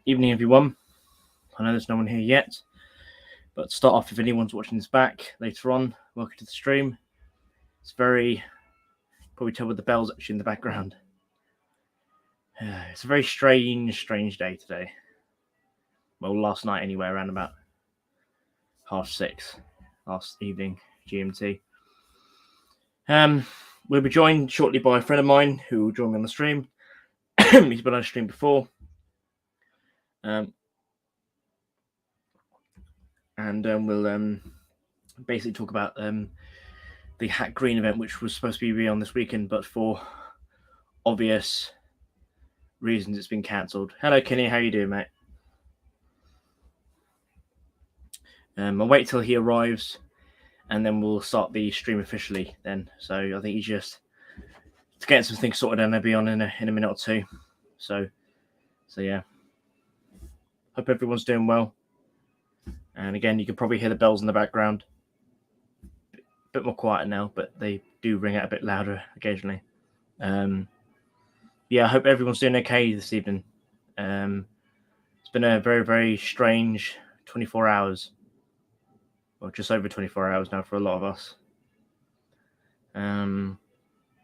Evening, everyone. I know there's no one here yet, but to start off, if anyone's watching this back later on, welcome to the stream. It's probably tell with the bells actually in the background. It's a very strange day today. Well, last night anyway, around about 6:30, last evening, GMT. We'll be joined shortly by a friend of mine who will join me on the stream. He's been on the stream before. And we'll basically talk about the Hat Green event, which was supposed to be on this weekend, but for obvious reasons it's been cancelled. Hello, Kenny. How you doing, mate? I'll wait till he arrives, and then we'll start the stream officially. Then, so I think he's just to get some things sorted, and they'll be on in a minute or two. So yeah. Hope everyone's doing well. And again, you can probably hear the bells in the background. A bit more quiet now, but they do ring out a bit louder occasionally. Yeah, I hope everyone's doing okay this evening. It's been a very strange 24 hours. Well, just over 24 hours now for a lot of us.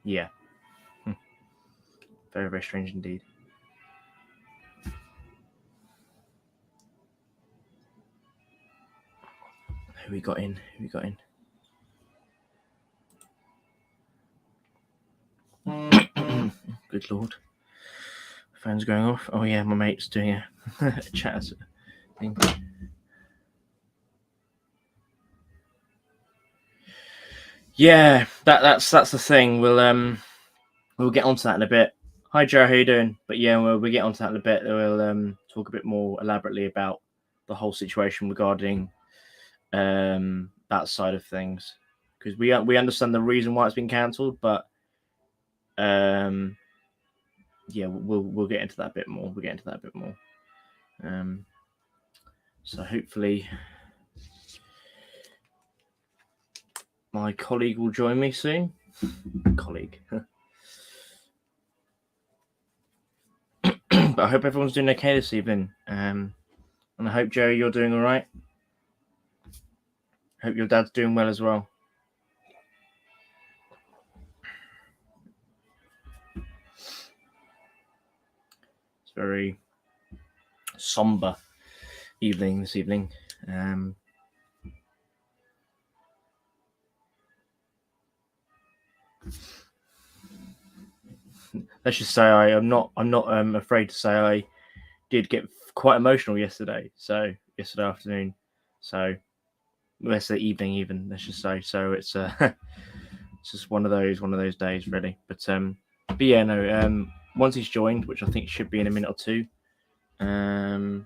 Yeah. Very strange indeed. Who we got in? Good lord. Phone's going off. Oh yeah, my mate's doing a chat thing. Yeah, that's the thing. We'll get onto that in a bit. Hi Joe, how you doing? But yeah, we'll get onto that in a bit. We'll talk a bit more elaborately about the whole situation regarding that side of things, because we understand the reason why it's been cancelled, but yeah, we'll get into that a bit more. So hopefully my colleague will join me soon. Colleague. But I hope everyone's doing okay this evening. And I hope, Jerry, you're doing all right. Hope your dad's doing well as well. It's very somber evening this evening. Let's just say I'm not afraid to say I did get quite emotional yesterday. So yesterday afternoon. So yesterday evening even. Let's just say. So it's it's just one of those days really. But yeah, no. Once he's joined, which I think should be in a minute or two, and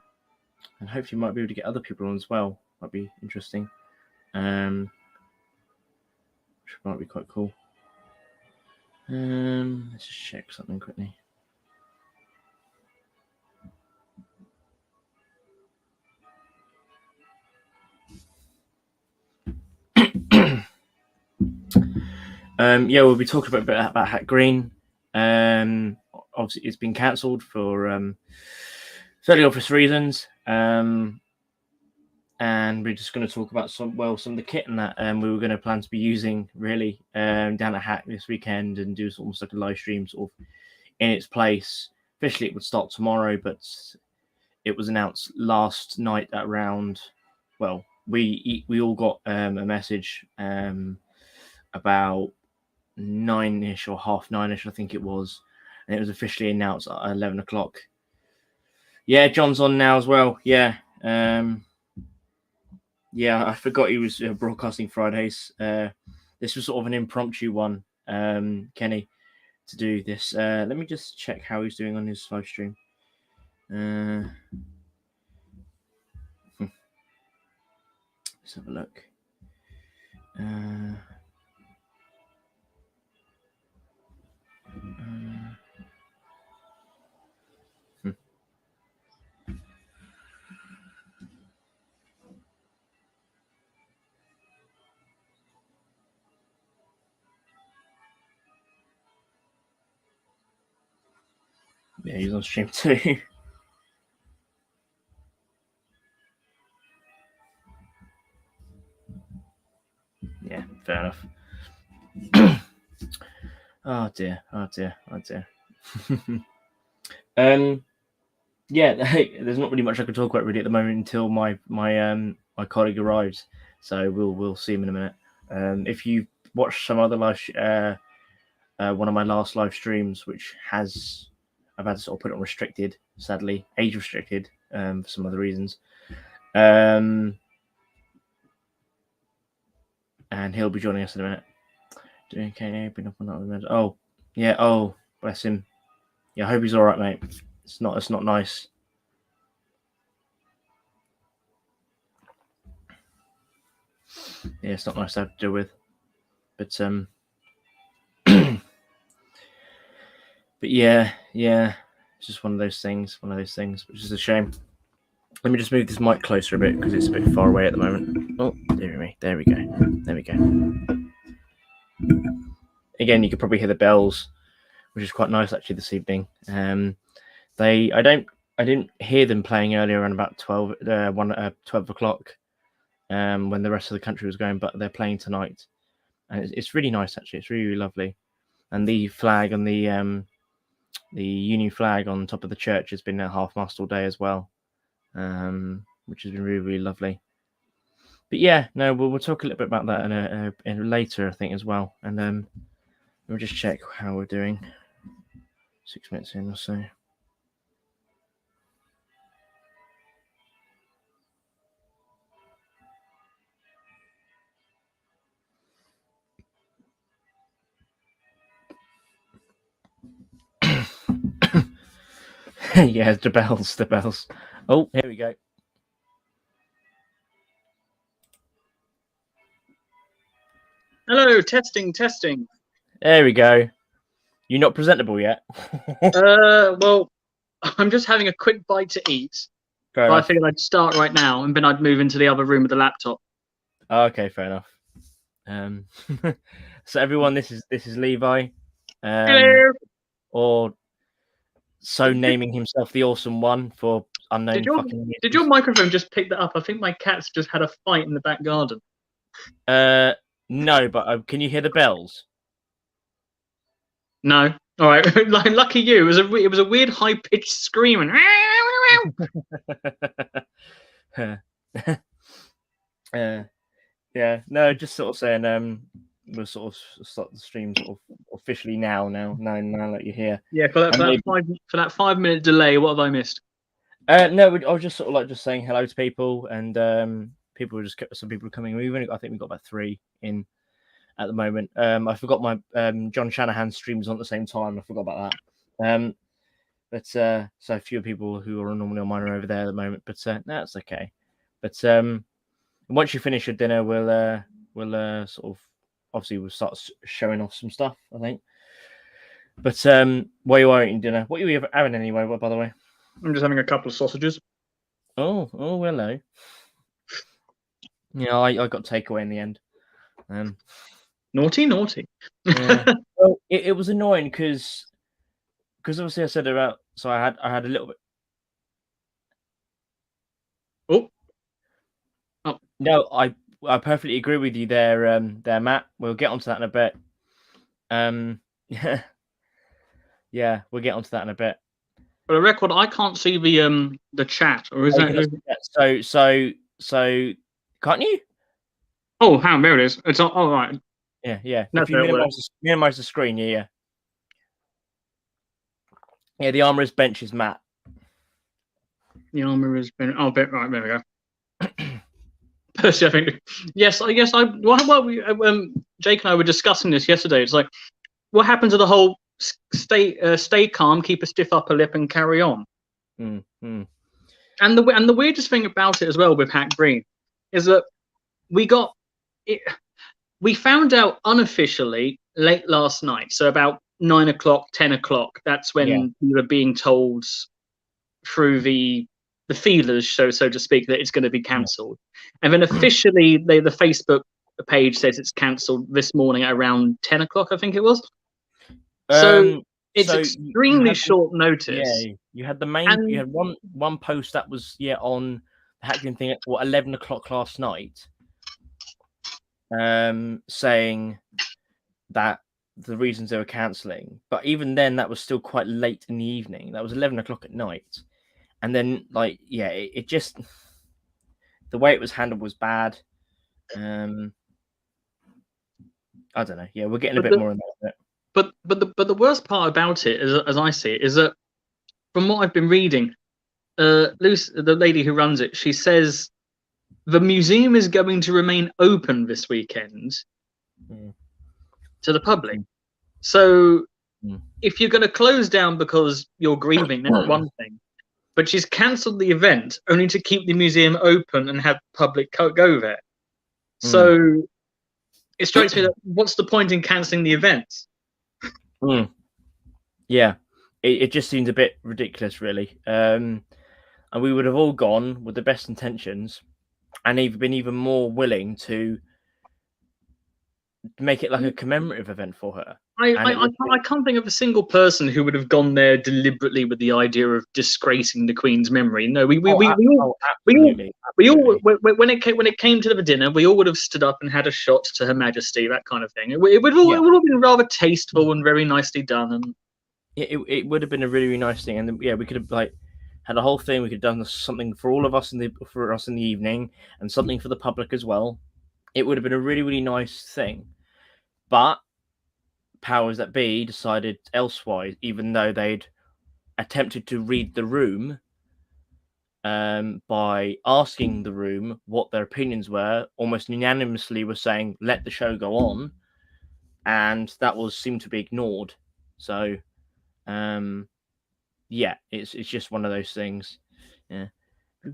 hopefully might be able to get other people on as well. Might be interesting. Which might be quite cool. Let's just check something quickly. Yeah, we'll be talking a bit about Hat Green. Obviously, it's been cancelled for fairly obvious reasons. And we're just going to talk about some of the kit and that we were going to plan to be using really down at Hat this weekend, and do almost like a live stream sort of in its place. Officially, it would start tomorrow, but it was announced last night at around. Well, we all got a message about 9ish or 9:30, I think it was, and it was officially announced at 11 o'clock. Yeah, John's on now as well. Yeah. Yeah, I forgot he was broadcasting Fridays. This was sort of an impromptu one, Kenny, to do this. Let me just check how he's doing on his live stream. Let's have a look. Yeah, he's on stream too. Oh dear. Yeah, there's not really much I can talk about really at the moment until my colleague arrives. So we'll see him in a minute. If you watch some other live, one of my last live streams, which I've had to sort of put it on restricted, sadly, age restricted, for some other reasons. And he'll be joining us in a minute. Doing okay, been up on that. Oh, yeah. Oh, bless him. Yeah, I hope he's all right, mate. It's not nice. Yeah, it's not nice to have to deal with. But but yeah, it's just one of those things, which is a shame. Let me just move this mic closer a bit because it's a bit far away at the moment. Oh, there we go. Again, you could probably hear the bells, which is quite nice actually this evening. I didn't hear them playing earlier around about 12 o'clock, when the rest of the country was going, but they're playing tonight, and it's really nice actually. It's really, really lovely, and the flag on the Union flag on top of the church has been at half-mast all day as well, which has been really, really lovely. But yeah, no, we'll talk a little bit about that in later, I think, as well. And we'll just check how we're doing. 6 minutes in or so. Yeah, the bells. Oh, here we go. Hello, testing. There we go. You're not presentable yet. Well, I'm just having a quick bite to eat. Fair but enough. I figured I'd start right now, and then I'd move into the other room with the laptop. Okay, fair enough. So everyone, this is Levi, Hello. or so naming himself the Awesome One for unknown fucking reasons. Did your microphone just pick that up? I think my cat's just had a fight in the back garden. No, but can you hear the bells? No. All right. Lucky you. It was a weird high pitched screaming. Yeah. No, just sort of saying. We'll sort of start the stream sort of officially now that you're here. Yeah, for that 5-minute delay, what have I missed? No, I was just sort of just saying hello to people, and some people are coming. I think we've got about 3 in at the moment. I forgot my John Shanahan streams on at the same time. I forgot about that. But so a few people who are normally on mine are over there at the moment. But no, that's okay. But once you finish your dinner, we'll sort of obviously we'll start showing off some stuff, I think. But while you are eating dinner, what are you having anyway? By the way, I'm just having a couple of sausages. Oh, hello. Yeah, I got takeaway in the end. Naughty. Yeah. Well, it was annoying because obviously I said about, so I had a little bit. Oh. No, I perfectly agree with you there, Matt. We'll get onto that in a bit. Yeah, we'll get onto that in a bit. For the record, I can't see the chat, or is that so can't you? Oh, there it is. It's all right. Yeah. If you minimize the screen, yeah. Yeah, the armorer's bench is Matt. The armorer's bench. Oh, right, there we go. Percy, I think. Yes, I guess Jake and I were discussing this yesterday. It's like, what happened to the whole stay calm, keep a stiff upper lip, and carry on? Mm-hmm. And the weirdest thing about it as well with Hack Green is that we found out unofficially late last night, so about 9 o'clock, 10 o'clock. That's when we were being told through the feelers, so to speak, that it's going to be cancelled. And then officially, the Facebook page says it's cancelled this morning at around 10 o'clock, I think it was. So it's extremely short notice. Yeah, you had the main. You had one post that was on the Hack Green thing at 11 o'clock last night, saying that the reasons they were cancelling. But even then, that was still quite late in the evening. That was 11 o'clock at night. And then, like, yeah, it just, the way it was handled was bad. I don't know. Yeah, we're getting a bit more on that. But the worst part about it, as I see it, is that from what I've been reading, Lucy, the lady who runs it, she says the museum is going to remain open this weekend to the public. So if you're going to close down because you're grieving, that's one thing. But she's cancelled the event only to keep the museum open and have public go there. So it strikes me that what's the point in cancelling the event? Yeah, it just seems a bit ridiculous, really. And we would have all gone with the best intentions and even been even more willing to make it like a commemorative event for her. I can't think of a single person who would have gone there deliberately with the idea of disgracing the Queen's memory. No, we all when it came to the dinner, we all would have stood up and had a shot to Her Majesty, that kind of thing. It would have been rather tasteful and very nicely done. And it would have been a really, really nice thing. And yeah, we could have like had a whole thing. We could have done something for all of us in the evening and something for the public as well. It would have been a really, really nice thing. But powers that be decided elsewise, even though they'd attempted to read the room by asking the room what their opinions were, almost unanimously were saying, let the show go on. And that seemed to be ignored. So, yeah, it's just one of those things. Yeah.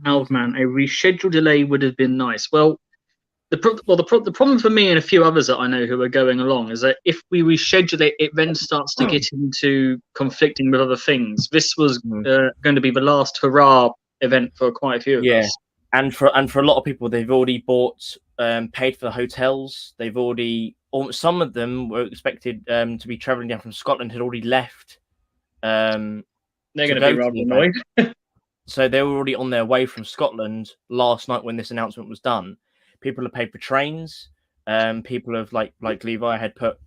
Oh, man, a rescheduled delay would have been nice. Well, the problem for me and a few others that I know who are going along is that if we reschedule it, it then starts to get into conflicting with other things. This was going to be the last hurrah event for quite a few of us. And for a lot of people, they've already bought, paid for the hotels. They've already, some of them were expected to be traveling down from Scotland, had already left. They're going to be rather annoyed. So they were already on their way from Scotland last night when this announcement was done. People have paid for trains. People have like Levi had put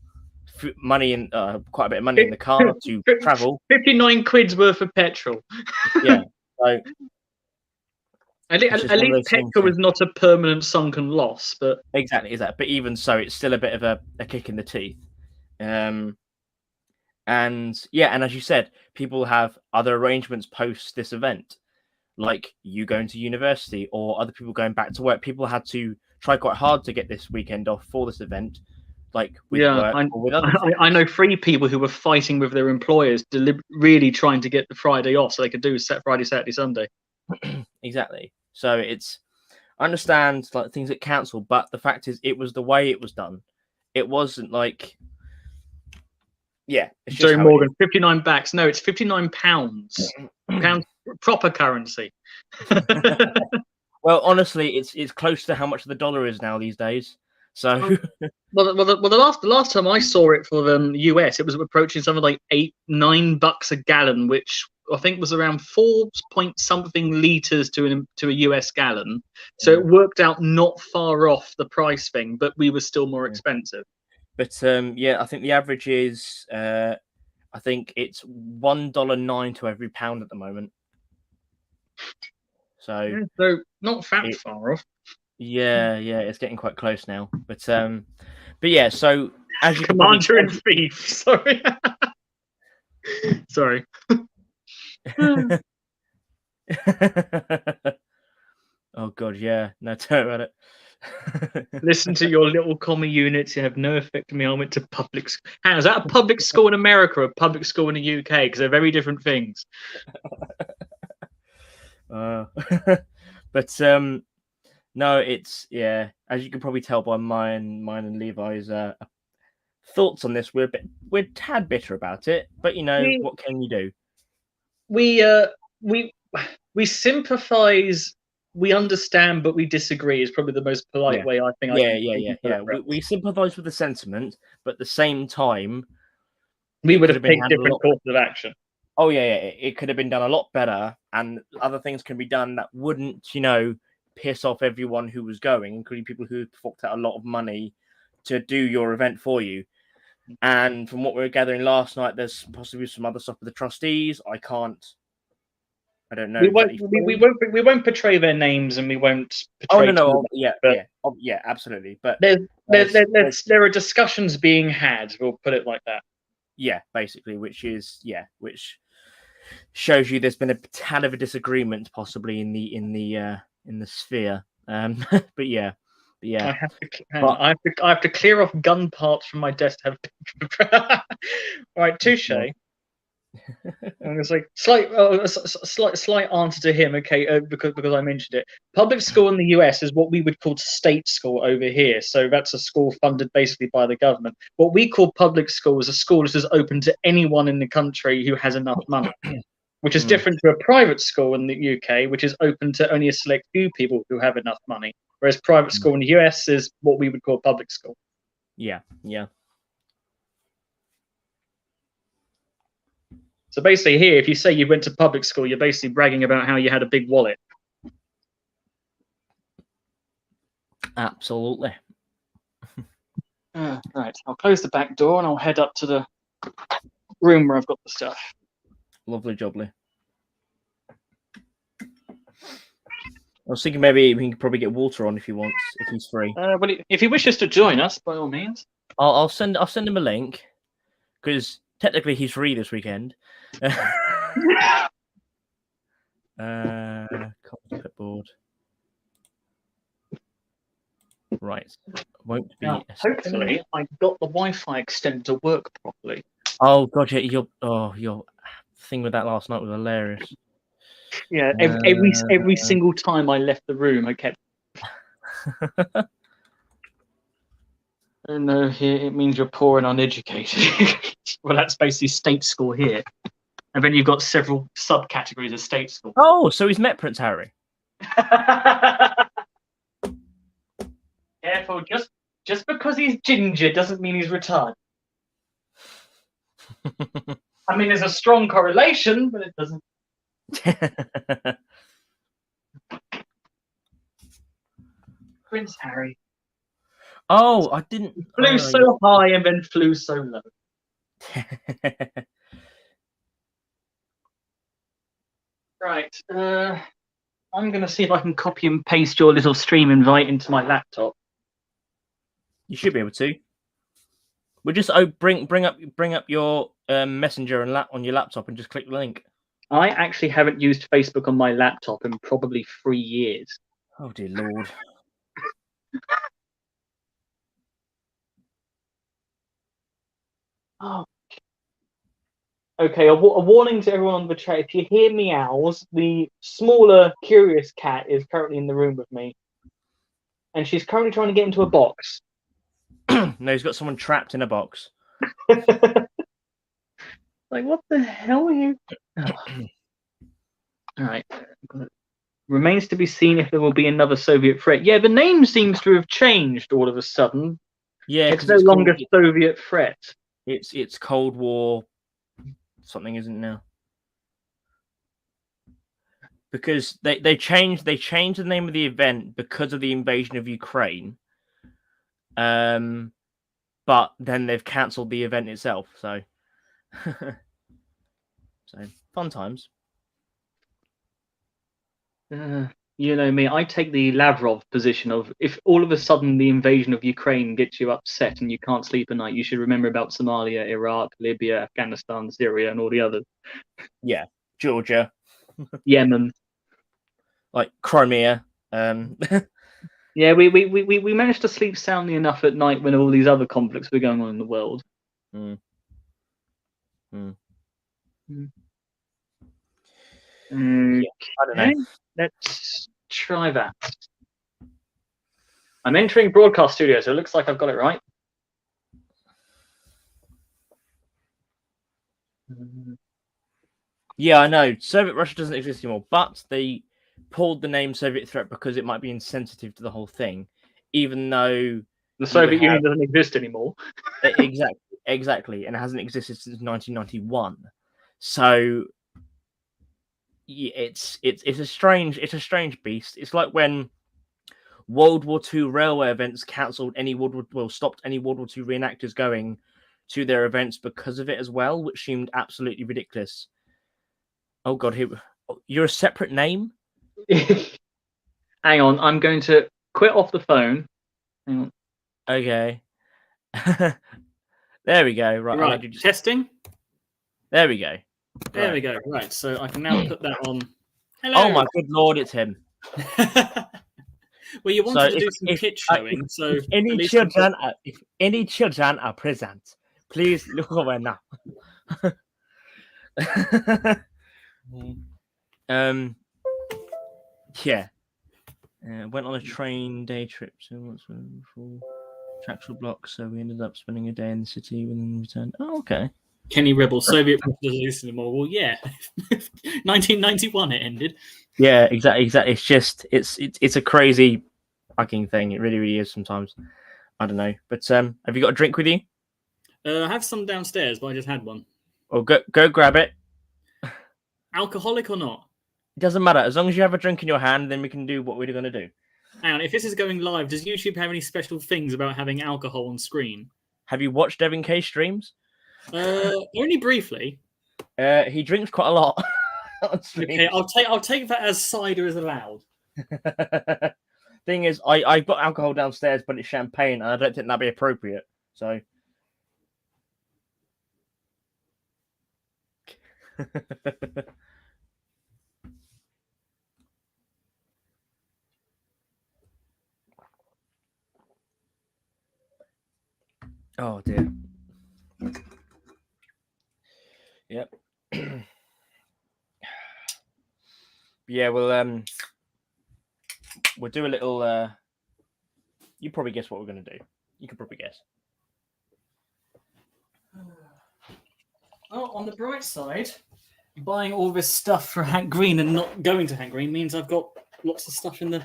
money in, quite a bit of money in the car to travel. 59 quid's worth of petrol. Yeah. So at least petrol was not a permanent sunken loss, but exactly is that. But even so, it's still a bit of a kick in the teeth. And yeah, and as you said, people have other arrangements post this event, like you going to university or other people going back to work. People had to try quite hard to get this weekend off for this event, like with work or with other things. I know 3 people who were fighting with their employers, really trying to get the Friday off so they could do Friday, Saturday, Sunday. Exactly. So I understand like things get cancelled, but the fact is, it was the way it was done. It wasn't like, yeah. Joe Morgan, 59 backs. No, it's 59 pounds. Pounds, proper currency. Well, honestly, it's close to how much the dollar is now these days. So, the last time I saw it for the US, it was approaching something like $8-9 a gallon, which I think was around 4-point-something liters to a US gallon. So it worked out not far off the price thing, but we were still more expensive. But yeah, I think the average is I think it's $1.09 to every pound at the moment. So not that far off. Yeah, it's getting quite close now. But yeah, so as you Commander in Chief, sorry. Sorry. Oh god, yeah. No, tell about it. Listen to your little commie units. You have no effect on me. I went to public school. Is that a public school in America or a public school in the UK? Because they're very different things. But no, it's as you can probably tell by mine and Levi's thoughts on this, we're a tad bitter about it, but what can you do? We sympathize, we understand, but we disagree is probably the most polite way I think. We sympathize with the sentiment, but at the same time, we would have taken different courses of action. Oh yeah, it could have been done a lot better, and other things can be done that wouldn't, piss off everyone who was going, including people who forked out a lot of money to do your event for you. And from what we were gathering last night, there's possibly some other stuff with the trustees. I don't know. We won't portray their names, and we won't portray. Oh no, yeah, absolutely. But there are discussions being had. We'll put it like that. Yeah, basically, which shows you there's been a tad of a disagreement, possibly in the sphere. But yeah. I have to clear off gun parts from my desk. All right, touche. And it's like slight answer to him, okay, because I mentioned it. Public school in the US is what we would call state school over here. So that's a school funded basically by the government. What we call public school is a school that is open to anyone in the country who has enough money, which is different to a private school in the UK, which is open to only a select few people who have enough money. Whereas private school in the US is what we would call public school. Yeah. So basically here, if you say you went to public school, you're basically bragging about how you had a big wallet. Absolutely. Right, I'll close the back door and I'll head up to the room where I've got the stuff. Lovely jubbly. I was thinking maybe we can probably get Walter on if he wants, if he's free. Well, if he wishes to join us, by all means. I'll send him a link, because technically he's free this weekend. Clipboard. Right. Won't be. Now, hopefully, I got the Wi-Fi extended to work properly. Oh god, yeah, your thing with that last night was hilarious. Yeah, every single time I left the room, I kept. Oh no, here it means you're poor and uneducated. Well, that's basically state school here, and then you've got several subcategories of state school. Oh, so he's met Prince Harry. Careful, just because he's ginger doesn't mean he's retarded. I mean, there's a strong correlation, but it doesn't. Prince Harry. Oh, I didn't. He flew so high and then flew so low. Right. I'm going to see if I can copy and paste your little stream invite into my laptop. You should be able to. We'll just bring up your messenger and on your laptop and just click the link. I actually haven't used Facebook on my laptop in probably 3 years. Oh dear Lord. Oh. Okay, a warning to everyone on the chat. If you hear meows, the smaller, curious cat is currently in the room with me. And she's currently trying to get into a box. No, he's got someone trapped in a box. Like, what the hell are you? All right. Remains to be seen if there will be another Soviet threat. Yeah, the name seems to have changed all of a sudden. Yeah, it's no longer Soviet threat. It's Cold War something, isn't it now? Because they changed the name of the event because of the invasion of Ukraine. But then they've cancelled the event itself. So, fun times. You know me, I take the Lavrov position of if all of a sudden the invasion of Ukraine gets you upset and you can't sleep at night, you should remember about Somalia, Iraq, Libya, Afghanistan, Syria, and all the others. Yeah, Georgia, Yemen, like Crimea. Yeah, we managed to sleep soundly enough at night when all these other conflicts were going on in the world. Yeah, I don't know. Let's try that. I'm entering broadcast studio, so it looks like I've got it right. Yeah, I know. Soviet Russia doesn't exist anymore, but they pulled the name Soviet threat because it might be insensitive to the whole thing, even though the Soviet Union doesn't exist anymore. Exactly, and it hasn't existed since 1991. So yeah, it's a strange beast. It's like when World War II railway events cancelled any stopped any World War II reenactors going to their events because of it as well, which seemed absolutely ridiculous. Oh God, you're a separate name? Hang on, I'm going to quit off the phone. Hang on. Okay. There we go. Right, testing. There we go. There we go. Right, so I can now put that on. Hello. Oh my good Lord, it's him. Well, you wanted to do some pitch showing, so if any children are present, please look over now. Yeah. Went on a train day trip for Tractor Block, so we ended up spending a day in the city and then returned. Oh, okay. Kenny Rebel, Soviet Propaganda anymore. Well, yeah, 1991 it ended. Yeah, exactly. It's just it's a crazy fucking thing. It really, really is sometimes. I don't know, but have you got a drink with you? I have some downstairs, but I just had one. Well, go grab it. Alcoholic or not? It doesn't matter as long as you have a drink in your hand. Then we can do what we're going to do. Hang on, if this is going live, does YouTube have any special things about having alcohol on screen? Have you watched Devin K streams? Only briefly. He drinks quite a lot. Okay, I'll take that as cider is allowed. Thing is, I've got alcohol downstairs, but it's champagne, and I don't think that'd be appropriate. So. Oh dear. Yep. Yeah, we'll do a little. You probably guess what we're gonna do. You could probably guess. Oh, on the bright side, buying all this stuff for Hank Green and not going to Hank Green means I've got lots of stuff in the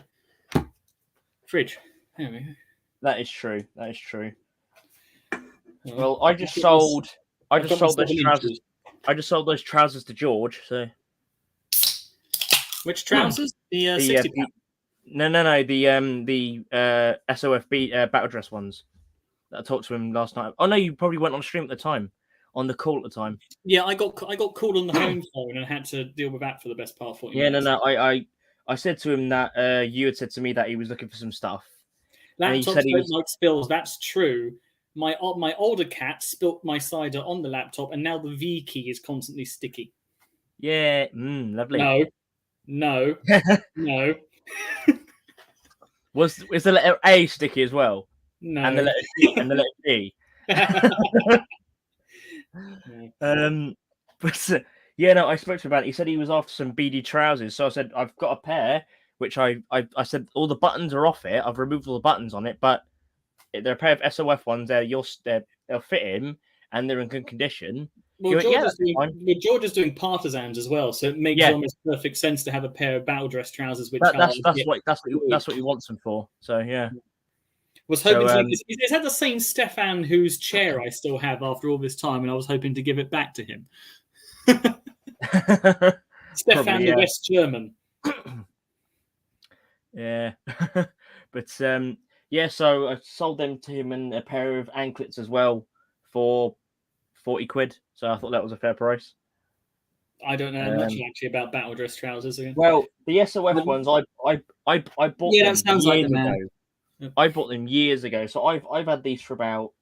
fridge. There we go. That is true. That is true. Well, I just sold those trousers. I just sold those trousers to George. So, which trousers? The 60 pound. No. The SOFB battle dress ones that I talked to him last night. Oh no, you probably went on stream at the time, on the call at the time. Yeah, I got called on the home phone and had to deal with that for the best part of 40 minutes. No. I said to him that you had said to me that he was looking for some stuff. Laptops don't like spills. That's true. My older cat spilt my cider on the laptop, and now the V key is constantly sticky. Yeah, lovely. No. Was the letter A sticky as well? No. And the letter G and the letter D. But yeah, no, I spoke to him about it. He said he was after some beady trousers, so I said I've got a pair, which I said all the buttons are off it. I've removed all the buttons on it, but they're a pair of SOF ones. They'll fit him, and they're in good condition. Well, George is doing partisans as well, so it makes almost perfect sense to have a pair of battle dress trousers. Which that's what he wants them for. So yeah. Was hoping to is that the same Stefan whose chair I still have after all this time, and I was hoping to give it back to him. Stefan, probably, the West German. Yeah, but yeah. So I sold them to him and a pair of anklets as well for 40 quid. So I thought that was a fair price. I don't know much actually about battle dress trousers. Again. Well, the SOF ones, I bought. Yeah, that sounds like the man. Yep. I bought them years ago, so I've had these for about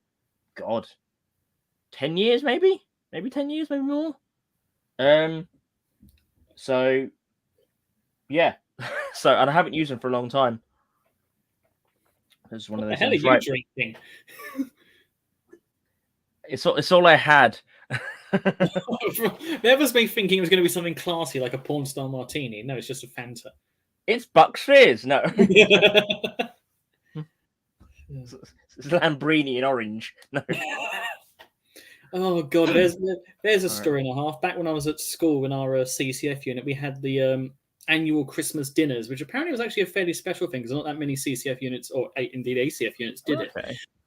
10 years, maybe 10 years, maybe more. So yeah, and I haven't used them for a long time. This is one of those. What the hell are you drinking? It's all I had. That was me thinking it was going to be something classy like a porn star martini. No, it's just a Fanta. It's Bucks Fizz. No. It's Lambrini in orange. No. Oh god, there's a story and a half. Back when I was at school in our CCF unit, we had the annual Christmas dinners, which apparently was actually a fairly special thing because not that many CCF units or indeed ACF units did it.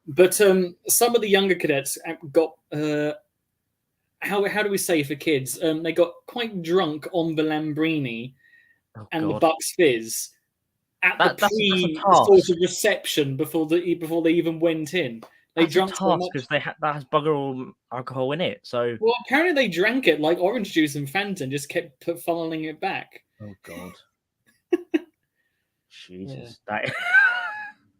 But some of the younger cadets got how do we say for kids? They got quite drunk on the Lambrini and the Bucks Fizz. At the sort of reception before they even went in. They That's drank a so task much. because that has bugger all alcohol in it. So Well, apparently they drank it like orange juice and Fanta and just kept funneling it back. oh god, Yeah. Jesus, that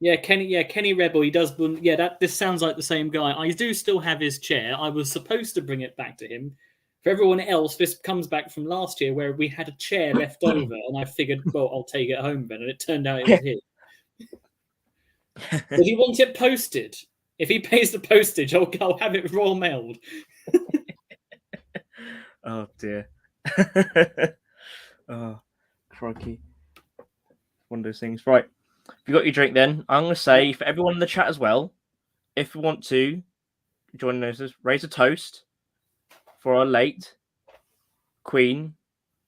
Yeah, Kenny Rebel. He does. Yeah, this sounds like the same guy. I do still have his chair. I was supposed to bring it back to him. For everyone else, this comes back from last year where we had a chair left over, and I figured, well, I'll take it home then, and it turned out it was his. But he wants it posted. If he pays the postage, I'll have it Royal Mailed. oh dear. Oh, crikey. One of those things. Right. If you got your drink then, I'm going to say for everyone in the chat as well, if you want to join us, raise a toast for our late Queen,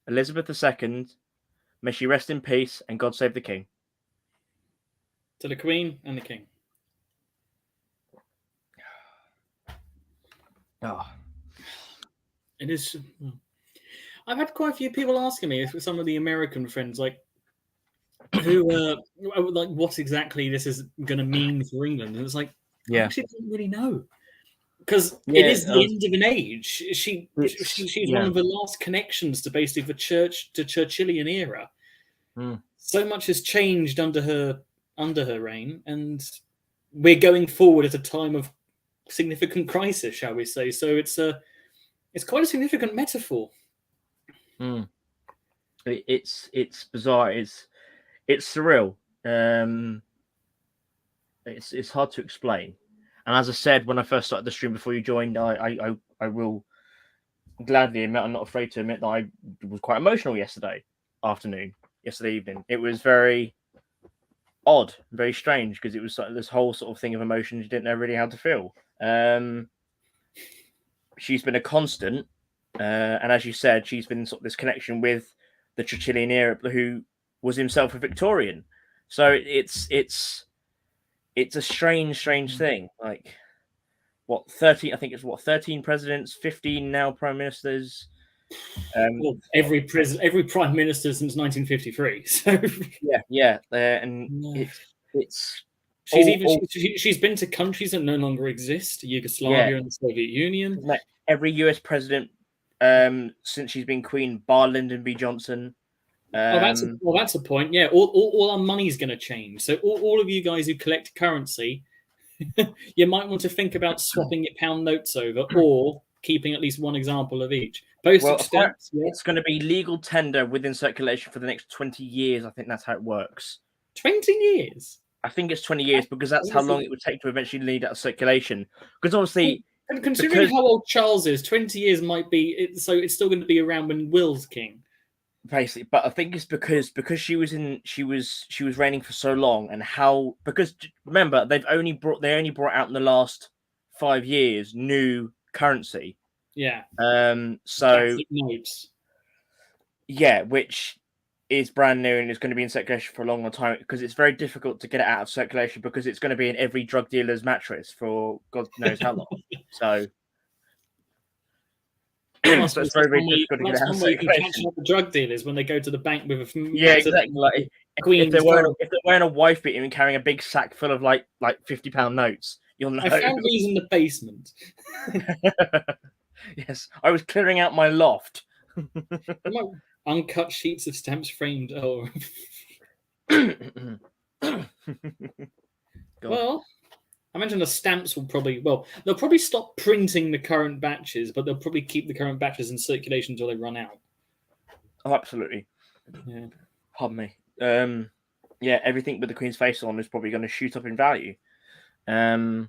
Elizabeth II. May she rest in peace and God save the King. To the Queen and the King. Oh. It is. I've had quite a few people asking me, some of the American friends, like, who, like, what exactly this is going to mean for England. And it's like, I actually don't really know. Because it is the end of an age. She's one of the last connections to basically the Churchillian era. So much has changed under her reign, and we're going forward at a time of significant crisis, shall we say? So it's quite a significant metaphor. It's bizarre. It's surreal. It's hard to explain. And as I said when I first started the stream before you joined, I will gladly admit, I'm not afraid to admit that I was quite emotional yesterday evening. It was very odd, very strange, because it was sort of this whole sort of thing of emotions you didn't know really how to feel. She's been a constant, and as you said, she's been sort of this connection with the Churchillian era, who was himself a Victorian. So it's a strange thing. Like, what, 13? I think it's 13 presidents, 15 now prime ministers. Well, every prime minister since 1953. So yeah, and it's she's been to countries that no longer exist, Yugoslavia and the Soviet Union. Every US president since she's been queen, bar Lyndon B. Johnson. That's a point. Yeah, all our money's going to change. So all of you guys who collect currency, you might want to think about swapping your pound notes over, or keeping at least one example of each. Postage stamps. Yeah. It's going to be legal tender within circulation for the next 20 years. I think that's how it works. 20 years? I think it's 20 years, because that's how long it would take to eventually lead out of circulation. Because obviously, and considering how old Charles is, 20 years might be. So it's still going to be around when Will's king. Basically, but I think it's because she was reigning for so long, and because remember they only brought out in the last 5 years new currency. Yeah. So notes. Yeah, which is brand new and is going to be in circulation for a long time, because it's very difficult to get it out of circulation, because it's going to be in every drug dealer's mattress for God knows how long. So. So it's very difficult to get out of circulation. The drug dealers when they go to the bank with a exactly. Like, if they're wearing a wife beater and carrying a big sack full of like £50 notes, you'll know. I found these in the basement. Yes, I was clearing out my loft. Uncut sheets of stamps framed. Oh. Well, I imagine the stamps will they'll probably stop printing the current batches, but they'll probably keep the current batches in circulation until they run out. Oh, absolutely. Yeah. Pardon me. Yeah, everything with the Queen's face on is probably going to shoot up in value. I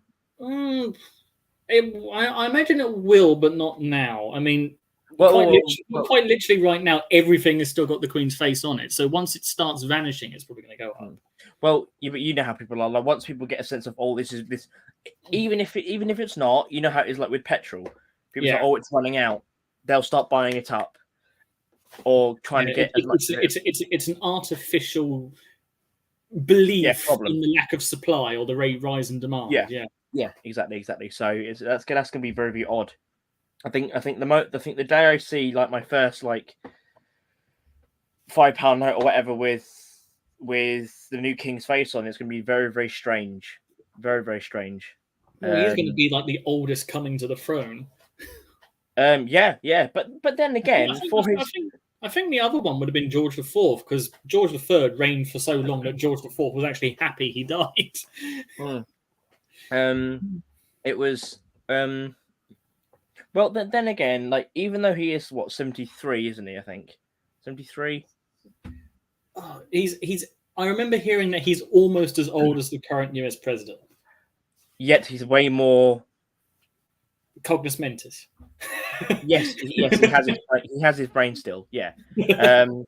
imagine it will, but not now. I mean, quite literally right now, everything has still got the Queen's face on it. So once it starts vanishing, it's probably going to go up. Well, but you know how people are. Like, once people get a sense of, this, even if it's not, you know how it is like with petrol. People say, it's running out. They'll start buying it up, or trying to get as much. It's an artificial belief in the lack of supply or the rise in demand. Yeah, exactly. So that's going to be very, very odd. I think the day I see like my first like £5 note or whatever with the new King's face on, it's going to be very, very strange. Very, very strange. Well, he's going to be like the oldest coming to the throne. Yeah. But then again, I think the other one would have been George IV, because George III reigned for so long that George IV was actually happy he died. It was well, then again, like, even though he is 73, isn't he? I think 73. Oh, he's. I remember hearing that he's almost as old as the current US president. Yet he's way more Cognus mentis. Yes, he has his brain still. Yeah, and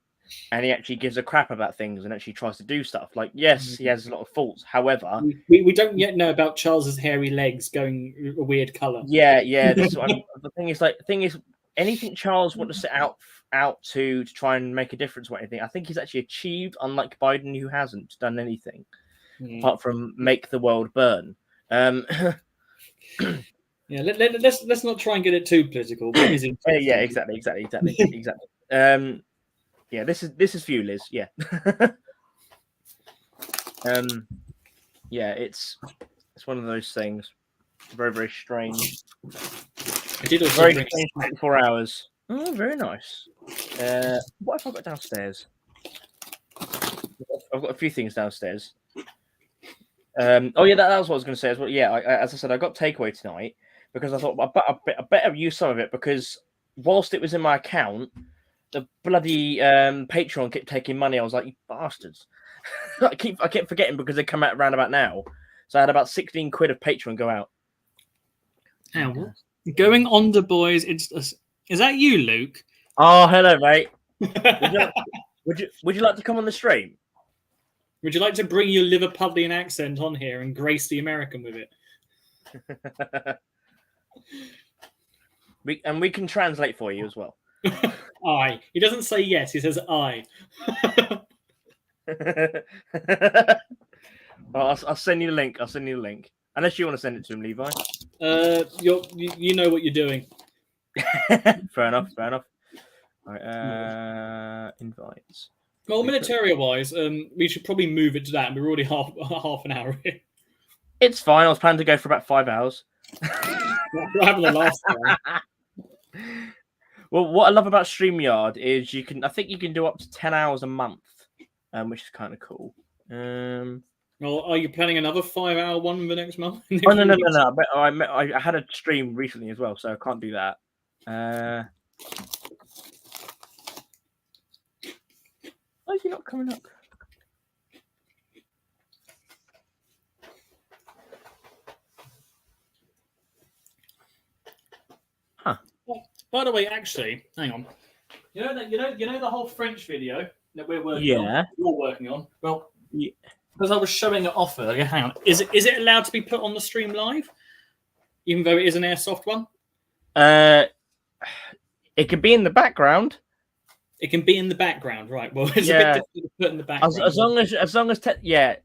he actually gives a crap about things and actually tries to do stuff. Like, yes, he has a lot of faults. However, we don't yet know about Charles's hairy legs going a weird color. Yeah. This the thing is, anything Charles wants to set out to try and make a difference or anything, I think he's actually achieved. Unlike Biden, who hasn't done anything apart from make the world burn. Yeah, let's not try and get it too political. Yeah, exactly. Yeah, this is for you, Liz. Yeah. Yeah, it's one of those things. Very, very strange. I did also very strange 24 hours. Oh, very nice. What have I got downstairs? I've got a few things downstairs. Oh yeah, that was what I was going to say as well. Yeah, as I said, I got takeaway tonight because I thought I better use some of it, because whilst it was in my account, the bloody Patreon kept taking money. I was like, you bastards! I kept forgetting because they come out around about now. So I had about 16 quid of Patreon go out. Going on to boys. Is that you, Luke? Oh, hello, mate. Would you like to come on the stream? Would you like to bring your Liverpudlian accent on here and grace the American with it? We can translate for you as well. I. He doesn't say yes. He says I. I'll send you the link. Unless you want to send it to him, Levi. You know what you're doing. Fair enough. All right. Invites. Well, military-wise, we should probably move it to that. We're already half an hour in. It's fine. I was planning to go for about 5 hours. What happened the last time? Well, what I love about StreamYard is I think you can do up to 10 hours a month, which is kind of cool. Well, are you planning another 5-hour one the next month? Oh, no. But I had a stream recently as well, so I can't do that. Why is he not coming up? Huh. By the way, actually, hang on. You know the whole French video that we're working on. You're working on. Well, because I was showing it off earlier. Hang on. Is it allowed to be put on the stream live, even though it is an airsoft one? It can be in the background. It can be in the background, right? Well, it's a bit difficult to put in the background. As long as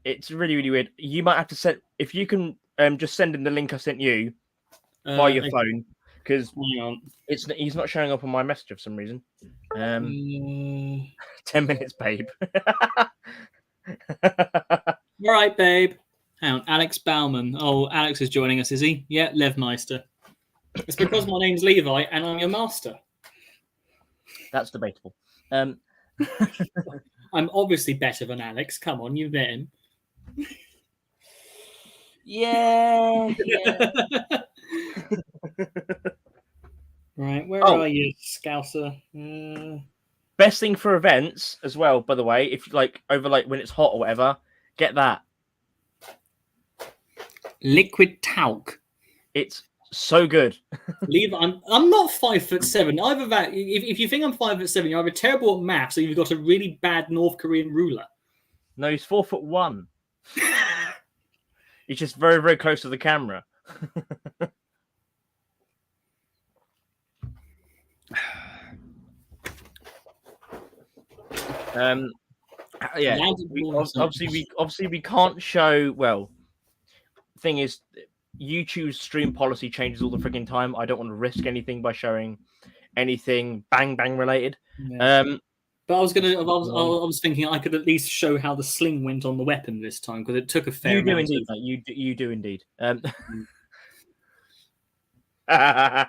it's really, really weird. You might have to send, if you can just send him the link I sent you by your phone, because he's not showing up on my message for some reason. 10 minutes, babe. All right, babe. Hang on, Alex Bauman. Oh, Alex is joining us, is he? Yeah, Levmeister. It's because my name's Levi and I'm your master. That's debatable. I'm obviously better than Alex. Come on, you've met him. Yeah. Right, where are you, Scouser? Best thing for events as well, by the way, if you like over when it's hot or whatever, get that. Liquid talc. It's so good. Leave. I'm not 5'7". Either that, if you think I'm 5'7", you're either terrible at maths or you've got a really bad North Korean ruler. No, he's 4'1". He's just very, very close to the camera. Yeah. Obviously we can't show. Well, thing is, YouTube's stream policy changes all the freaking time. I don't want to risk anything by showing anything bang related. Yeah. But I was thinking I could at least show how the sling went on the weapon this time, because it took a fair. You do indeed. Oh,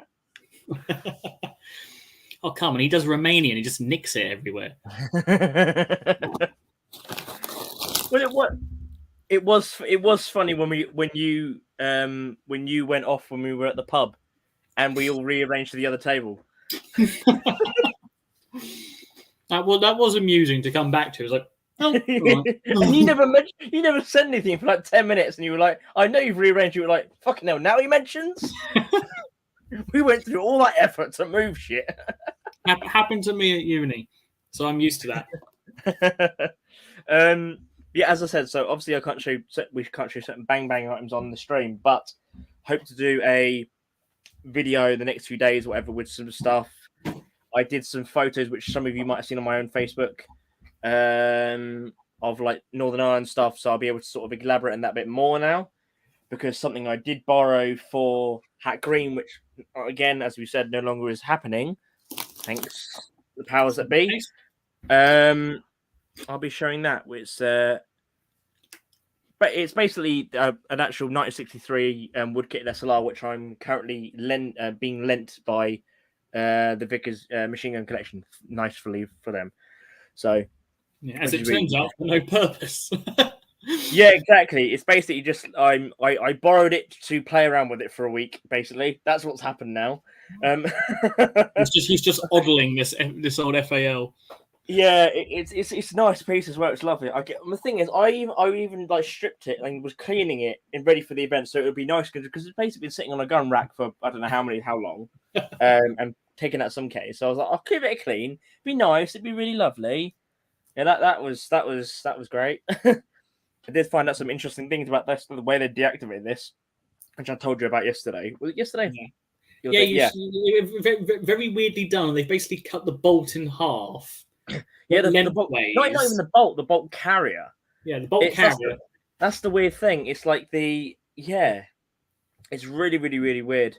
come on. He does Romanian. He just nicks it everywhere. Well, it was funny when you went off when we were at the pub and we all rearranged to the other table. That was amusing to come back to. It was like, oh, and you never said anything for like 10 minutes, and you were like, I know you've rearranged. You were like, fucking hell, now he mentions. We went through all that effort to move shit. Happened to me at uni, so I'm used to that. Yeah, as I said, so obviously we can't show certain bang items on the stream, but hope to do a video the next few days, whatever, with some stuff. I did some photos, which some of you might have seen on my own Facebook, of like Northern Ireland stuff. So I'll be able to sort of elaborate on that a bit more now, because something I did borrow for Hat Green, which again, as we said, no longer is happening. Thanks the powers that be. I'll be showing that. But it's basically an actual 1963 Woodkit SLR, which I'm currently being lent by the Vickers Machine Gun Collection, nicely for them. So, yeah, as it turns out, for no purpose. Yeah, exactly. It's basically just I borrowed it to play around with it for a week. Basically, that's what's happened now. He's just oddling this old FAL. Yeah, it's a nice piece as well. It's lovely. The thing is, I even like stripped it and was cleaning it and ready for the event, so it would be nice because it's basically been sitting on a gun rack for I don't know how long, and taking out some case. So I was like, I'll keep it clean. It'd be nice. It'd be really lovely. Yeah, that was great. I did find out some interesting things about this, the way they deactivated this, which I told you about yesterday. Was it yesterday? Yeah. Very weirdly done. They've basically cut the bolt in half. Yeah, the bolt, not even the bolt carrier. Yeah, the bolt carrier. That's the weird thing. It's like it's really, really, really weird.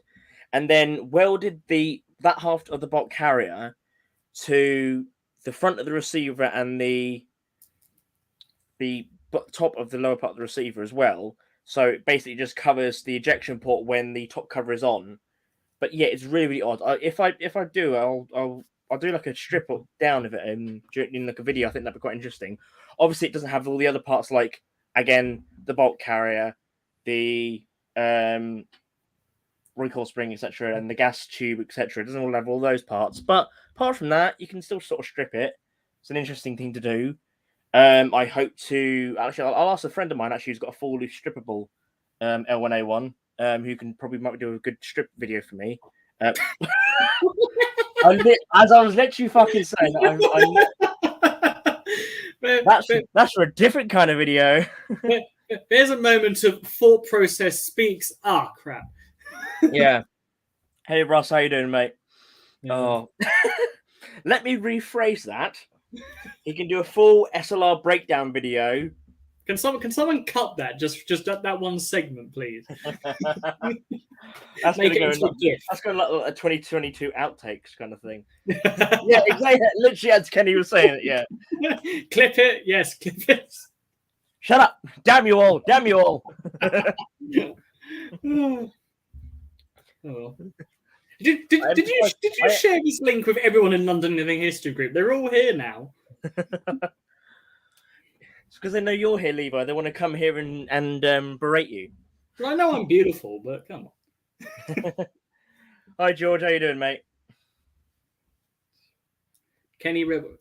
And then welded that half of the bolt carrier to the front of the receiver and the top of the lower part of the receiver as well. So it basically just covers the ejection port when the top cover is on. But yeah, it's really, really odd. If I do, I'll do like a strip down of it in like a video. I think that'd be quite interesting. Obviously, it doesn't have all the other parts, like again the bolt carrier, the recoil spring, etc., and the gas tube, etc. It doesn't all have all those parts. But apart from that, you can still sort of strip it. It's an interesting thing to do. I hope to actually. I'll ask a friend of mine actually who's got a fully strippable L1A1, who might do a good strip video for me. As I was literally fucking saying, that's for a different kind of video. There's a moment of thought process speaks. Ah, crap. Yeah. Hey, Ross, how you doing, mate? Yeah. Oh, let me rephrase that. He can do a full SLR breakdown video. Can someone cut that? Just that one segment, please. That's going to like a 2022 outtakes kind of thing. Yeah, exactly. Literally, as Kenny was saying it. Yeah. Clip it. Yes, clip it. Shut up! Damn you all! Damn you all! Oh. Did you share this link with everyone in London Living History Group? They're all here now. It's because they know you're here, Levi. They want to come here and berate you. Well, I know I'm beautiful, but come on. Hi, George. How you doing, mate? Kenny Rebel.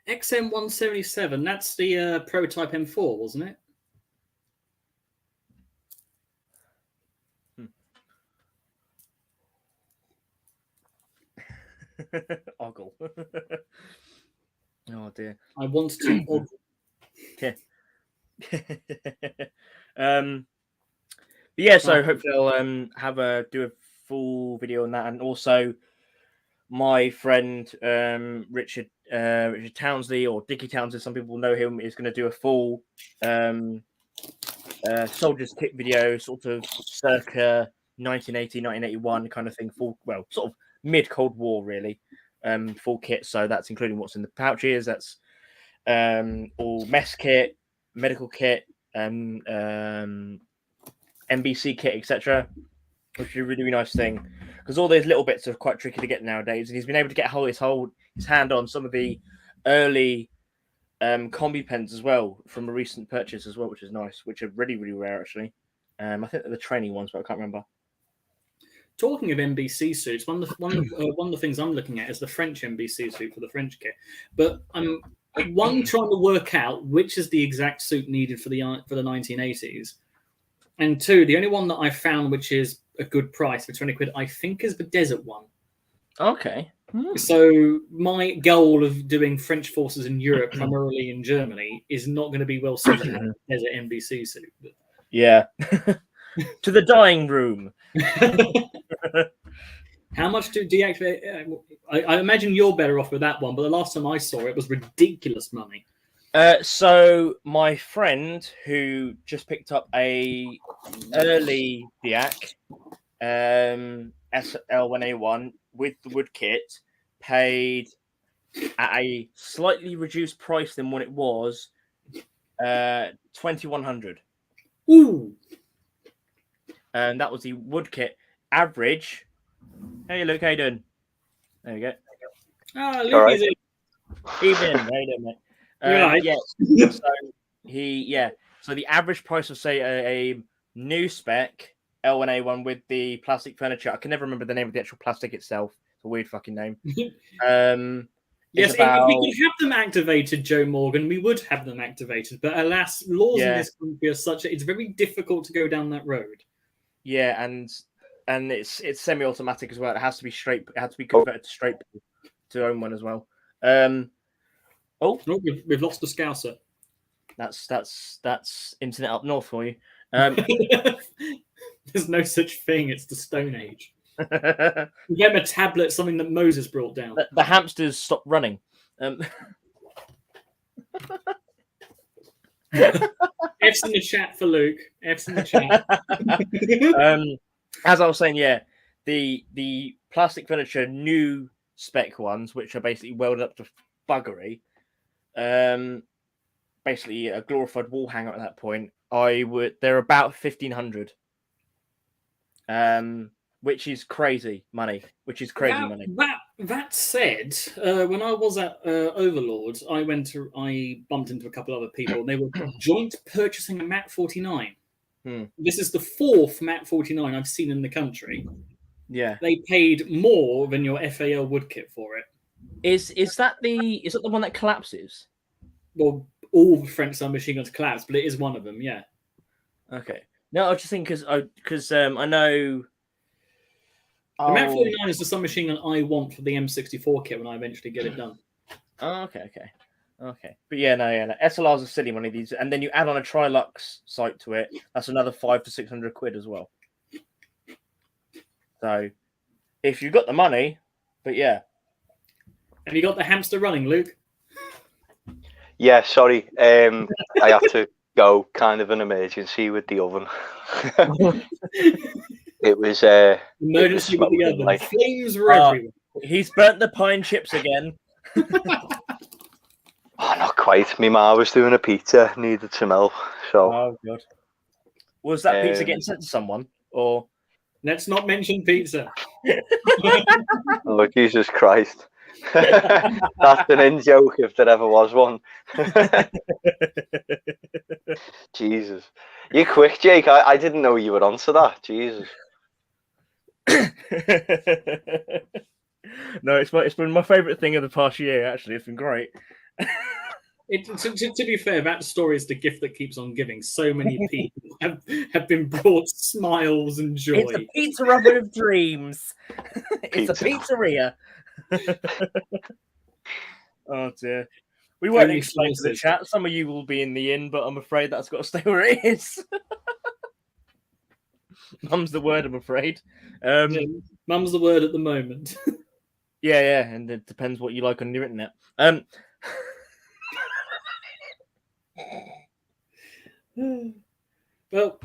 XM177. That's the prototype M4, wasn't it? Ogle. Oh dear. I want to ogle. Yeah. Yeah, so hopefully I'll do a full video on that, and also my friend Richard Townsley, or Dickie Townsley, some people know him, is going to do a full Soldier's Kit video, sort of circa 1980, 1981 kind of thing, sort of mid-Cold War, really, full kit. So that's including what's in the pouches, that's all mess kit, medical kit, NBC kit, etc. which is a really, really nice thing because all those little bits are quite tricky to get nowadays. And he's been able to get his hand on some of the early combi pens as well from a recent purchase as well, which is nice, which are really, really rare actually. I think they're the training ones, but I can't remember. Talking of NBC suits, one of the things I'm looking at is the French NBC suit for the French kit. But I'm trying to work out which is the exact suit needed for the 1980s, and two, the only one that I found which is a good price for 20 quid, I think, is the desert one. Okay. So my goal of doing French forces in Europe, primarily in Germany, is not going to be well suited to the desert NBC suit. But... Yeah. To the dying room. How much to deactivate? I imagine you're better off with that one, but the last time I saw it was ridiculous money. So my friend who just picked up a early Diac SL1A1 with the wood kit paid at a slightly reduced price than what it was, 2,100. Ooh. And that was the wood kit average. Hey, Luke, how you doing? There you go. Ah, Luke right. Is it? Evening, how you doing, mate? Right. Yeah. So the average price of say a new spec L1A1 with the plastic furniture. I can never remember the name of the actual plastic itself. It's a weird fucking name. Yes, if we could have them activated, Joe Morgan, we would have them activated. But alas, laws in this country are such that it's very difficult to go down that road. Yeah, and it's semi-automatic as well. It has to be straight. It has to be converted to straight to own one as well. We've lost the Scouser. That's internet up north for you. There's no such thing. It's the Stone Age. We gave him a tablet, something that Moses brought down. The hamsters stopped running. F's in the chat for Luke. F's in the chat. As I was saying, yeah, the plastic furniture new spec ones, which are basically welded up to buggery, basically a glorified wall hanger at that point. They're about 1,500. Which is crazy money. That said, when I was at Overlord, I bumped into a couple other people, and they were joint purchasing a MAT 49. This is the fourth MAT 49 I've seen in the country. Yeah, they paid more than your FAL wood kit for it. Is that the one that collapses? Well, all the French submachine guns collapse, but it is one of them. Yeah. Okay. No, I was just thinking because I know. The MAT 49 is the submachine gun I want for the M64 kit when I eventually get it done. Oh, okay. But yeah, no. SLRs are silly money these, and then you add on a Trilux sight to it. That's another 500 to 600 quid as well. So, if you've got the money, but yeah. Have you got the hamster running, Luke? Yeah, sorry. I have to go. Kind of an emergency with the oven. It was emergency with the oven. Like, flames were everywhere. He's burnt the pine chips again. Oh, not quite. My ma was doing a pizza, needed some help. So. Oh god. Was that pizza getting sent to someone, or? Let's not mention pizza. Oh Jesus Christ! That's an in joke if there ever was one. Jesus, you quick, Jake. I didn't know you would answer that. Jesus. No, it's been my favourite thing of the past year. Actually, it's been great. To be fair, that story is the gift that keeps on giving. So many people have been brought smiles and joy. It's a pizza oven of dreams. It's a pizzeria. Oh dear. We won't explain to the chat. Some of you will be in the inn, but I'm afraid that's got to stay where it is. Mum's the word, I'm afraid. Mum's the word at the moment. Yeah, and it depends what you like on your internet. Well,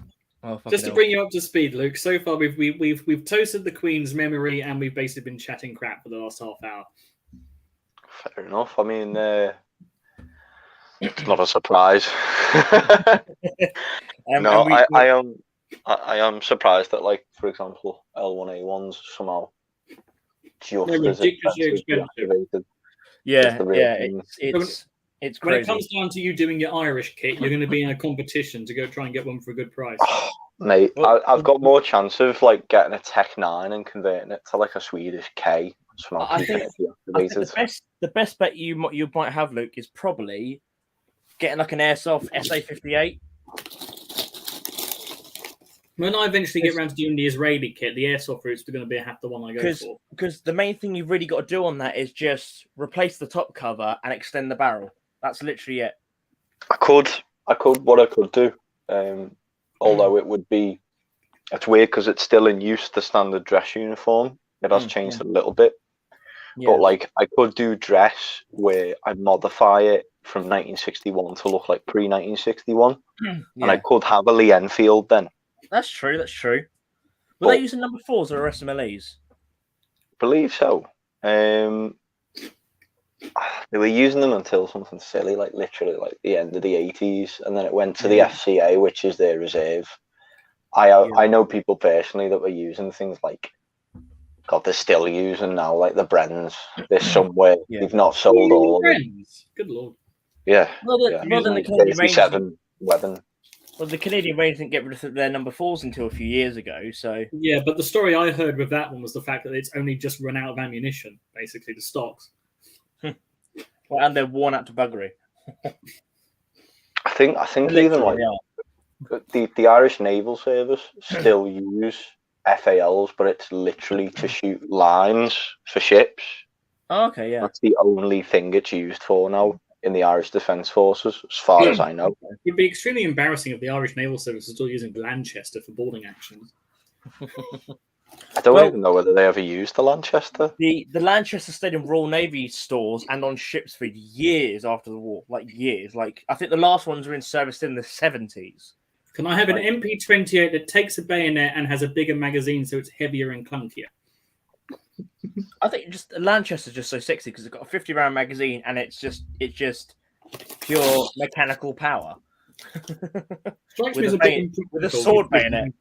just to bring you up to speed, Luke. So far, we've toasted the Queen's memory, and we've basically been chatting crap for the last half hour. Fair enough. I mean, it's not a surprise. I I am surprised that, like, for example, L1A1s somehow just They're as ridiculously expensively expensive. activated. Yeah, the real yeah, thing. it's When it crazy. comes down to you doing your Irish kit, you're going to be in a competition to go try and get one for a good price. Mate, Well, I've got more chance of like getting a Tech 9 and converting it to like a Swedish K. Somehow I keeping think- it I think deactivated. the best bet you might have, Luke, is probably getting like an Airsoft SA58. When I eventually get around to doing the Israeli kit, the airsoft route's going to be the one I go for. Because the main thing you've really got to do on that is just replace the top cover and extend the barrel. That's literally it. What I could do, although it would be, it's weird because it's still in use, the standard dress uniform. It has changed a little bit. Yeah. But like, I could do dress where I modify it from 1961 to look like pre-1961, and I could have a Lee Enfield then. That's true. That's true. Were they using number 4s or SMLEs? Believe so. They were using them until something silly, like literally like the end of the 80s, and then it went to the FCA, which is their reserve. I know people personally that were using things like, God, they're still using now, like the Brens. They're somewhere they've not sold all of them. Good lord. Yeah. Well, then the Canadian Rangers. 37 weapon. Well, the Canadian Rangers didn't get rid of their number 4s until a few years ago, so... Yeah, but the story I heard with that one was the fact that it's only just run out of ammunition, basically, the stocks. Well, and they're worn out to buggery. I think even like the Irish Naval Service still use FALs, but it's literally to shoot lines for ships. Oh, okay, yeah. That's the only thing it's used for now in the Irish Defence Forces, as far as I know. It'd be extremely embarrassing if the Irish Naval Service is still using Lanchester for boarding actions. I don't even know whether they ever used the Lanchester. The Lanchester stayed in Royal Navy stores and on ships for years after the war, like years. Like I think the last ones were in service in the 70s. Can I have an MP28 that takes a bayonet and has a bigger magazine so it's heavier and clunkier? I think just Lanchester's just so sexy because it's got a 50-round magazine and it's just pure mechanical power. Strikes me as a bit with a sword bayonet.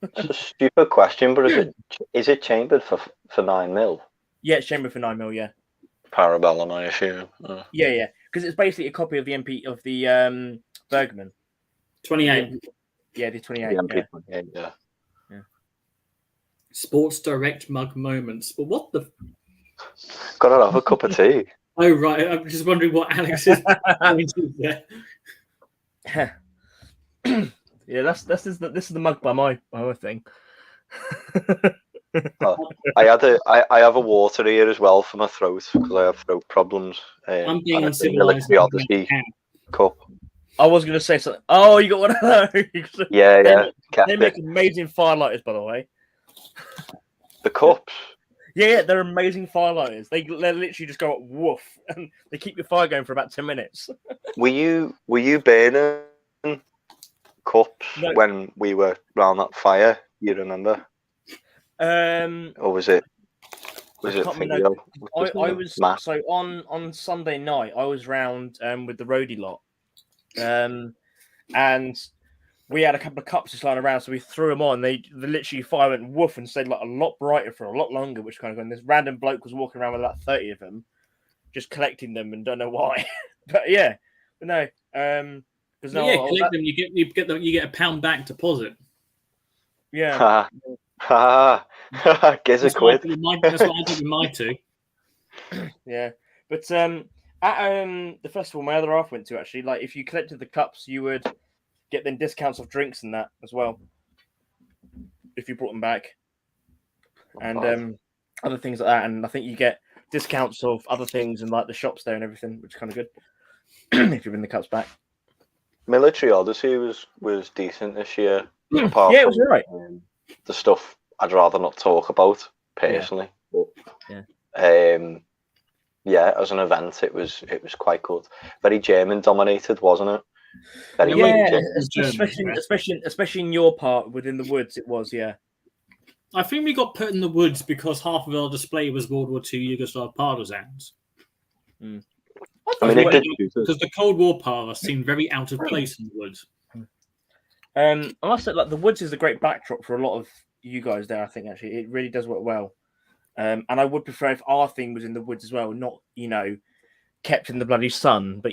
It's a stupid question, but is it chambered for 9mm? Yeah, it's chambered for 9mm. Yeah. Parabellum, I assume. Yeah, because it's basically a copy of the Bergman. 28. Yeah, the 28. The MP28, yeah. Sports Direct mug moments. But what the? Gotta have a cup of tea. Oh right, I'm just wondering what Alex's point is there. Yeah, this is the mug by my thing. I have a water here as well for my throat because I have throat problems. I'm being and it's a uncivilized. Military Odyssey cup. I was going to say something. Oh, you got one of those. Yeah. They make amazing firelighters, by the way. The cups. Yeah, they're amazing firelighters. They literally just go woof, and they keep your fire going for about 10 minutes. Were you burning cups when we were round that fire? You remember? Or was it? Theo? I was so on Sunday night. I was round with the roadie lot, and we had a couple of cups just lying around, so we threw them on. They literally fire went woof and stayed like a lot brighter for a lot longer, which kind of going. This random bloke was walking around with about 30 of them, just collecting them and don't know why. But no. Collect them. You get a £1 back deposit. Yeah. Gives a quid. That's what I did with my two. Yeah, but at the festival my other half went to, actually, like if you collected the cups, you would get them discounts of drinks and that as well if you brought them back, and other things like that. And I think you get discounts of other things and like the shops there and everything, which is kind of good if you bring the cups back. Military Odyssey was decent this year. Yeah, it was right. The stuff I'd rather not talk about personally, but as an event, it was quite good. Very German dominated, wasn't it? Especially in your part within the woods, it was. Yeah, I think we got put in the woods because half of our display was World War II Yugoslav partisans. I mean, because the Cold War parlor seemed very out of place in the woods. I must say, like the woods is a great backdrop for a lot of you guys there. I think actually it really does work well. And I would prefer if our thing was in the woods as well, not kept in the bloody sun. But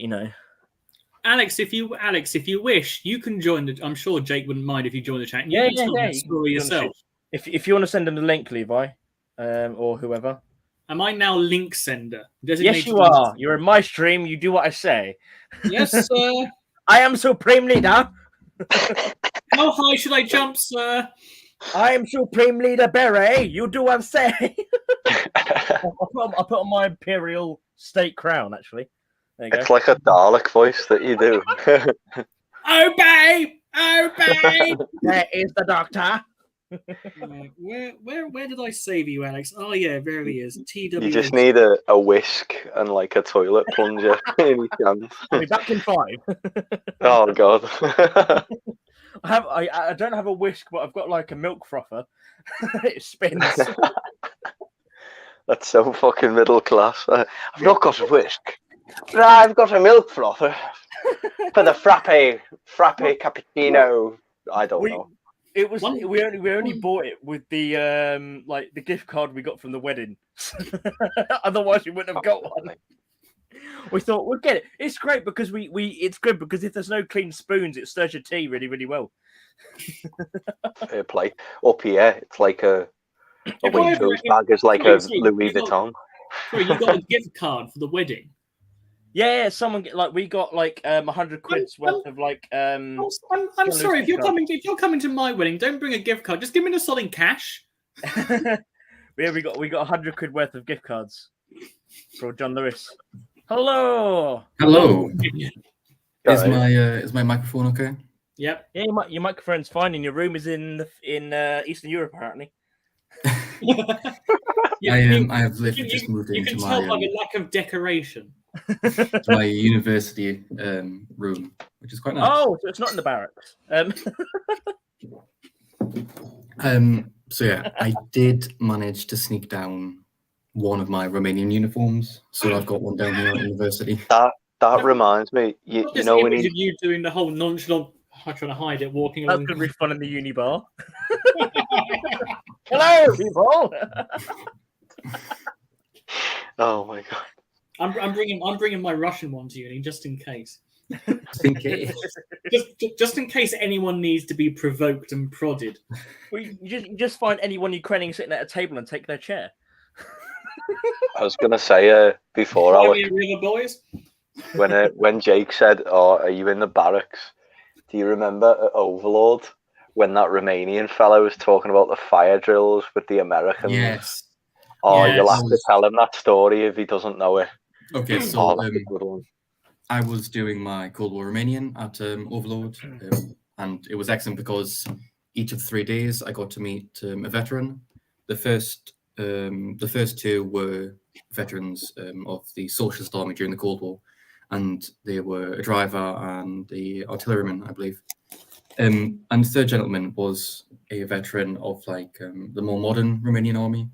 Alex, if you wish, you can join the. I'm sure Jake wouldn't mind if you join the chat. You can tell that story yourself. If you want to send them the link, Levi, or whoever. Am I now link sender? Yes, you are. You're in my stream. You do what I say. Yes, sir. I am Supreme Leader. How high should I jump, sir? I am Supreme Leader Beret. You do what I say. I'll put on my Imperial state crown, actually. There you go. It's like a Dalek voice that you do. Obey! Obey! There is the doctor. Where did I save you, Alex? Oh yeah, there he is. TW. You just need a whisk and like a toilet plunger. Any chance? I'll be back in 5. Oh god. I don't have a whisk, but I've got like a milk frother. It spins. That's so fucking middle class. I've not got a whisk. But I've got a milk frother for the frappe cappuccino. I don't know. It was we only bought it with the the gift card we got from the wedding. Otherwise we wouldn't have got one. We thought we'll get it. It's great because it's good because if there's no clean spoons, it stirs your tea really, really well. Fair play. Up here, it's like a Waitrose bag is like a Louis Vuitton. Sorry, you got a gift card for the wedding. Yeah, someone we got like 100 quid's worth of like. I'm sorry if you're coming to my wedding, don't bring a gift card. Just give me the solid cash. Yeah, we got 100 quid worth of gift cards for John Lewis. Hello. Is my microphone okay? Yep. Yeah, your microphone's fine, and your room is in Eastern Europe apparently. I have literally just moved into my. You can tell by the lack of decoration. My university room, which is quite nice. Oh, so it's not in the barracks. So yeah, I did manage to sneak down one of my Romanian uniforms, so I've got one down here at university. That reminds me, you know when you doing the whole nonchalant, trying to hide it, walking along. That's gonna be fun in the uni bar. Hello, people. Oh my god. I'm bringing my Russian one to uni just in case. Just in case. just in case anyone needs to be provoked and prodded. Well, you just find anyone Ukrainian sitting at a table and take their chair. I was gonna say before Alex, boys. when Jake said, "Oh, are you in the barracks?" Do you remember at Overlord when that Romanian fellow was talking about the fire drills with the Americans? Yes. Oh, yes. You'll have to tell him that story if he doesn't know it. Okay, so that's a good one. I was doing my Cold War Romanian at Overlord, and it was excellent because each of 3 days I got to meet a veteran. The first 2 were veterans of the Socialist Army during the Cold War, and they were a driver and the artilleryman, I believe. And the third gentleman was a veteran of the more modern Romanian army.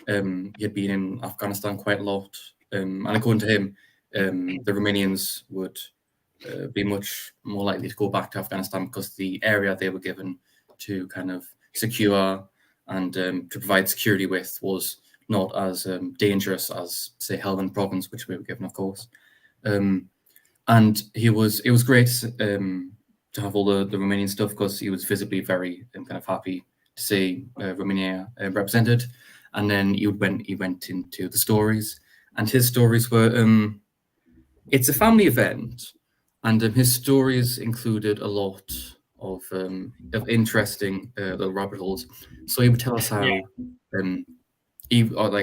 He had been in Afghanistan quite a lot, and according to him, the Romanians would be much more likely to go back to Afghanistan because the area they were given to kind of secure and to provide security with was not as dangerous as, say, Helmand province, which we were given, of course. And it was great to have all the Romanian stuff because he was visibly very kind of happy to see Romania represented. And then he went into the stories, and his stories were it's a family event, and his stories included a lot of interesting little rabbit holes. So he would tell us how like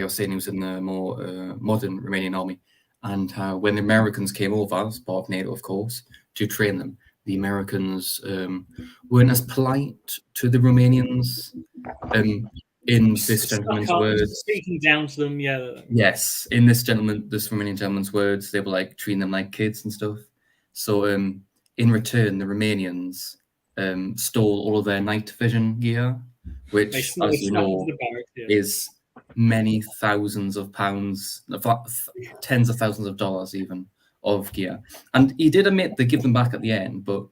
I was saying, he was in the more modern Romanian army, and how when the Americans came over as part of NATO, of course, to train them, the Americans weren't as polite to the Romanians. In this gentleman's words, speaking down to them, yeah. Yes, in this Romanian gentleman's words, they were like treating them like kids and stuff. So, in return, the Romanians stole all of their night vision gear, which, as you know, is many thousands of pounds, tens of thousands of dollars even of gear. And he did admit they give them back at the end, but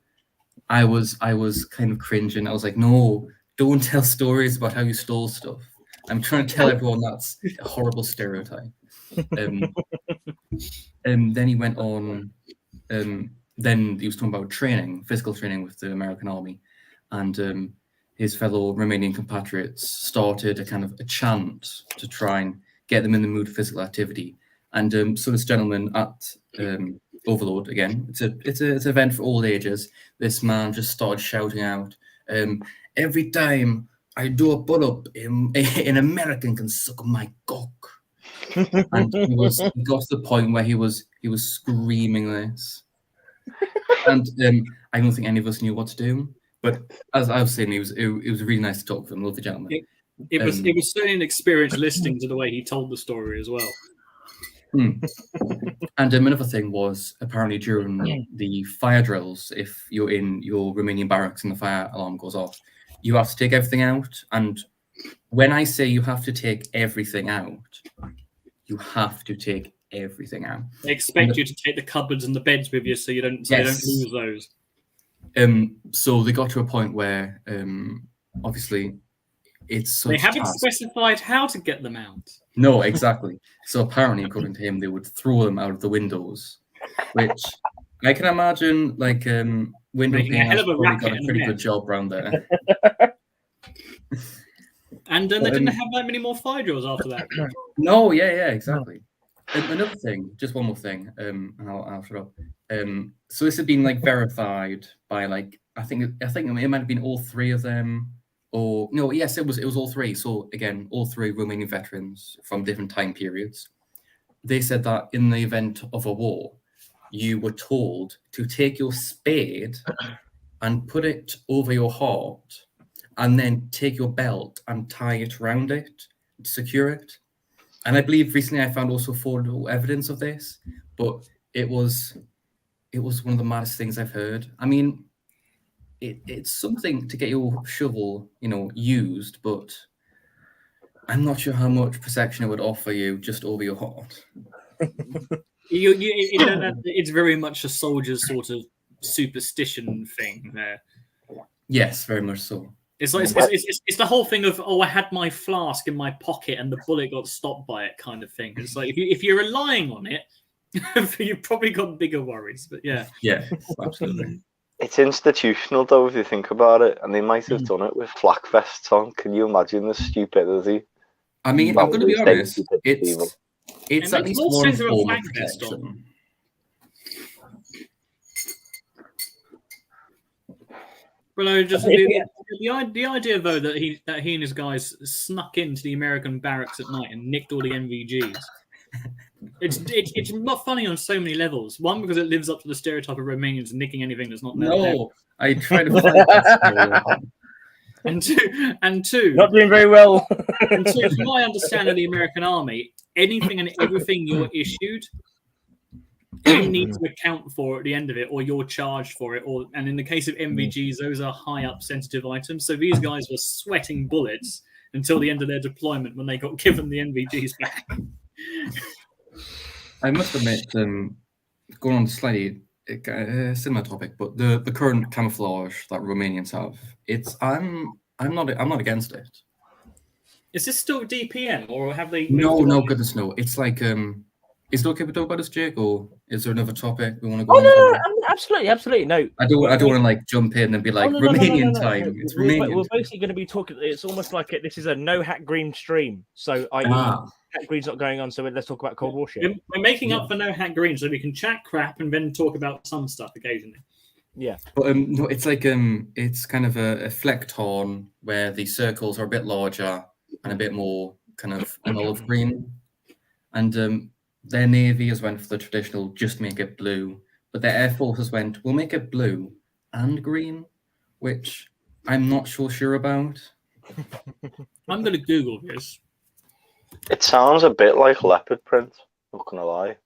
I was kind of cringing. I was like, no, don't tell stories about how you stole stuff. I'm trying to tell everyone that's a horrible stereotype. Then he went on. Then he was talking about training, physical training with the American Army, and his fellow Romanian compatriots started a kind of a chant to try and get them in the mood for physical activity. And so this gentleman at Overload, again, it's an event for all ages. This man just started shouting out, "Every time I do a pull-up, an American can suck my cock." And he got to the point where he was screaming this, and I don't think any of us knew what to do. But as I was saying, it was really nice to talk to him. Love the gentleman. It was certainly an experience listening to the way he told the story as well. And another thing was, apparently during the fire drills, if you're in your Romanian barracks and the fire alarm goes off, you have to take everything out. And when I say you have to take everything out, you have to take everything out. They expect you to take the cupboards and the beds with you so you don't lose those. So they got to a point where obviously it's they haven't specified how to get them out. No, exactly. So apparently, according to him, they would throw them out of the windows, which I can imagine, like window cleaners has probably got a pretty good job around there. And then they didn't have that many more fire drills after that. No, yeah, exactly. Another thing, just one more thing, and I'll shut up. So this had been like verified by like I think it might have been all three of them, or no, yes, it was all three. So again, all three Romanian veterans from different time periods. They said that in the event of a war, you were told to take your spade and put it over your heart, and then take your belt and tie it around it to secure it. And I believe recently I found also photo evidence of this, but it was one of the maddest things I've heard. I mean, it's something to get your shovel, used, but I'm not sure how much protection it would offer you just over your heart. It's very much a soldier's sort of superstition thing there. Yes, very much so. It's like it's the whole thing of, oh, I had my flask in my pocket and the bullet got stopped by it kind of thing. It's like if you're relying on it, you've probably got bigger worries. But yeah, absolutely. It's institutional though, if you think about it, and they might have done it with flak vests on. Can you imagine the stupidity? I mean, I'm going to be honest. It's at least one form of protection. Well, no, just the idea though that he and his guys snuck into the American barracks at night and nicked all the NVGs. It's not funny on so many levels. One, because it lives up to the stereotype of Romanians nicking anything that's not there. No, I try to find that. And two, not doing very well. And two, from my understanding of the American Army, anything and everything you're issued, you need to account for at the end of it, or you're charged for it. And in the case of NVGs, those are high up sensitive items. So these guys were sweating bullets until the end of their deployment when they got given the NVGs back. I must admit, going on slightly similar topic, but the current camouflage that Romanians have, I'm not against it. Is this still DPM, or have they? No, goodness no. It's like is it okay to talk about this, Jake, or is there another topic we want to go? Oh no, absolutely no. I don't want to like jump in and be like Romanian time. It's Romanian. We're basically going to be talking. It's almost like this is a no Hat Green stream. So Hat Green's not going on. So let's talk about Cold War shit. We're making up for no Hat Green, so we can chat crap and then talk about some stuff occasionally. Yeah, but no, it's like it's kind of a fleckton where the circles are a bit larger and a bit more kind of an olive green, and their Navy has went for the traditional just make it blue, but their Air Forces went, we'll make it blue and green, which I'm not sure about. I'm going to Google this. It sounds a bit like leopard print, not going to lie.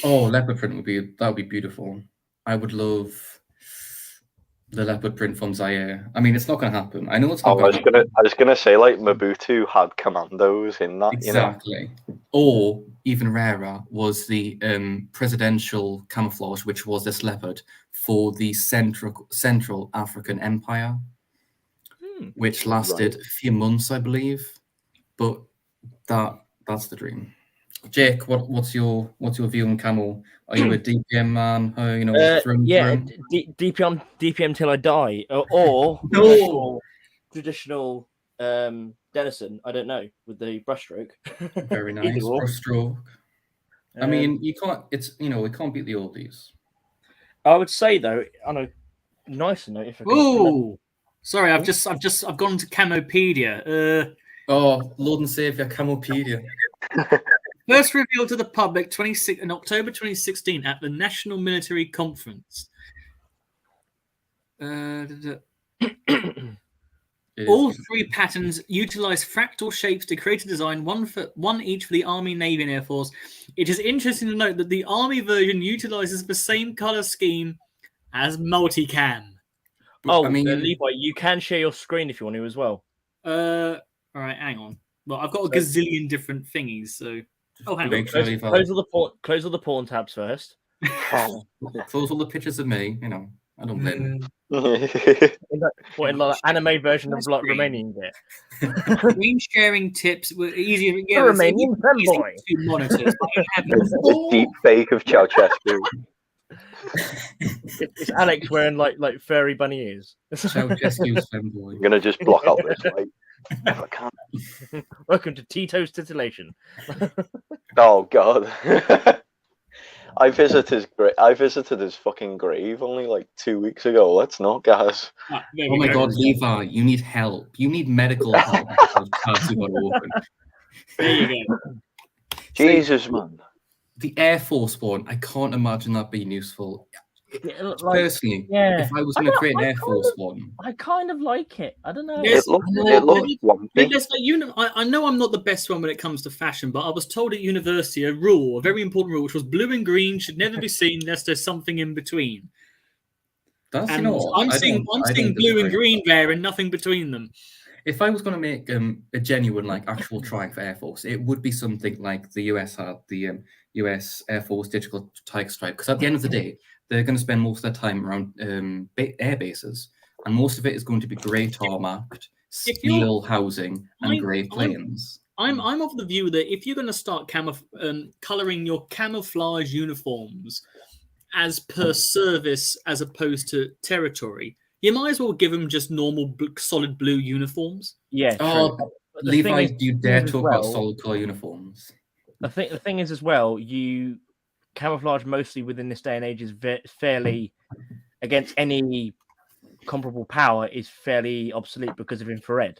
Oh, leopard print would be beautiful. I would love the leopard print from Zaire. I mean, it's not going to happen. I know it's Oh, not going to happen. I was gonna say like Mobutu had commandos in that, Exactly. Or even rarer was the presidential camouflage, which was this leopard for the Central African Empire, which lasted a few months, I believe. But that's the dream. Jake, what's your view on camo? Are you a DPM man? DPM till I die, or No. traditional Denison. I don't know, with the brushstroke. Very nice Either or. brushstroke. I mean, you can't. It's it can't beat the oldies. I would say though, on a nicer note, if I can. Oh, sorry, I've gone to Camopedia. Oh, Lord and Savior, Camopedia. First revealed to the public in October 2016 at the National Military Conference. All three patterns utilize fractal shapes to create a design, one each for the Army, Navy, and Air Force. It is interesting to note that the Army version utilizes the same color scheme as multicam. Oh, I mean, Levi, you can share your screen if you want to as well. All right, hang on. Well, I've got a gazillion different thingies, so. Oh, hang on. Close all the porn tabs first. Close all the pictures of me. I don't blame in like anime version of like Romanian bit. Screen sharing tips were easier to get. Romanian fanboy. Monitors. The deep fake of Ceausescu. It's Alex wearing like furry bunny ears. Ceausescu's fanboy. I'm gonna just block out this light. I can't. Welcome to Tito's titillation. Oh God. I visited his fucking grave only like 2 weeks ago. Let's not, guys. Oh my God, Levi, you need help. You need medical help. There you go. Jesus, man. The Air Force one, I can't imagine that being useful. Personally, if I was going to create an Air Force one, I kind of like it. I don't know. It looks lumpy. I know I'm not the best one when it comes to fashion, but I was told at university a very important rule, which was blue and green should never be seen unless there's something in between. I'm seeing blue and green there and nothing between them. If I was going to make a genuine, actual triangle for Air Force, it would be something like the US had, the US Air Force Digital Tiger Stripe. Because at the end of the day, they're going to spend most of their time around air bases, and most of it is going to be grey tarmacked, steel housing, and grey planes. I'm of the view that if you're going to start colouring your camouflage uniforms as per service as opposed to territory, you might as well give them just normal solid blue uniforms. Yeah. Levi, do you dare talk about solid colour uniforms? The thing is as well, camouflage mostly within this day and age is fairly, against any comparable power, is fairly obsolete because of infrared,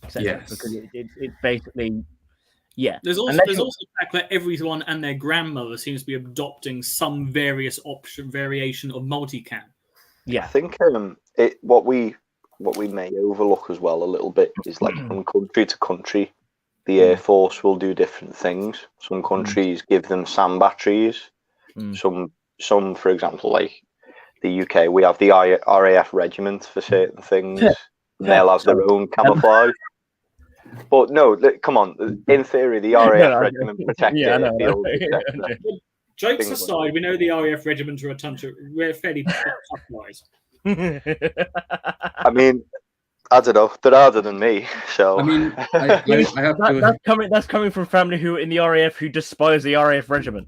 etc. Yes. Because it basically, yeah. There's also the fact that everyone and their grandmother seems to be adopting some variation of multicam. Yeah, I think what we may overlook as well a little bit is from country to country, the Air Force will do different things. Some countries give them SAM batteries. Some, for example, like the UK, we have the RAF regiment for certain things. They'll have their own camouflage. But no, come on. In theory, the RAF regiment protect airfields, etc. Jokes aside, we know the RAF regiment are we're fairly tough. I mean, I don't know. They're harder than me, so. I mean, I have to... that's coming from family who in the RAF who despise the RAF regiment.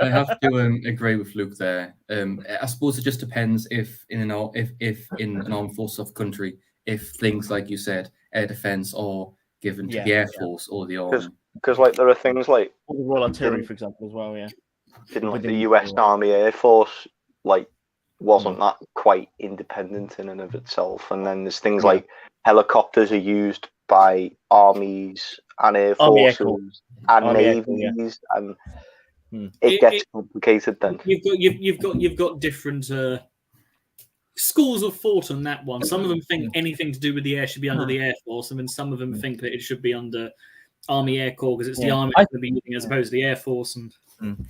I have to agree with Luke there. I suppose it just depends if in an armed force of country, if things like you said, air defense, are given to the Air Force or the Army. Because there are things like the Royal Artillery, for example, as well. Yeah. Didn't the US Army Air Force wasn't that quite independent in and of itself? And then there's things like helicopters are used by armies and air forces and navies, and it gets complicated. Then you've got different schools of thought on that one. Some of them think anything to do with the air should be under the Air Force, and then some of them think that it should be under Army Air Corps because it's the Army that's going to be using as opposed to the Air Force. And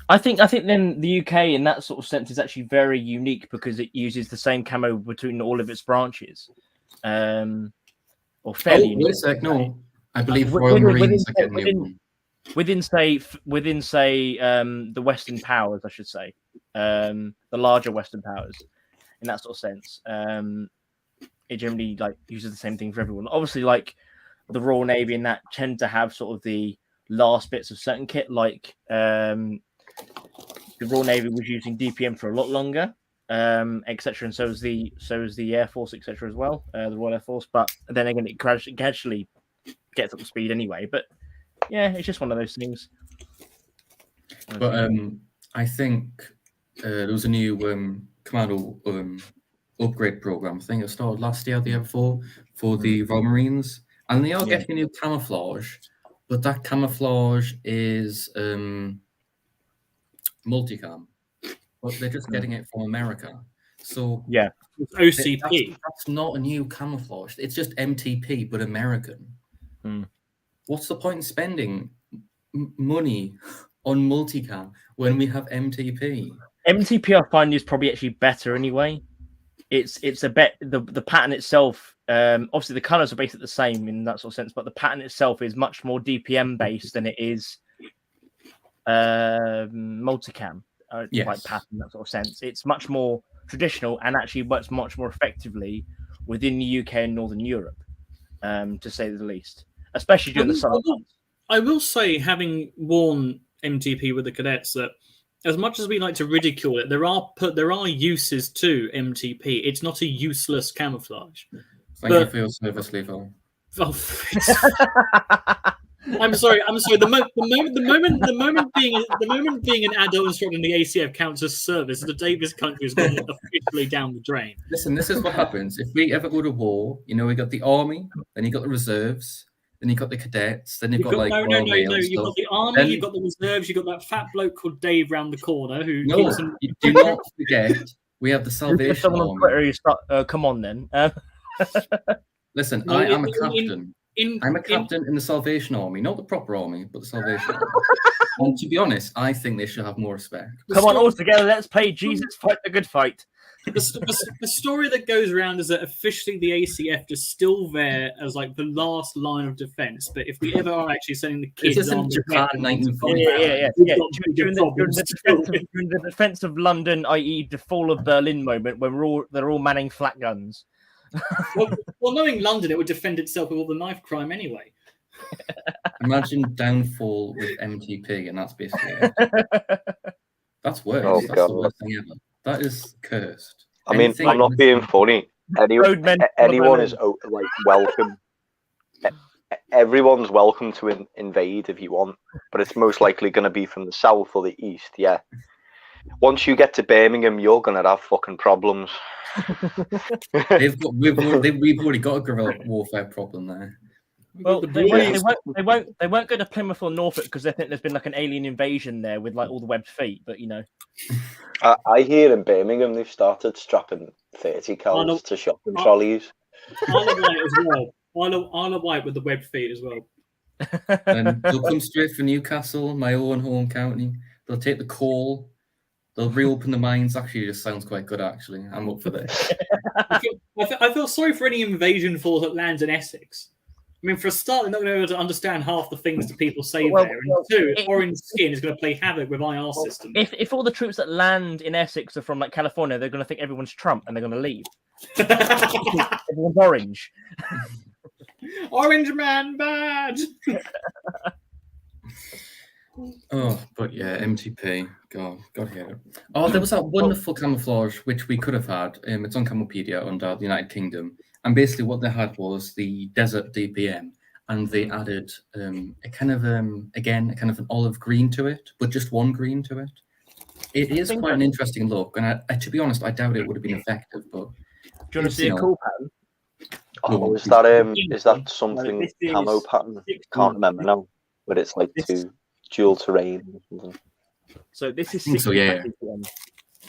I think then the UK in that sort of sense is actually very unique because it uses the same camo between all of its branches, or fairly. Oh, wait a sec, no. I believe Within- Royal within- Marines are within- getting new one. within say the Western powers, I should say, the larger Western powers, in that sort of sense, it generally like uses the same thing for everyone. Obviously, like the Royal Navy and that tend to have sort of the last bits of certain kit, like the Royal Navy was using DPM for a lot longer, etc. And so is the Air Force, etc. as well, the Royal Air Force. But then again, it gradually gets up to speed anyway. But yeah, it's just one of those things. But I think there was a new commando upgrade program. I think it started last year, the year before, for the Royal Marines, and they are getting a new camouflage. But that camouflage is multicam, but they're just getting it from America. So Yeah, It's OCP. that's not a new camouflage. It's just MTP, but American. What's the point in spending money on multicam when we have MTP? MTP I find is probably actually better anyway. It's a bet the pattern itself. Obviously the colors are basically the same in that sort of sense, but the pattern itself is much more DPM based than it is multicam Yes. like pattern in that sort of sense. It's much more traditional and actually works much more effectively within the UK and Northern Europe, to say the least, especially during the summer months. I will say, having worn MTP with the cadets, that as much as we like to ridicule it, there are uses to MTP. It's not a useless camouflage. Thank you But- for your service, Levi. Oh, I'm sorry. The moment being an adult instructor in the ACF counts as service, the day this country has gone officially down the drain. Listen, this is what happens if we ever go to war. You know, we got the army, then you got the reserves, then you got the cadets, then you've got like no. Royal Mail and You've got stuff. the army, Then- you've got the reserves, you've got that fat bloke called Dave round the corner who No, keeps them. you do not forget we have the If Salvation someone on Army. Twitter, you start, come on then. Listen, No, I am a in- captain. I'm a captain in the Salvation Army, not the proper army, but the Salvation Army. And to be honest, I think they should have more respect. Come on, all together, let's play Jesus Fight the Good Fight. The story that goes around is that officially the ACF is still there as like the last line of defense. But if we ever are actually sending the This kids isn't on Japan the 1945. Yeah. During During the defense of London, i.e., the fall of Berlin moment, when they're all manning flat guns. well, knowing London, it would defend itself with all the knife crime anyway. Imagine downfall with MTP, and that's basically it. That's worse. Oh, That's God. the worst thing ever. That is cursed. I mean, Anything I'm not with- being funny. Roadmen Anyone follow is like welcome. Everyone's welcome to invade if you want, but it's most likely going to be from the south or the east. Yeah. Once you get to Birmingham, you're going to have fucking problems. We've already got a guerrilla warfare problem there. Well, The they boys- won't go to Plymouth or Norfolk because they think there's been like an alien invasion there with like all the webbed feet. But you know, I hear in Birmingham they've started strapping 30 Oh, no. cals to shopping trolleys. Isle of Wight as well. Isle of Wight with the webbed feet as well. And they'll come straight for Newcastle, my own home county. They'll take the coal. They'll reopen the mines. Actually, it just sounds quite good. Actually, I'm up for this. I feel sorry for any invasion force that lands in Essex. I mean, for a start, they're not going to be able to understand half the things that people say Well, there. And well, two, orange skin is going to play havoc with IR systems. if all the troops that land in Essex are from like California, they're going to think everyone's Trump and they're going to leave. Everyone's orange. Orange man bad. Oh, but yeah, MTP. God hear it. Oh, there was that wonderful camouflage which we could have had. It's on Camopedia under the United Kingdom, and basically what they had was the desert DPM, and they added a kind of an olive green to it, but just one green to it. It is quite an interesting look, and I, to be honest, I doubt it would have been effective. But Do you want to see a cool pattern? Oh, is that something this is camo pattern? 60. Can't remember now, but it's like This- dual terrain or something. So this is I think so, 60 yeah. DPM.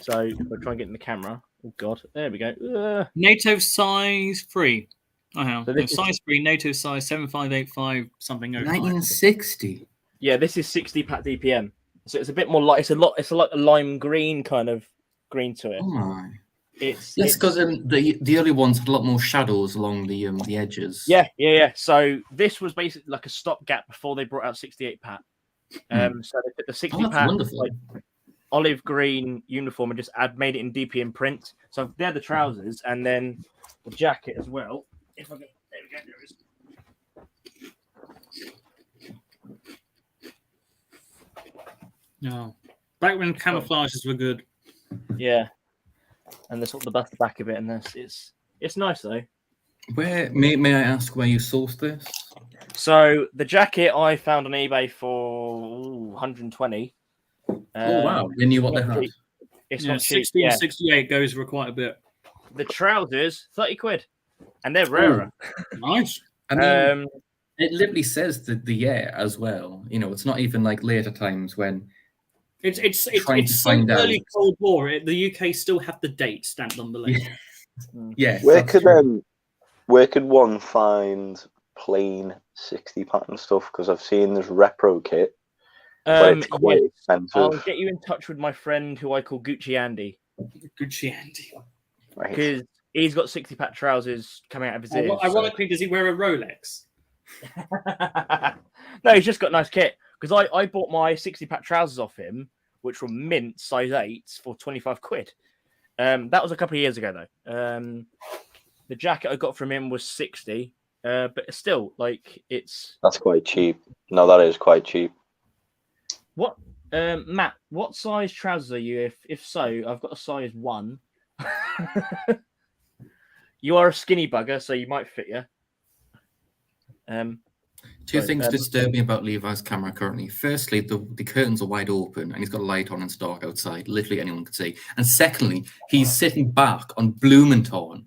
So we'll try and get in the camera. Oh God, there we go. NATO size 3. Oh, hell. So No, this is- size 3, NATO size 7585 something. 05. 1960. Yeah, this is 60 pat DPM. So it's a bit more like it's like a lime green kind of green to it. Oh my. It's because the early ones had a lot more shadows along the edges. Yeah. So this was basically like a stopgap before they brought out 68 Pat. So they put the 60 Pat like olive green uniform and just made it in DPM print. So they're the trousers, and then the jacket as well. If I can, there we go. There it is. No, back when camouflages were good. Yeah, and there's the back of it, and it's nice though. Where may I ask where you sourced this? So the jacket I found on eBay for 120. Oh wow! They knew what they had. It's not cheap. 1668 goes for quite a bit. The trousers, 30 quid, and they're rarer. Nice. I mean, it literally says the year as well. You know, it's not even like later times when it's so find early out. Cold War. The UK still have the date stamped on the leg. Yeah. Where could one find plain 60 pattern stuff? Because I've seen this repro kit, but it's quite expensive. I'll get you in touch with my friend who I call Gucci Andy. Gucci Andy. Because he's got 60 pack trousers coming out of his ears. Ironically, does he wear a Rolex? No, he's just got nice kit. Because I bought my 60 pack trousers off him, which were mint size 8s for 25 quid. That was a couple of years ago though. The jacket I got from him was 60, but still, like that's quite cheap. No, that is quite cheap. What, Matt? What size trousers are you? If so, I've got a size 1. You are a skinny bugger, so you might fit you. Two things disturb me about Levi's camera currently. Firstly, the curtains are wide open and he's got a light on and it's dark outside. Literally anyone can see. And secondly, he's sitting back on Blumenthal.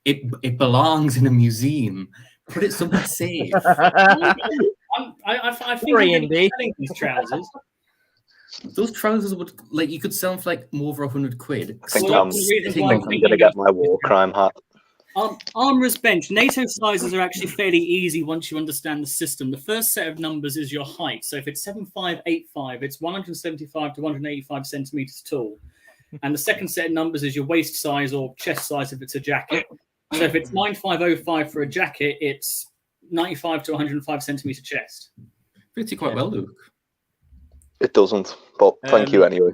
It belongs in a museum. Put it somewhere safe. I think I'm selling these trousers. Those trousers would you could sell them for like more over 100 quid. I think I'm gonna get my war crime hat. Armourer's bench. NATO sizes are actually fairly easy once you understand the system. The first set of numbers is your height. So if it's 7585, it's 175 to 185 centimeters tall. And the second set of numbers is your waist size or chest size if it's a jacket. So if it's 9505 for a jacket, it's 95 to 105 centimeter chest. Fits you quite well, Luke. It doesn't, but thank you anyway.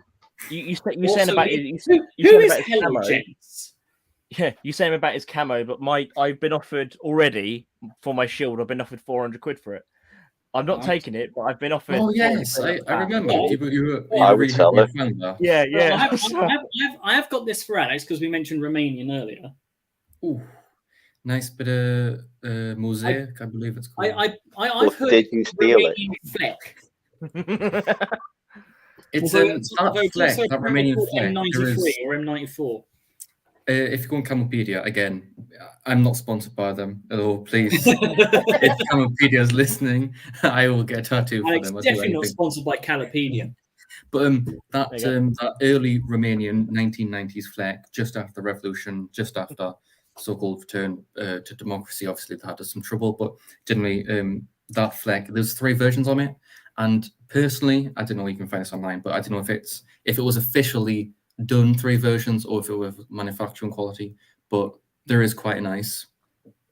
You saying about his camo. Yeah, you saying about his camo, but I've been offered already for my shield. I've been offered 400 quid for it. I'm not taking it, but I've been offered. Oh yes, I remember. You I would sell it. Yeah. I have got this for Alex because we mentioned Romanian earlier. Ooh, nice bit of mosaic, I believe it's called. I've heard. Did you steal it? Fleck. It's that fleck, that Romanian fleck. M93 or M94. If you go on Camopedia, again, I'm not sponsored by them at all, please. If Camopedia is listening, I will get a tattoo for them. Definitely not sponsored by Calopedia. But that early Romanian 1990s fleck, just after the revolution, just after so-called return to democracy, obviously they had some trouble, but generally that fleck, there's 3 versions on it. And personally, I don't know, you can find this online, but I don't know if it was officially done 3 versions or if it was manufacturing quality, but there is quite a nice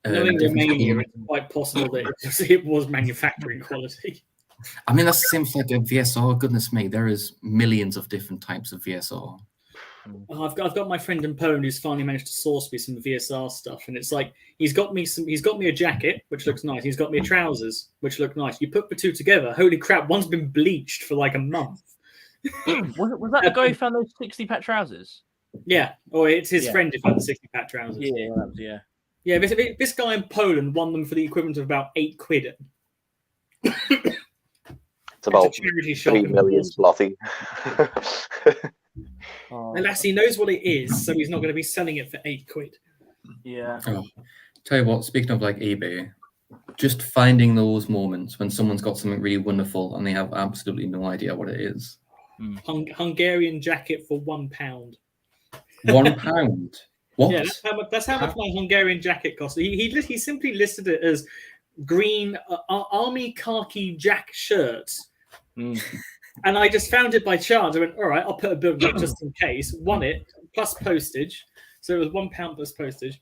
knowing Romania, it's quite possible that it was manufacturing quality. I mean, that's the same for like a VSR. Goodness me, there is millions of different types of VSR. I've got my friend in Poland who's finally managed to source me some VSR stuff, and it's like he's got me a jacket which looks nice. He's got me trousers which look nice. You put the 2 together, holy crap! One's been bleached for like a month. Was that the guy who found those 60 pack trousers? Yeah, or it's his friend who found the 60 pack trousers. Yeah. This guy in Poland won them for the equivalent of about 8 quid. It's about 3 million zloty. Unless he knows what it is, so he's not going to be selling it for 8 quid. Yeah. Tell you what, speaking of like eBay, just finding those moments when someone's got something really wonderful and they have absolutely no idea what it is. Hungarian jacket for £1. £1? What? Yeah, that's how much my Hungarian jacket cost. He simply listed it as green army khaki jack shirts And I just found it by chance. I went, all right, I'll put a bid on it just in case. Won it plus postage, so it was £1 plus postage.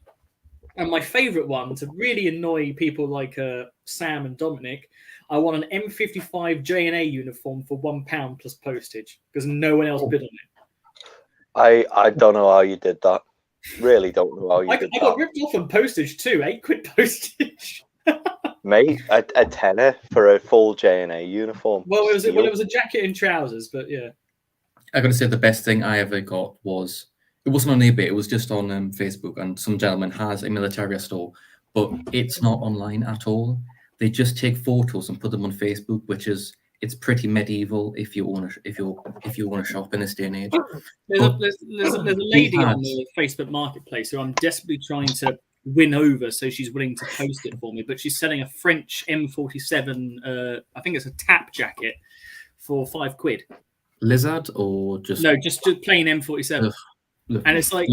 And my favourite one, to really annoy people like Sam and Dominic, I won an M55 J&A uniform for £1 plus postage because no one else bid on it. I don't know how you did that. Really don't know how you did I that. got ripped off on postage too, £8 postage. Mate, a tenner for a full J&A uniform. Well, it was a jacket and trousers, but yeah. I got to say the best thing I ever got was, it wasn't on eBay, it was just on Facebook, and some gentleman has a Militaria store, but it's not online at all. They just take photos and put them on Facebook, which is, it's pretty medieval if you want to shop in this day and age. There's a lady on the Facebook Marketplace who I'm desperately trying to win over, so she's willing to post it for me. But she's selling a French M47, I think it's a tap jacket, for £5. Lizard or just no, just plain M47. And it's like,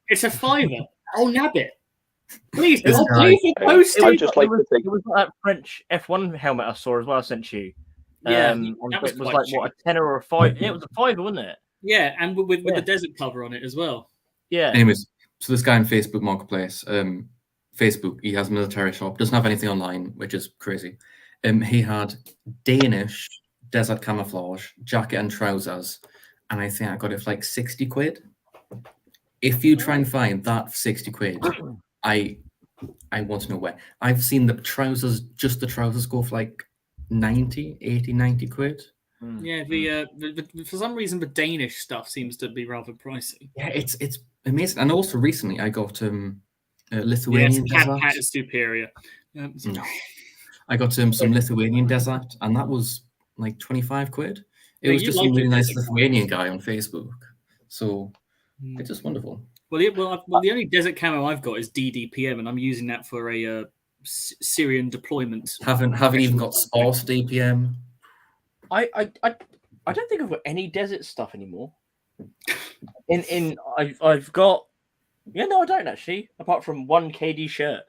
it's a £5. I'll nab it. Please, I'll pay for postage. It was that French F1 helmet I saw as well. I sent you. Yeah, it was like cheap. What, a tenner or a £5? Yeah, it was a £5, wasn't it? Yeah, and with the desert cover on it as well. Yeah. Anyways, so this guy in Facebook Marketplace, Facebook, he has a military shop, doesn't have anything online, which is crazy. He had Danish desert camouflage jacket and trousers, and I think I got it for like £60. If you try and find that for £60, I want to know where. I've seen the trousers go for like 90 quid. Yeah, the for some reason the Danish stuff seems to be rather pricey. Yeah, it's amazing. And also recently I got Lithuanian desert. Hat is superior. No. I got some Lithuanian desert, and that was like 25 quid. It was just a really nice Lithuanian guy on Facebook. So it's just wonderful. Well, the only desert camo I've got is DDPM, and I'm using that for a Syrian deployment. Haven't even got sparse DPM. I don't think I've got any desert stuff anymore. I've got I don't actually, apart from one KD shirt.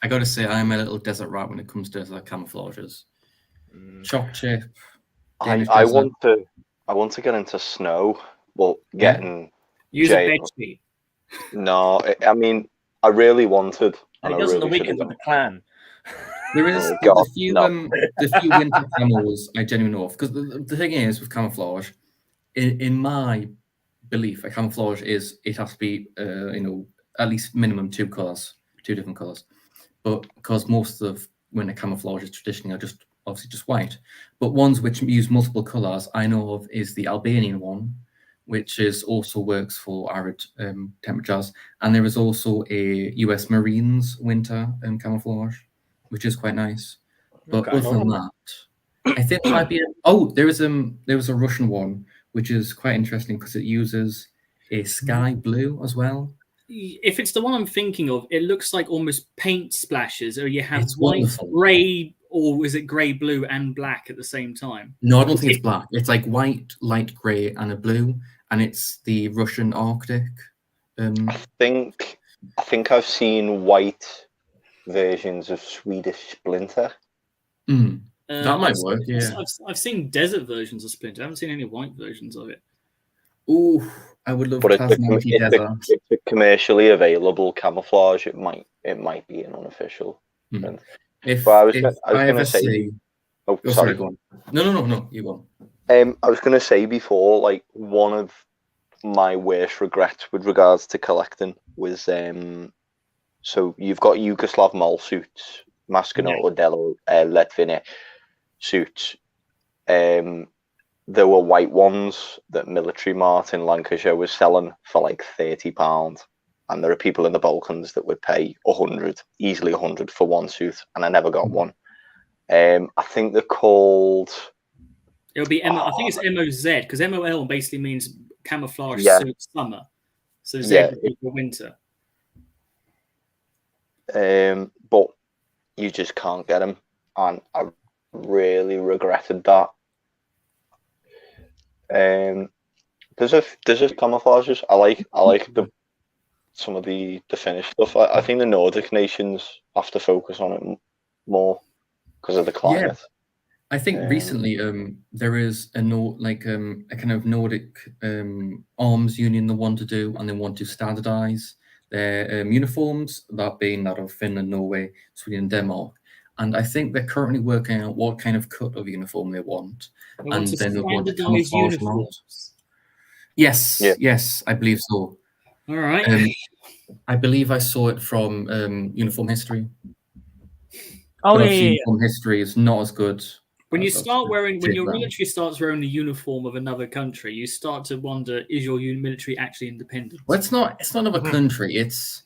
I gotta say, I am a little desert rat when it comes to like camouflages. Choc chip. I want to get into snow, but getting use a bed sheet. No, I mean I really wanted. And he does on the weekend with the clan. There is the few winter camos I genuinely know of, because the thing is with camouflage, in my belief, a camouflage is, it has to be at least minimum two different colors. But because most of winter camouflages traditionally are just obviously just white, but ones which use multiple colors I know of is the Albanian one, which is also works for arid temperatures, and there is also a US Marines winter camouflage, which is quite nice. But other than that, I think there might be there was a Russian one which is quite interesting because it uses a sky blue as well. If it's the one I'm thinking of, it looks like almost paint splashes, or you have It's white, wonderful. grey, or is it grey, blue, and black at the same time? No, I don't think it's black. It's like white, light grey, and a blue, and it's the Russian Arctic. I think I've seen white versions of Swedish Splinter. That might work. Yeah. I've seen desert versions of Splinter. I haven't seen any white versions of it. Ooh, I would love But Tasmania it's a commercially available camouflage. It might be an unofficial. If I was I gonna ever say. see... Oh, Oh, sorry. go on. No, you go on. I was going to say before, like one of my worst regrets with regards to collecting was so you've got Yugoslav mole suits, Mascanotto dello Letvine suits. There were white ones that Military Mart in Lancashire was selling for like £30, and there are people in the Balkans that would pay easily 100 for one suit, and I never got one. I think they're called. It'll be I think it's MOZ, because MOL basically means camouflage suit summer. So Z would be for winter. But you just can't get them, and I really regretted that. There's camouflages. I like some of the finished stuff. I think the Nordic nations have to focus on it more because of the climate. I think recently there is a kind of Nordic arms union they want to do, and they want to standardize their uniforms, that being that of Finland, Norway, Sweden, and Denmark. And I think they're currently working out what kind of cut of uniform they want. They want to then they want to standardise camouflage them out. uniforms. Yes, Yeah. yes, I believe so. All right. I believe I saw it from Uniform History. Oh But yeah, obviously yeah, yeah. Uniform History is not as good. When you as start wearing, when Jake your Brown. military starts wearing the uniform of another country, you start to wonder: is your military actually independent? Well, it's not of a country. It's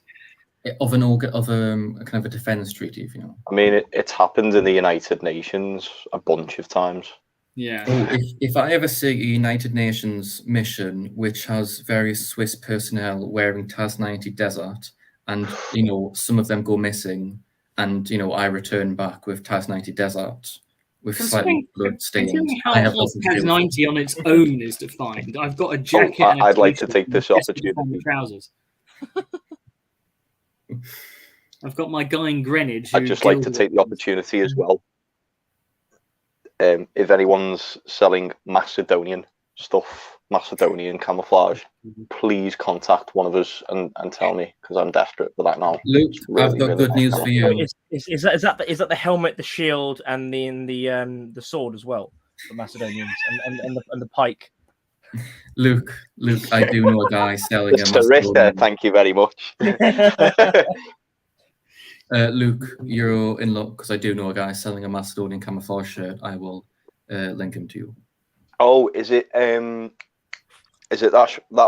of a kind of a defense treaty, if you know. I mean, it's happened in the United Nations a bunch of times. Yeah. Oh, if I ever see a United Nations mission which has various Swiss personnel wearing TAS-90 Desert, and some of them go missing, and I return back with TAS-90 Desert with slightly blood stains, Considering how I have hot nothing to do with it. 90 on its own is defined, I've got a jacket. and a I'd like to t-shirt take and this just opportunity. on the trousers. I've got my guy in Greenwich. I'd just like to take the opportunity as well. If anyone's selling Macedonian stuff, Macedonian camouflage, please contact one of us and tell me, because I'm desperate for that now. Luke, It's really, I've got really good news nice. for you. Is that the helmet, the shield, and the sword as well for Macedonians, and the pike? Luke, I do know a guy selling a The Sarissa, Macedonian. thank you very much. Luke, you're in luck because I do know a guy selling a Macedonian camouflage shirt. I will link him to you. Oh, is it that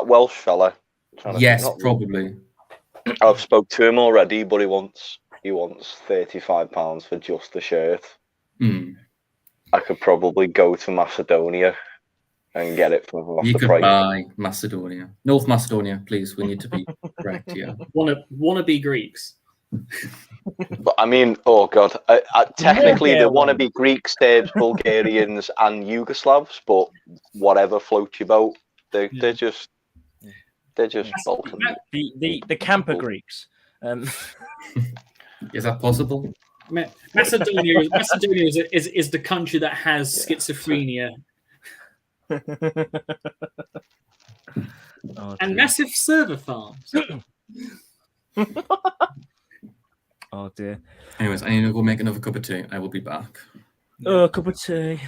Welsh fella? Yes, probably. I've spoke to him already, but he wants £35 for just the shirt. Hmm. I could probably go to Macedonia and get it for half You the could price. buy Macedonia, North Macedonia, please. We need to be correct here. Wannabe Greeks. But I mean, oh god, technically they Bulgarian. want to be Greeks, Serbs, Bulgarians, and Yugoslavs, but whatever floats your boat, they're just welcome. The camper Greeks. Is that possible? Macedonia is the country that has schizophrenia Oh, and dear. massive server farms. Oh dear. Anyways, I need to go make another cup of tea. I will be back. Oh, cup of tea.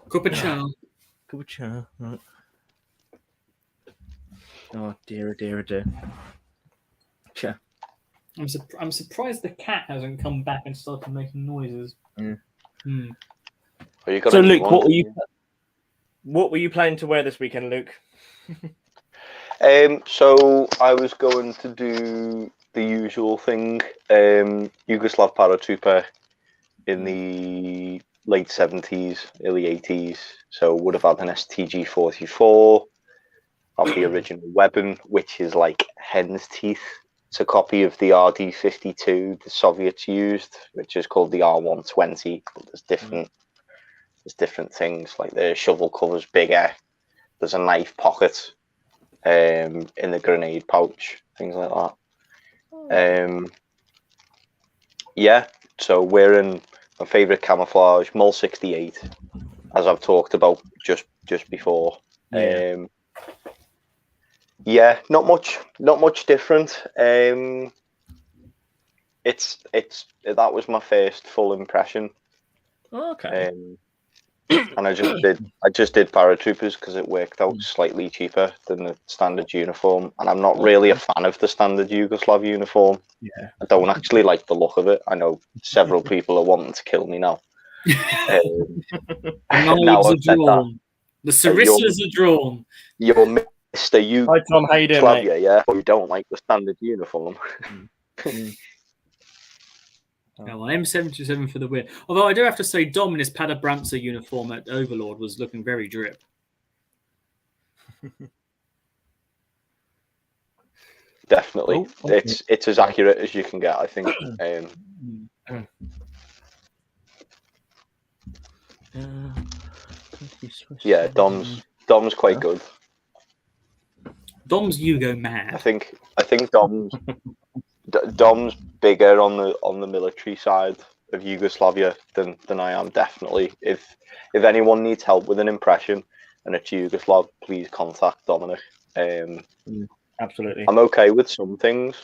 Cup of chow. Cup of chow. Right. Oh dear, dear. Cha. I'm surprised the cat hasn't come back and started making noises. Mm. Hmm. Oh, you got So a new Luke, one? what were you planning to wear this weekend, Luke? So I was going to do the usual thing, Yugoslav paratrooper in the late 70s, early 80s. So would have had an STG-44 of the original weapon, which is like hen's teeth. It's a copy of the RD-52 the Soviets used, which is called the R-120. But there's different things, like the shovel cover's bigger. There's a knife pocket in the grenade pouch, things like that. Yeah, so wearing my favourite camouflage, Mol 68, as I've talked about just before. Yeah, not much different. That was my first full impression. Oh, okay. And I just did paratroopers because it worked out slightly cheaper than the standard uniform, and I'm not really a fan of the standard Yugoslav uniform. Yeah. I don't actually like the look of it. I know several people are wanting to kill me now. The Now knives I've are said that. drawn. The sarissas are drawn. You're Mr. Hi Tom, how you doing, mate? Yugoslavia, yeah, but you don't like the standard uniform. Yeah, well, M77 for the win. Although I do have to say, Dom in his Paderbranca uniform at Overlord was looking very drip. Definitely, Oh, okay. it's as accurate as you can get, I think. Yeah, Dom's quite good. Dom's Yugo I mad. think Dom's bigger on the military side of Yugoslavia than I am. Definitely. If anyone needs help with an impression and it's Yugoslav, please contact Dominic. Absolutely. I'm okay with some things,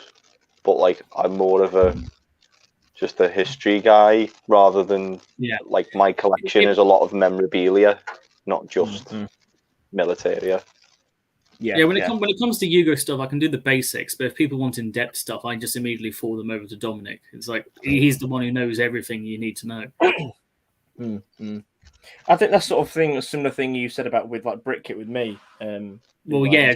but like I'm more of just a history guy rather than like my collection is a lot of memorabilia, not just militaria. Yeah, when it comes to Yugo stuff, I can do the basics, but if people want in-depth stuff, I just immediately forward them over to Dominic. It's like he's the one who knows everything you need to know. I think that's sort of thing, a similar thing you said about with like Brick Kit with me. Well, yeah,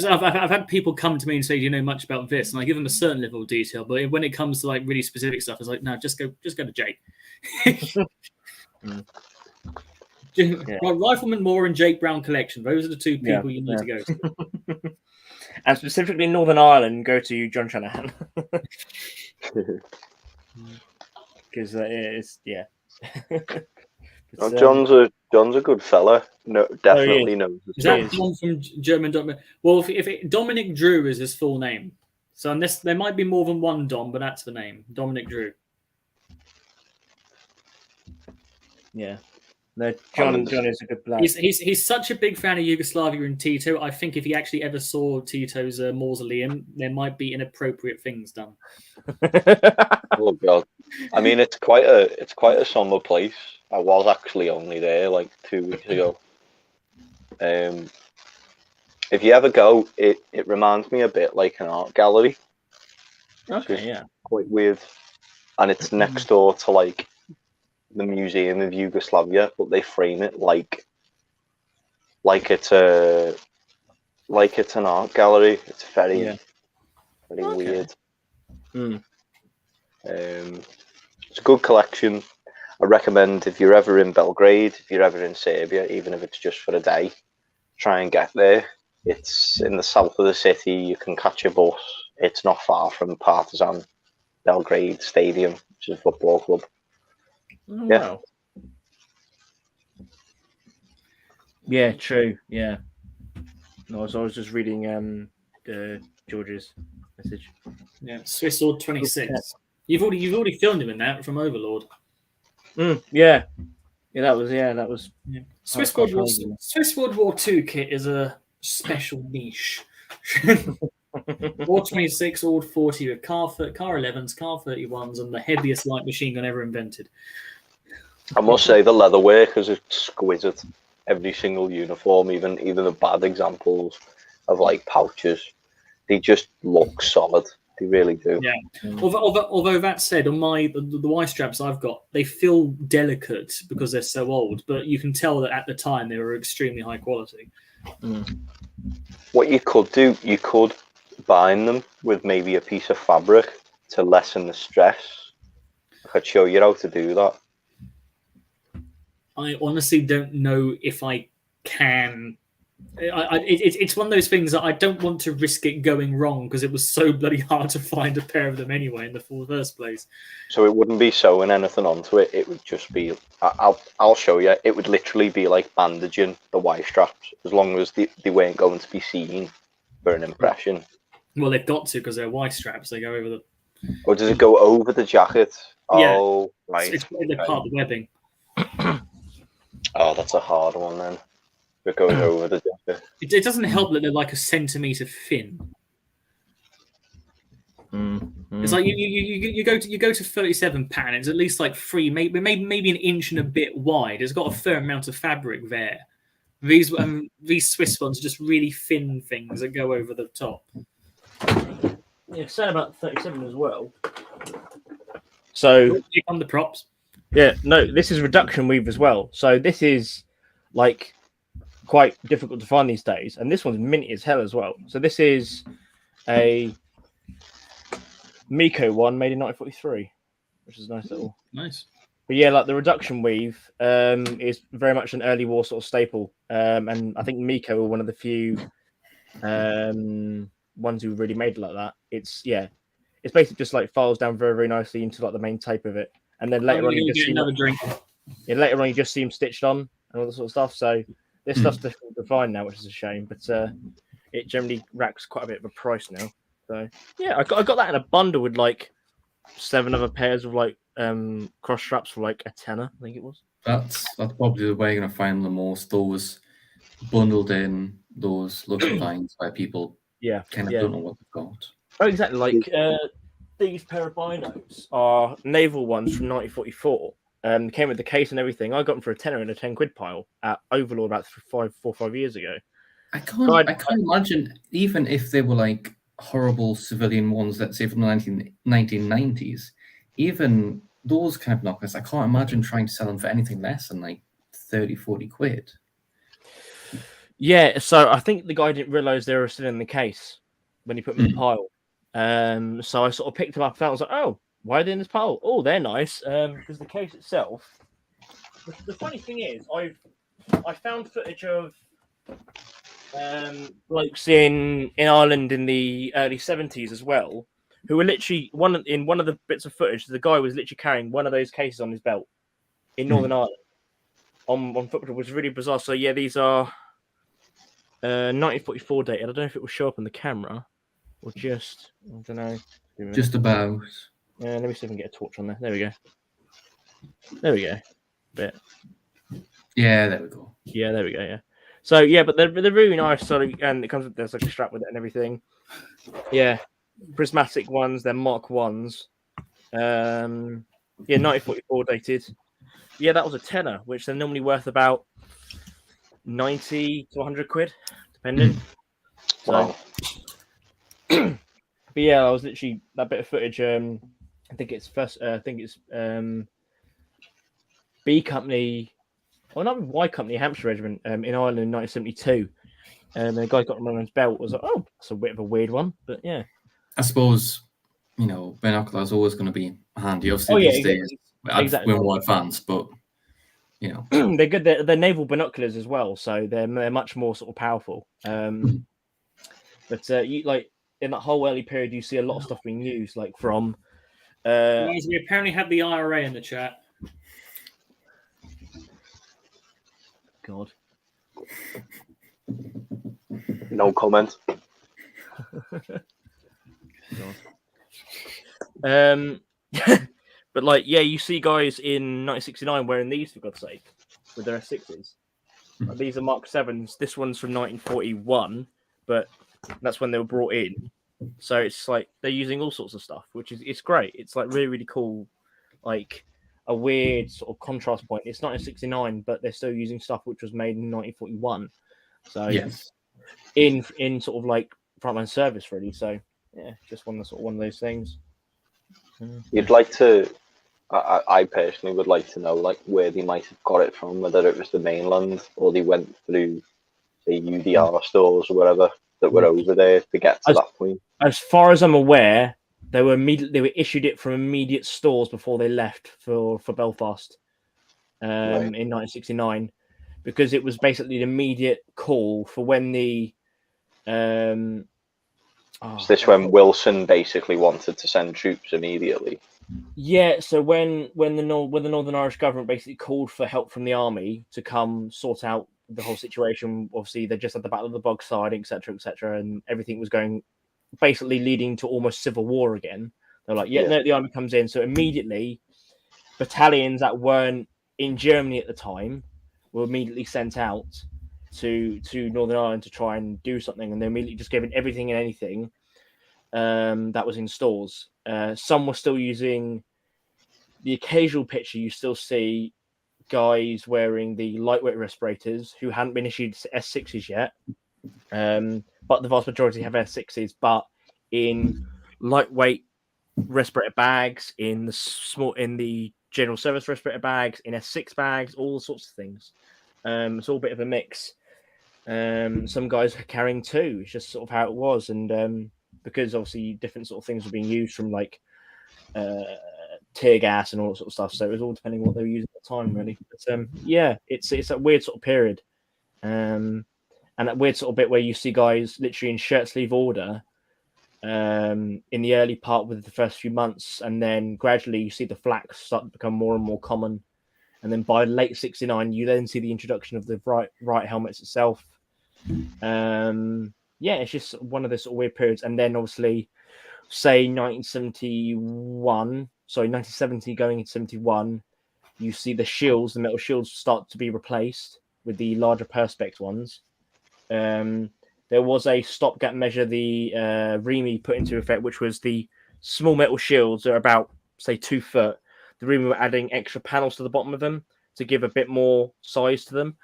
I've had people come to me and say, "Do you know much about this?" And I give them a certain level of detail, but when it comes to like really specific stuff, it's like, no, just go to Jake. Rifleman Moore and Jake Brown collection. Those are the two people you need to go to. And specifically in Northern Ireland, go to John Shanahan. Because it's John's a good fella. No, definitely knows. Is that John from German Dom? Well, if Dominic Drew is his full name, so unless there might be more than one Dom, but that's the name, Dominic Drew. Yeah. No, John is a good lad. He's such a big fan of Yugoslavia and Tito. I think if he actually ever saw Tito's mausoleum, there might be inappropriate things done. Oh God! I mean, it's quite a somber place. I was actually only there like 2 weeks ago. If you ever go, it reminds me a bit like an art gallery. Okay, yeah. Quite weird, and it's next door to like the Museum of Yugoslavia, but they frame it like it's an art gallery. It's very weird. It's a good collection. I recommend if you're ever in Belgrade, if you're ever in Serbia, even if it's just for a day, try and get there. It's in the south of the city. You can catch a bus. It's not far from Partizan Belgrade Stadium, which is a football club. Oh, wow. Yeah, true. Yeah. No, so I was just reading George's message. Yeah, Swiss Sword 26. You've already filmed him in that from Overlord. Yeah. That was. Yeah. Swiss World War II kit is a special niche. War 26, Ord 40 with car 11s, car 31s, and the heaviest light machine gun ever invented. I must say the leatherwork is exquisite. Every single uniform, even the bad examples of like pouches, they just look solid. They really do. Yeah. Although that said, on the Y straps I've got, they feel delicate because they're so old. But you can tell that at the time they were extremely high quality. What you could do, you could bind them with maybe a piece of fabric to lessen the stress. I could show you how to do that. I honestly don't know if I can. It's one of those things that I don't want to risk it going wrong because it was so bloody hard to find a pair of them anyway in the first place. So it wouldn't be sewing anything onto it. It would just be. I'll show you. It would literally be like bandaging the Y straps as long as they weren't going to be seen for an impression. Well, they've got to because they're Y straps. They go over the. Or does it go over the jacket? Yeah. Oh, right. It's part of the webbing. Oh, that's a hard one then. It goes over the jacket. It doesn't help that they're like a centimetre thin. It's like you go to 37 pan. It's at least like 3, maybe an inch and a bit wide. It's got a fair amount of fabric there. These Swiss ones are just really thin things that go over the top. Yeah, said about 37 as well. So on the props. Yeah, no, this is reduction weave as well. So this is like quite difficult to find these days, and this one's minty as hell as well. So this is a Miko one made in 1943, which is nice little. Nice. But yeah, like the reduction weave is very much an early war sort of staple, and I think Miko were one of the few ones who really made it like that. It's basically just like files down very, very nicely into like the main tape of it. And then later on, you just see another drink. Yeah, later on, you just see them stitched on and all that sort of stuff. So this stuff's difficult to find now, which is a shame. But it generally racks quite a bit of a price now. So yeah, I got that in a bundle with like 7 other pairs of like cross straps for like a tenner, I think it was. That's probably the way you're gonna find the most. Those bundled in, those luxury lines where people kind of don't know what they've got. Oh, exactly. Like these pair of binos are naval ones from 1944. Came with the case and everything. I got them for a tenner in a 10 quid pile at Overlord about 4 or 5 years ago. I can't imagine, even if they were like horrible civilian ones, let's say from the 1990s, even those kind of knockers, I can't imagine trying to sell them for anything less than like 30, 40 quid. Yeah, so I think the guy didn't realise they were still in the case when he put them in the pile. So I sort of picked them up and I was like, oh, why are they in this pile? Oh, they're nice. Because the case itself. The funny thing is, I found footage of blokes in Ireland in the early 70s as well, who were literally in one of the bits of footage. The guy was literally carrying one of those cases on his belt in Northern Ireland on football, which was really bizarre. So yeah, these are 1944 dated. I don't know if it will show up on the camera or just I don't know. Just about. Let me see if I can get a torch on there. There we go. There we go. Bit. Yeah, there we go. Yeah, there we go. Yeah. So yeah, but they're really nice. So and it comes with there's like a strap with it and everything. Yeah, prismatic ones. They're Mark 1s. Yeah, 1944 dated. Yeah, that was a tenner, which they're normally worth about 90 to 100 quid, depending. Wow. So, but yeah, I was literally that bit of footage. I think it's B Company. Well, not Y Company, Hampshire Regiment in Ireland in 1972. And the guy got him on his belt. Was like, oh, that's a bit of a weird one, but yeah. I suppose, binoculars are always going to be handy. Obviously, these days, we're more advanced, but, they're good. They're naval binoculars as well, so they're much more sort of powerful. But you like in that whole early period, you see a lot of stuff being used, like from. We apparently had the IRA in the chat. God. No comment. But like, yeah, you see guys in 1969 wearing these for God's sake, with their S6s. These are Mark 7s. This one's from 1941, but that's when they were brought in. So it's like they're using all sorts of stuff, which is it's great. It's like really, really cool, like a weird sort of contrast point. It's 1969, but they're still using stuff which was made in 1941. So yes, in sort of like frontline service, really. So yeah, just one of those things. You'd like to. I personally would like to know like where they might have got it from, whether it was the mainland or they went through the UDR stores or whatever that were over there to get to that point. As far as I'm aware, they were issued it from immediate stores before they left for Belfast in 1969, because it was basically an immediate call for when the. Is this when Wilson basically wanted to send troops immediately? Yeah, so when the Northern Irish government basically called for help from the army to come sort out the whole situation, obviously they just had the Battle of the Bogside, etc., and everything was going basically leading to almost civil war again. They're like, no, the army comes in. So immediately, battalions that weren't in Germany at the time were immediately sent out to Northern Ireland to try and do something, and they immediately just given everything and anything that was in stores. Some were still using the occasional picture. You still see guys wearing the lightweight respirators who hadn't been issued S6s yet, but the vast majority have S6s, but in lightweight respirator bags, in the general service respirator bags, in S6 bags, all sorts of things. It's all a bit of a mix. Some guys are carrying two. It's just sort of how it was, and because obviously different sort of things were being used from like tear gas and all that sort of stuff. So it was all depending on what they were using at the time, really. But yeah, it's that weird sort of period, and that weird sort of bit where you see guys literally in shirt sleeve order in the early part with the first few months, and then gradually you see the flaks start to become more and more common. And then by late 69, you then see the introduction of the right helmets itself. Yeah, it's just one of the sort of weird periods. And then obviously say 1970 going into 71, you see the shields, the metal shields, start to be replaced with the larger perspex ones. There was a stopgap measure the Remy put into effect, which was the small metal shields are about, say, 2 foot. The Remy were adding extra panels to the bottom of them to give a bit more size to them.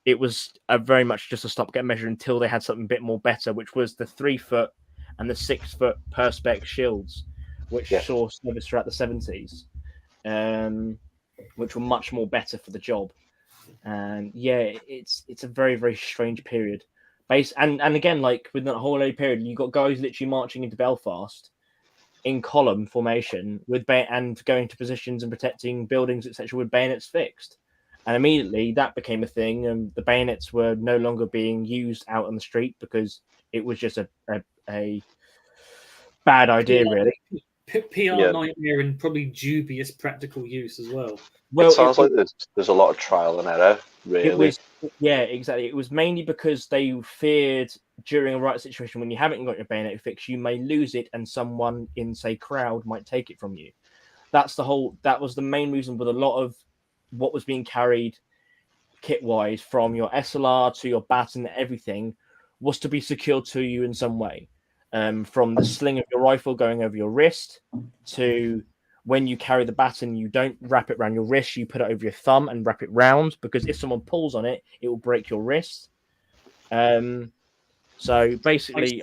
It was very much just a stopgap measure until they had something a bit more better, which was the 3 foot and the 6 foot perspex shields, which saw service throughout the 70s, which were much more better for the job. And it's a very, very strange period. And again, like with that whole early period, you got guys literally marching into Belfast in column formation and going to positions and protecting buildings, etc., with bayonets fixed. And immediately that became a thing, and the bayonets were no longer being used out on the street because it was just a bad idea, really. PR nightmare and probably dubious practical use as well. Well, it sounds like there's a lot of trial and error, really. Exactly. It was mainly because they feared during a riot situation, when you haven't got your bayonet fixed, you may lose it and someone in, say, crowd might take it from you. That was the main reason with a lot of what was being carried kit-wise from your SLR to your baton, everything was to be secured to you in some way. From the sling of your rifle going over your wrist to when you carry the baton, you don't wrap it around your wrist, you put it over your thumb and wrap it round, because if someone pulls on it, it will break your wrist. So basically,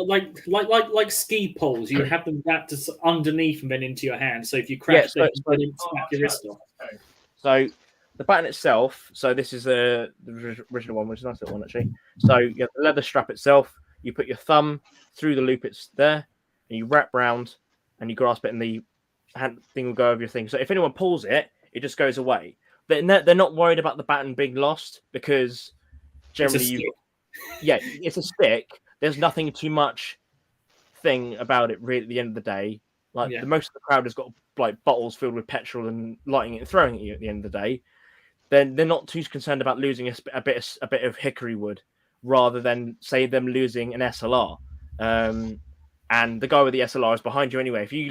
like ski poles, you have them wrapped underneath and then into your hand. So if you crash, you don't snap your wrist off. So the baton itself, so this is the original one, which is a nice little one actually. So you have the leather strap itself. You put your thumb through the loop, it's there, and you wrap round and you grasp it, and the hand thing will go over your thing. So if anyone pulls it, it just goes away. They're not worried about the baton being lost, because generally it's a stick. There's nothing too much thing about it really at the end of the day. Like most of the crowd has got like bottles filled with petrol and lighting it and throwing it at you at the end of the day. Then they're not too concerned about losing a bit of hickory wood, rather than say them losing an SLR. And the guy with the SLR is behind you anyway. If you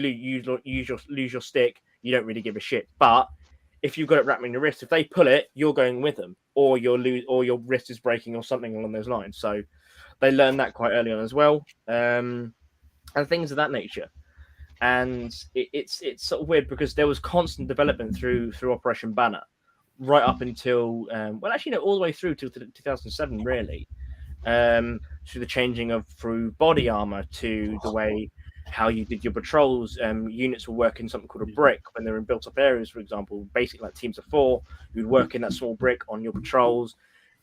lose your stick, you don't really give a shit. But if you've got it wrapped in your wrist, if they pull it, you're going with them, or your wrist is breaking or something along those lines. So they learned that quite early on as well, and things of that nature. And it's sort of weird because there was constant development through Operation Banner, right up until all the way through to 2007, really. Through the changing through body armor to the way how you did your patrols. Units were working something called a brick when they're in built-up areas, for example. Basically, like teams of 4, you'd work in that small brick on your patrols.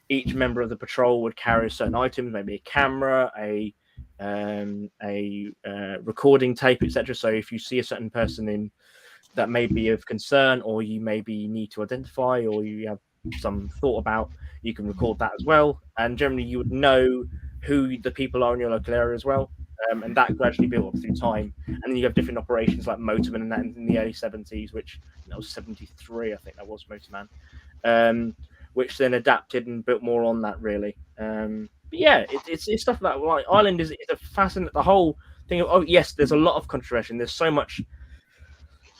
Each member of the patrol would carry certain items, maybe a camera, a recording tape, etc. So if you see a certain person that may be of concern, or you maybe need to identify, or you have some thought about, you can record that as well. And generally, you would know who the people are in your local area as well. And that gradually built up through time. And then you have different operations like Motorman and that in the early 70s, which that was 73, I think that was Motorman, which then adapted and built more on that, really. But yeah, it's stuff like Ireland is a fascinating, the whole thing of, yes, there's a lot of controversy, and there's so much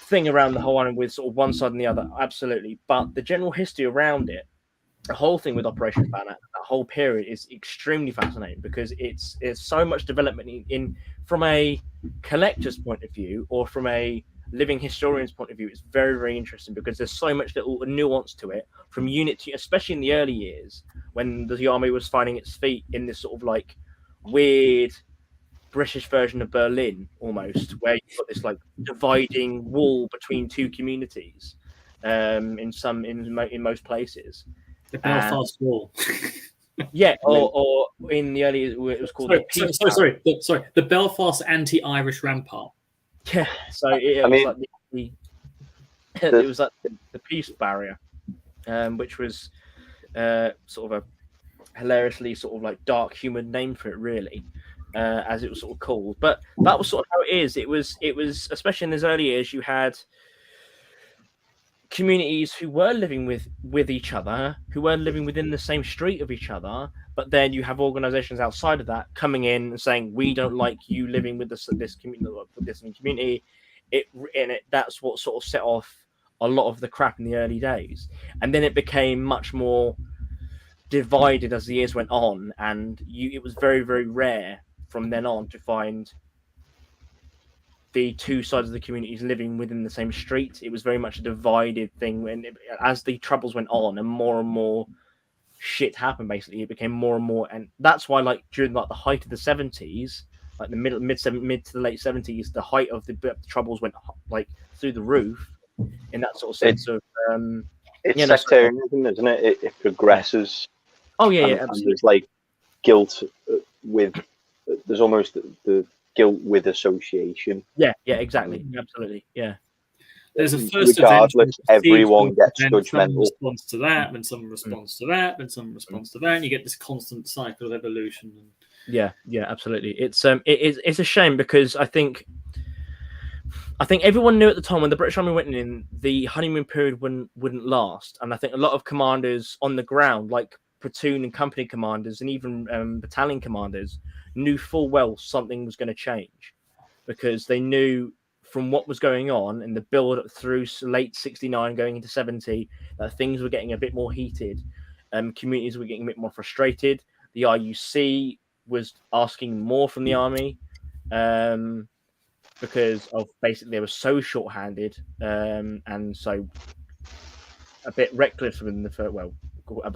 thing around the whole island with sort of one side and the other, absolutely. But the general history around it, the whole thing with Operation Banner, that whole period is extremely fascinating, because it's so much development in from a collector's point of view, or from a living historian's point of view. It's very, very interesting, because there's so much little nuance to it, from unit to, especially in the early years when the army was finding its feet in this sort of like weird British version of Berlin, almost, where you've got this like dividing wall between two communities in most places. The Belfast Wall. Yeah, or in the early, it was called the Belfast anti-Irish rampart. Yeah, so it was like the peace barrier, which was sort of a hilariously sort of like dark humor name for it, really, as it was sort of called. But that was sort of how it is. It was especially in those early years, you had communities who were living with each other, who were living within the same street of each other, but then you have organizations outside of that coming in and saying, we don't like you living with this community. That's what sort of set off a lot of the crap in the early days, and then it became much more divided as the years went on, and it was very, very rare from then on to find the two sides of the communities living within the same street. It was very much a divided thing. And as the troubles went on and more shit happened, basically, it became more and more. And that's why, like, during like the height of the 70s, like the mid to the late 70s, the height of the troubles went like through the roof in that sort of sense it's sectarianism, isn't it? It progresses. Oh yeah, and absolutely. There's like guilt with. There's almost the guilt with association. Yeah, exactly, absolutely, yeah. There's a first regardless, everyone gets judgmental. Someone responds to that, then someone responds to that, then someone responds to that, and you get this constant cycle of evolution. Yeah, absolutely. It's a shame because I think everyone knew at the time when the British Army went in, the honeymoon period wouldn't last, and I think a lot of commanders on the ground, like platoon and company commanders, and even battalion commanders, knew full well something was going to change, because they knew from what was going on in the build up through late 69 going into 70 that things were getting a bit more heated, communities were getting a bit more frustrated. The RUC was asking more from the army, because of basically they were so short-handed, and so a bit reckless within the first,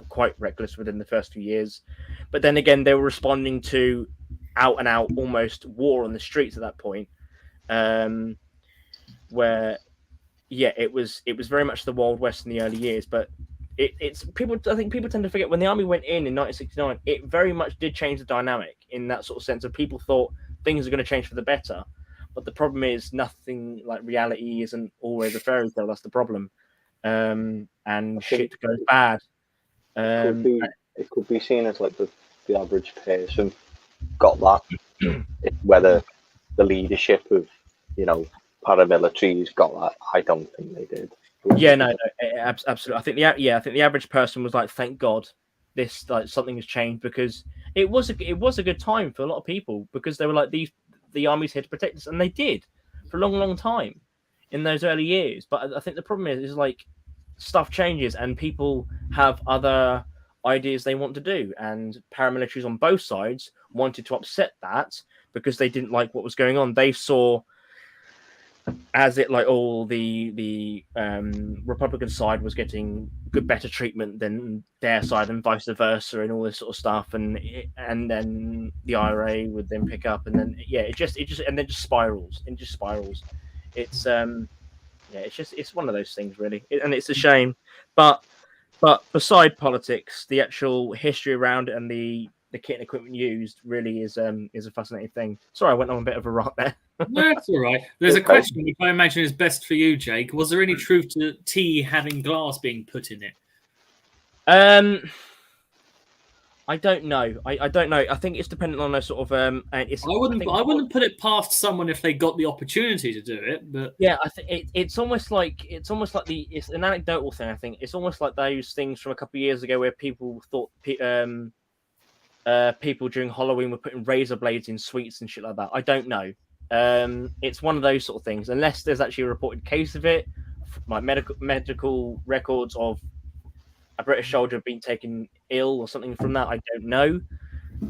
quite reckless within the first few years. But then again, they were responding to out and out almost war on the streets at that point, where it was very much the Wild West in the early years. But it's people, I think people tend to forget when the army went in 1969, it very much did change the dynamic in that sort of sense of people thought things are going to change for the better. But the problem is nothing like reality isn't always a fairy tale. That's the problem. And shit goes bad. It could be seen as like the average person got that. Whether the leadership of, paramilitaries got that, I don't think they did. Yeah, no, absolutely. I think the average person was like, thank God, this like something has changed, because it was a good time for a lot of people, because they were like, the army's here to protect us, and they did for a long, long time in those early years. But I think the problem is like stuff changes and people have other ideas they want to do, and paramilitaries on both sides wanted to upset that because they didn't like what was going on. They saw as it like all the Republican side was getting better treatment than their side, and vice versa, and all this sort of stuff, and then the IRA would then pick up, and then it just spirals. It's it's one of those things really, and it's a shame. But beside politics, the actual history around it and the kit and equipment used really is a fascinating thing. Sorry, I went on a bit of a rant there. That's all right. There's a question which I imagine is best for you, Jake. Was there any truth to tea having glass being put in it? I don't know. I don't know. I think it's dependent on a sort of I wouldn't put it past someone if they got the opportunity to do it. But yeah, I think it's almost like it's an anecdotal thing. I think it's almost like those things from a couple of years ago where people thought people during Halloween were putting razor blades in sweets and shit like that. I don't know. It's one of those sort of things. Unless there's actually a reported case of it, like medical records of a British soldier being taken ill or something from that, I don't know.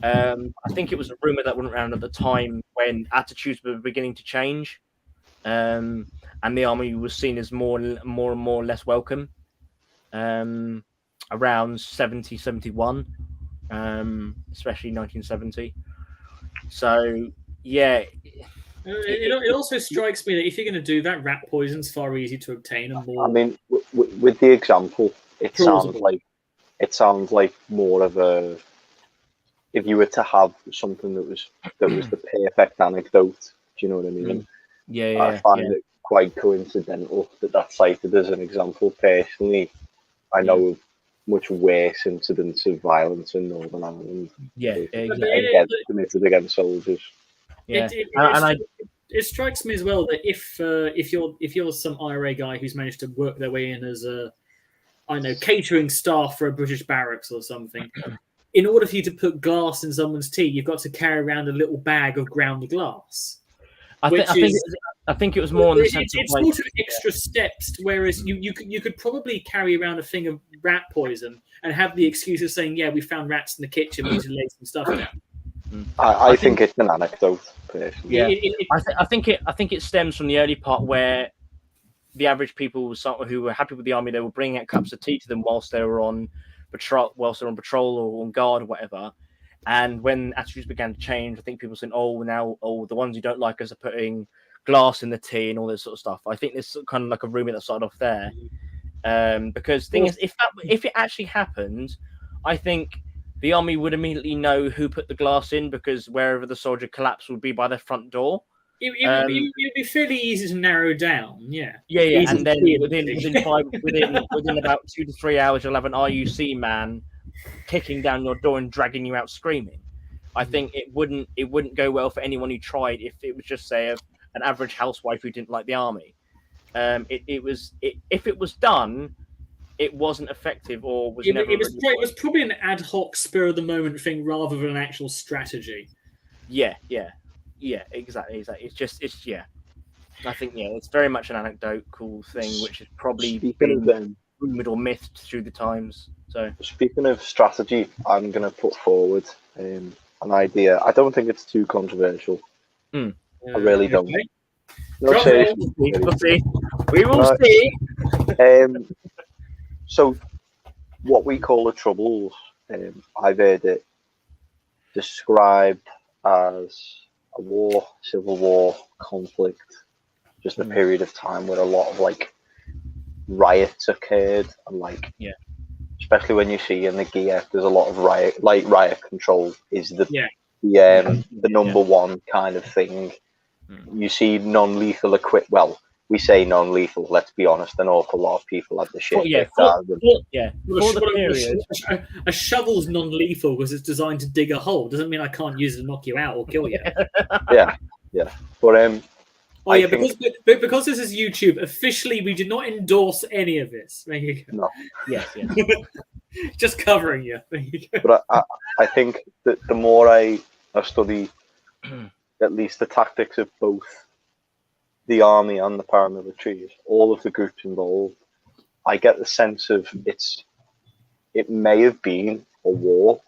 I think it was a rumor that went around at the time when attitudes were beginning to change, and the army was seen as more and more less welcome. Around 70, 71, especially 1970. So yeah. It also strikes me that if you're going to do that, rat poison's far easier to obtain and more. I mean, with the example, it sounds like more of a. If you were to have something that was the perfect anecdote, do you know what I mean? Yeah. I find it quite coincidental that's cited as an example. Personally, I know of much worse incidents of violence in Northern Ireland. Yeah, exactly. Committed against soldiers. Yeah, it strikes me as well that if you're some IRA guy who's managed to work their way in as a, I know, catering staff for a British barracks or something, in order for you to put glass in someone's tea, you've got to carry around a little bag of ground glass. I think it was more in the sense it's of like, sort of extra steps. Whereas you could probably carry around a thing of rat poison and have the excuse of saying, "Yeah, we found rats in the kitchen. We need to lay some stuff down." I think it's an anecdote. Personally. Yeah, I think it stems from the early part where the average people who were happy with the army, they were bringing out cups of tea to them whilst they were on patrol, or on guard or whatever. And when attitudes began to change, I think people said, the ones who don't like us are putting glass in the tea and all this sort of stuff. I think there's kind of like a rumor that started off there. Because thing is, if it actually happened, I think the army would immediately know who put the glass in, because wherever the soldier collapsed would be by their front door. It'd be fairly easy to narrow down, yeah. Yeah, and then within about 2 to 3 hours, you'll have an RUC man kicking down your door and dragging you out screaming. I think it wouldn't go well for anyone who tried if it was just, say, an average housewife who didn't like the army. If it was done, it wasn't effective, or was never. It was probably an ad hoc, spur of the moment thing rather than an actual strategy. Yeah, exactly. It's I think it's very much an anecdotal thing, which is probably been rumored or mythed through the times. So, speaking of strategy, I'm going to put forward an idea. I don't think it's too controversial. I really don't. Okay. No, seriously. We will see. So, what we call the Troubles, I've heard it described as a war, civil war, conflict, just a period of time where a lot of like riots occurred, and especially when you see in the gear, there's a lot of riot control is the number one kind of thing. You see non-lethal equipment. Well, we say non-lethal. Let's be honest, an awful lot of people have the shit. For the period, a shovel's non-lethal because it's designed to dig a hole. Doesn't mean I can't use it to knock you out or kill you. yeah. But because this is YouTube, officially we did not endorse any of this. There you go. No. Yeah. Just covering you. There you go. But I think that the more I study at least the tactics of both the army and the paramilitaries, all of the groups involved, I get the sense of it may have been a war,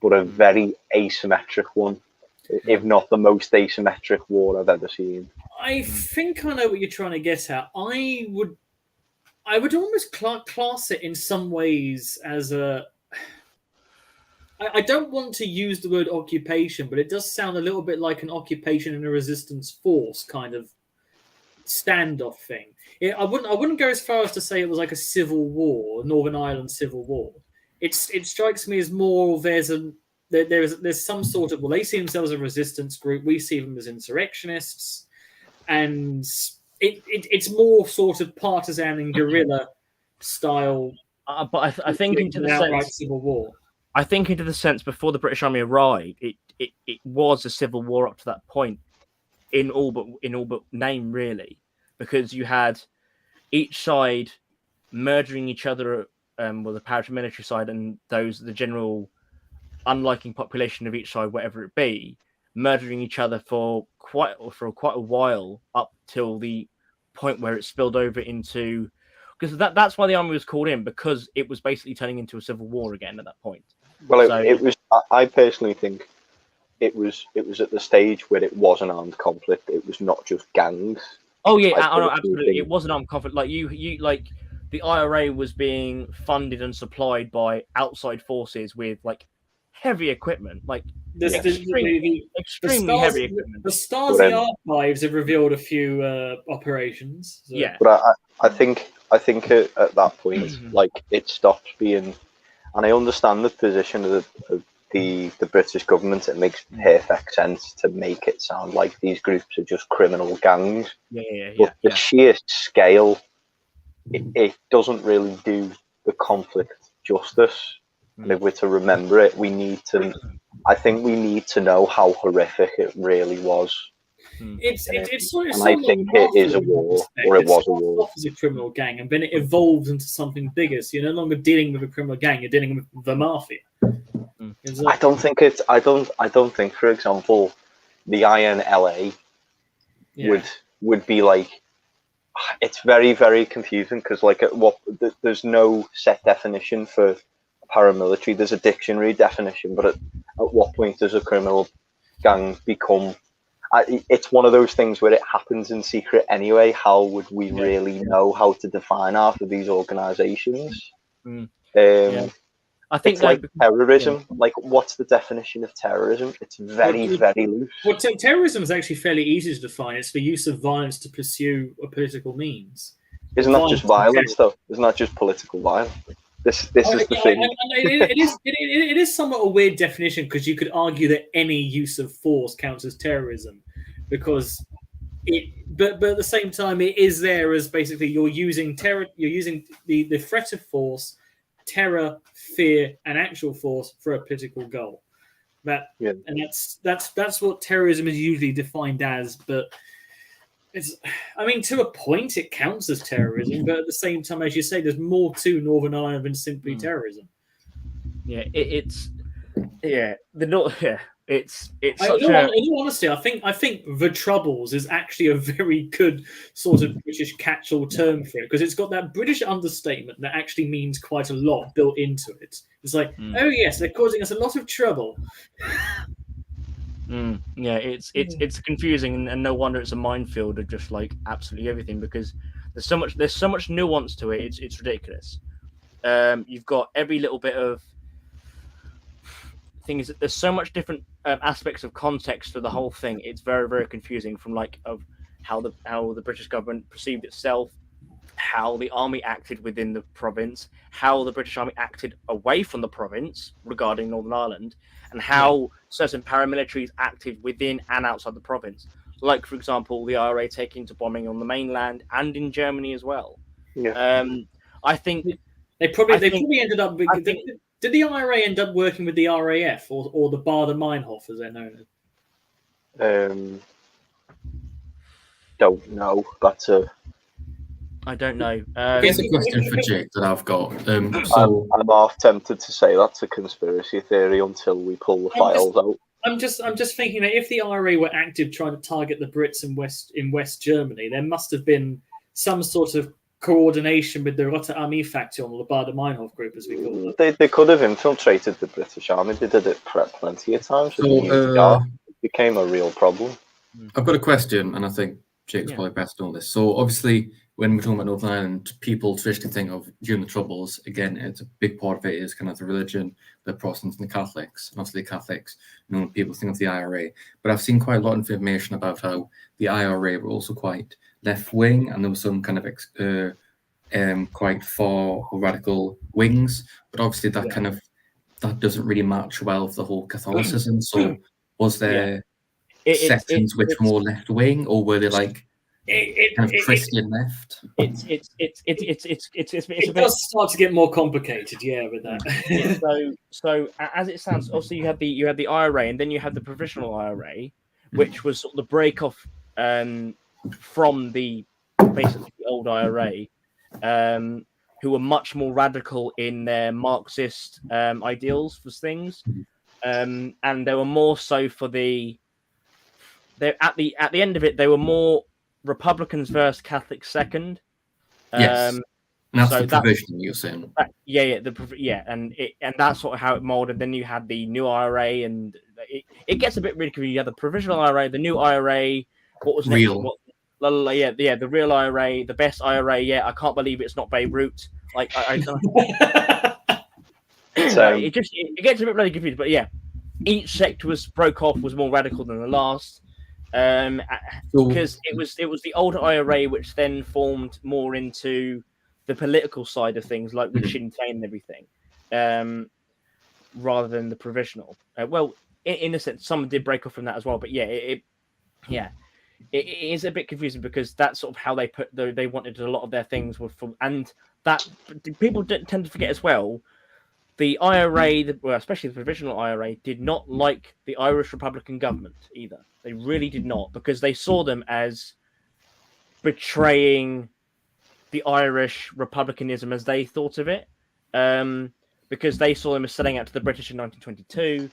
but a very asymmetric one, if not the most asymmetric war I've ever seen. I think I know what you're trying to get at. I would almost class it in some ways as a... I don't want to use the word occupation, but it does sound a little bit like an occupation and a resistance force kind of standoff thing. I wouldn't go as far as to say it was like a civil war, Northern Ireland civil war. It strikes me as more there's some sort of, well, they see themselves as a resistance group, we see them as insurrectionists, and it's more sort of partisan and guerrilla style. But I think into the sense civil war. I think into the sense before the British Army arrived, it was a civil war up to that point, in all but name, really, because you had each side murdering each other, the paramilitary side and the general unliking population of each side, whatever it be, murdering each other for quite a while, up till the point where it spilled over into, because that's why the army was called in, because it was basically turning into a civil war again at that point. Well, it was. I personally think it was at the stage where it was an armed conflict. It was not just gangs. Oh yeah, absolutely. It was an armed conflict. Like you like the IRA was being funded and supplied by outside forces with like heavy equipment, like extremely heavy equipment. The Stasi archives have revealed a few operations. So. Yeah, but I think at that point, like, it stopped being. And I understand the position of the British government. It makes perfect sense to make it sound like these groups are just criminal gangs. But the sheer scale, it doesn't really do the conflict justice. And if we're to remember it, I think we need to know how horrific it really was. It's sort of And I think it is a war, or it was a war. Off as a criminal gang, and then it evolves into something bigger. So you're no longer dealing with a criminal gang; you're dealing with the mafia. I don't think it's. I don't think, for example, the INLA would be like. It's very, very confusing because there's no set definition for paramilitary. There's a dictionary definition, but at what point does a criminal gang become? It's one of those things where it happens in secret anyway. How would we really know how to define half of these organizations? I think it's like terrorism. Like, what's the definition of terrorism? It's very, very loose. Well, terrorism is actually fairly easy to define. It's the use of violence to pursue a political means. It's not just violence, though. It's not just political violence. This is the thing. It is somewhat a weird definition because you could argue that any use of force counts as terrorism, because but at the same time it is there as basically you're using terror. You're using the threat of force, terror, fear, and actual force for a political goal. And that's what terrorism is usually defined as. But to a point, it counts as terrorism. But at the same time, as you say, there's more to Northern Ireland than simply terrorism. Yeah, it's in all honesty, I think the Troubles is actually a very good sort of British catch-all term for it, because it's got that British understatement that actually means quite a lot built into it. It's like, oh yes, they're causing us a lot of trouble. Yeah, it's confusing, and no wonder it's a minefield of just like absolutely everything, because there's so much nuance to it. It's ridiculous. You've got every little bit of thing is that there's so much different aspects of context to the whole thing. It's very, very confusing, from of how the British government perceived itself, how the army acted within the province, how the British army acted away from the province regarding Northern Ireland, and how certain paramilitaries acted within and outside the province. Like, for example, the IRA taking to bombing on the mainland and in Germany as well. Yeah. I think they probably ended up. Did the IRA end up working with the RAF or the Baader-Meinhof, as they're known as? Don't know. I don't know. Here's a question for Jake that I've got. I'm half tempted to say that's a conspiracy theory until we pull the files out. I'm just thinking that if the IRA were active trying to target the Brits in West Germany, there must have been some sort of coordination with the Rote Armee faction, or the Baader-Meinhof group, as we call it. They could have infiltrated the British army. They did it plenty of times. So, it became a real problem. I've got a question, and I think Jake's probably best on this. So obviously, when we're talking about Northern Ireland, people traditionally think of during the Troubles. Again, it's a big part of it is kind of the religion, the Protestants and the Catholics. And obviously, the Catholics, people think of the IRA. But I've seen quite a lot of information about how the IRA were also quite left-wing, and there was some kind of quite far or radical wings. But obviously, that doesn't really match well with the whole Catholicism. So was there sections which were more left-wing, or were they like kind of Christian left? It does start to get more complicated, with that. So as it sounds, also you had the IRA, and then you had the provisional IRA, which was sort of the break off from the basically the old IRA, who were much more radical in their Marxist ideals for things, and they were more so for at the end of it, they were more Republicans first, Catholics second. Yes, and that's the provision you're saying. And that's sort of how it molded. Then you had the new IRA, and it gets a bit ridiculous. You had the provisional IRA, the new IRA. What was real? The real IRA, the best IRA. Yeah, I can't believe it's not Beirut. Like I it gets a bit bloody confused. But yeah, each sector broke off was more radical than the last. Because it was the old IRA which then formed more into the political side of things, like with Sinn Féin and everything, rather than the provisional. In a sense, some did break off from that as well. But it is a bit confusing, because that's sort of how they wanted a lot of their things were from, and that people tend to forget as well. the IRA, well, especially the provisional IRA, did not like the Irish Republican government either. They really did not, because they saw them as betraying the Irish republicanism as they thought of it, because they saw them as selling out to the British in 1922,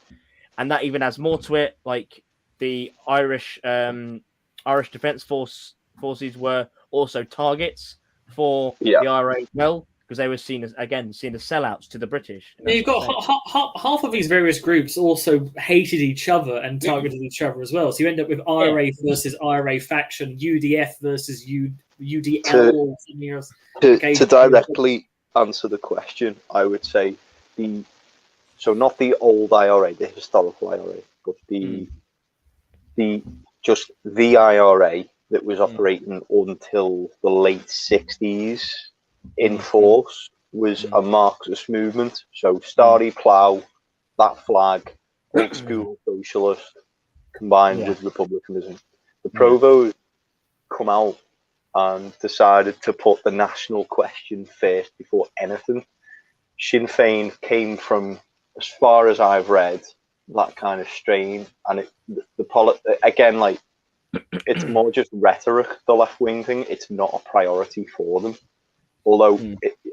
and that even adds more to it. Like the Irish Defence Forces were also targets for the IRA as well, because they were seen as sellouts to the British. Yeah, you've got half of these various groups also hated each other and targeted each other as well. So you end up with IRA versus IRA faction, UDF versus UDL. To directly answer the question, I would say not the old IRA, the historical IRA, but the IRA that was operating until the late 60s in force was a Marxist movement. So Starry Plough, that flag, old school socialist combined with republicanism. The Provost come out and decided to put the national question first before anything. Sinn Féin came from, as far as I've read, that kind of strain, and it's more just rhetoric, the left-wing thing. It's not a priority for them. Although,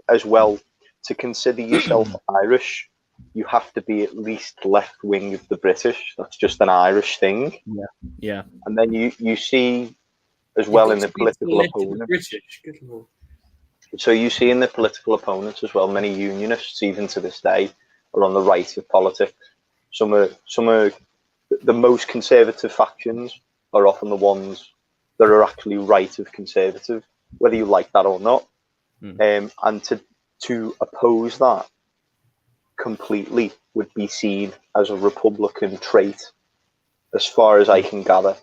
as well, to consider yourself Irish, you have to be at least left-wing of the British. That's just an Irish thing. Yeah. And then you see, as well, in the political opponents. So you see in the political opponents as well, many unionists, even to this day, are on the right of politics. Some are the most conservative factions are often the ones that are actually right of conservative, whether you like that or not. And to oppose that completely would be seen as a Republican trait, as far as I can gather.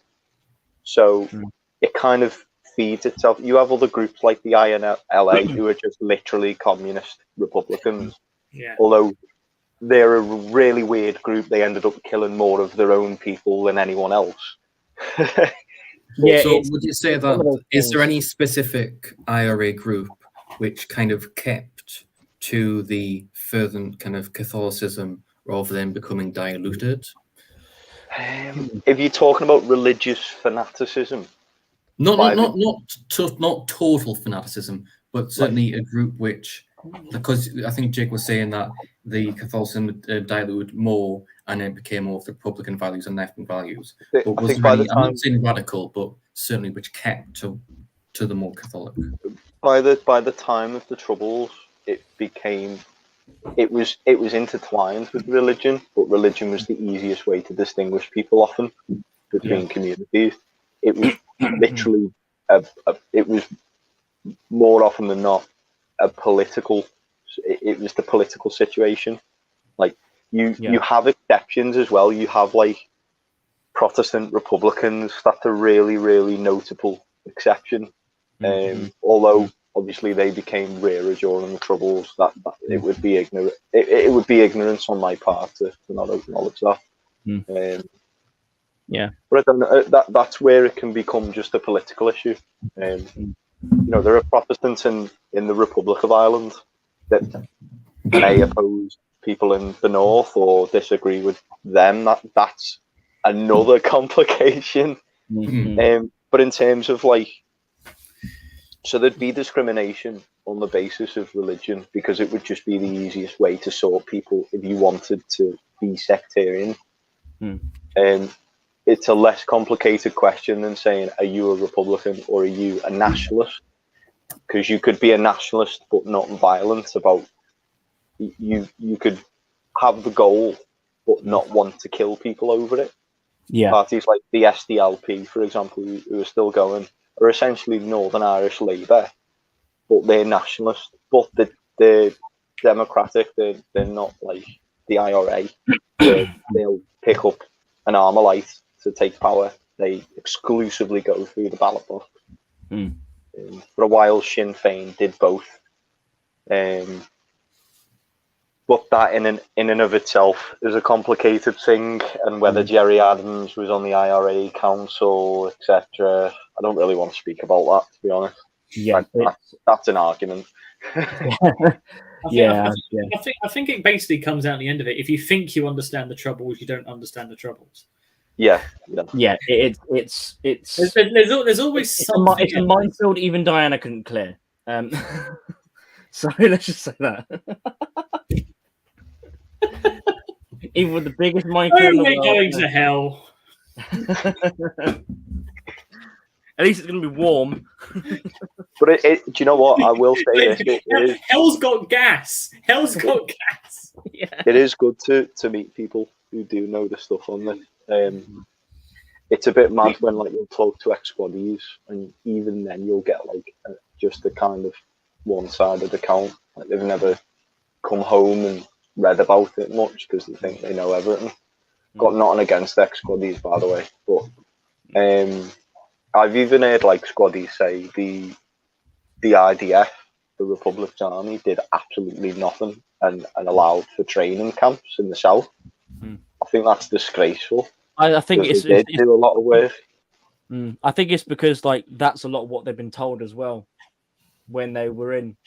So it kind of feeds itself. You have other groups like the INLA who are just literally communist Republicans. Yeah. Although they're a really weird group, they ended up killing more of their own people than anyone else. So would you say that, is there any specific IRA group which kind of kept to the further kind of Catholicism rather than becoming diluted? If you're talking about religious fanaticism, not total fanaticism, but certainly a group which, because I think Jake was saying that the Catholicism diluted more and it became more of the Republican values and left-wing values. But was there any, I'm not saying radical, but certainly which kept to the more Catholic? By the time of the Troubles, it was intertwined with religion, but religion was the easiest way to distinguish people often between communities. It was literally it was more often than not a political. It was the political situation. Like you have exceptions as well. You have like Protestant Republicans. That's a really, really notable exception. Although obviously they became rarer during the Troubles, that it would be ignorant. It would be ignorance on my part to not acknowledge that. But I don't know, that's where it can become just a political issue. There are Protestants in the Republic of Ireland that may oppose people in the north or disagree with them. That's another complication. But in terms of so there'd be discrimination on the basis of religion, because it would just be the easiest way to sort people if you wanted to be sectarian. It's a less complicated question than saying, are you a Republican or are you a nationalist? Because you could be a nationalist but not violent about you could have the goal but not want to kill people over it. Parties like the SDLP, for example, who are still going, are essentially Northern Irish Labour, but they're nationalist. But they're democratic. They're not like the IRA. They'll pick up an Armalite to take power. They exclusively go through the ballot box. For a while, Sinn Féin did both. But that in and of itself is a complicated thing, and whether Gerry Adams was on the IRA council, etc., I don't really want to speak about that, to be honest. That's an argument. I think it basically comes out at the end of it. If you think you understand the troubles, you don't understand the troubles. Yeah. It's There's always something. it's a minefield even Diana couldn't clear. So let's just say that. Even with the biggest minefield, we're going to hell. At least it's going to be warm. But do you know what? I will say this. It is, Hell's got gas. Hell's got gas. Yeah. it is good to meet people who do know the stuff on this. It's a bit mad when like you'll talk to ex-squaddies, and even then you'll get like just a kind of one-sided account. Like they've never come home and read about it much because they think they know everything. Got nothing against ex-squaddies, by the way, but I've even heard like squaddies say the IDF, the Republic's army, did absolutely nothing and allowed for training camps in the south. I think that's disgraceful. I think they did do a lot of work. I think it's because like that's a lot of what they've been told as well when they were in,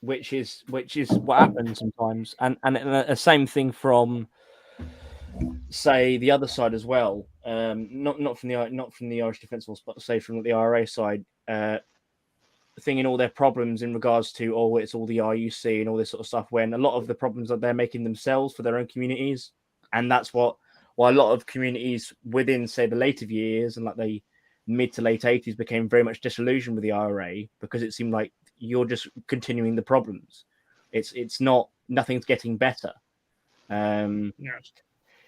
which is what happens sometimes, and the same thing from say the other side as well. Not from the Irish Defence Force, but say from the IRA side. Thinking all their problems in regards to it's all the RUC and all this sort of stuff, when a lot of the problems that they're making themselves for their own communities, and that's why a lot of communities within say the later years and like the mid to late 80s became very much disillusioned with the IRA because it seemed like you're just continuing the problems. Nothing's getting better.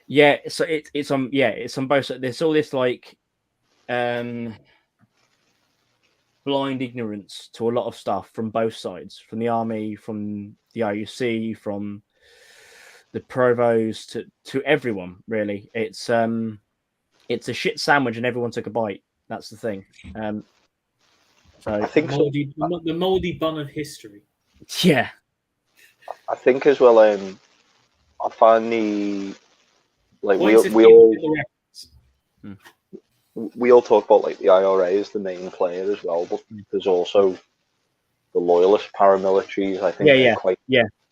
Yeah, so it's on both sides. There's all this like blind ignorance to a lot of stuff from both sides, from the army, from the RUC, from the provost to everyone. Really, it's a shit sandwich, and everyone took a bite. That's the thing. So I think the moldy bun of history. Yeah, I think as well. I find the like we all talk about like the IRA as the main player as well, but there's also the loyalist paramilitaries. I think they're quite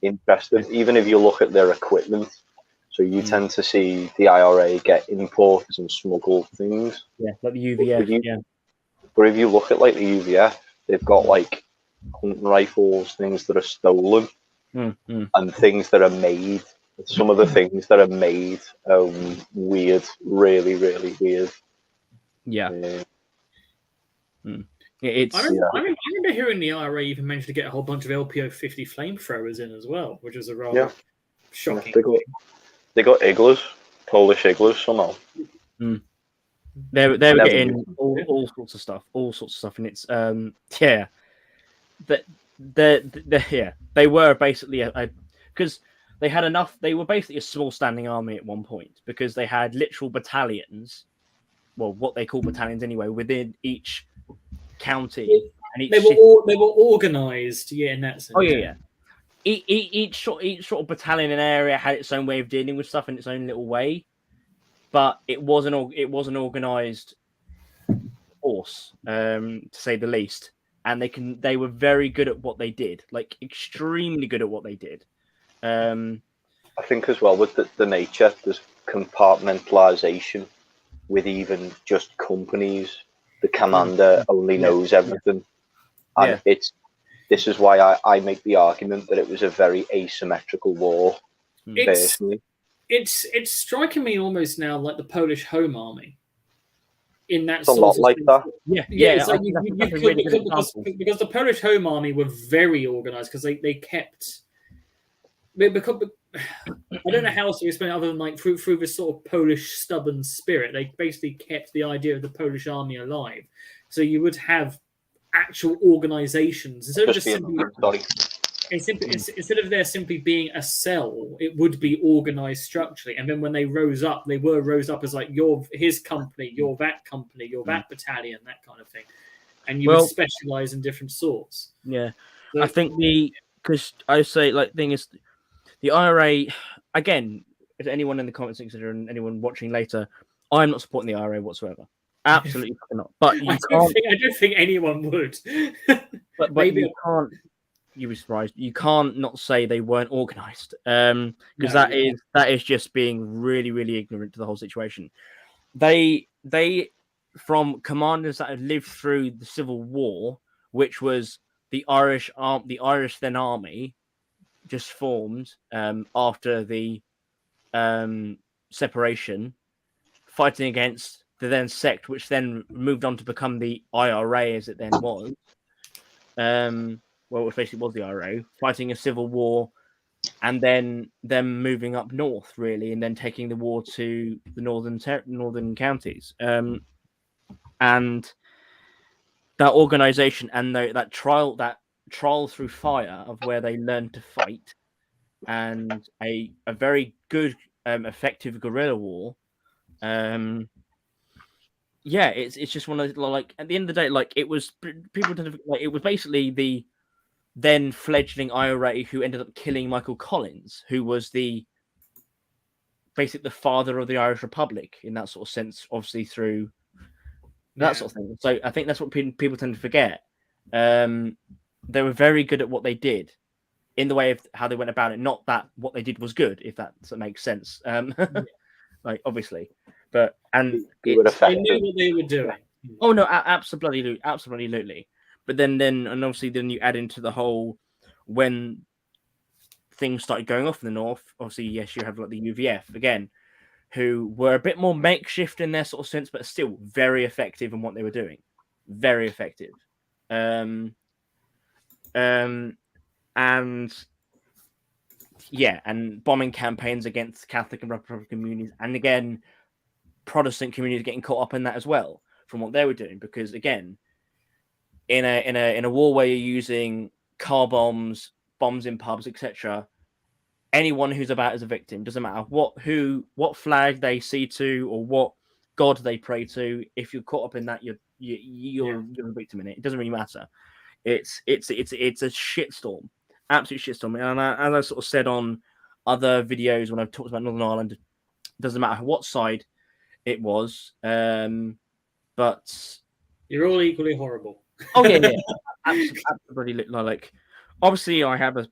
interesting. Even if you look at their equipment, so you tend to see the IRA get imports and smuggle things. Yeah, like the UVF. But if you look at like the UVF, they've got like hunting rifles, things that are stolen, and things that are made. Some of the things that are made are weird, really, really weird. Yeah. I remember hearing the IRA even managed to get a whole bunch of LPO 50 flamethrowers in as well, which was a rather shocking. They got igloos, Polish igloos somehow. They were getting all sorts of stuff, and it's they were basically because they had enough. They were basically a small standing army at one point because they had literal battalions. Well, what they call battalions anyway, within each county. And each they were organised, in that sense. Oh yeah. Each sort of battalion and area had its own way of dealing with stuff in its own little way, but it was an organised force, to say the least. And they were very good at what they did, like extremely good at what they did. I think as well with the nature, there's compartmentalisation. With even just companies, the commander only knows everything, and this is why I make the argument that it was a very asymmetrical war. Personally, it's striking me almost now like the Polish Home Army. In that it's a lot like that. Because the Polish Home Army were very organised because they kept. Because I don't know how else to explain it other than like through this sort of Polish stubborn spirit, they basically kept the idea of the Polish army alive. So you would have actual organizations instead of just instead of there simply being a cell, it would be organized structurally. And then when they rose up as like his company, you're that company, you're that battalion, that kind of thing. And you would specialize in different sorts. Yeah, so, I think because I say like thing is. The IRA, again, if anyone in the comments and anyone watching later, I'm not supporting the IRA whatsoever. Absolutely not. But I don't think anyone would. but maybe you'd be surprised. You can't not say they weren't organized, because No, that is just being really, really ignorant to the whole situation. They from commanders that had lived through the Civil War, which was the Irish then army, just formed after the separation, fighting against the then sect, which then moved on to become the IRA as it then was. Well, it basically was the IRA, fighting a civil war, and then them moving up north, really, and then taking the war to the northern counties. And that organization and that trial through fire of where they learned to fight, and a very good, effective guerrilla war. Yeah, it's just one of those, like, at the end of the day, like, it was people tend to, like, it was basically the then fledgling IRA who ended up killing Michael Collins, who was the father of the Irish Republic in that sort of sense, obviously through that sort of thing. So I think that's what people tend to forget. They were very good at what they did in the way of how they went about it. Not that what they did was good, if that makes sense. Like, obviously, but they knew what they were doing. Oh no, absolutely. But then obviously you add into the whole, when things started going off in the north. Obviously, yes, you have like the UVF again, who were a bit more makeshift in their sort of sense, but still very effective in what they were doing. Very effective. And yeah, and bombing campaigns against Catholic and Republican communities, and again, Protestant communities getting caught up in that as well from what they were doing, because again, in a war where you're using car bombs in pubs, etc., anyone who's about as a victim, doesn't matter what flag they see to or what god they pray to. If you're caught up in that, you're a victim in it. It doesn't really matter. It's a shitstorm, absolute shitstorm. And as I sort of said on other videos when I've talked about Northern Ireland, it doesn't matter what side it was, but you're all equally horrible. Oh yeah. Absolutely. Like, obviously, I have a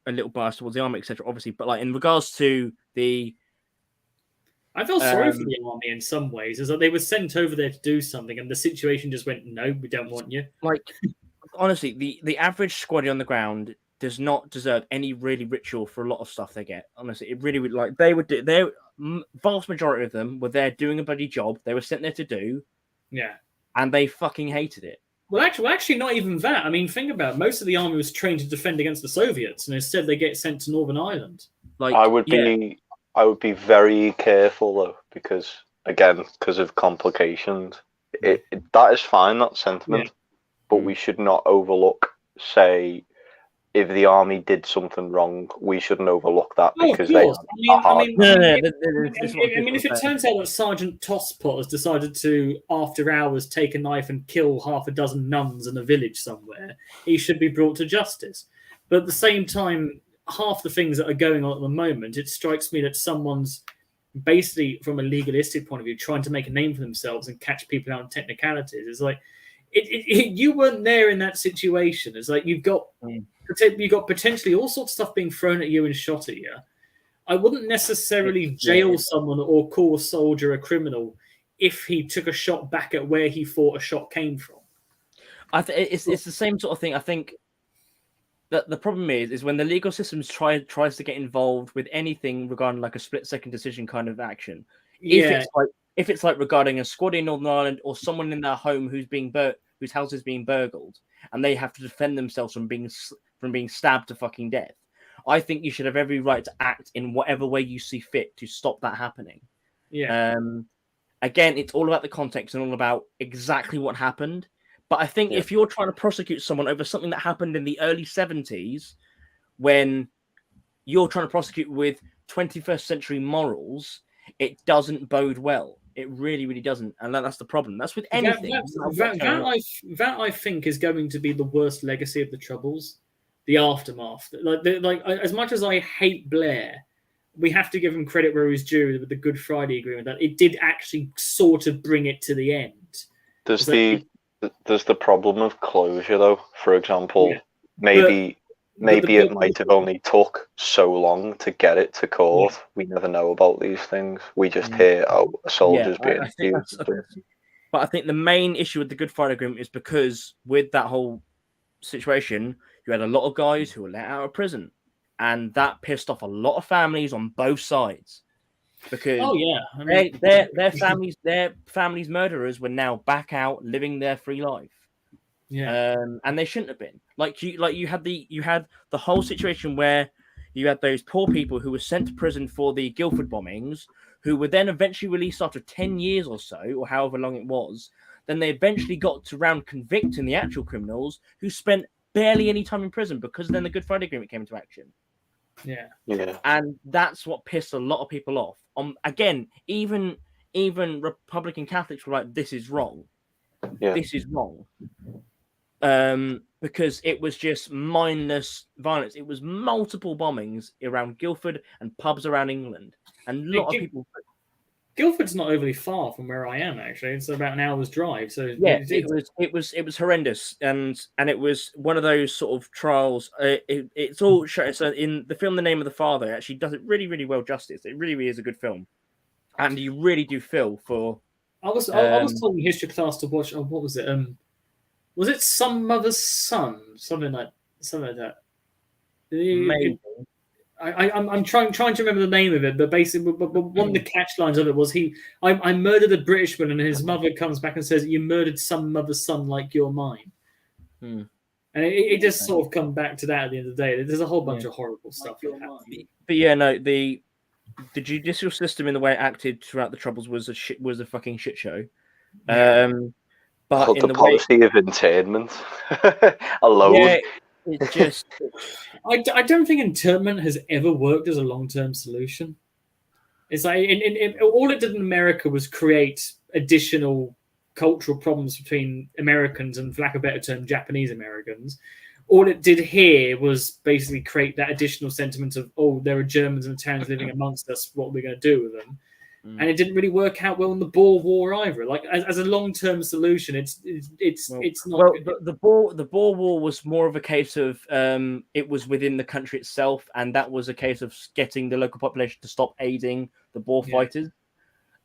little bias towards the army, etc. Obviously, but like in regards to the, I feel sorry for the army in some ways, is that they were sent over there to do something, and the situation just went, no, we don't want you. Like, honestly, the average squaddy on the ground does not deserve any really ritual for a lot of stuff they get. Honestly, it really would. Like, they would do. Their vast majority of them were there doing a bloody job they were sent there to do. Yeah, and they fucking hated it. Well, actually, not even that. I mean, think about it. Most of the army was trained to defend against the Soviets, and instead they get sent to Northern Ireland. Like, I would be very careful though, because of complications. That is fine, that sentiment, but we should not overlook. Say, if the army did something wrong, we shouldn't overlook that because they. If it turns out that Sergeant Tosspot has decided to, after hours, take a knife and kill half a dozen nuns in a village somewhere, he should be brought to justice. But at the same time, half the things that are going on at the moment, it strikes me that someone's basically, from a legalistic point of view, trying to make a name for themselves and catch people out on technicalities. It's like, you weren't there in that situation. It's like you've got potentially all sorts of stuff being thrown at you and shot at you. I wouldn't necessarily jail someone or call a soldier a criminal if he took a shot back at where he thought a shot came from. It's the same sort of thing. I think that the problem is when the legal systems tries to get involved with anything regarding like a split-second decision kind of action. Yeah. If it's like regarding a squad in Northern Ireland or someone in their home whose house is being burgled and they have to defend themselves from being stabbed to fucking death, I think you should have every right to act in whatever way you see fit to stop that happening. Yeah. Again, it's all about the context and all about exactly what happened. But I think if you're trying to prosecute someone over something that happened in the early 70s, when you're trying to prosecute with 21st century morals, it doesn't bode well. It really, really doesn't. And that's the problem. That's with anything. That I think is going to be the worst legacy of the Troubles, the aftermath. Like as much as I hate Blair, we have to give him credit where he's due with the Good Friday Agreement, that it did actually sort of bring it to the end. There's the problem of closure, though. For example, maybe Maybe it might have only took so long to get it to court. We never know about these things. We just hear, oh, a soldier's being I think accused. but I think the main issue with the Good Friday Agreement is because with that whole situation, you had a lot of guys who were let out of prison, and that pissed off a lot of families on both sides. Because I mean, their families' murderers were now back out living their free life. And they shouldn't have been. You had the whole situation where you had those poor people who were sent to prison for the Guildford bombings, who were then eventually released after 10 years or so, or however long it was. Then they eventually got to round convicting the actual criminals who spent barely any time in prison because then the Good Friday Agreement came into action. Yeah. And that's what pissed a lot of people off. Again, even Republican Catholics were like, this is wrong. Yeah. This is wrong. Because it was just mindless violence. It was multiple bombings around Guildford and pubs around England. And a lot of people... Guildford's not overly far from where I am, actually. It's about an hour's drive. So yeah, it was horrendous, and it was one of those sort of trials. It's all shown. So in the film, The Name of the Father, it actually does it really, really well justice. It really, really is a good film, and you really do feel for. I was told in history class to watch. Oh, what was it? Was it Some Mother's Son? Something like that. Maybe. I'm trying to remember the name of it, but basically, but one of the catchlines of it was I murdered a Britishman, and his mother comes back and says, "You murdered some mother's son like you're mine." And it just sort of come back to that at the end of the day. There's a whole bunch of horrible stuff that happened. But yeah, no, the judicial system in the way it acted throughout the Troubles was a fucking shit show. But in the policy of internment alone. Yeah, it's just. I don't think internment has ever worked as a long-term solution. It's like all it did in America was create additional cultural problems between Americans and, for lack of a better term, Japanese Americans. All it did here was basically create that additional sentiment of, oh, there are Germans and Italians living amongst us. What are we going to do with them? And it didn't really work out well in the Boer War either. Like as a long-term solution, it's not. Well, the Boer War was more of a case of it was within the country itself, and that was a case of getting the local population to stop aiding the Boer fighters.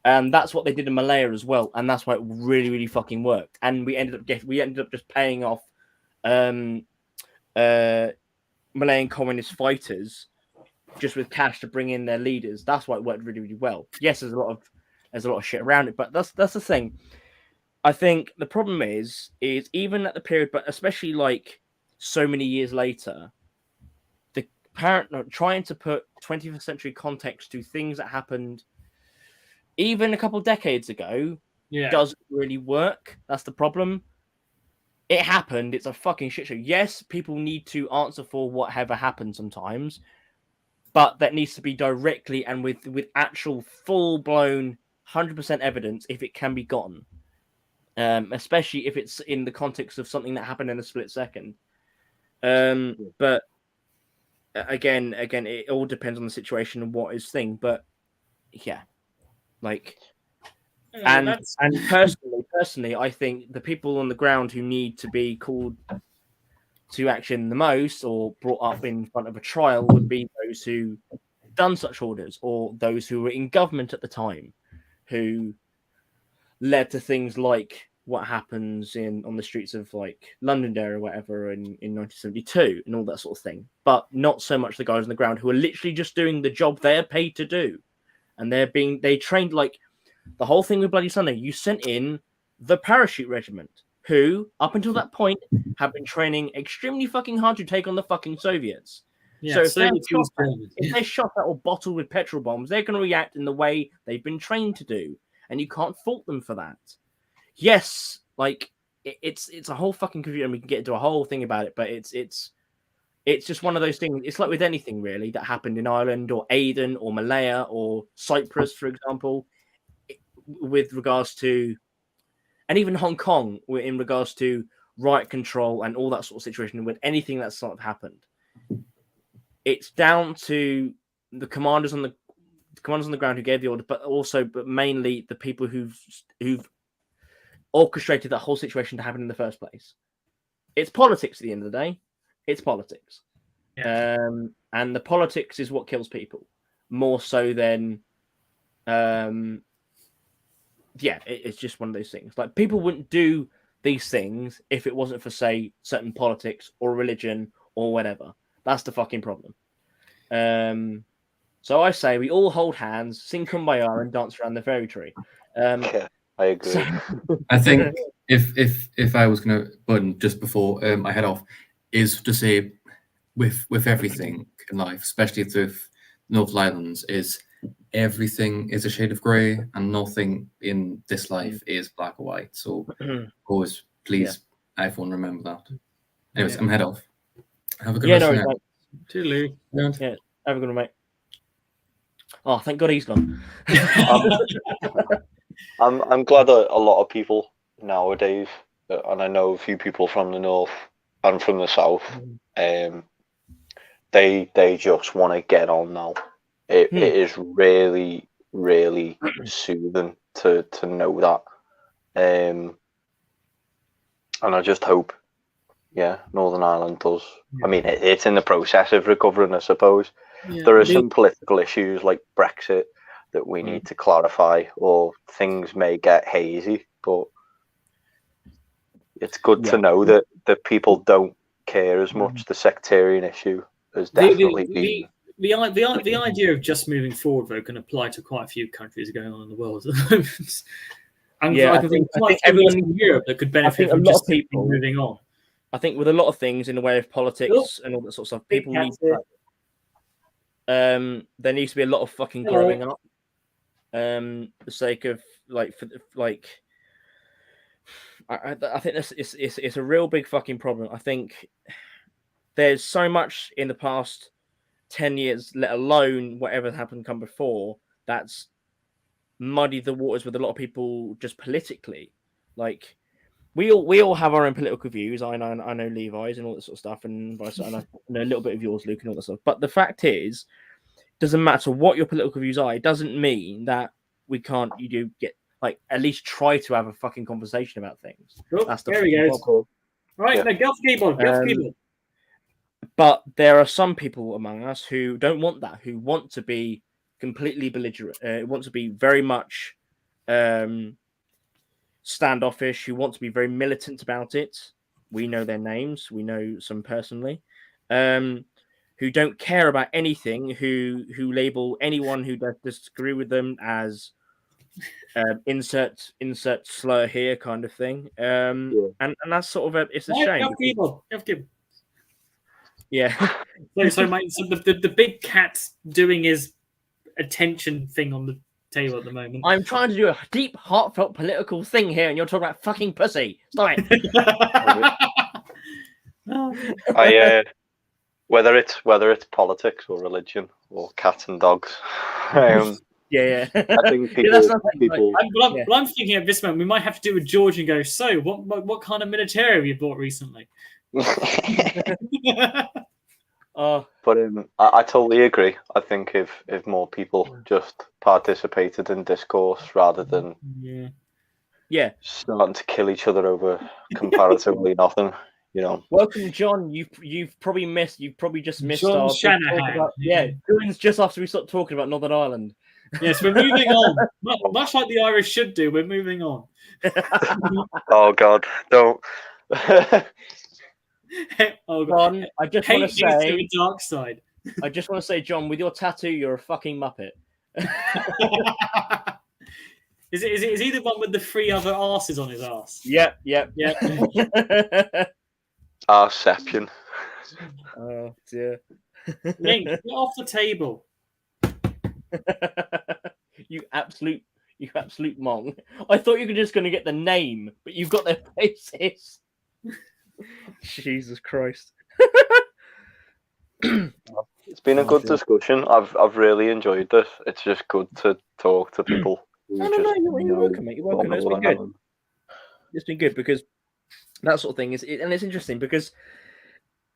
And that's what they did in Malaya as well, and that's why it really, really fucking worked. And we ended up just paying off Malayan communist fighters just with cash to bring in their leaders. That's why it worked really, really well. Yes, there's a lot of shit around it, but that's the thing. I think the problem is even at the period, but especially like so many years later, the parent trying to put 20th century context to things that happened even a couple of decades ago doesn't really work. That's the problem. It happened. It's a fucking shit show. Yes, people need to answer for whatever happened sometimes, but that needs to be directly and with actual full-blown 100% evidence if it can be gotten, especially if it's in the context of something that happened in a split second. But again, it all depends on the situation and what is thing. But yeah, like, and personally, I think the people on the ground who need to be called to action the most or brought up in front of a trial would be those who done such orders or those who were in government at the time who led to things like what happens on the streets of like Londonderry or whatever in 1972 and all that sort of thing, but not so much the guys on the ground who are literally just doing the job they're paid to do. And they trained, like the whole thing with Bloody Sunday, you sent in the parachute regiment, who, up until that point, have been training extremely fucking hard to take on the fucking Soviets. Yeah, so if they're shot at or bottled with petrol bombs, they're going to react in the way they've been trained to do. And you can't fault them for that. Yes, like, it's a whole fucking confusion, and we can get into a whole thing about it, but it's just one of those things. It's like with anything, really, that happened in Ireland or Aden or Malaya or Cyprus, for example, with regards to... And even Hong Kong, in regards to riot control and all that sort of situation, with anything that's sort of happened, it's down to the commanders on the ground who gave the order, but mainly the people who've orchestrated that whole situation to happen in the first place. It's politics at the end of the day. It's politics, And the politics is what kills people more so than it's just one of those things. Like, people wouldn't do these things if it wasn't for, say, certain politics or religion or whatever. That's the fucking problem. So I say we all hold hands, sing Kumbaya, and dance around the fairy tree. Yeah, I agree. I think if I was going to button just before I head off, is to say with everything in life, especially with North Islands, is everything is a shade of grey, and nothing in this life is black or white. So always, please, everyone remember that. Anyways, I'm head off. Have a good rest of the night. Toodaloo. Yeah, have a good one, mate. Oh, thank God he's gone. I'm glad that a lot of people nowadays, and I know a few people from the north and from the south, they just want to get on now. It is really, really soothing to know that, and I just hope, Northern Ireland does. I mean, it's in the process of recovering, I suppose. There are some political issues like Brexit that we need to clarify, or things may get hazy, but it's good to know that people don't care as much. The sectarian issue has definitely been... The idea of just moving forward, though, can apply to quite a few countries going on in the world at the moment. I think everyone in Europe that could benefit from just people moving on. I think with a lot of things in the way of politics and all that sort of stuff, people need there needs to be a lot of fucking growing up. The sake of I think this it's a real big fucking problem. I think there's so much in the past 10 years, let alone whatever happened come before, that's muddied the waters with a lot of people just politically. Like, we all have our own political views. I know Levi's and all that sort of stuff, and I know a little bit of yours, Luke, and all that stuff. But the fact is, doesn't matter what your political views are. It doesn't mean that we can't. You do get at least try to have a fucking conversation about things. That's the there he goes. problem. Right, now go for keyboard. But there are some people among us who don't want that. Who want to be completely belligerent. Want to be very much standoffish. Who want to be very militant about it. We know their names. We know some personally. Who don't care about anything, who label anyone who does disagree with them as insert slur here kind of thing. And that's sort of it's a shame. Yeah. So the big cat's doing his attention thing on the table at the moment. I'm trying to do a deep, heartfelt political thing here, and you're talking about fucking pussy. Stop it. Whether it's politics or religion or cats and dogs. Yeah. I think people. Well, I'm thinking at this moment we might have to do with George and go. So, what kind of military have you bought recently? But I totally agree. I think if more people just participated in discourse rather than starting to kill each other over comparatively nothing. Welcome, John. You've probably just missed John our Shanahan. Doings just after we stopped talking about Northern Ireland. Yes, we're moving on. Much like the Irish should do, we're moving on. Oh God, don't. John, I just want to say the dark side. I just want to say, John, with your tattoo, you're a fucking muppet. Is he the one with the 3 other arses on his arse? Yep. Arseception. Oh dear. Link, get off the table. You absolute mong. I thought you were just going to get the name, but you've got their faces. Jesus Christ. It's been a good discussion. I've really enjoyed this. It's just good to talk to people. No, you're welcome, mate. You're welcome. It's been good. It's been good because that sort of thing and it's interesting because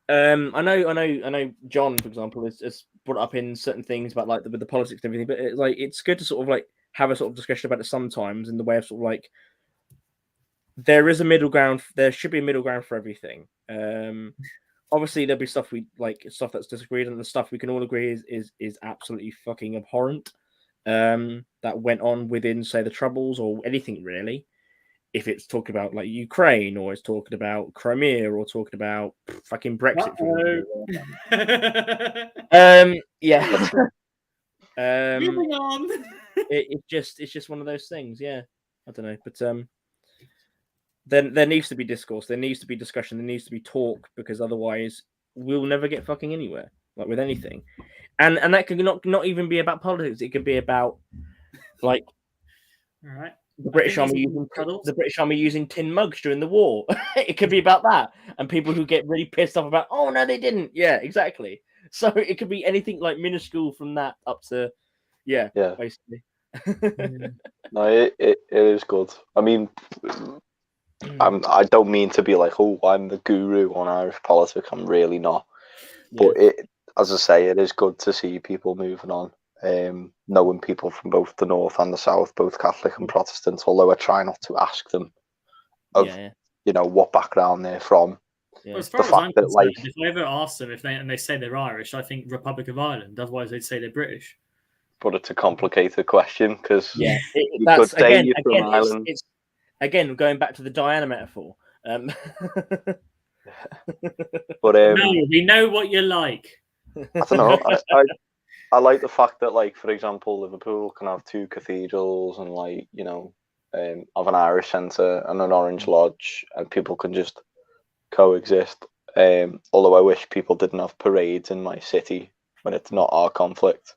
I know John, for example, is brought up in certain things about with the politics and everything, but it's good to sort of have a sort of discussion about it sometimes in the way of sort of there is a middle ground. There should be a middle ground for everything. obviously there'll be stuff stuff that's disagreed, and the stuff we can all agree is absolutely fucking abhorrent. That went on within, say, the Troubles or anything really. If it's talking about like Ukraine, or it's talking about Crimea, or talking about fucking Brexit. Yeah. Moving on. It's just one of those things. Yeah, I don't know, but then there needs to be discourse, there needs to be discussion, there needs to be talk, because otherwise we'll never get fucking anywhere, like with anything. And that could not even be about politics. It could be about like all right. The British Army using tin mugs during the war. It could be about that, and people who get really pissed off about, oh no, they didn't. Yeah, exactly. So it could be anything like minuscule from that up to, basically. No, it is good. I mean, I don't mean to be like, oh, I'm the guru on Irish politics. I'm really not. But as I say, it is good to see people moving on. Knowing people from both the north and the south, both Catholic and Protestant, although I try not to ask them of what background they're from. Well, as far as I'm concerned, if I ever ask them and they say they're Irish, I think Republic of Ireland. Otherwise, they'd say they're British. But it's a complicated question, because that's again it's again going back to the Diana metaphor. But no, we know what you like. I don't know. I like the fact that, like, for example, Liverpool can have two cathedrals and, like, have an Irish centre and an Orange Lodge, and people can just coexist. Although I wish people didn't have parades in my city when it's not our conflict.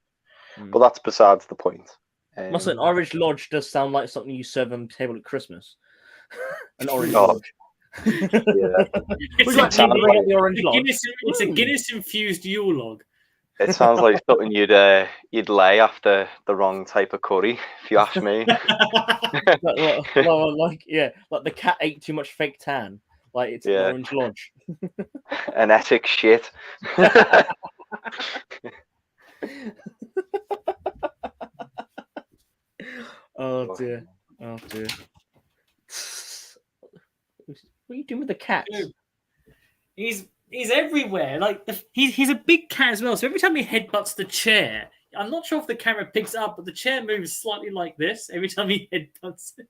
But that's besides the point. Must an Orange Lodge does sound like something you serve on the table at Christmas. An Orange Lodge. Yeah. It's a Guinness infused Yule log. It sounds like something you'd lay after the wrong type of curry, if you ask me. like the cat ate too much fake tan. Like it's an Orange Lodge. An Essex shit. Oh dear. What are you doing with the cat? He's everywhere. Like he's a big cat as well. So every time he headbutts the chair, I'm not sure if the camera picks it up, but the chair moves slightly like this every time he headbutts it.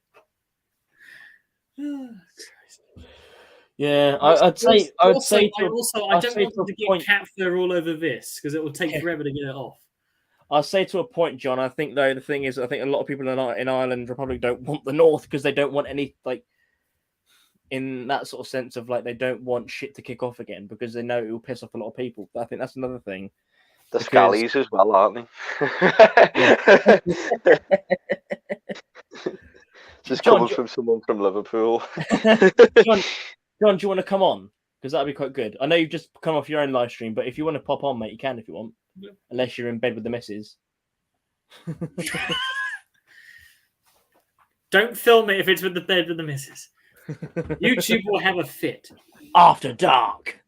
Yeah, I'd say I don't want to get cat fur all over this, because it will take forever to get it off. I'll say to a point, John. I think though the thing is, I think a lot of people in Ireland Republic don't want the North, because they don't want any, like, in that sort of sense of like, they don't want shit to kick off again, because they know it will piss off a lot of people. But I think that's another thing. The Scallies as well, aren't they? Just coming from someone from Liverpool. John, do you want to come on? Because that'd be quite good. I know you've just come off your own live stream, but if you want to pop on, mate, you can if you want. Yeah. Unless you're in bed with the missus. Don't film it if it's with the bed with the missus. YouTube will have a fit. After dark.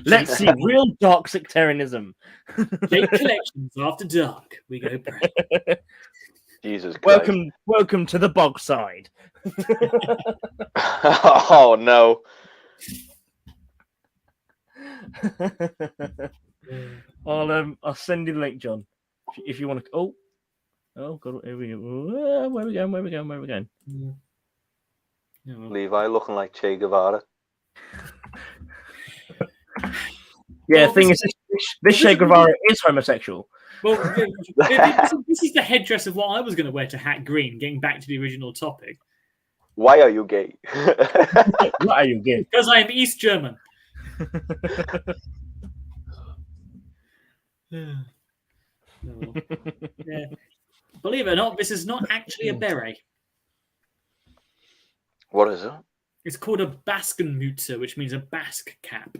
Let's see real dark sectarianism. Gate collections after dark. We go pray. Jesus Christ. Welcome to the bog side. Oh no. I'll send you the link, John, if you want to. Oh God, here we go. Where we going? Levi looking like Che Guevara. Yeah, thing is, this Che Guevara is homosexual. Well, this is the headdress of what I was going to wear to Hat Green. Getting back to the original topic. Why are you gay? Why are you gay? Because I am East German. Yeah. Believe it or not, this is not actually a beret. What is it? It's called a Baskenmütze, which means a Basque cap.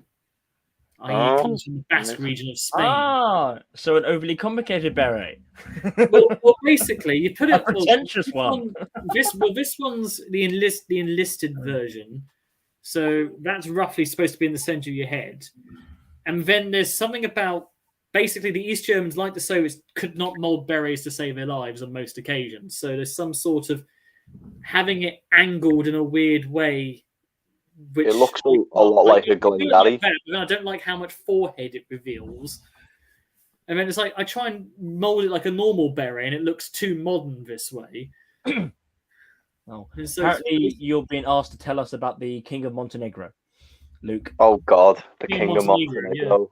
It comes from the Basque region of Spain. So an overly complicated beret. well, basically, you put it. A pretentious one. This one's the enlisted version. So that's roughly supposed to be in the center of your head. And then there's something about, basically, the East Germans, like the Soviets, could not mold berets to save their lives on most occasions. So there's some sort of having it angled in a weird way Which It looks a lot like a Glengarry. I don't like how much forehead it reveals. And then it's like I try and mold it like a normal beret, and it looks too modern this way. Oh, So apparently, you're being asked to tell us about the King of Montenegro, Luke. Oh God, the King King of Montenegro, Montenegro.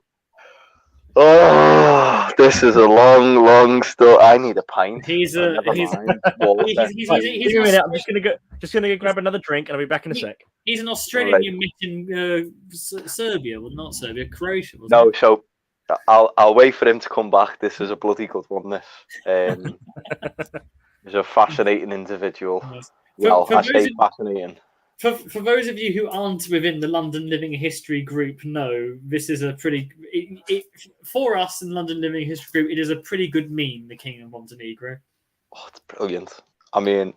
Oh, this is a long story. I need a pint. He's Oh, a never he's, mind. Water. Give me a minute. I'm just gonna go grab another drink, and I'll be back in a sec. he's an Australian Right. you met in Serbia, well, not Serbia, Croatia. Wasn't No, it? so I'll wait for him to come back. This is a bloody good one. This. He's a fascinating individual. Yes. Well, For I those say of- fascinating. For those of you who aren't within the London Living History group, no, this is a pretty. For us in London Living History group, it is a pretty good meme. The King of Montenegro. Oh, it's brilliant. I mean,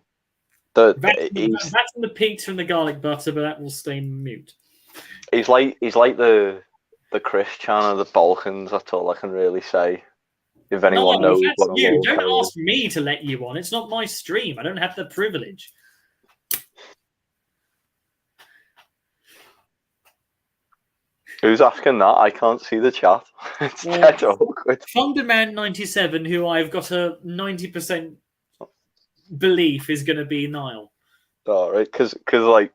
That's he's the peaks from the garlic butter, but that will stay mute. he's like the Christian of the Balkans. That's all I can really say. If anyone knows that's what you. I'm Don't saying. ask me to let you on. It's not my stream. I don't have the privilege. Who's asking that? I can't see the chat. It's Yeah. dead awkward. Thunderman97, who I've got a 90% belief is going to be Niall. All right, because like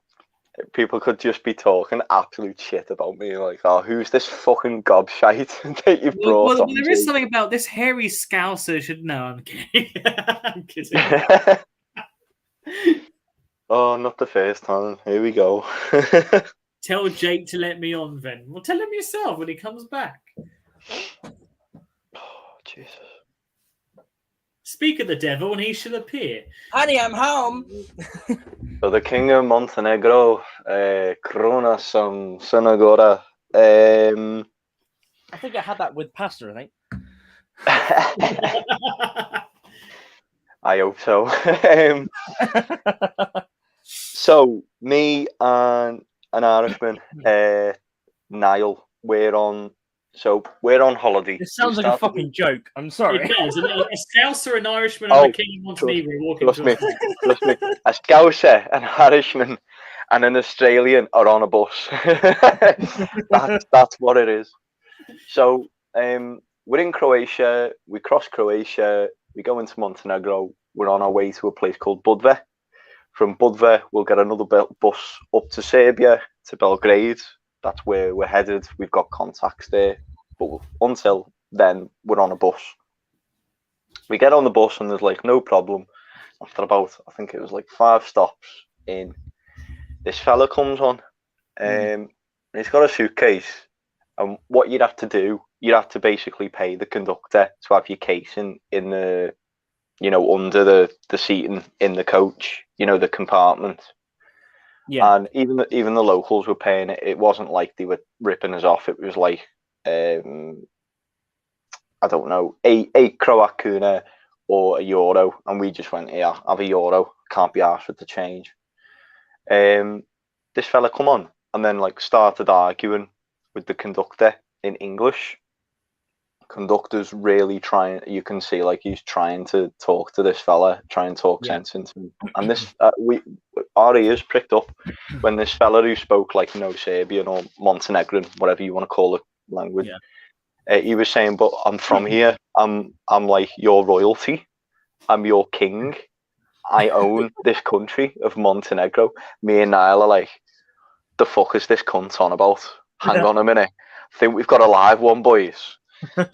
people could just be talking absolute shit about me, like, oh, who's this fucking gobshite that you've brought on? There is something about this hairy scouser should know. I'm kidding. I'm kidding. Oh, not the first time. Here we go. Tell Jake to let me on then. Well, tell him yourself when he comes back. Oh, Jesus. Speak of the devil and he shall appear. Honey, I'm home. So the King of Montenegro, Kronos Sonagora. I think I had that with pasta. I think. I hope so. So me and an Irishman, Niall, we're on holiday. This sounds We like a started- fucking joke. I'm It sorry. does. A Scouser, an Irishman, Oh, and a King of Montenegro walking Trust to me, trust me. A Scouser, an Irishman, and an Australian are on a bus. that's what it is. So we're in Croatia. We cross Croatia. We go into Montenegro. We're on our way to a place called Budva. From Budva, we'll get another bus up to Serbia, to Belgrade. That's where we're headed. We've got contacts there. But until then, we're on a bus. We get on the bus and there's like no problem. After about, I think it was like 5 stops in, this fella comes on. And he's got a suitcase. And what you'd have to do, you'd have to basically pay the conductor to have your case in the, under the seating in the coach, the compartment. Yeah. And even the locals were paying it. It wasn't like they were ripping us off. It was like, I don't know, 8 Croat kuna or a euro. And we just went, yeah, have a euro. Can't be arsed with the change. This fella come on and then like started arguing with the conductor in English. Conductor's really trying, you can see like he's trying to talk to this fella, try and talk sense into him. And this, our ears pricked up when this fella who spoke like no Serbian or Montenegrin, whatever you want to call it, language. He was saying, but I'm from here. I'm like your royalty. I'm your king. I own this country of Montenegro. Me and Niall are like, the fuck is this cunt on about? Hang on a minute. I think we've got a live one, boys.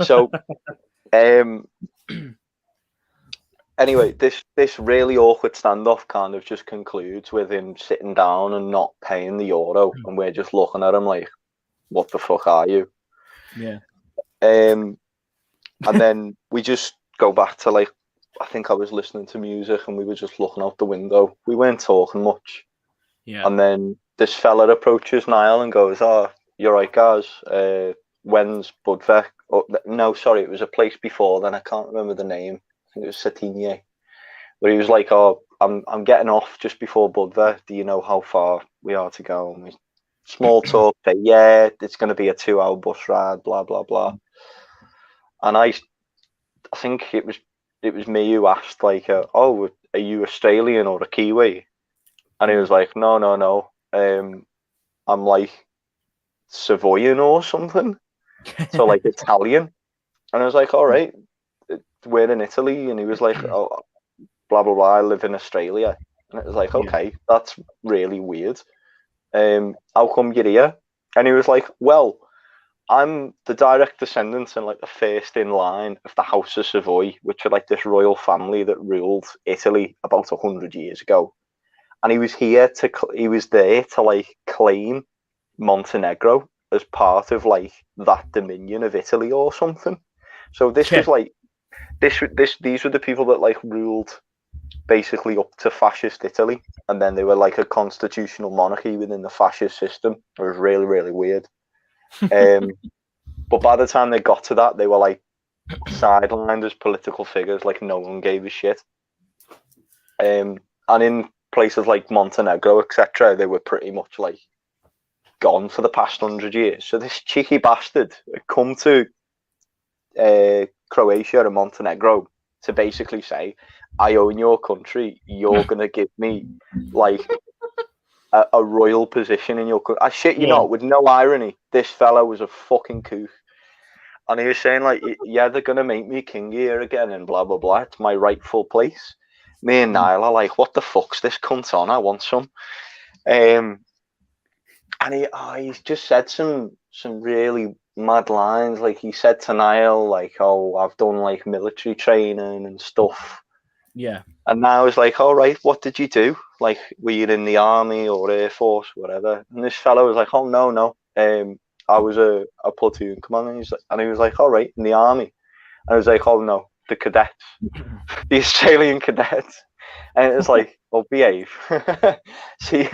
So, anyway, this really awkward standoff kind of just concludes with him sitting down and not paying the euro, and we're just looking at him like, "What the fuck are you?" Yeah. And then we just go back to like, I think I was listening to music, and we were just looking out the window. We weren't talking much. Yeah. And then this fella approaches Niall and goes, "Oh, you're right, guys. When's Budva?" Oh, no, sorry, it was a place before then. I can't remember the name. I think it was Cetinje. But he was like, "Oh, I'm getting off just before Budva. Do you know how far we are to go?" And we small talk. Say, "Yeah, it's going to be a 2-hour bus ride." Blah blah blah. And I think it was me who asked like, "Oh, are you Australian or a Kiwi?" And he was like, "No. I'm like Savoyan or something, so like Italian. And I was like, all right, we're in Italy. And he was like, oh, blah, blah, blah, I live in Australia. And it was like, okay, that's really weird. How come you're here? And he was like, well, I'm the direct descendant and like the first in line of the House of Savoy, which are like this royal family that ruled Italy about 100 years ago. And he was there to like claim Montenegro as part of like that dominion of Italy or something. So this was like these were the people that like ruled basically up to fascist Italy, and then they were like a constitutional monarchy within the fascist system. It was really, really weird. But by the time they got to that, they were like sidelined as political figures, like no one gave a shit. And in places like Montenegro, etc., they were pretty much like gone for the past 100 years. So this cheeky bastard had come to Croatia and Montenegro to basically say, I own your country, you're going to give me like a royal position in your country. I shit you not, with no irony, this fella was a fucking kook. And he was saying like, yeah, they're going to make me king here again and blah, blah, blah. It's my rightful place. Me and Niall are like, what the fuck's this cunt on? I want some. And he's just said some really mad lines. Like he said to Niall, like, oh, I've done like military training and stuff. Yeah. And now it's like, all right, what did you do? Like, were you in the army or Air Force, whatever? And this fellow was like, oh, no. I was a platoon commander. And he was like, all right, in the army. And I was like, oh, no, the cadets, the Australian cadets. And it's like, oh, behave. See,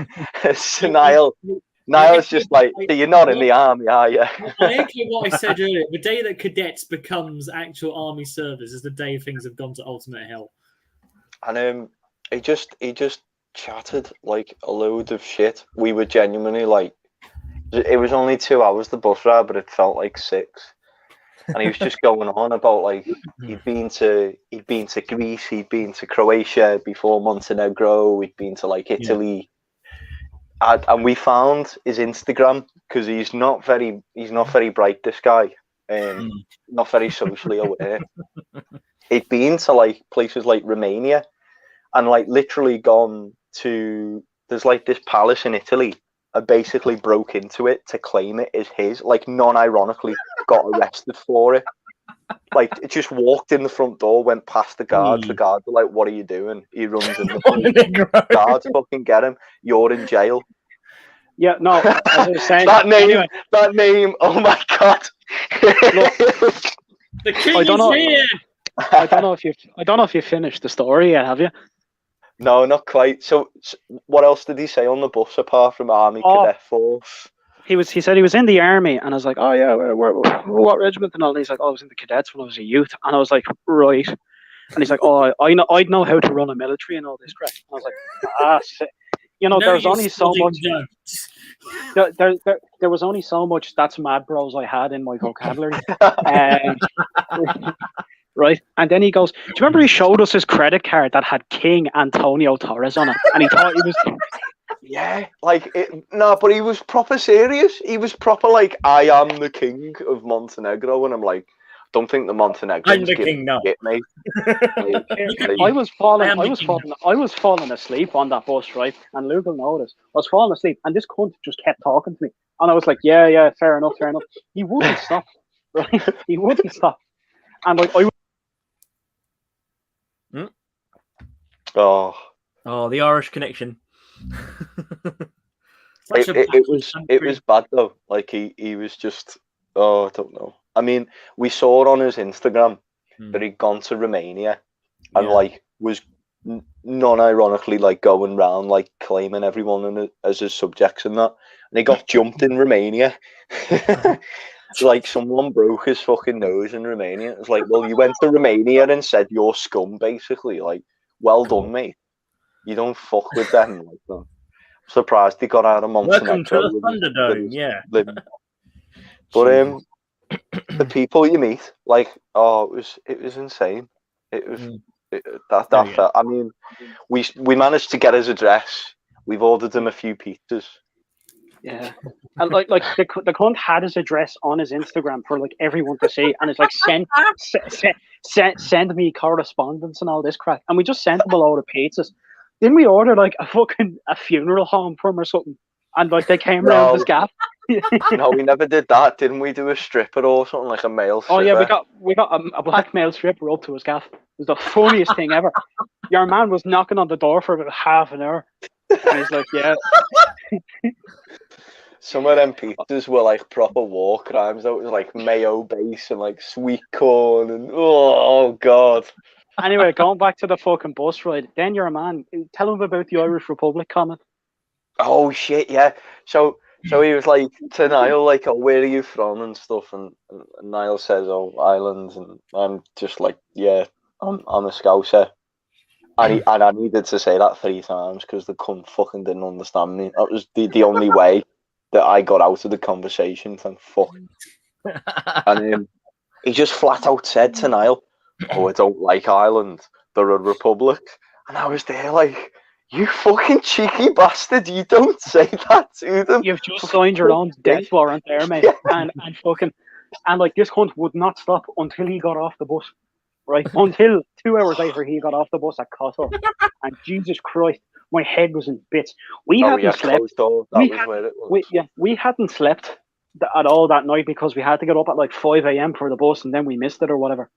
so Niall's just like, you're not in the army, are you? I echo what I said earlier. The day that cadets becomes actual army service is the day things have gone to ultimate hell. And he just chatted like a load of shit. We were genuinely like, it was only 2 hours the bus ride, but it felt like 6. And he was just going on about like he'd been to Greece, he'd been to Croatia before Montenegro, he'd been to like Italy. And we found his Instagram because he's not very bright, this guy, not very socially aware. He'd been to like places like Romania, and like literally gone to, there's like this palace in Italy, and basically broke into it to claim it as his. Like non-ironically, got arrested for it. Like it just walked in the front door, went past the guards. The guards were like, "What are you doing?" He runs in the guards fucking get him. You're in jail. Yeah, no. As I was saying, that name. Oh my god! Look, the king is here. I don't know if you finished the story yet, have you? No, not quite. So what else did he say on the bus apart from Army Cadet Force? He said he was in the army, and I was like, oh yeah, what regiment and all? And he's like, oh, I was in the cadets when I was a youth, and I was like, right. And he's like, oh, I'd know how to run a military and all this crap. And I was like, shit. You know, there's only so much. There was only so much "that's mad, bros" I had in my vocabulary. Right, and then he goes, do you remember he showed us his credit card that had King Antonio Torres on it, and he thought he was yeah, like but he was proper serious. He was proper like, I am the king of Montenegro, and I'm like, don't think the Montenegrins I'm the king now, mate. I was falling asleep on that bus, right? And Luke will know this. I was falling asleep, and this cunt just kept talking to me, and I was like, yeah, fair enough. He wouldn't stop, right? He wouldn't stop, and like Oh, the Irish connection. it was bad though. Like he was just, I don't know. I mean, we saw it on his Instagram that he'd gone to Romania and like was non-ironically like going round like claiming everyone as his subjects and that, and he got jumped in Romania. Like someone broke his fucking nose in Romania. It's like, well, you went to Romania and said you're scum, basically. Like, well done, mate. You don't fuck with them. Like, I'm surprised he got out of Montenegro. Welcome to the Thunderdome, yeah. But the people you meet, like, it was insane. It was that. I mean, we managed to get his address. We've ordered him a few pizzas. Yeah, and like the cunt had his address on his Instagram for like everyone to see, and it's like send me correspondence and all this crap, and we just sent him a load of pizzas. Didn't we order like a funeral home from or something? And like they came around this gaff. No, we never did that. Didn't we do a stripper or something, like a male stripper? Oh yeah, we got a black male stripper up to his gaff. It was the funniest thing ever. Your man was knocking on the door for about half an hour. And he's like, yeah. Some of them pizzas were like proper war crimes. That was like mayo base and like sweet corn and oh god. Anyway, going back to the fucking bus ride. Then your man, tell him about the Irish Republic comment. Oh shit, yeah. So he was like to Niall, like, oh, where are you from and stuff, and Niall says, oh, Ireland, and I'm just like, yeah, I'm a Scouser. And I needed to say that 3 times because the cunt fucking didn't understand me. That was the only way that I got out of the conversation. Thank fuck. And he just flat out said to Niall, oh, I don't like Ireland. They're a republic. And I was there like, you fucking cheeky bastard, you don't say that to them. You've just signed your own death warrant there, mate. Yeah. And like this cunt would not stop until he got off the bus. Right? Until 2 hours later he got off the bus at Cotto. And Jesus Christ, my head was in bits. We hadn't slept. We hadn't slept at all that night because we had to get up at like 5 a.m. for the bus and then we missed it or whatever.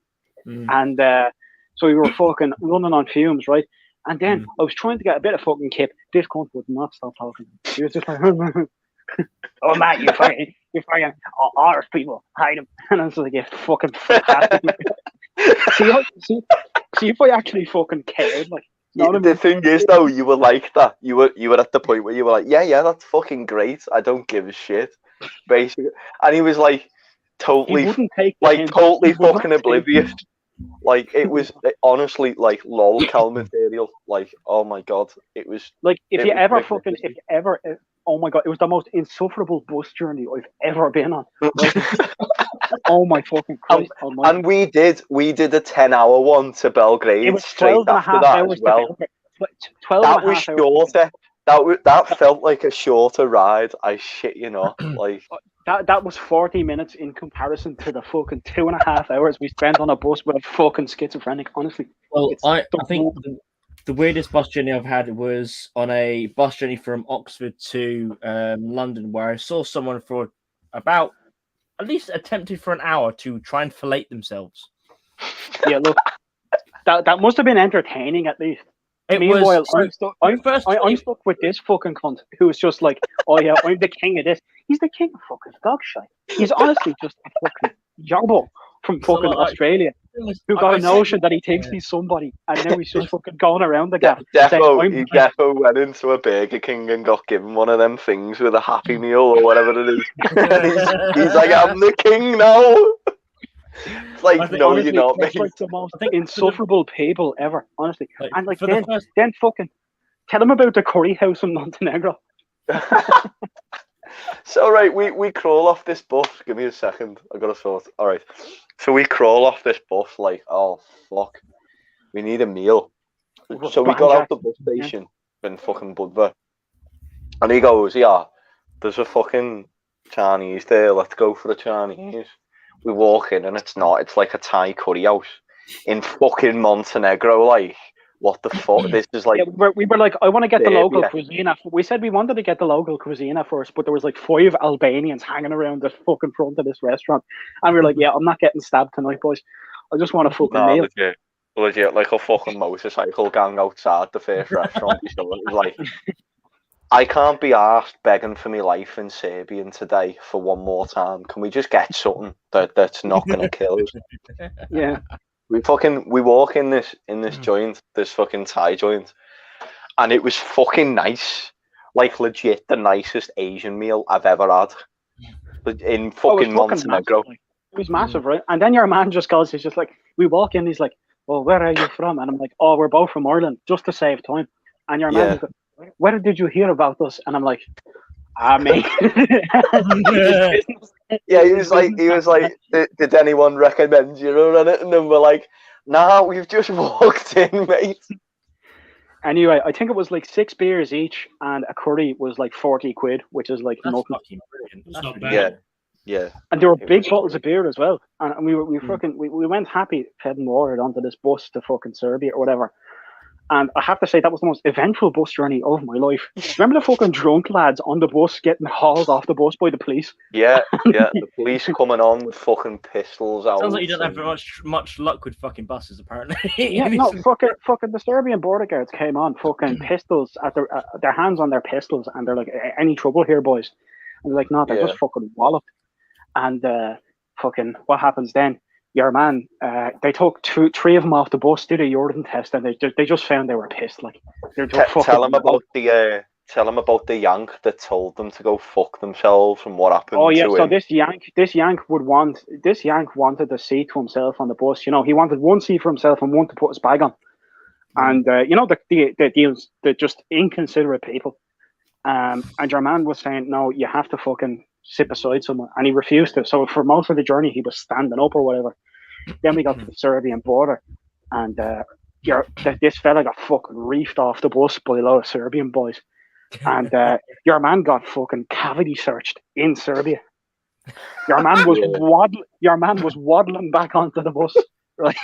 And so we were fucking running on fumes, right? And then I was trying to get a bit of fucking kip. This cunt would not stop talking. He was just like, oh, Matt, you're fucking Irish people, hide them. And I was like, yeah, fucking fantastic. see if I actually fucking cared. Like, the thing is, though, you were like that. You were at the point where you were like, yeah, that's fucking great. I don't give a shit, basically. And he was like, totally fucking oblivious. Like, it was honestly like lolcow material. Like, oh my god, it was like if you ever, oh my god, it was the most insufferable bus journey I've ever been on. Like, oh my fucking Christ! And we did a 10-hour one to Belgrade. It was straight after that as well. 12 that was shorter. That felt like a shorter ride. I shit you not. Like that was 40 minutes in comparison to the fucking 2.5 hours we spent on a bus with a fucking schizophrenic. Honestly, well, I think the weirdest bus journey I've had was on a bus journey from Oxford to London, where I saw someone for about at least attempted for an hour to try and fillet themselves. Yeah, look, that must have been entertaining at least. Meanwhile, I'm stuck with this fucking cunt who was just like, oh yeah, I'm the king of this. He's the king of fucking dog shite. He's honestly just a fucking jumbo from fucking Australia who got a notion that he thinks he's somebody, and now he's just fucking going around the gap. He defo went into a Burger King and got given one of them things with a Happy Meal or whatever it is. he's like, I'm the king now. It's like, no, honestly, you're not. It's like the most insufferable people ever, honestly. And like then fucking tell him about the curry house in Montenegro. So right, we crawl off this bus. Give me a second. I got to sort. All right. So we crawl off this bus like, oh fuck, we need a meal. So we got out the bus station in fucking Budva, and he goes, yeah, there's a fucking Chinese there. Let's go for the Chinese. We walk in and it's like a Thai curry house in fucking Montenegro. Like, what the fuck? This is like... Yeah, we were like, I want to get the local cuisine. We said we wanted to get the local cuisine at first, but there was like 5 Albanians hanging around the fucking front of this restaurant. And we were like, yeah, I'm not getting stabbed tonight, boys. I just want a fucking meal. Legit, like a fucking motorcycle gang outside the first restaurant. So it was like... I can't be arsed begging for my life in Serbian today for one more time. Can we just get something that's not going to kill us? Yeah. We walk in this joint, this fucking Thai joint, and it was fucking nice. Like, legit the nicest Asian meal I've ever had. In fucking Montenegro. It was massive, right? And then your man just goes, he's just like, we walk in, he's like, well, where are you from? And I'm like, oh, we're both from Ireland, just to save time. And your man goes, where did you hear about us? And I'm like, mate. Yeah, he was like, did anyone recommend you or anything? And we're like, nah, we've just walked in, mate. Anyway, I think it was like 6 beers each, and a curry was like 40 quid, which is like That's nothing. fucking brilliant. That's That's not really bad. Yeah. And there were It big was- bottles of beer as well. And we Mm. fucking we went happy, fed and watered onto this bus to fucking Serbia or whatever. And I have to say that was the most eventful bus journey of my life. Remember the fucking drunk lads on the bus getting hauled off the bus by the police? Yeah, yeah. The police coming on with fucking pistols out. Sounds like you don't have and- much luck with fucking buses, apparently. Yeah, no, fucking the Serbian border guards came on, fucking pistols at their hands on their pistols, and they're like, "Any trouble here, boys?" And they're like, "No, they're Yeah. just fucking walloped." And fucking, what happens then? Your man, they took 3 of them off the bus, did a urine test, and they just found they were pissed. Like, they're just fucking. Tell them about the yank that told them to go fuck themselves and what happened. Oh yeah, to so him. this yank wanted a seat to himself on the bus. You know, he wanted one seat for himself and one to put his bag on. And you know the deals, they're just inconsiderate people. And your man was saying, no, you have to fucking sit beside someone, and he refused to. So for most of the journey, he was standing up or whatever. Then we got to the Serbian border, and this fella got fucking reefed off the bus by a lot of Serbian boys. And your man got fucking cavity searched in Serbia. Your man was waddling back onto the bus. Right?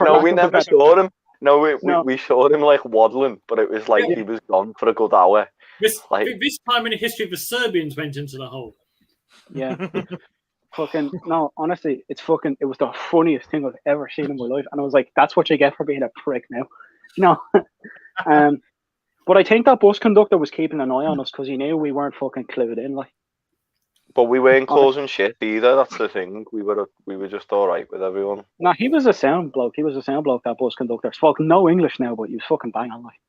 No, we never saw him. No, No. we saw him like waddling, but it was like he was gone for a good hour. This Like- time in the history, the Serbians went into the hole. Yeah. Fucking no, honestly, it was the funniest thing I've ever seen in my life. And I was like, that's what you get for being a prick now. You know? But I think that bus conductor was keeping an eye on us because he knew we weren't fucking clued in, like. But we weren't causing shit either. That's the thing. We were just all right with everyone. No, he was a sound bloke. That bus conductor. Spoke no English now, but he was fucking bang on, like.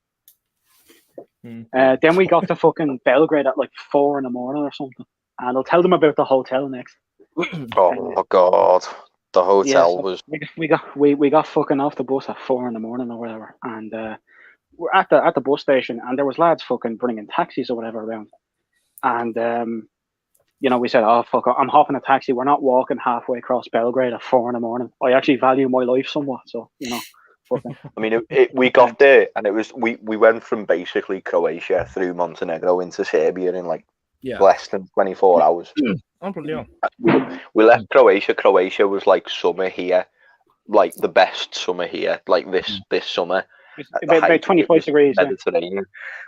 Then we got to fucking Belgrade at like 4 a.m. or something. And I'll tell them about the hotel next. Oh God, the hotel so was. we got fucking off the bus at 4 a.m. or whatever, and we're at the bus station, and there was lads fucking bringing taxis or whatever around, and you know, we said, oh fuck, I'm hopping a taxi. We're not walking halfway across Belgrade at 4 a.m. I actually value my life somewhat, so you know. Fucking. I mean, we got there, and it was we went from basically Croatia through Montenegro into Serbia in like less than 24 hours. We left Croatia. Croatia was like summer here, like the best summer here, like this summer. About 25 degrees. Mediterranean.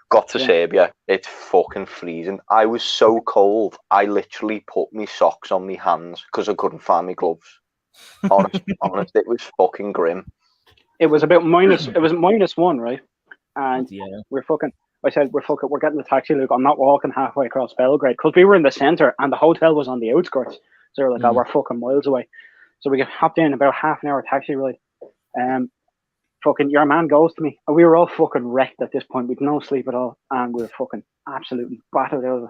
Got to Serbia, it's fucking freezing. I was so cold, I literally put my socks on my hands because I couldn't find my gloves. Honest, it was fucking grim. It was about -1, right? And we're fucking. I said, we're getting the taxi, Luke. I'm not walking halfway across Belgrade because we were in the centre and the hotel was on the outskirts. So we're like, oh, we're fucking miles away. So we hopped in about half an hour taxi ride. Fucking your man goes to me, and we were all fucking wrecked at this point. We'd no sleep at all, and we were fucking absolutely battered out of it.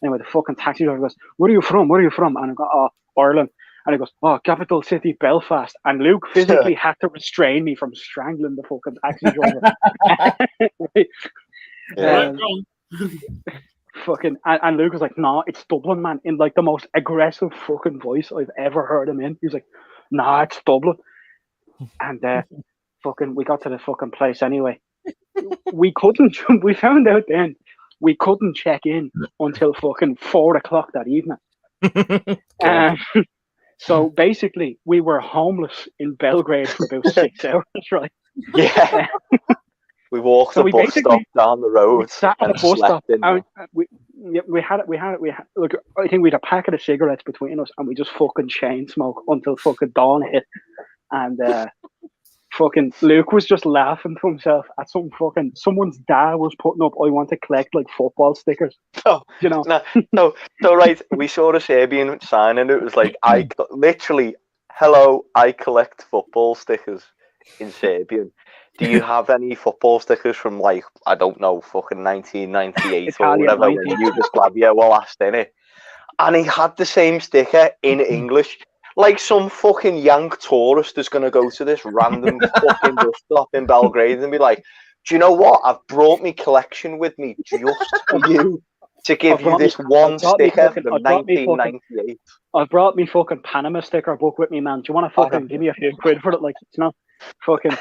Anyway, the fucking taxi driver goes, "Where are you from? Where are you from?" And I go, "Oh, Ireland." And he goes, "Oh, capital city, Belfast." And Luke physically had to restrain me from strangling the fucking taxi driver. Right? Fucking and Luke was like, "Nah, it's Dublin, man," in like the most aggressive fucking voice I've ever heard him in. He was like, "Nah, it's Dublin." And fucking, we got to the fucking place anyway. We found out then we couldn't check in until fucking 4 o'clock that evening. So basically, we were homeless in Belgrade for about 6 hours, right? Yeah. We walked the bus stop down the road. We sat at the bus stop. We had. Look, I think we had a packet of cigarettes between us, and we just fucking chain smoke until fucking dawn hit. And fucking Luke was just laughing to himself at someone's dad was putting up, "I want to collect like football stickers." Oh, you know. No, right. We saw the Serbian sign, and it was like, I literally, "Hello, I collect football stickers" in Serbian. Do you have any football stickers from like, I don't know, fucking 1998 or whatever, when Yugoslavia were last in it? And he had the same sticker in English. Like some fucking yank tourist is going to go to this random fucking bus stop in Belgrade and be like, "Do you know what? I've brought my collection with me just for you to give you this one sticker from 1998. I've brought me fucking Panama sticker book with me, man. Do you want to fucking give me a few quid for it? Like, it's not fucking...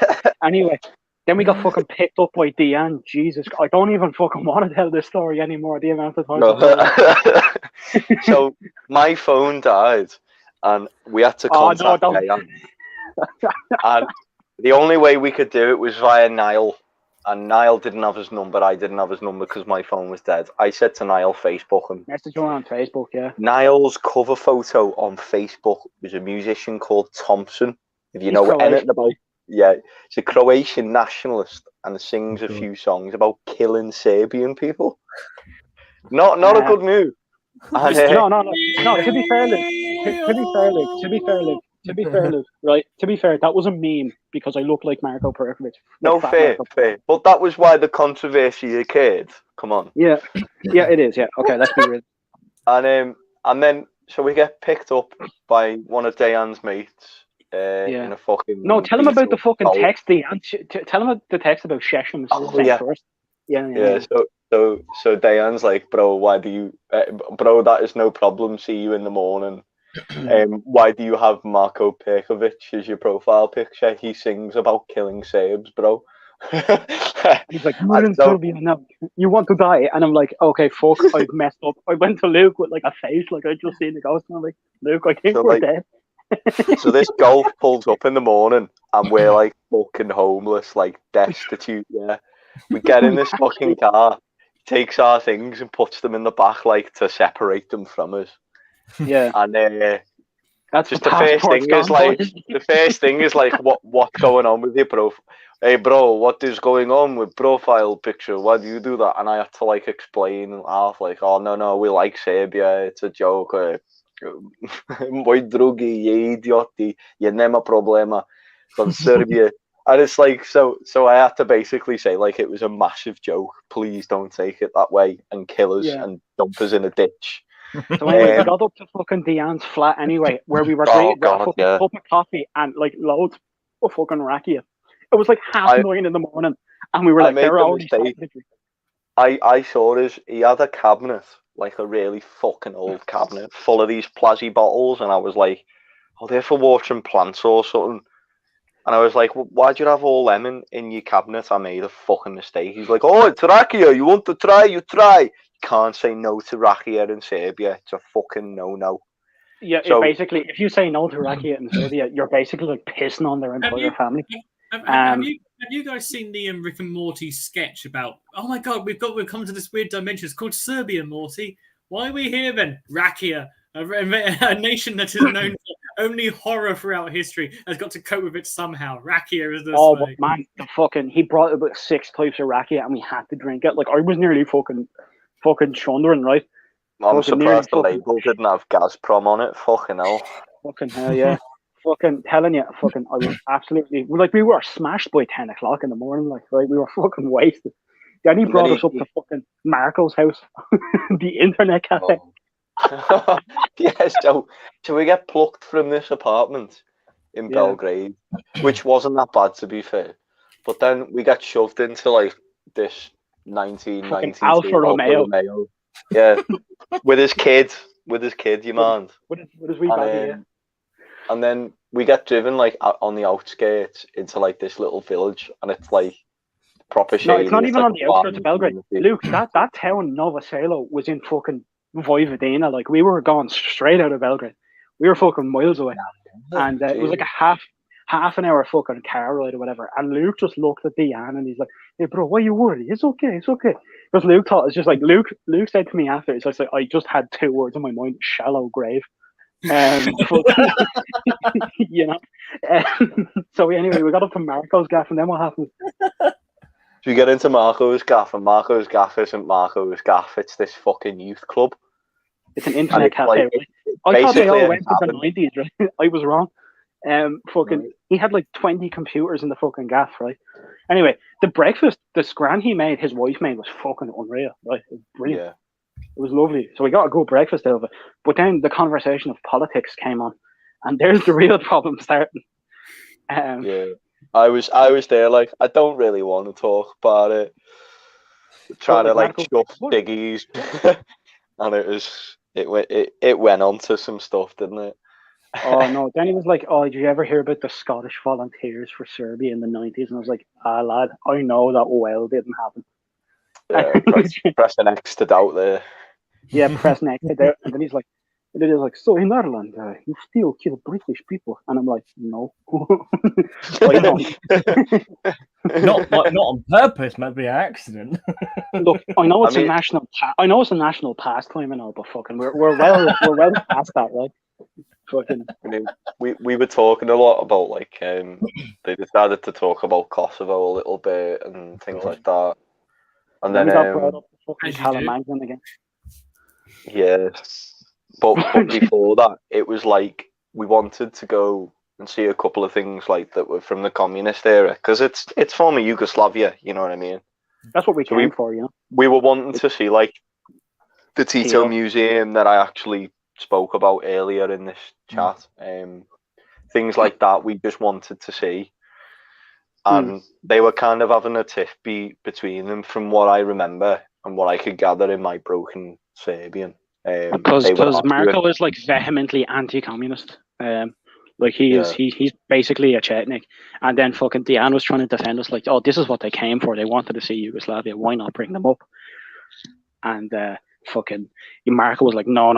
Anyway, Then we got fucking picked up by Deanne. Jesus, I don't even fucking want to tell this story anymore. The amount of times. No. So my phone died, and we had to contact Deanne. And the only way we could do it was via Niall. And Niall didn't have his number. I didn't have his number because my phone was dead. I said to Niall, Facebook him. Message him on Facebook, yeah. Niall's cover photo on Facebook was a musician called Thompson. If you know anything about, yeah, he's a Croatian nationalist and sings a few songs about killing Serbian people. Not a good move. And, no. To be fair, Luke. Right? To be fair, that was a meme because I look like Marko Perkovic. No, fair. But that was why the controversy occurred. Come on. Yeah, it is. Yeah. Okay, let's be real. And then so we get picked up by one of Dejan's mates. In a fucking. No, tell him about the fucking text. Tell him the text about Shesham's first. Yeah. So Dejan's like, bro, why do you, bro? That is no problem. See you in the morning. Why do you have Marko Perkovic as your profile picture? He sings about killing Serbs, bro. He's like, you want to die? And I'm like, okay, fuck, I've messed up. I went to Luke with like a face, like I just seen the ghost, and I'm like, Luke, I think we're dead. So this golf pulls up in the morning, and we're like fucking homeless, like destitute. Yeah, we get in this fucking car, takes our things and puts them in the back, like to separate them from us. Yeah, and that's just the first thing is like, what's going on with your bro? Hey bro, what is going on with profile picture? Why do you do that? And I had to like explain and half like, oh no, we like Serbia, it's a joke. Moj drugi je idioti, je nema problema from Serbia. And it's like, so I had to basically say like it was a massive joke. Please don't take it that way and kill us and dump us in a ditch. So anyway, we got up to fucking Dejan's flat anyway, where we were great, cup of coffee and like loads of fucking rakia. It was like 9:30 in the morning, and we were like, they're already I saw he had a cabinet, like a really fucking old cabinet, full of these Plazzy bottles, and I was like, oh, they're for watering plants or something. And I was like, well, why'd you have all lemon in your cabinet? I made a fucking mistake. He's like, oh, it's rakia, you want to try, you try. Can't say no to rakia in Serbia. It's a fucking no. Yeah, so, basically, if you say no to rakia in Serbia, you're basically like pissing on their entire family. Have you guys seen the Rick and Morty sketch about? Oh my god, we've come to this weird dimension. It's called Serbia, Morty. Why are we here then? Rakia, a nation that is known for only horror throughout history, has got to cope with it somehow. Rakia is this. Oh man, he brought about 6 types of rakia, and we had to drink it. Like I was nearly fucking chundering, right? I'm surprised the label didn't have Gazprom on it. Fucking hell. Fucking hell, yeah. Fucking telling you, I was absolutely like we were smashed by 10 o'clock in the morning, like right, we were fucking wasted. Then he brought us up to fucking Marco's house, the internet cafe. Oh. Yes, so we get plucked from this apartment in Belgrade, which wasn't that bad to be fair. But then we got shoved into like this 1992 Alfa Romeo. Yeah, with his kid, you mind? What is we baby? And then we get driven like on the outskirts into like this little village, and it's like proper shady. No, it's not even on the outskirts of Belgrade. Luke, that town Novo Selo was in fucking Vojvodina. Like we were gone straight out of Belgrade. We were fucking miles away, and it was like a half an hour fucking car ride or whatever. And Luke just looked at Dejan and he's like, "Hey bro, why are you worried? It's okay." Because Luke thought it's just like Luke said to me after, it's like I just had 2 words in my mind: shallow grave. You know. So anyway, we got up to Marco's gaff, and then what happened? So we get into Marco's gaff, and Marco's gaff isn't Marco's gaff; it's this fucking youth club. It's an internet cafe. Right? I thought they all went to the 90s. Right? I was wrong. He had like 20 computers in the fucking gaff, right? Anyway, the breakfast, the scran his wife made was fucking unreal, right? It was brilliant. Yeah. It was lovely. So we got a good breakfast out of it. But then the conversation of politics came on, and there's the real problem starting. Yeah, I was there like, I don't really want to talk about it. Trying to like chuff diggies. And it went on to some stuff, didn't it? Oh no! Then he was like, "Oh, did you ever hear about the Scottish volunteers for Serbia in the '90s?" And I was like, "Ah, lad, I know that well didn't happen." Press an X to doubt there. Yeah, press next to there, and then he's like, "So in Ireland, you still kill British people?" And I'm like, "No, I don't." not on purpose, maybe an accident. Look, I know it's I mean- I know it's a national pastime and all, but fucking, we're well past that, right? Fucking, I mean, we were talking a lot about like they decided to talk about Kosovo a little bit and things like that, and then then we got brought up to fucking as you Callum do. Magnan again. yeah, but before that, it was like we wanted to go and see a couple of things like that were from the communist era because it's former Yugoslavia, you know what I mean? That's what we So came for, you know. We were wanting to see like the Tito Tito. Museum that I actually spoke about earlier in this chat. Things like that we just wanted to see. And they were kind of having a tiff between them from what I remember and what I could gather in my broken Serbian. Because they were Marko arguing- is like vehemently anti-communist. Like he's basically a Chetnik. And then fucking Diane was trying to defend us like, oh, this is what they came for. They wanted to see Yugoslavia. Why not bring them up? And fucking Marko was like, no.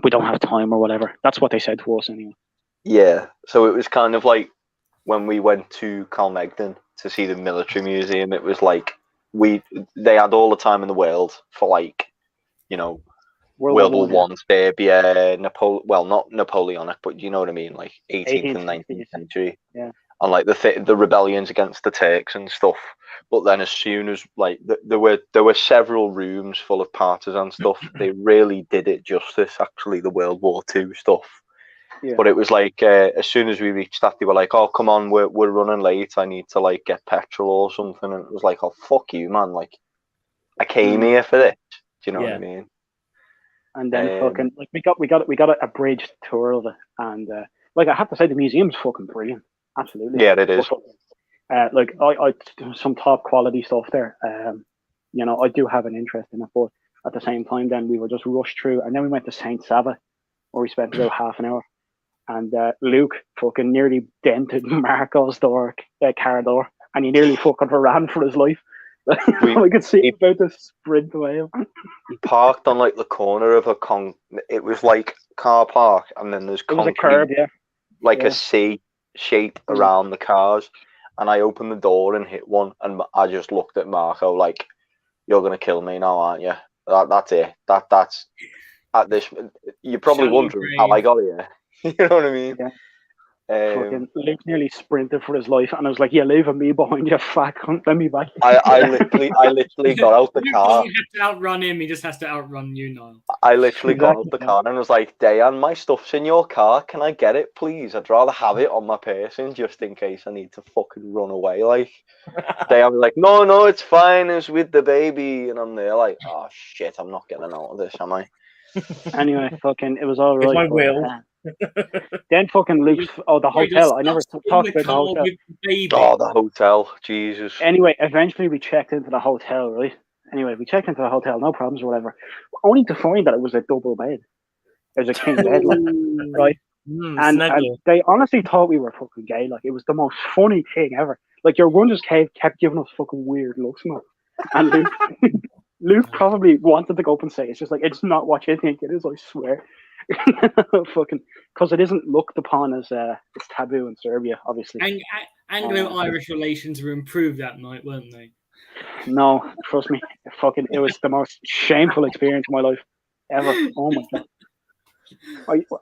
We don't have time or whatever. That's what they said to us anyway. Yeah, so it was kind of like when we went to Calmegden to see the military museum, it was like they had all the time in the world for like, you know, World War One, Serbia, not Napoleonic, but you know what I mean, like 18th and 19th century. Yeah. And like the rebellions against the Turks and stuff. But then as soon as like there were several rooms full of partisan stuff, they really did it justice. Actually, the World War II stuff. Yeah. But it was like as soon as we reached that, they were like, "Oh, come on, we're running late. I need to like get petrol or something." And it was like, "Oh, fuck you, man! Like, I came here for this." Do you know what I mean? And then fucking like we got a abridged tour of it, and like I have to say, the museum's fucking brilliant. Absolutely. Yeah, it is. Like I some top quality stuff there. You know, I do have an interest in it, but at the same time, then we were just rushed through, and then we went to Saint Sava, where we spent about half an hour. And Luke fucking nearly dented Marco's car door, and he nearly fucking ran for his life. I could see him about to sprint away. He parked on like the corner of it was like car park, and then there's concrete, it was a curb, yeah, like a C shape around the cars. And I opened the door and hit one, and I just looked at Marco like, "You're gonna kill me now, aren't you?" That's it. That's at this. You're probably wondering how I got here. You know what I mean? Yeah. Fucking Luke nearly sprinted for his life, and I was like, "Yeah, leaving me behind, you fat cunt. Let me back." I literally got out the car. Luke doesn't have to outrun him; he just has to outrun you, Niall. I literally got out the car and was like, "Dayan, my stuff's in your car. Can I get it, please? I'd rather have it on my person just in case I need to fucking run away." Like, Dayan was like, "No, it's fine. It's with the baby," and I'm there like, "Oh shit, I'm not getting out of this, am I?" Anyway, fucking, it was all right. It's my will. Then fucking Luke's the hotel. I never talked about the hotel. Oh, the hotel, Jesus. Anyway, eventually we checked into the hotel, right? Anyway, we checked into the hotel, no problems or whatever. Only to find that it was a double bed. It was a king bed, like, right? And they honestly thought we were fucking gay. Like, it was the most funny thing ever. Like, your one just kept giving us fucking weird looks, man. And Luke probably wanted to go up and say, it's just like, it's not what you think it is, I swear. Fucking, because it isn't looked upon as it's taboo in Serbia, obviously. Anglo-Irish relations were improved that night, weren't they? No, trust me, fucking, it was the most shameful experience of my life ever. Oh my god.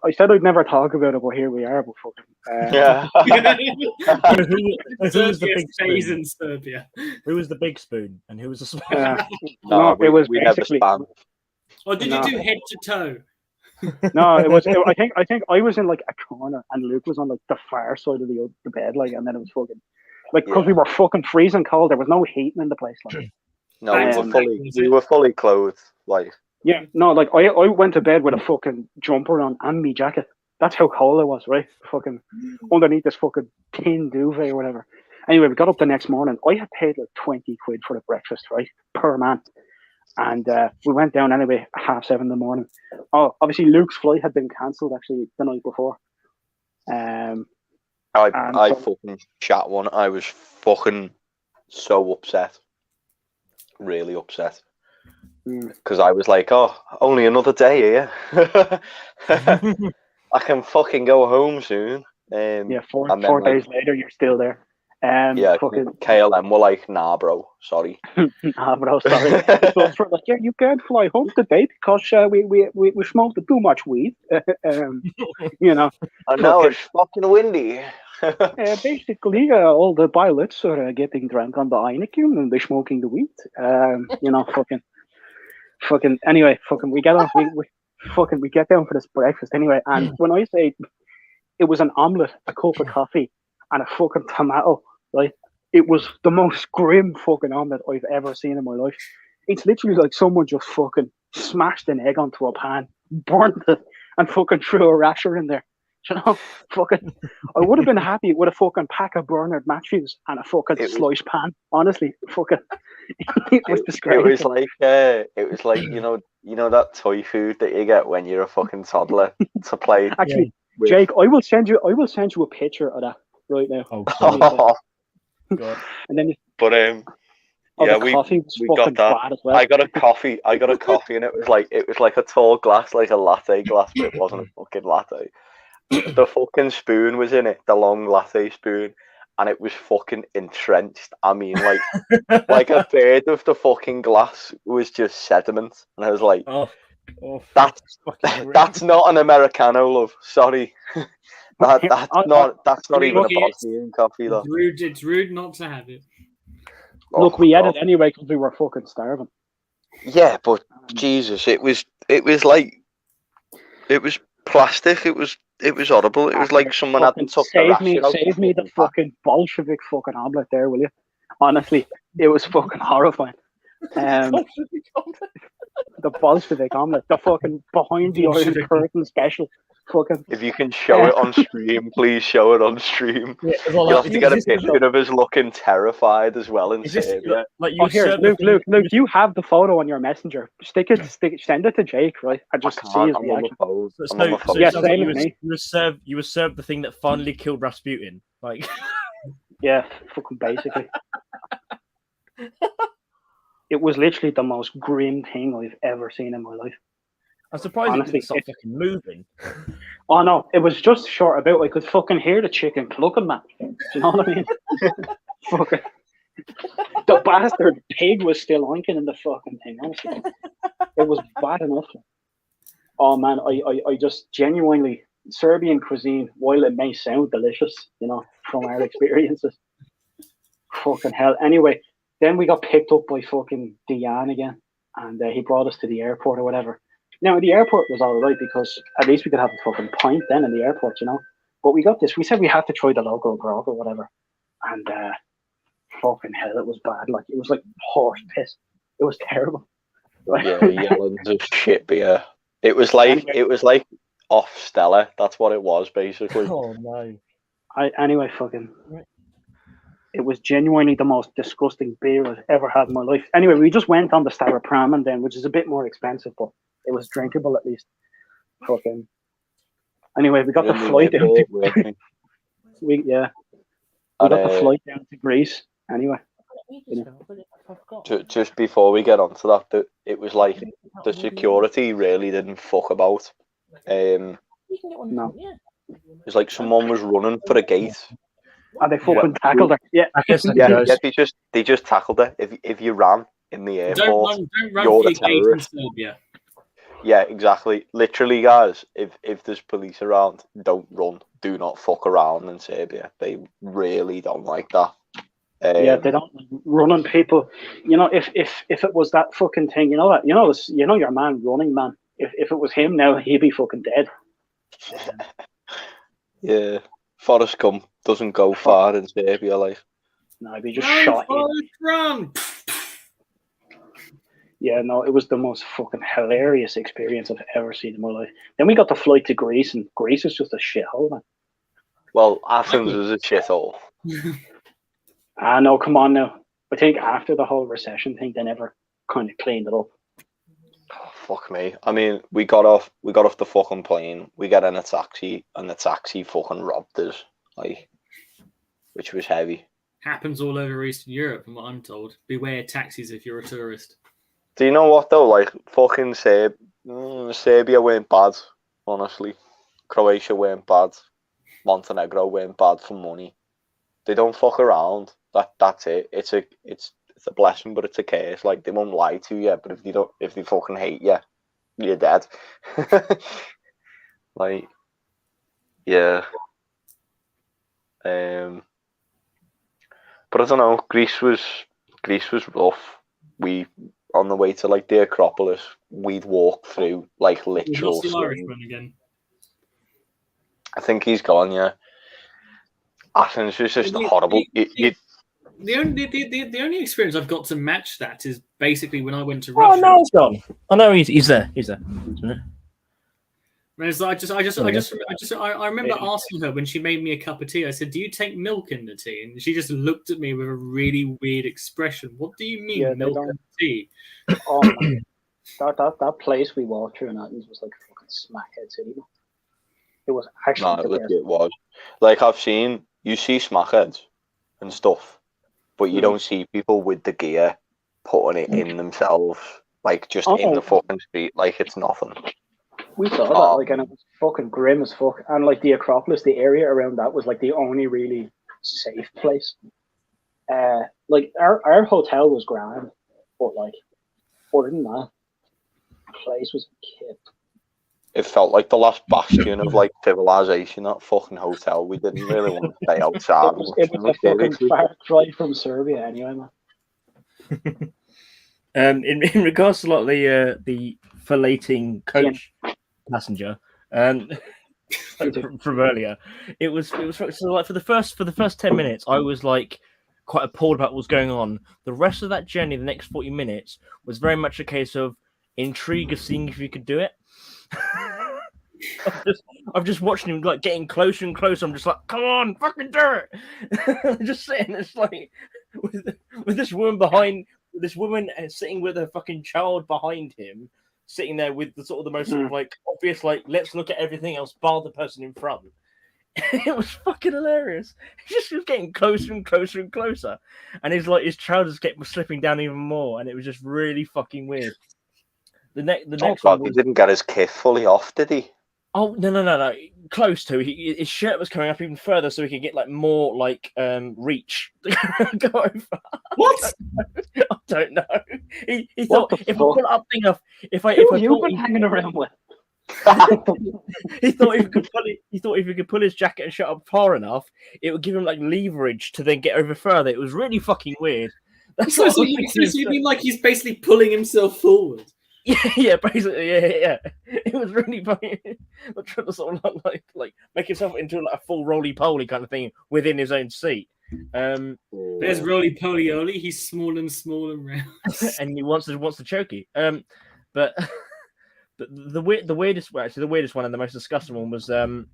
I said I'd never talk about it, but here we are. But fucking, yeah. Who was the big stays spoon? in Serbia? Who was the big spoon and who was the small? No, it was basically. Or did you do head to toe? No, it was. I think I was in like a corner, and Luke was on like the far side of the bed, like, and then it was fucking like because we were fucking freezing cold. There was no heating in the place, like. No, we were fully clothed, like. Yeah, no, like I went to bed with a fucking jumper on and me jacket. That's how cold I was, right? Fucking underneath this fucking tin duvet or whatever. Anyway, we got up the next morning. I had paid like 20 quid for the breakfast, right? Per man. And we went down anyway, 7:30 in the morning. Oh, obviously Luke's flight had been cancelled actually the night before. I fucking chat one. I was fucking so upset, really upset, because I was like, "Oh, only another day here. I can fucking go home soon." Yeah, four then, days later, you're still there. Fucking KLM were like, "Nah, bro, sorry." nah, bro, sorry. So for like, yeah, you can't fly home today because we smoked too much weed. You know. And now it's fucking windy. Basically, all the pilots are getting drunk on the Heineken and they're smoking the weed. You know, fucking. Anyway, fucking. We get on. We get down for this breakfast anyway. And when I say it was an omelette, a cup of coffee, and a fucking tomato, right? It was the most grim fucking omelette I've ever seen in my life. It's literally like someone just fucking smashed an egg onto a pan, burnt it, and fucking threw a rasher in there. You know, fucking. I would have been happy with a fucking pack of Bernard Matthews and a fucking sliced pan. Honestly, fucking. It was disgraceful. It was like you know that toy food that you get when you're a fucking toddler to play. Actually, Jake, I will send you a picture of that right now. Oh, God. And then, we got that. As well. I got a coffee, and it was like a tall glass, like a latte glass, but it wasn't a fucking latte. The fucking spoon was in it, the long latte spoon, and it was fucking entrenched. I mean, like a third of the fucking glass was just sediment, and I was like, that's not an Americano, love. Sorry. That's not even a Bosnian coffee, though. It's rude not to have it. Look, we had it anyway because we were fucking starving. Yeah, but Jesus, it was plastic. It was horrible. It was like someone hadn't took the ration out. Save me the fucking Bolshevik fucking omelette there, will you? Honestly, it was fucking horrifying. The Bolshevik omelette, the fucking behind the iron curtain special. Fucking. If you can show it on stream, please show it on stream. Yeah, You'll have to get a picture of us looking terrified as well in Serbia. Luke, you have the photo on your messenger. Send it to Jake, right? I just see his reaction. Yeah, same with me. You were served the thing that finally killed Rasputin, like. Yeah, fucking basically. It was literally the most grim thing I've ever seen in my life. I'm surprised it didn't stop fucking moving. Oh no, it was just short about. I could fucking hear the chicken clucking, man. Do you know what I mean? Fucking the bastard pig was still oinking in the fucking thing. Honestly, it was bad enough. Oh man, I just genuinely Serbian cuisine, while it may sound delicious, you know, from our experiences, fucking hell. Anyway, then we got picked up by fucking Diane again, and he brought us to the airport or whatever. Now, the airport was all right because at least we could have a fucking pint then in the airport, you know. But we got this. We said we had to try the local grog or whatever. And fucking hell, it was bad. Like, it was like horse piss. It was terrible. Yeah, Yellen's of shit beer. It was like off Stella. That's what it was, basically. Oh, no. Anyway, fucking... It was genuinely the most disgusting beer I've ever had in my life. Anyway, we just went on the Staropramen then, which is a bit more expensive, but it was drinkable at least. Fucking. Anyway, we got the flight down to we got the flight down to Greece. Anyway. Just before we get onto that, it was like the security really didn't fuck about. No. It was like someone was running for a gate. And they fucking tackled her. Yeah. They just tackled her. If you ran in the airport, don't run you're the terrorist. Yeah, exactly. Literally, guys, if there's police around, don't run. Do not fuck around in Serbia. They really don't like that. Yeah, they don't run on people. You know, if it was that fucking thing, you know your man Running Man. If it was him now, he'd be fucking dead. Yeah. Forrest Gump doesn't go far in Serbia, like. No, he just shot you. Run! Yeah, no, it was the most fucking hilarious experience I've ever seen in my life. Then we got the flight to Greece, and Greece is just a shithole, man. Well, Athens was a shithole. No, come on now. I think after the whole recession thing, they never kind of cleaned it up. fuck me. I mean, we got off the fucking plane. We got in a taxi, and the taxi fucking robbed us, like, which was heavy. Happens all over Eastern Europe, from what I'm told. Beware taxis if you're a tourist. Do you know what though? Like, fucking Serbia weren't bad, honestly. Croatia weren't bad. Montenegro weren't bad for money. They don't fuck around. That's it. It's a blessing, but it's a curse. Like, they won't lie to you, but if they fucking hate you, you're dead. Like, yeah. But I don't know. Greece was rough. We, on the way to like the Acropolis, we'd walk through like literal. What's the Irishman again? I think he's gone. Yeah. Athens was just horrible. The only experience I've got to match that is basically when I went to Russia. Oh no, he's gone. I know he's there. He's there. Whereas I remember asking her when she made me a cup of tea. I said, "Do you take milk in the tea?" And she just looked at me with a really weird expression. What do you mean, milk in the tea? Oh man, that place we walked through in Athens was like fucking smackhead city. It was actually. No, it was. Like, you see smackheads and stuff, but you don't see people with the gear putting it in themselves, like just in the fucking street, like it's nothing. We saw that, like, and it was fucking grim as fuck. And like the Acropolis, the area around that was like the only really safe place. Like our hotel was grand, but like, other than that, the place was a kid. It felt like the last bastion of like civilization. That fucking hotel. We didn't really want to stay outside. It was a fucking far cry from Serbia, anyway, man. In regards to like the filleting coach passenger, from earlier, it was so like for the first 10 minutes, I was like quite appalled about what was going on. The rest of that journey, the next 40 minutes, was very much a case of intrigue of seeing if you could do it. I'm just watching him like getting closer and closer. I'm just like, come on, fucking do it! I'm just sitting, it's like with this woman sitting with her fucking child behind him, sitting there with the sort of the most sort of like obvious, like, let's look at everything else bar the person in front. It was fucking hilarious. He just was getting closer and closer and closer, and his child just kept slipping down even more, and it was just really fucking weird. The next one he didn't get his kit fully off, did he? Oh no! Close to. His shirt was coming up even further, so he could get like more like reach. Go over. What? I don't know. He thought if I pull it up thing enough, if you been hanging around with. He thought if he could pull his jacket and shirt up far enough, it would give him like leverage to then get over further. It was really fucking weird. So you mean like he's basically pulling himself forward? Yeah, basically, yeah. It was really funny. I'm trying to sort of like make himself into like a full roly-poly kind of thing within his own seat. There's roly-poly-oly. He's small and round, and he wants the chokey. But the weirdest one and the most disgusting one was I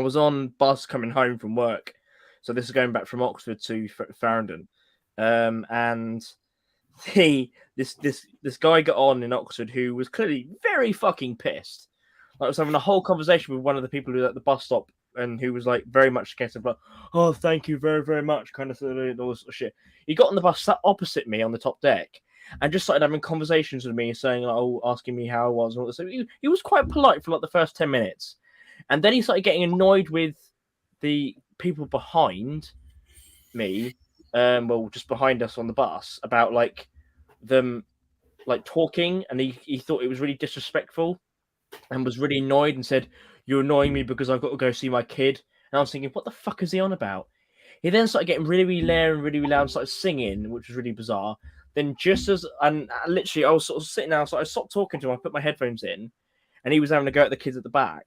was on bus coming home from work. So this is going back from Oxford to Farringdon, and this guy got on in Oxford who was clearly very fucking pissed. Like, I was having a whole conversation with one of the people who was at the bus stop and who was like very much against it, like, oh, thank you very, very much, kind of all this sort of shit. He got on the bus, sat opposite me on the top deck, and just started having conversations with me, saying, like, oh, asking me how I was and all this. So he was quite polite for like the first 10 minutes. And then he started getting annoyed with the people behind me, just behind us on the bus, about like them like talking, and he thought it was really disrespectful and was really annoyed and said, you're annoying me because I've got to go see my kid. And I was thinking, what the fuck is he on about? He then started getting really, really loud and really, really loud and started singing, which was really bizarre. Then literally I was sort of sitting there, so I stopped talking to him, I put my headphones in, and he was having a go at the kids at the back.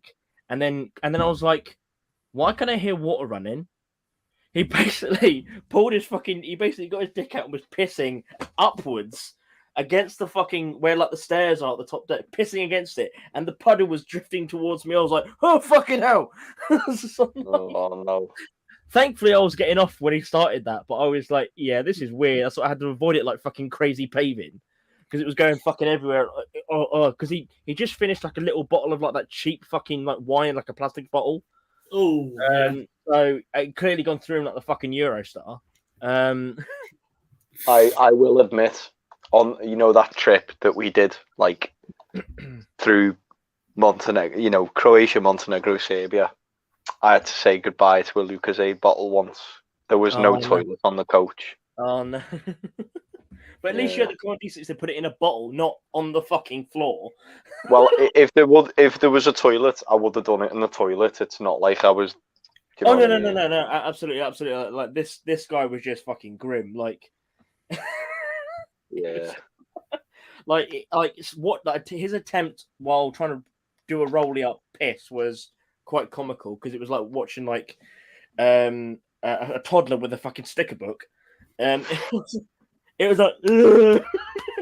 And then I was like, why can I hear water running? He basically got his dick out and was pissing upwards against the fucking, where like the stairs are at the top deck, pissing against it, and the puddle was drifting towards me. I was like, oh fucking hell. Oh no. Thankfully I was getting off when he started that, but I was like, yeah, this is weird. That's why I had to avoid it like fucking crazy paving. because it was going fucking everywhere. Because he just finished like a little bottle of like that cheap fucking like wine, like a plastic bottle. Oh, So it clearly gone through him like the fucking Eurostar. I will admit, on that trip that we did, like through Montenegro, Croatia, Montenegro, Serbia, I had to say goodbye to a Lucozade bottle once. There was no toilet on the coach. Oh no! But at least you had the common decency to put it in a bottle, not on the fucking floor. Well, if there was a toilet, I would have done it in the toilet. It's not like I was. No, absolutely. Like this guy was just fucking grim. Like, yeah. His attempt while trying to do a rolly up piss was quite comical because it was like watching like a toddler with a fucking sticker book. It was like,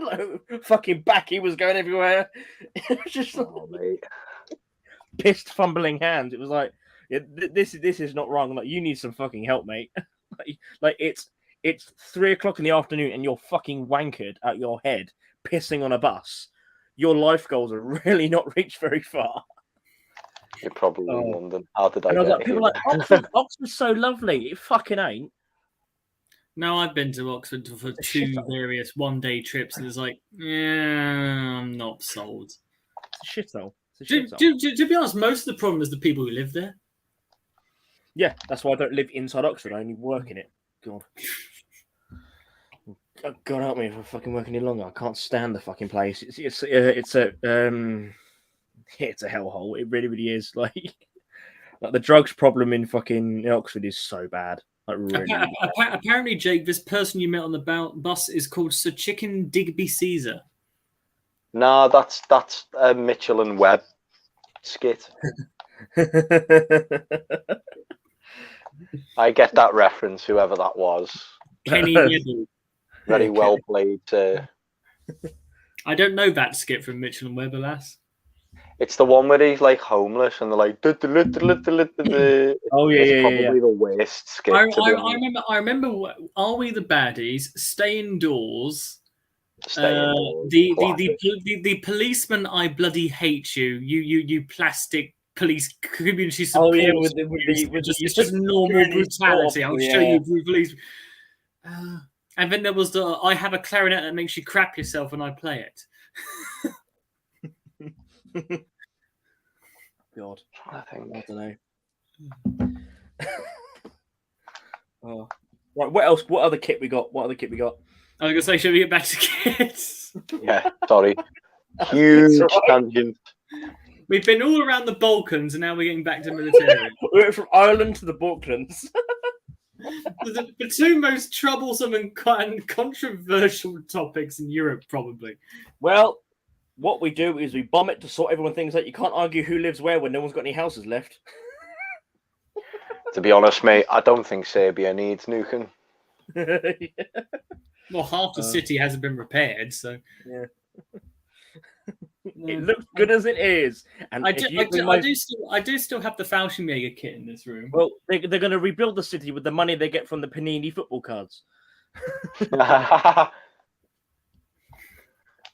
like fucking backy was going everywhere. It was just like, pissed, fumbling hands. It was like, this is not wrong. Like, you need some fucking help, mate. like it's 3:00 in the afternoon and you're fucking wankered out your head, pissing on a bus. Your life goals are really not reached very far. You're probably in London. How did I was get like, people here? are like, Oxford's so lovely. It fucking ain't. No, I've been to Oxford for two various one-day trips, and it's like, I'm not sold. It's a shithole. To be honest, most of the problem is the people who live there. Yeah, that's why I don't live inside Oxford. I only work in it. God. God help me if I'm fucking working any longer. I can't stand the fucking place. It's a hellhole. It really, really is. Like the drugs problem in fucking Oxford is so bad. Like really, really bad. Apparently, Jake, this person you met on the bus is called Sir Chicken Digby Caesar. No, that's a Mitchell and Webb skit. I get that reference, whoever that was. Kenny Nibble. Very well played. I don't know that skit from Mitchell and Webb, alas. It's the one where he's like homeless and they're like, oh yeah, it's probably the worst skit. I remember. Are we the baddies? Stay indoors. The policeman, I bloody hate you. You plastic police community support. Oh yeah, with just normal brutality. I'll show you police. And then there was the I have a clarinet that makes you crap yourself when I play it. God, I don't know. Oh. Right, what else? What other kit we got? I was gonna say, should we get back to kits? Yeah, sorry. Huge tangent. We've been all around the Balkans and now we're getting back to military. We went from Ireland to the Balkans. the two most troublesome and controversial topics in Europe, probably. Well, what we do is we bomb it to sort everyone things out. You can't argue who lives where when no one's got any houses left. To be honest, mate, I don't think Serbia needs nuking. Yeah. Well, half the city hasn't been repaired, so yeah. It looks good as it is. And I do still have the Fallschirmjäger kit in this room. Well, they're going to rebuild the city with the money they get from the Panini football cards.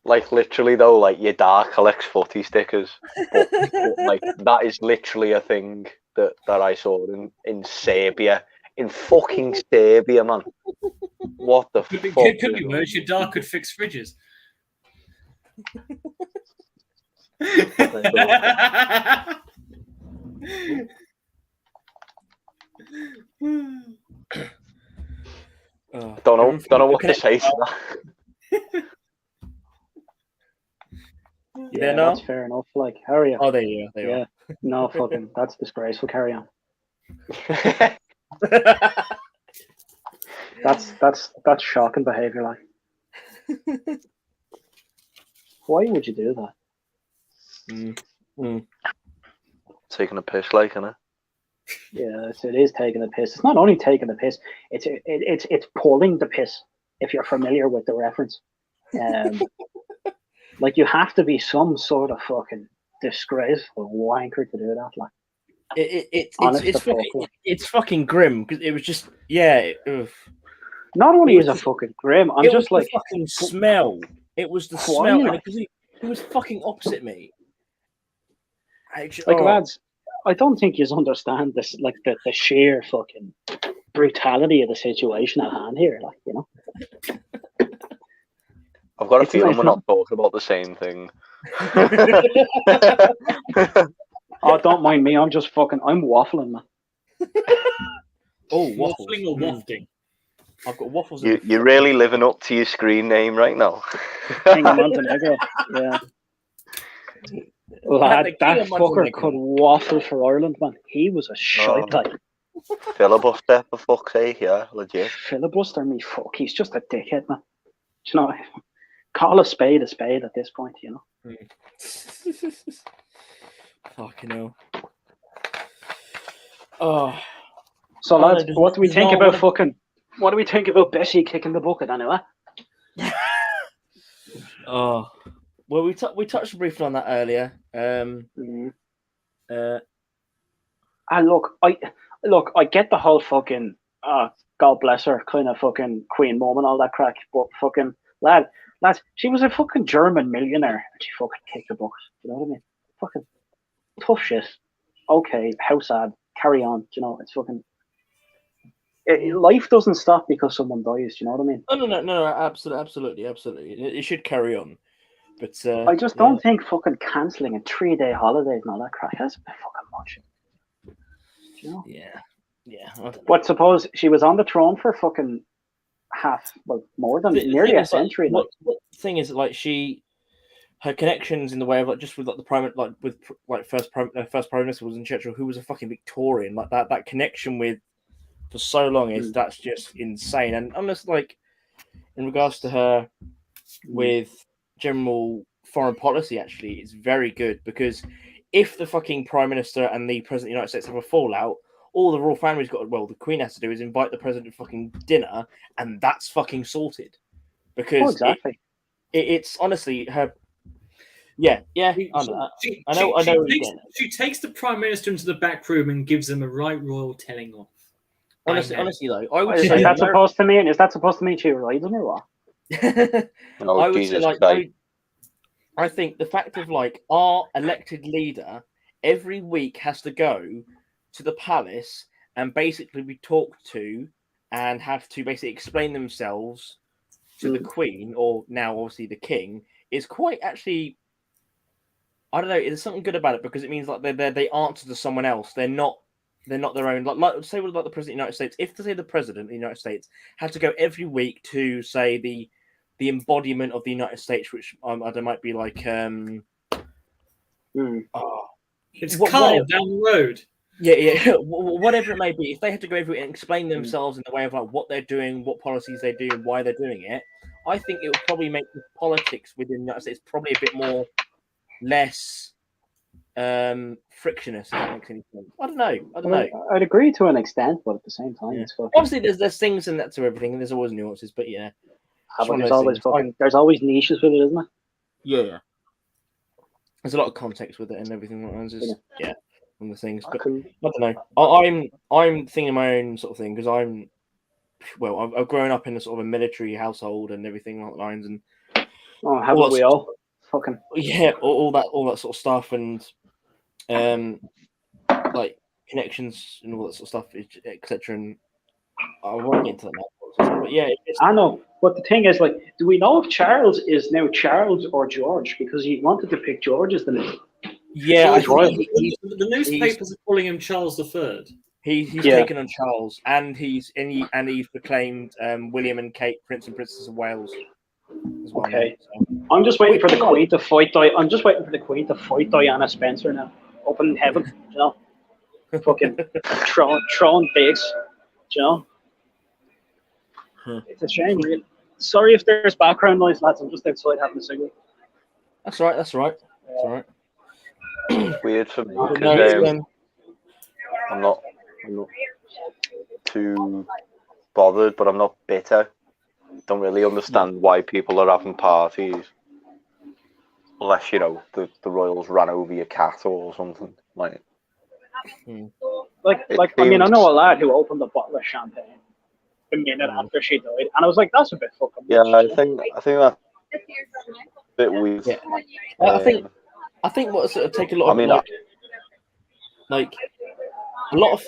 Like literally though, like your dad collects footy stickers. But, like that is literally a thing that I saw in Serbia. In fucking Serbia, man. What the fuck? It could be worse. Your dad could fix fridges. Don't know what to say to that. Yeah, no? That's fair enough. Like, carry on. Oh, there you go. Yeah. No, fucking, that's disgraceful. Carry on. That's shocking behaviour. Like, why would you do that? Taking a piss, like, innit? Yeah, it is taking the piss. It's not only taking the piss; it's pulling the piss. If you're familiar with the reference, like you have to be some sort of fucking disgraceful wanker to do that. Like, it's fucking grim because it was just Not only is it fucking grim, I'm just like the fucking smell. It was the Why smell, not? and because he was fucking opposite me. Actually, Like, lads, I don't think you understand this, like the sheer fucking brutality of the situation at hand here. Like, you know, I've got a It's feeling nice we're not- not talking about the same thing. oh, don't mind me. I'm waffling, man. oh, waffles. Waffling or wafting? I've got waffles. in the You're really living up to your screen name right now. King of Montenegro. Yeah. Lad, The King that of fucker Montenegro. could waffle for Ireland, man. He was a shite, Oh. like. Filibuster, for fuck's sake, yeah, legit. Filibuster me, fuck. He's just a dickhead, man. Do you know, call a spade at this point, you know. Fucking hell. Oh, So, Oh, lads, no, what do we there's think no- about fucking? What do we think about Bessie kicking the bucket anyway? oh. Well, we touched briefly on that earlier. Mm. Uh, And look, I get the whole fucking God bless her kind of fucking Queen mom and all that crack, but fucking lads, she was a fucking German millionaire and she fucking kicked the bucket. You know what I mean? Fucking tough shit. Okay, how sad. Carry on. You know, it's fucking. Life doesn't stop because someone dies. Do you know what I mean? no, absolutely. It should carry on, but I just don't think fucking cancelling a 3-day holidays and all that crap. That's a bit fucking much. You know? Yeah. I don't know. But suppose she was on the throne for fucking more than nearly thing a is, like, century. what the thing is, like, her connections in the way of like just with like the prime, like with like first prime minister was in Churchill, who was a fucking Victorian. Like that connection with for so long is that's just insane. And almost like in regards to her with general foreign policy, actually, it's very good because if the fucking prime minister and the president of the United States have a fallout, all the royal family's got, well, the Queen has to do is invite the president to fucking dinner, and that's fucking sorted. Because exactly. it's honestly her. Yeah. I know. She takes the prime minister into the back room and gives him a right royal telling off. Honestly, though, I would Is say that supposed to mean? Is that supposed to mean she rides him or what? Oh, I would Jesus say, like, Christ. I think the fact of like our elected leader every week has to go to the palace and basically be talked to and have to basically explain themselves to the Queen, or now obviously the King, is quite actually. I don't know. There's something good about it because it means like they answer to someone else. They're not their own. Like say with like the president of the United States. If say the president of the United States had to go every week to say the embodiment of the United States, which I don't might be like it's Carl down the road. Yeah, whatever it may be. If they had to go every week and explain themselves in the way of like what they're doing, what policies they do, and why they're doing it, I think it would probably make the politics within the United States probably a bit more less frictionless. If that makes any sense. I don't know. I'd agree to an extent, but at the same time, it's fucking. Obviously, there's things in that to everything, and there's always nuances. But yeah, But there's always niches with it, isn't it? Yeah. There's a lot of context with it and everything. Yeah, on the things. But I don't know. I'm thinking my own sort of thing because I've grown up in a sort of a military household and everything along the lines, and haven't we all? Fucking yeah, all that sort of stuff, and like connections and all that sort of stuff, etc. And I won't get into that now, but yeah, I know. But the thing is, like, do we know if Charles is now Charles or George? Because he wanted to pick George as the name. Yeah, the newspapers are calling him Charles III. He's taken on Charles, and he's proclaimed William and Kate, Prince and Princess of Wales. As well, okay, so. I'm just waiting for the Queen to fight. I'm just waiting for the Queen to fight Diana Spencer now, up in heaven. You know, fucking Tron bigs. You know, it's a shame, really. Sorry if there's background noise, lads. I'm just outside having a cigarette. That's right. It's weird for me because I'm not too bothered, but I'm not bitter. Don't really understand why people are having parties, unless the royals ran over your cat or something like. I mean, I know a lad who opened a bottle of champagne a minute after she died, and I was like, "That's a bit fucking." Yeah, I think bit weird. Yeah. I think what sort of take a lot of like a lot of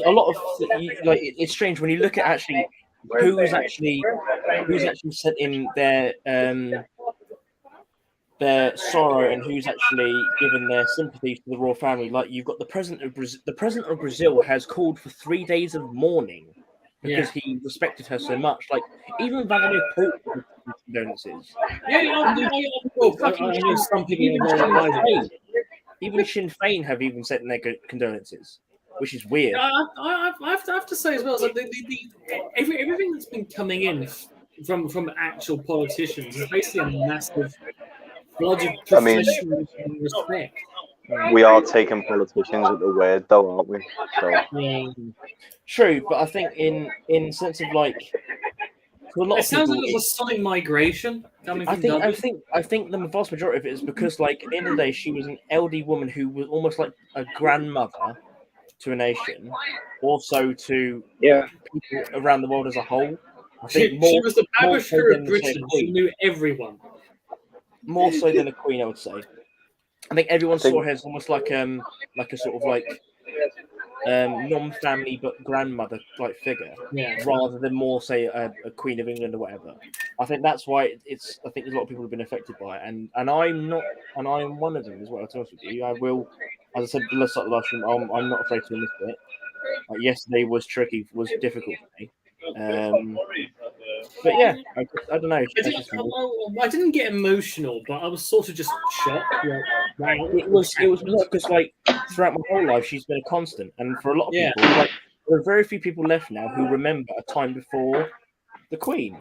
like it's strange when you look at actually who's actually sent in their sorrow and who's actually given their sympathy to the royal family. Like you've got the president of Brazil. The president of Brazil has called for 3 days of mourning because he respected her so much. Like even Vladimir Putin condolences. Even Sinn Féin have even sent their condolences, which is weird. I have to say as well, so everything that's been coming in from actual politicians is basically a massive flood of professionalism and respect. We are taking politicians at the word, though, aren't we? So. Yeah. True, but I think in sense of like, for a lot it of people, sounds like there's a sonic migration coming from I think the vast majority of it is because, like, at the end of the day, she was an elderly woman who was almost like a grandmother to a nation, also to people around the world as a whole. I think she was the Babishur of Britain. She knew everyone. More so than a queen, I would say. I think everyone saw her as almost like a sort of like non-family but grandmother like figure, rather than more say a Queen of England or whatever. I think that's why it's. I think a lot of people have been affected by it, and I'm not, and I'm one of them as well. To be honest with you, I will, as I said last time, I'm not afraid to admit it. Like yesterday was tricky, was difficult for me. But yeah, I don't know. I didn't get emotional, but I was sort of just shocked. Like, wow. It was because like throughout my whole life she's been a constant, and for a lot of people, like there are very few people left now who remember a time before the Queen.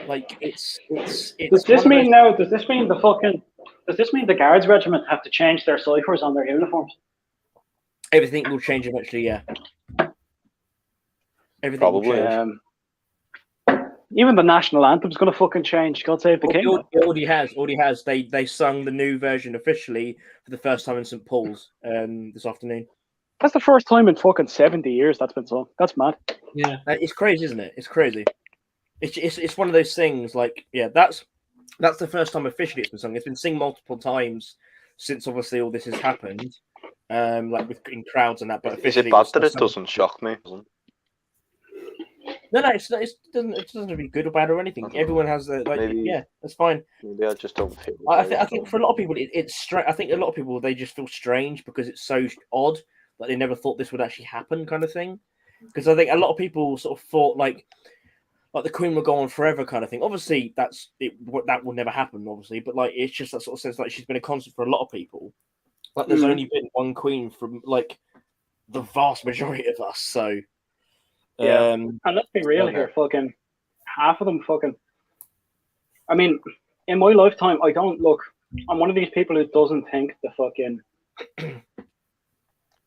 Like it's. Does this mean the Guards Regiment have to change their ciphers on their uniforms? Everything will change eventually. Yeah. Everything Probably. will change. Even the national anthem's going to fucking change. God save the king. It already has. They sung the new version officially for the first time in St. Paul's this afternoon. That's the first time in fucking 70 years that's been sung. That's mad. Yeah, it's crazy, isn't it? It's crazy. It's one of those things. Like, yeah, that's the first time officially it's been sung. It's been sung multiple times since obviously all this has happened, like in crowds and that. But is it bad that it doesn't shock me? No, it doesn't be good or bad or anything. Everyone has the that's fine. Maybe I just don't feel. I think for a lot of people, it's strange. I think a lot of people they just feel strange because it's so odd that they never thought this would actually happen, kind of thing. Because I think a lot of people sort of thought like the Queen will go on forever, kind of thing. Obviously, that will never happen, obviously. But like, it's just that sort of sense like she's been a constant for a lot of people. Like, there's only been one Queen from like the vast majority of us, so. Yeah, and let's be real here. Fucking half of them. Fucking. I mean, in my lifetime, I don't look. I'm one of these people who doesn't think the fucking.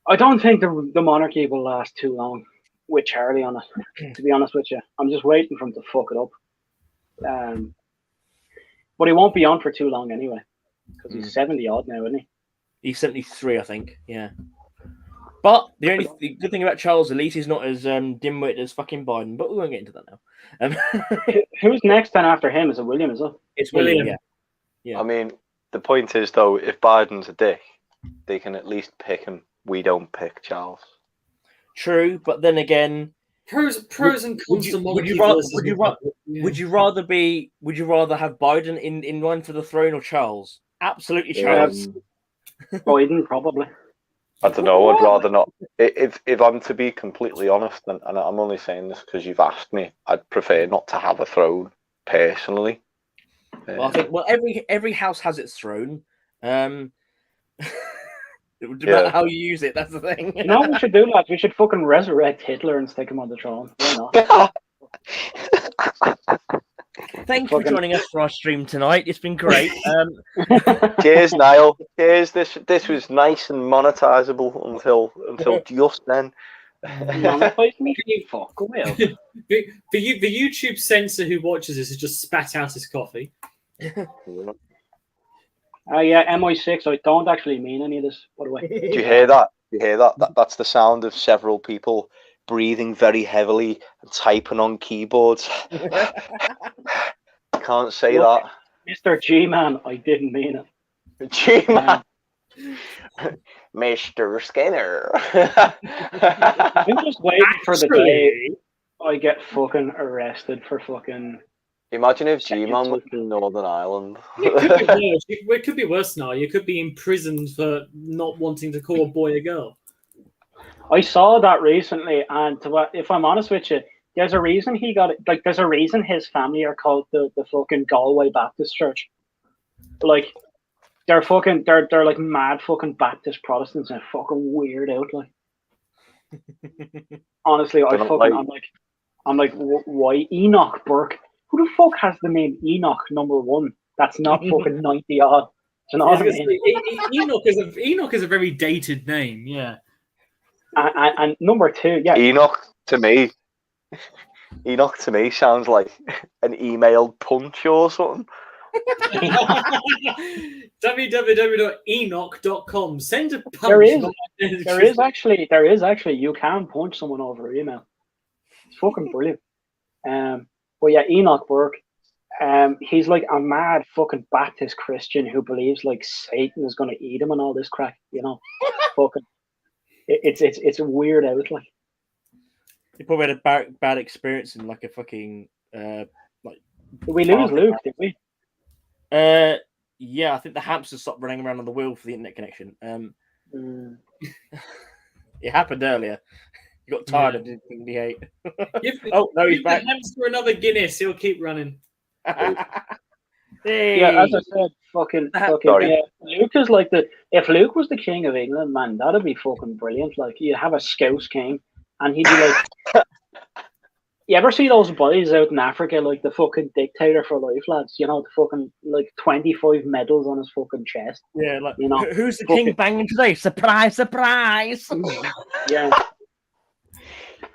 I don't think the monarchy will last too long with Charlie on it. To be honest with you, I'm just waiting for him to fuck it up. But he won't be on for too long anyway, because he's 70 odd now, isn't he? He's 73, I think. Yeah. But the good thing about Charles, at least he's not as dim-witted as fucking Biden. But we won't get into that now. Who's next then after him? Is it William? Is it? It's William. Yeah. I mean, the point is though, if Biden's a dick, they can at least pick him. We don't pick Charles. True, but then again, pros and cons. Would you rather have Biden in line for the throne or Charles? Absolutely, Charles. Biden probably. I don't know. I'd rather not. If I'm to be completely honest, and I'm only saying this because you've asked me, I'd prefer not to have a throne personally. Well, I think every house has its throne. It would matter how you use it. That's the thing. You know what we should do, lads? We should fucking resurrect Hitler and stick him on the throne. Why not? Thank you for joining us for our stream tonight. It's been great. Cheers, Niall. Cheers. This was nice and monetizable until just then. Monetize me? Fuck, go away. The YouTube censor who watches this has just spat out his coffee. Yeah, MI6. I don't actually mean any of this, by the way. Do you hear that? That's the sound of several people breathing very heavily and typing on keyboards. Can't say that. Mr. G-Man, I didn't mean it. G-Man. Mr. Skinner. I'm just waiting for the day I get fucking arrested for fucking. Imagine if G-Man was in Northern Ireland. It could be worse now. You could be imprisoned for not wanting to call a boy a girl. I saw that recently, and if I'm honest with you, there's a reason he got it. Like, there's a reason his family are called the fucking Galway Baptist Church. Like, they're like mad fucking Baptist Protestants and fucking weird out. Like, honestly, I'm like, why Enoch Burke? Who the fuck has the name Enoch #1? That's not fucking 90 odd. You know what I mean? Enoch is a very dated name, yeah. And #2, yeah. Enoch to me sounds like an emailed punch or something. www.enoch.com. Send a punch. There is actually you can punch someone over email. It's fucking brilliant. But yeah, Enoch Burke, he's like a mad fucking Baptist Christian who believes like Satan is gonna eat him and all this crack, you know. Fucking it's a weird out, like. You probably had a bad experience in like a fucking Did we lose Luke, did we? Yeah, I think the hamster stopped running around on the wheel for the internet connection. It happened earlier. He got tired of the hate. Oh no, he's back. The hamster another Guinness. He'll keep running. Hey. Yeah, as I said, fucking yeah. Luke is like if Luke was the king of England, man, that'd be fucking brilliant. Like, you'd have a Scouse king, and he'd be like, you ever see those boys out in Africa, like the fucking dictator for life, lads? You know, the fucking like 25 medals on his fucking chest. Yeah, like, you know, who's the king banging today? Surprise, surprise! Yeah.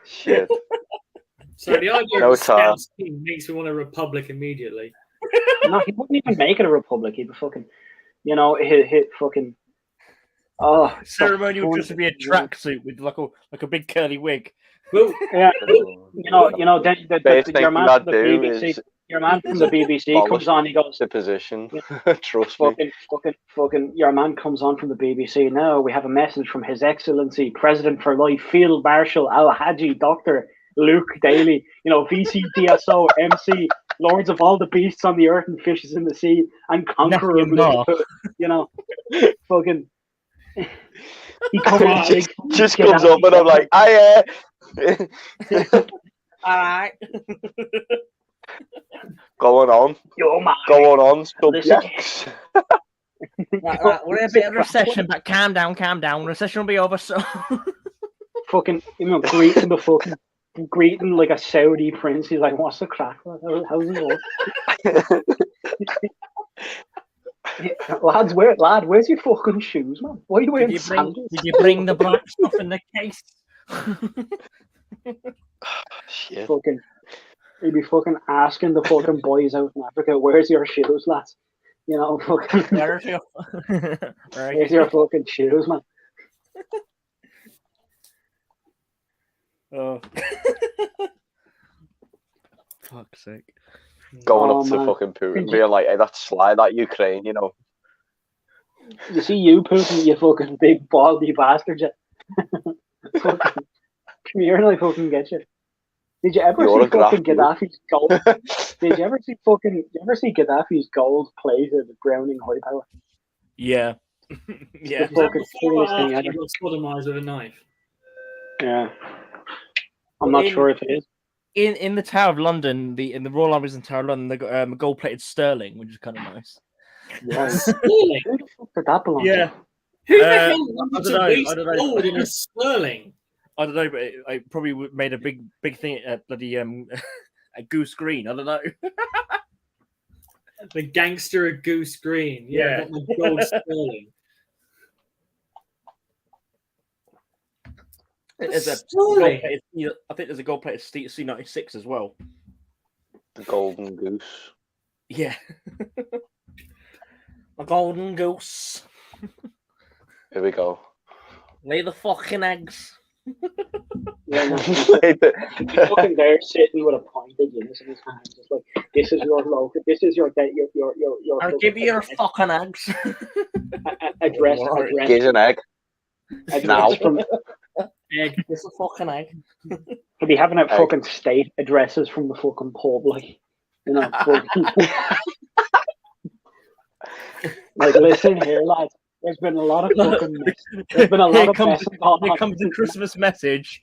Shit. So the idea of a Scouse king makes me want a republic immediately. No, he wouldn't even make it a republic. He'd be fucking, you know, hit fucking. Oh, ceremonial just to be a tracksuit with like a big curly wig. Well, yeah, you know, your man from the BBC comes on. He goes, the position. Yeah, Trust me. Fucking, your man comes on from the BBC. Now we have a message from His Excellency President for Life, Field Marshal Al Haji Dr. Luke Daly. You know, VC DSO MC, Lords of all the beasts on the earth and fishes in the sea, and Conqueror of Liverpool. You know, fucking. He just comes up and I'm like, aye. Alright. Going on. Going on, subjects. Right, we're in a bit of a recession, but calm down. Recession will be over soon. Fucking, you know, greeting like a Saudi prince. He's like, what's the crack? How's it going? Lads, where's your fucking shoes, man? Why are you wearing sandals? Did you bring the black stuff in the case? Shit. Fucking, he'd be fucking asking the fucking boys out in Africa, where's your shoes, lads? You know, fucking. Where's your fucking shoes, man? Oh. Fuck's sake. Going up to fucking Putin, being like, hey, that's slide that Ukraine, you know. You see you, Putin, you fucking big baldy bastard. Come here and I fucking get you. Did you ever see fucking Gaddafi's gold? Did you ever see Gaddafi's gold plated grounding high power? Yeah. Yeah. Fucking sodomized with a knife. Yeah. I'm not sure if it is. In the Tower of London, in the Royal Army's in Tower of London, they got a gold-plated sterling, which is kind of nice. Yeah. Who the fuck did that belong to? Who the hell wanted to waste gold in a sterling? I don't know, but it probably made a big thing at bloody a Goose Green. I don't know. The gangster at Goose Green. Yeah, got my gold sterling. I think there's a gold-plated C96 as well. The Golden Goose. Yeah. A golden goose. Here we go. Lay the fucking eggs. Yeah, no. He's fucking there sitting with a pint of Guinness in his hand, just like, this is your local, this is your I'll give you your fucking eggs. address. Here's an egg. Now. From, Egg. It's a fucking egg. he'll be having out fucking state addresses from the fucking pub, like, you know. Like, listen here, lads. There's been a lot of fucking mess. There's been a lot of mess. Here comes the Christmas message.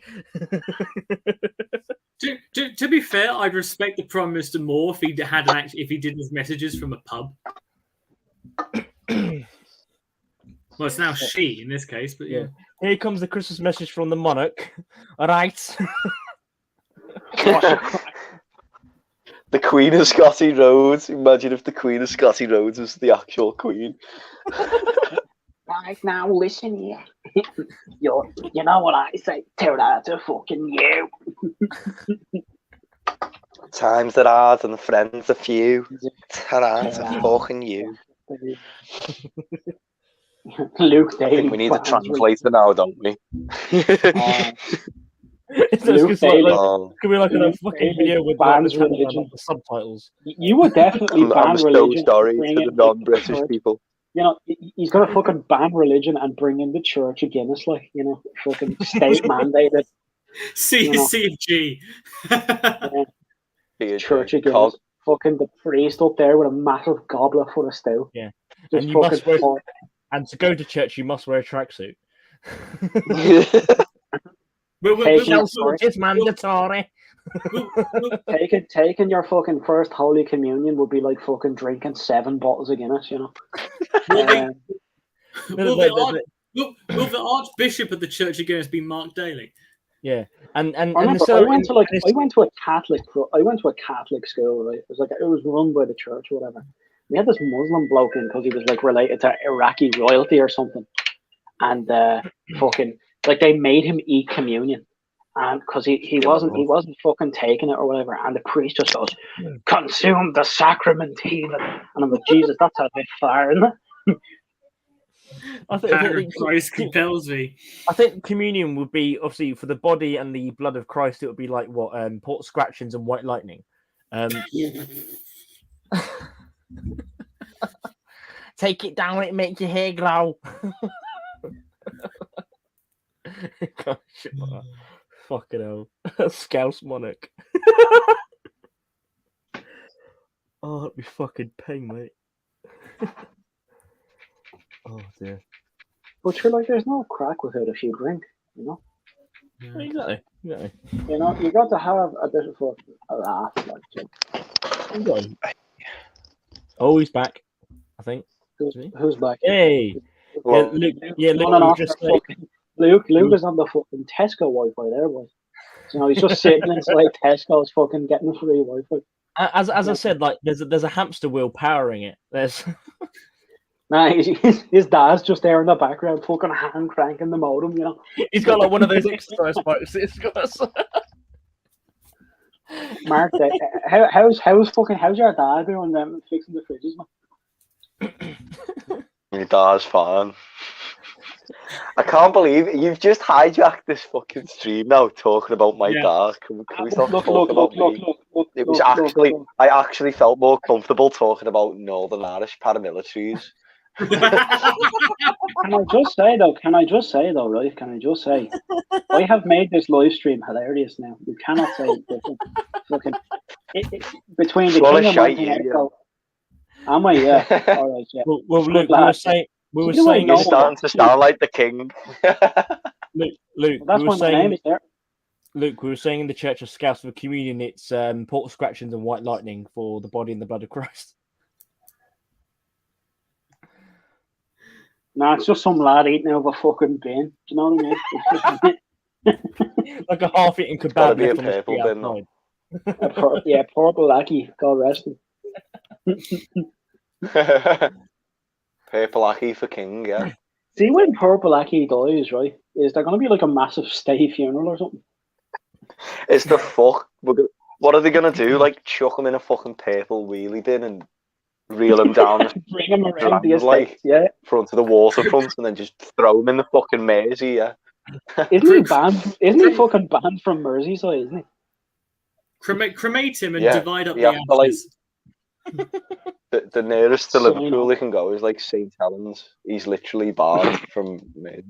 To be fair, I'd respect the Prime Minister more if he did his messages from a pub. Well, it's now she in this case, but yeah. Here comes the Christmas message from the monarch. All right. The Queen of Scotty Rhodes. Imagine if the Queen of Scotty Rhodes was the actual Queen. Right now, listen here. You know what I say? Tear that to fucking you. Times are hard and the friends are few. Tear that to fucking you. Luke I think we need a translator now, don't we? Luke Daly. Could be like a fucking video with bans religion. The subtitles. You would definitely ban I'm religion. so sorry to the non-British people. You know, he's gonna fucking ban religion and bring in the Church of Guinness, like, you know, fucking state mandated. CFG. Church of Guinness. Fucking the priest up there with a massive goblet full of stout. Yeah. Just And you must fucking wear, and to go to church, you must wear a tracksuit. It's mandatory. Taking your fucking first Holy Communion would be like fucking drinking 7 bottles of Guinness, you know. Will the Archbishop of the Church of Guinness be Mark Daly? Yeah, I went to a Catholic school, right? It was run by the church or whatever. We had this Muslim bloke in because he was like related to Iraqi royalty or something, and fucking like they made him eat communion, and because he wasn't fucking taking it or whatever, and the priest just goes, "Consume the sacrament, heathen," and I'm like, Jesus, that's a bit far, isn't it? I think Christ compels me. I think communion would be obviously for the body and the blood of Christ. It would be like what port scratchings and white lightning. Take it down, it makes your hair glow. Gosh, fucking hell, Scouse monarch. Oh, that'd be fucking pain, mate. Oh dear. But you're like, there's no crack without a few drink, you know. Yeah. Exactly. You know, you got to have a bit of a laugh, like. Oh, he's back. I think. Who's back? Hey. Well, Luke. Luke is on the fucking Tesco Wi-Fi there, boy. You know, he's just sitting inside Tesco's, fucking getting the free Wi-Fi. As I said, like there's a hamster wheel powering it. There's. Nah, his dad's just there in the background, fucking hand cranking the modem. You know, he's got like one of those exercise bikes. Mark, how's your dad doing them fixing the fridges, man? My dad's fine. I can't believe it. You've just hijacked this fucking stream now talking about my dad. Can we stop talking about me? It was actually, I actually felt more comfortable talking about Northern Irish paramilitaries. Can I just say though, right? I have made this live stream hilarious now. You cannot say different. Fucking between the king and Martin Echo. Am I? Yeah. All right. Yeah. Well, Luke, we were saying you're starting to sound like the king. Luke, well, that's my name is there. Luke, we were saying in the Church of Scouse for communion, it's port scratchings and white lightning for the body and the blood of Christ. Nah, it's just some lad eating out of a fucking bin. Do you know what I mean? Like a half-eaten kebab. Gotta be a purple bin, though. Purple Aki. God rest him. Purple Aki for king, yeah. See, when Purple Aki dies, right, is there going to be like a massive state funeral or something? It's the fuck. What are they going to do? Like, chuck him in a fucking purple wheelie bin and reel him down, bring him around the estate, front of the waterfront, and then just throw him in the fucking Mersey, yeah. Isn't he banned? Isn't he fucking banned from Merseyside? Isn't he? Cremate him and Yeah, divide up you the have to, like, ashes. The nearest to So, Liverpool he can go is like St Helens. He's literally barred from like,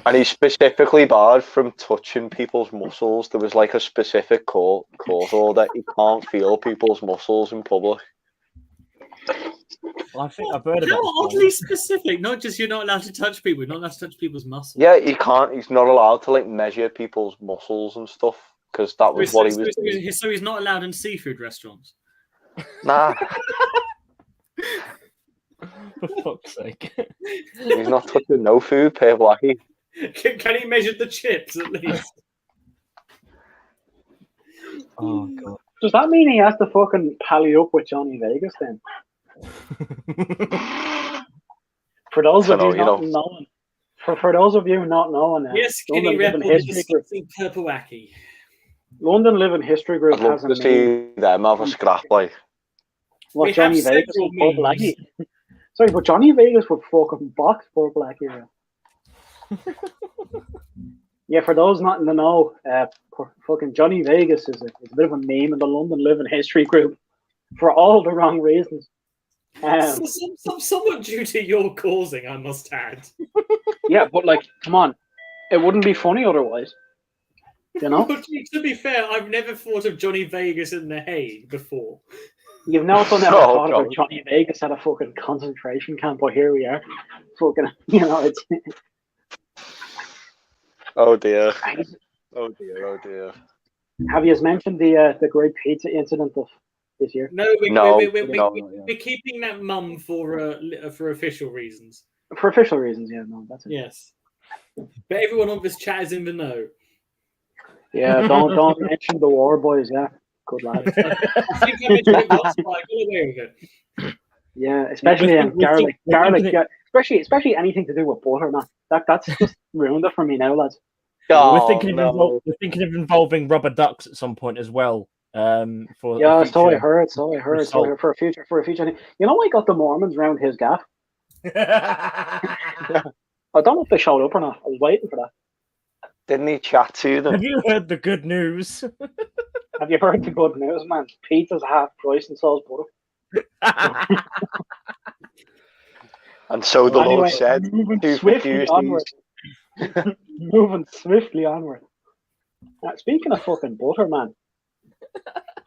and he's specifically barred from touching people's muscles. There was like a specific court order. He can't feel people's muscles in public. Well, I think I've heard about How this one. oddly specific. Not just you're not allowed to touch people, you're not allowed to touch people's muscles. Yeah, he can't. He's not allowed to like measure people's muscles and stuff because that was what he was doing. So he's not allowed in seafood restaurants. Nah, For fuck's sake. he's not touching no food, per Blackie. Can he measure the chips at least? Oh god. Does that mean he has to fucking pally up with Johnny Vegas then? For those of you not knowing, for those of you not knowing, Yes, Skinny Rebel is discussing Purple Wacky. London Living History Group I'd love has a to see them have a scrap like. We Johnny have Vegas several and Purple memes. Blackie. Sorry, but Johnny Vegas would fucking box Purple Blackie. Yeah, for those not in the know, fucking Johnny Vegas is a bit of a meme in the London Living History Group for all the wrong reasons. Somewhat due to your causing, I must add. Yeah, but like, come on, it wouldn't be funny otherwise. You know? But to be fair, I've never thought of Johnny Vegas in The Hague before. You've never No, thought no. about Johnny Vegas at a fucking concentration camp, but here we are. Fucking, you know, it's. Oh dear. Oh dear. Have you mentioned the great pizza incident of this year? No, we're keeping that mum for official reasons. For official reasons, yeah, no, that's it. Yes. But everyone on this chat is in the know. Yeah, don't mention the war boys, yeah. Good lad. I think I mentioned it last time. Get away with it. Yeah, especially garlic, especially anything to do with butter, man. That's just ruined it for me now, lads. We're thinking of involving rubber ducks at some point as well. For yeah, future, so I heard for a future. You know, I got the Mormons round his gaff. I don't know if they showed up or not. I was waiting for that. Didn't he chat to them? Have you heard the good news? Have you heard the good news, man? Pizza's half price and so's butter. And so the Lord said, moving swiftly onward. Moving swiftly onward. Speaking of fucking butter, man,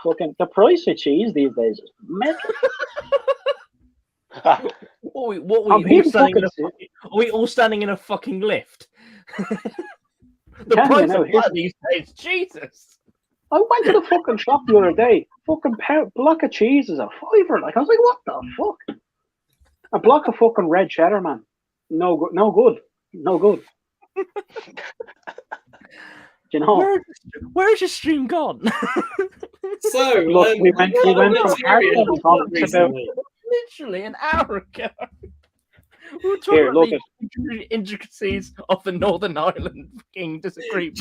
fucking the price of cheese these days is mental. What are we all standing in a fucking lift? The price of butter these days, Jesus. I went to the fucking shop the other day. Fucking block of cheese is a £5. Like, I was like, what the fuck? A block of fucking red cheddar, man. No good. You know, where's your stream gone? So look, we went from Hartlepool talking about literally an hour ago. We were talking about the intricacies of the Northern Ireland fucking disagreement.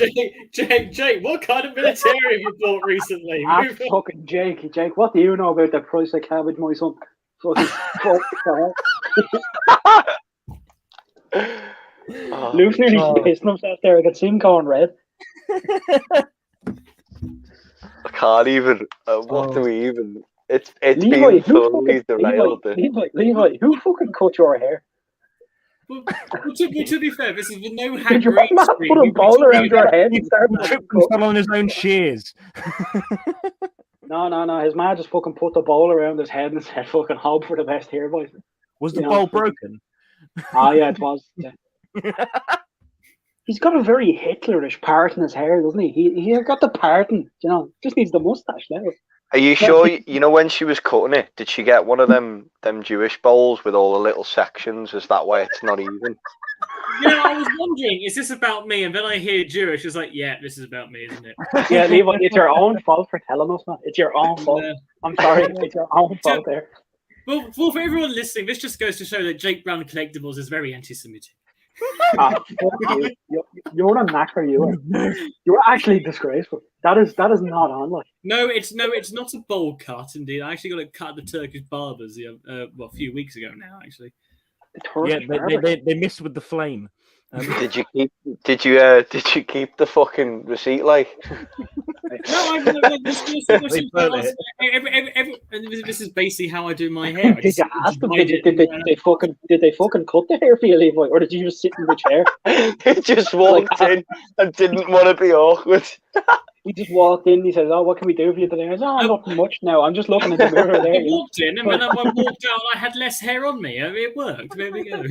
Jake, what kind of military have you bought recently? Fucking Jake, what do you know about the price of cabbage, my son? Fucking Luke's nearly pissing himself there. I could see him going red. I can't even. What do we even? It's Levi, been totally derailed. Levi, who fucking cut your hair? Well, to be fair, this is with no Did hand your man put a ball around your head? He fell on his own shears. No. His man just fucking put the bowl around his head and said, "Fucking hope for the best here, boys." Was the bowl broken? Oh yeah, it was. Yeah. He's got a very Hitlerish part in his hair, doesn't he? He's got the parting, you know. Just needs the mustache now. Are you sure? You know when she was cutting it, did she get one of them Jewish bowls with all the little sections? Is that why it's not even? Yeah, I was wondering, is this about me? And then I hear Jewish. It's like, yeah, this is about me, isn't it? Yeah, Levi, it's your own fault for telling us, man. It's your own fault. I'm sorry, it's your own fault there. Well, for everyone listening, this just goes to show that Jake Brown Collectibles is very anti-Semitic. Fuck you. You're a knacker, you are. You're actually disgraceful. That is not on, like. No, it's not a bowl cut. Indeed, I actually got it cut at the Turkish barbers. A few weeks ago now, actually. Yeah, they missed with the flame. Did you keep the fucking receipt? Like, No, this is basically how I do my hair. Did you ask them? Did they fucking cut the hair for you, Levi, or did you just sit in the chair? he just walked in and didn't want to be awkward. He just walked in. He says, "Oh, what can we do for you today?" I said, "Oh, nothing much now. I'm just looking in the mirror there." I walked in, and when I walked out, I had less hair on me. I mean, it worked. There we go.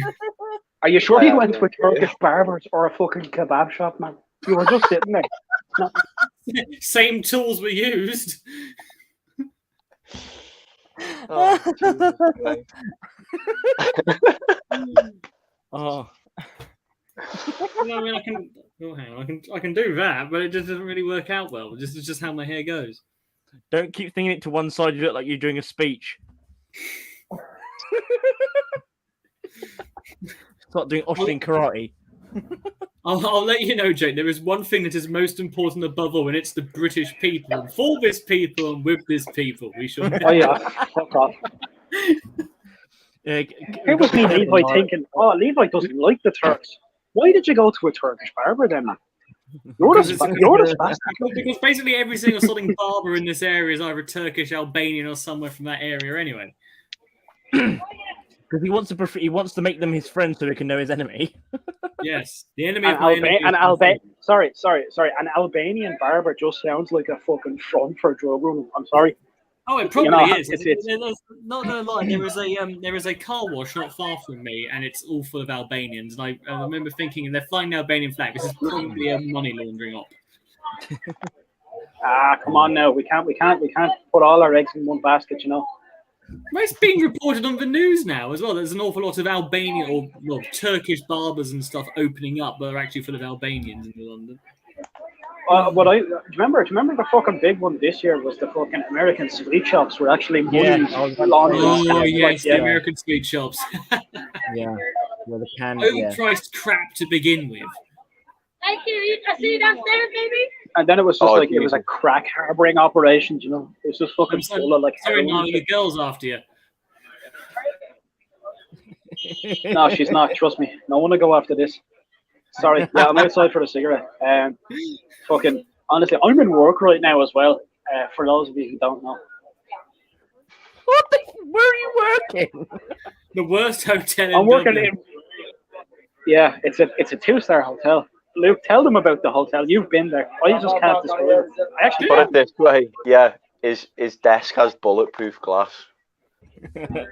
Are you sure you went to a Turkish barber's or a fucking kebab shop, man? You were just sitting there. No. Same tools were used. Oh, Jesus Christ. Oh, I mean, I can do that, but it just doesn't really work out well. It's just how my hair goes. don't keep thinking it to one side. You look like you're doing a speech. Start doing Oshin karate. I'll let you know, Jake. There is one thing that is most important above all, and it's the British people. And for this people and with this people, we shall. Oh yeah, fuck off. Here was me, Levi, thinking, "Oh, Levi doesn't like the Turks. Why did you go to a Turkish barber then, man? You're the bastard." Because basically every single sodding barber in this area is either Turkish, Albanian, or somewhere from that area anyway. Because he wants to make them his friends so he can know his enemy. Yes, the enemy of my enemy. Sorry. An Albanian barber just sounds like a fucking front for drug running. I'm sorry. Oh, it probably is. It's not gonna lie, there is a car wash not far from me, and it's all full of Albanians. And I remember thinking, and they're flying the Albanian flag. This is probably a money laundering op. Come on now. We can't put all our eggs in one basket, you know. Well, it's being reported on the news now as well. There's an awful lot of Albanian or Turkish barbers and stuff opening up, but are actually full of Albanians in London. Do you remember the fucking big one this year was the fucking American sweet shops were actually money. Oh yes, the American sweet shops. Yeah, the can. Overpriced crap to begin with. Thank you. I see you downstairs, baby. And then it was just it was a crack harboring operation, you know. It was just fucking full of like. Sorry, no, the girl's after you. No, she's not. Trust me. No one will go after this. Sorry. Yeah, I'm outside for a cigarette. Fucking honestly, I'm in work right now as well. For those of you who don't know. Where are you working? The worst hotel. I'm working in. Yeah, it's a 2-star hotel. Luke, tell them about the hotel. You've been there. I just can't describe it. I actually put it this way. Yeah, his desk has bulletproof glass.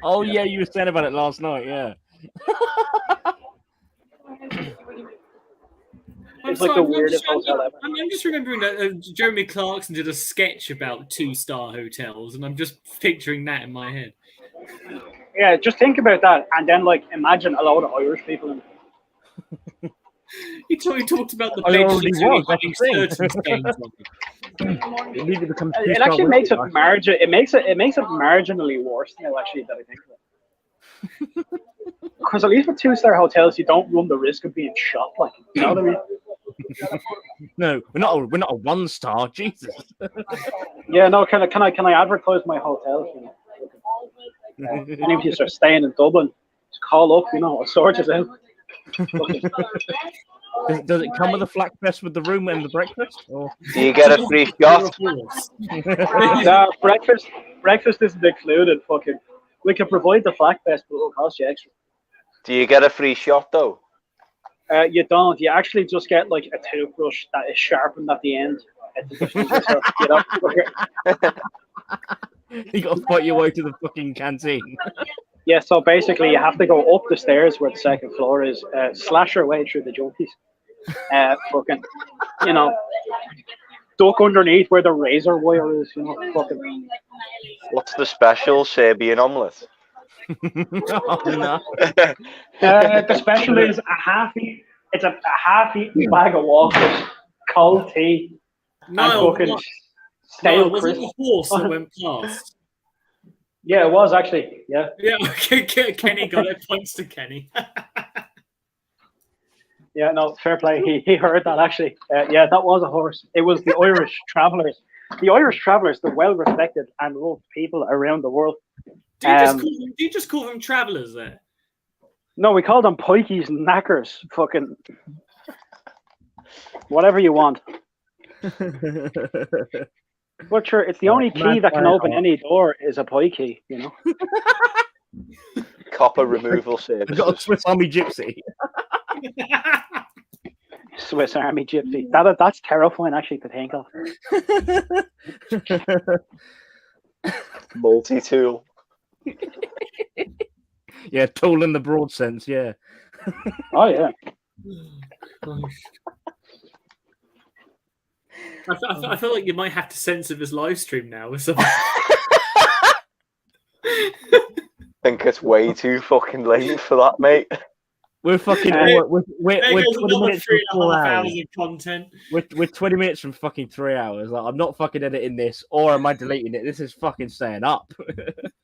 Oh yeah, you were saying about it last night. Yeah. It's like the weirdest hotel ever. I'm just remembering that Jeremy Clarkson did a sketch about 2-star hotels, and I'm just picturing that in my head. Yeah, just think about that, and then like imagine a lot of Irish people in it. He talked about the bedrooms having certain stains on them. It actually makes it marginally worse now. Actually, that I think of it. Because at least with 2-star hotels, you don't run the risk of being shot. Like, you know what I mean? No, we're not a 1-star. Jesus. Yeah, no. Can I advertise my hotel? Any of you are staying in Dublin, just call up. You know, I'll sort it out. Does it come with a flak vest with the room and the breakfast? Or? Do you get a free shot? No, breakfast isn't included. Fucking, we can provide the flak vest, but it'll cost you extra. Do you get a free shot though? You don't. You actually just get like a toothbrush that is sharpened at the end. You got to fight your way to the fucking canteen. Yeah, so basically you have to go up the stairs where the second floor is, slash your way through the junkies. Fucking, you know, duck underneath where the razor wire is, you know, fucking. What's the special Serbian omelette? Oh, no. The special is a half-eaten bag of waffles, cold tea, and fucking stale crisps. Was it a horse that went past? Yeah, it was actually. Yeah. Yeah. Okay. Kenny got it. Points to Kenny. Yeah. No, fair play. He heard that actually. Yeah, that was a horse. It was the Irish Travellers. The Irish Travellers, the well-respected and loved people around the world. Do you just call them travellers there? No, we call them pikeys and knackers. Fucking whatever you want. But sure, it's the only key that can open any door is a pike key, you know. Copper removal services. We've got a Swiss Army Gypsy. Swiss Army Gypsy. That's terrifying, actually, to think of. Multi-tool. Yeah, tool in the broad sense. Yeah. Oh yeah. I feel like you might have to censor this live stream now or something. I think it's way too fucking late for that, mate. We're fucking. We're 20 minutes from 4 hours. Content. We're 20 minutes from fucking 3 hours. Like, I'm not fucking editing this, or am I deleting it? This is fucking staying up.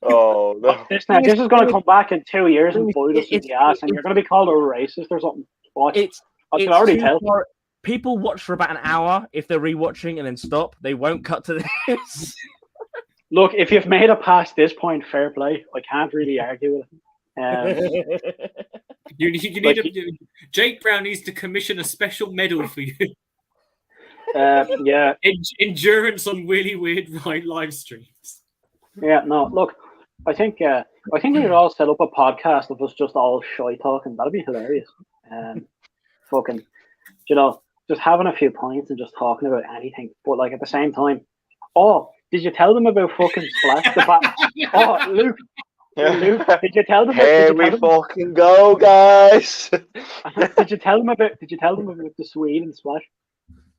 Oh no! This is going to come back in 2 years and bite us in the ass, and you're going to be called a racist or something. Watch. I can already tell. People watch for about an hour if they're rewatching and then stop. They won't cut to this. Look, if you've made it past this point, fair play. I can't really argue with it. You need Jake Brown needs to commission a special medal for you. Yeah. Endurance on really weird live streams. Yeah, no, look, I think we could all set up a podcast of us just all shy talking. That'd be hilarious. Fucking, you know, just having a few pints and just talking about anything. But like at the same time, did you tell them about fucking Splash? Luke. Luke, did you tell them? Here we fucking go, guys. Did you tell them about the Swede and Splash?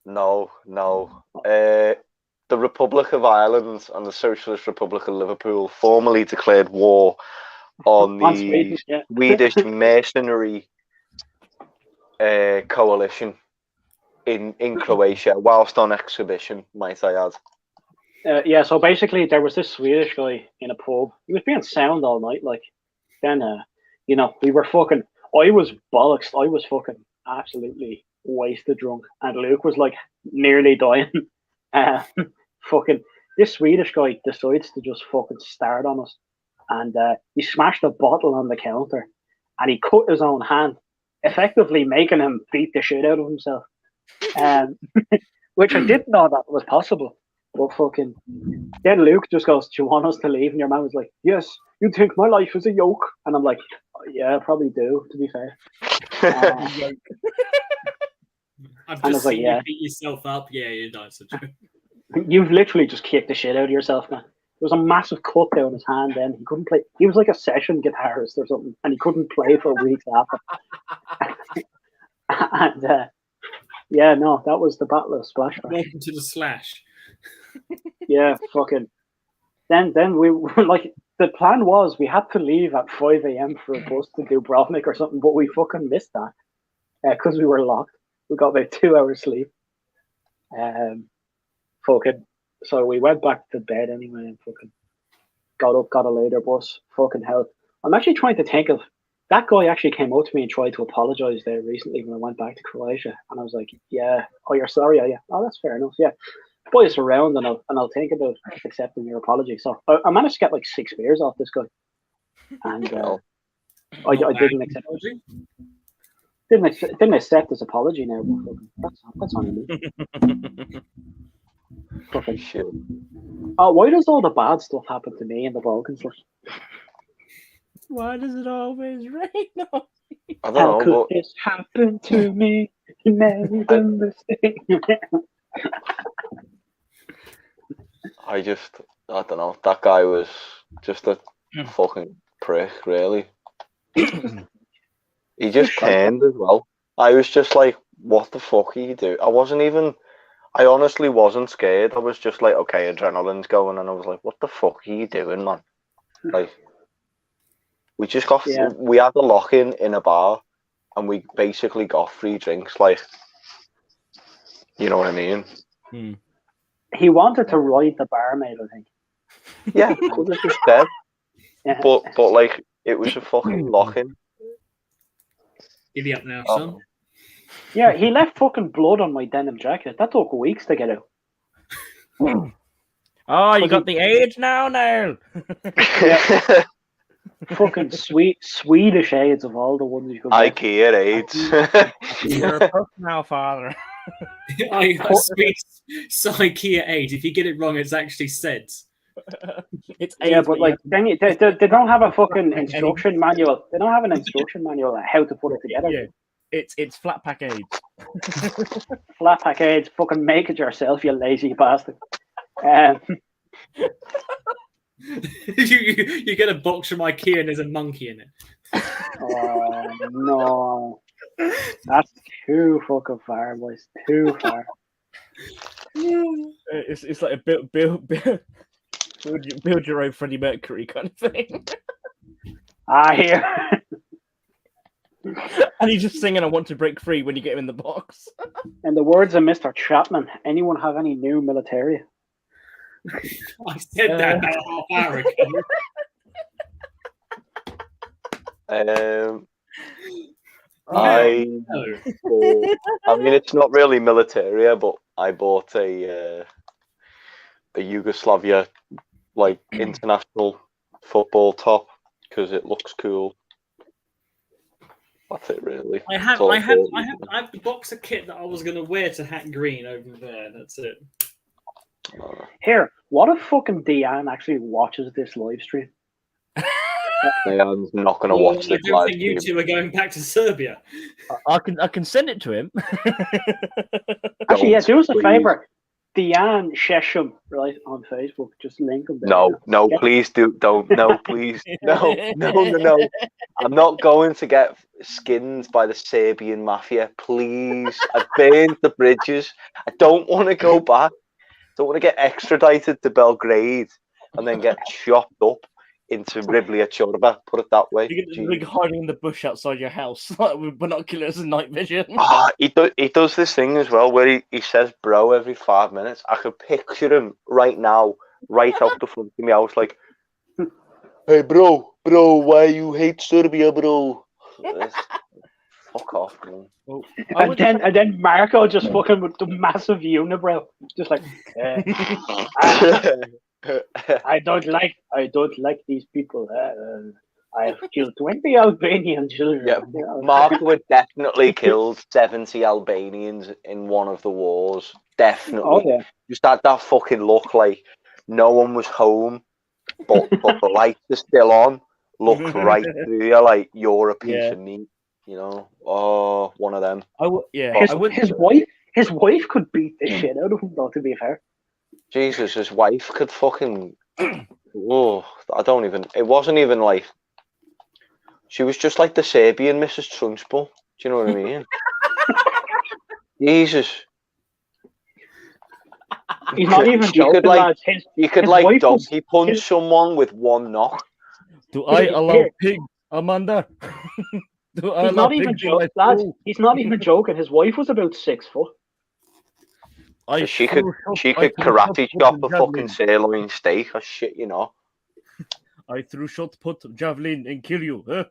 No. The Republic of Ireland and the Socialist Republic of Liverpool formally declared war on the Swedish mercenary coalition in Croatia, whilst on exhibition, might I add. Yeah, so basically there was this Swedish guy in a pub. He was being sound all night, like. Then, you know, we were fucking. I was bollocks. I was fucking absolutely wasted drunk, and Luke was like nearly dying. Fucking this Swedish guy decides to just fucking start on us, and he smashed a bottle on the counter, and he cut his own hand, effectively making him beat the shit out of himself. Which I didn't know that was possible. But fucking, then Luke just goes, "Do you want us to leave?" And your man was like, "Yes, you think my life is a yoke?" And I'm like, "Yeah, I probably do, to be fair." I've just seen you beat yourself up. Yeah, you're nice. You've literally just kicked the shit out of yourself, man. There was a massive cut down his hand then. He couldn't play. He was like a session guitarist or something, and he couldn't play for weeks after. And yeah, no, that was the Battle of Splash. Welcome to the Slash. Yeah, fucking. Then we were like, the plan was we had to leave at 5 a.m. for a bus to Dubrovnik or something, but we fucking missed that because we were locked. We got about 2 hours sleep. Fucking. So we went back to bed anyway and fucking got up, got a later bus. Fucking hell. I'm actually trying to think of that guy. Actually came up to me and tried to apologize there recently when I went back to Croatia, and I was like, "Yeah, oh, you're sorry, are you? Oh, that's fair enough. Yeah, boy us around, and I'll think about accepting your apology." So I managed to get like 6 beers off this guy, and I didn't accept. Didn't accept his apology now. That's on me. Fucking shit. Why does all the bad stuff happen to me in the Balkans? Why does it always rain on me? I don't know. Could this happen to me? Made a mistake. I don't know. That guy was just a fucking prick, really. He just turned as well. I was just like, what the fuck are you doing? I honestly wasn't scared. I was just like, okay, adrenaline's going, and I was like, what the fuck are you doing, man? Like, we just got, we had a lock-in in a bar, and we basically got free drinks, like, you know what I mean? He wanted to ride the barmaid, I think. Yeah, could have just said. Yeah. But like, it was a fucking lock-in. Giddy up now, son. Yeah, he left fucking blood on my denim jacket. That took weeks to get out. Oh, you got the age now? Yeah. Fucking Swedish aids of all the ones you could get. IKEA aids. You're a puff now, father. Sweet IKEA aid. If you get it wrong, it's actually said. It's Yeah, AIDS, but you like, have to- then they don't have a fucking instruction manual. They don't have an instruction manual on how to put it together. yeah, it's flat pack AIDS. Flat pack aids, fucking make it yourself, you lazy bastard. You get a box from IKEA and there's a monkey in it. Oh no, that's too fucking far, boys. Too far. It's like a build your own Freddie Mercury kind of thing. Here. And he's just singing "I Want to Break Free" when you get him in the box. In the words of Mr. Chapman, anyone have any new military? I said that about half hour ago. I mean, it's not really military, but I bought a Yugoslavia like international football top because it looks cool. That's it, really. I have the boxer kit that I was going to wear to Hat Green over there. That's it. Here, what if fucking Deanne actually watches this live stream? Deanne's not going to watch I this don't live think you stream. two are going back to Serbia. I can send it to him. Actually, yeah, do us a Please. favour. Deanne Shesham, right, on Facebook. Just link him there. No, please don't. No, please. No. I'm not going to get skinned by the Serbian mafia. Please. I've burned the bridges. I don't want to go back. Don't want to get extradited to Belgrade and then get chopped up into Riblia Chorba. Put it that way. You're gonna be hiding in the bush outside your house like, with binoculars and night vision. He does this thing as well where he says bro every 5 minutes. I could picture him right now, right out the front of me. I was like, hey bro, why you hate Serbia, bro? Fuck off, man. Well, And then Marco just fucking with the massive unibrow, just like, I don't like these people. I have killed 20 Albanian children. Yeah, Marco had definitely killed 70 Albanians in one of the wars. Definitely. Oh yeah. Just had that fucking look like no one was home, but the lights are still on. Looked right through you like you're a piece of meat. You know, oh, one of them. His wife could beat the shit out of him, though. To be fair, Jesus, his wife could fucking. Oh, I don't even. It wasn't even like. She was just like the Serbian Mrs. Trunchbull. Do you know what I mean? Jesus. He's not even joking, could, like, lads. You could like donkey punch someone with one knock. Do I allow pigs, Amanda? He's not even joking, lads. He's not even joking. His wife was about 6 foot. She could karate chop a fucking sirloin steak or shit, you know. I threw shot put javelin and kill you. Huh?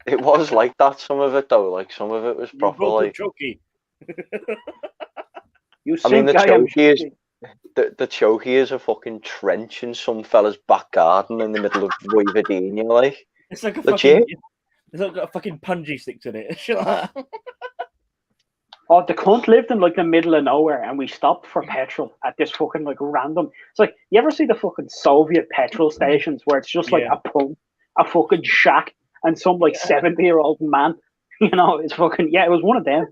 It was like that. Some of it though, like some of it was proper like. I mean, the chokey is a fucking trench in some fella's back garden in the middle of Vojvodina, like. It's like a legit. It's like got a fucking punji stick to it. Shit like that. Oh, the cunt lived in like the middle of nowhere, and we stopped for petrol at this fucking like random. It's like, you ever see the fucking Soviet petrol stations where it's just like a pump, a fucking shack, and some like 70-year-old man, you know, it's fucking it was one of them,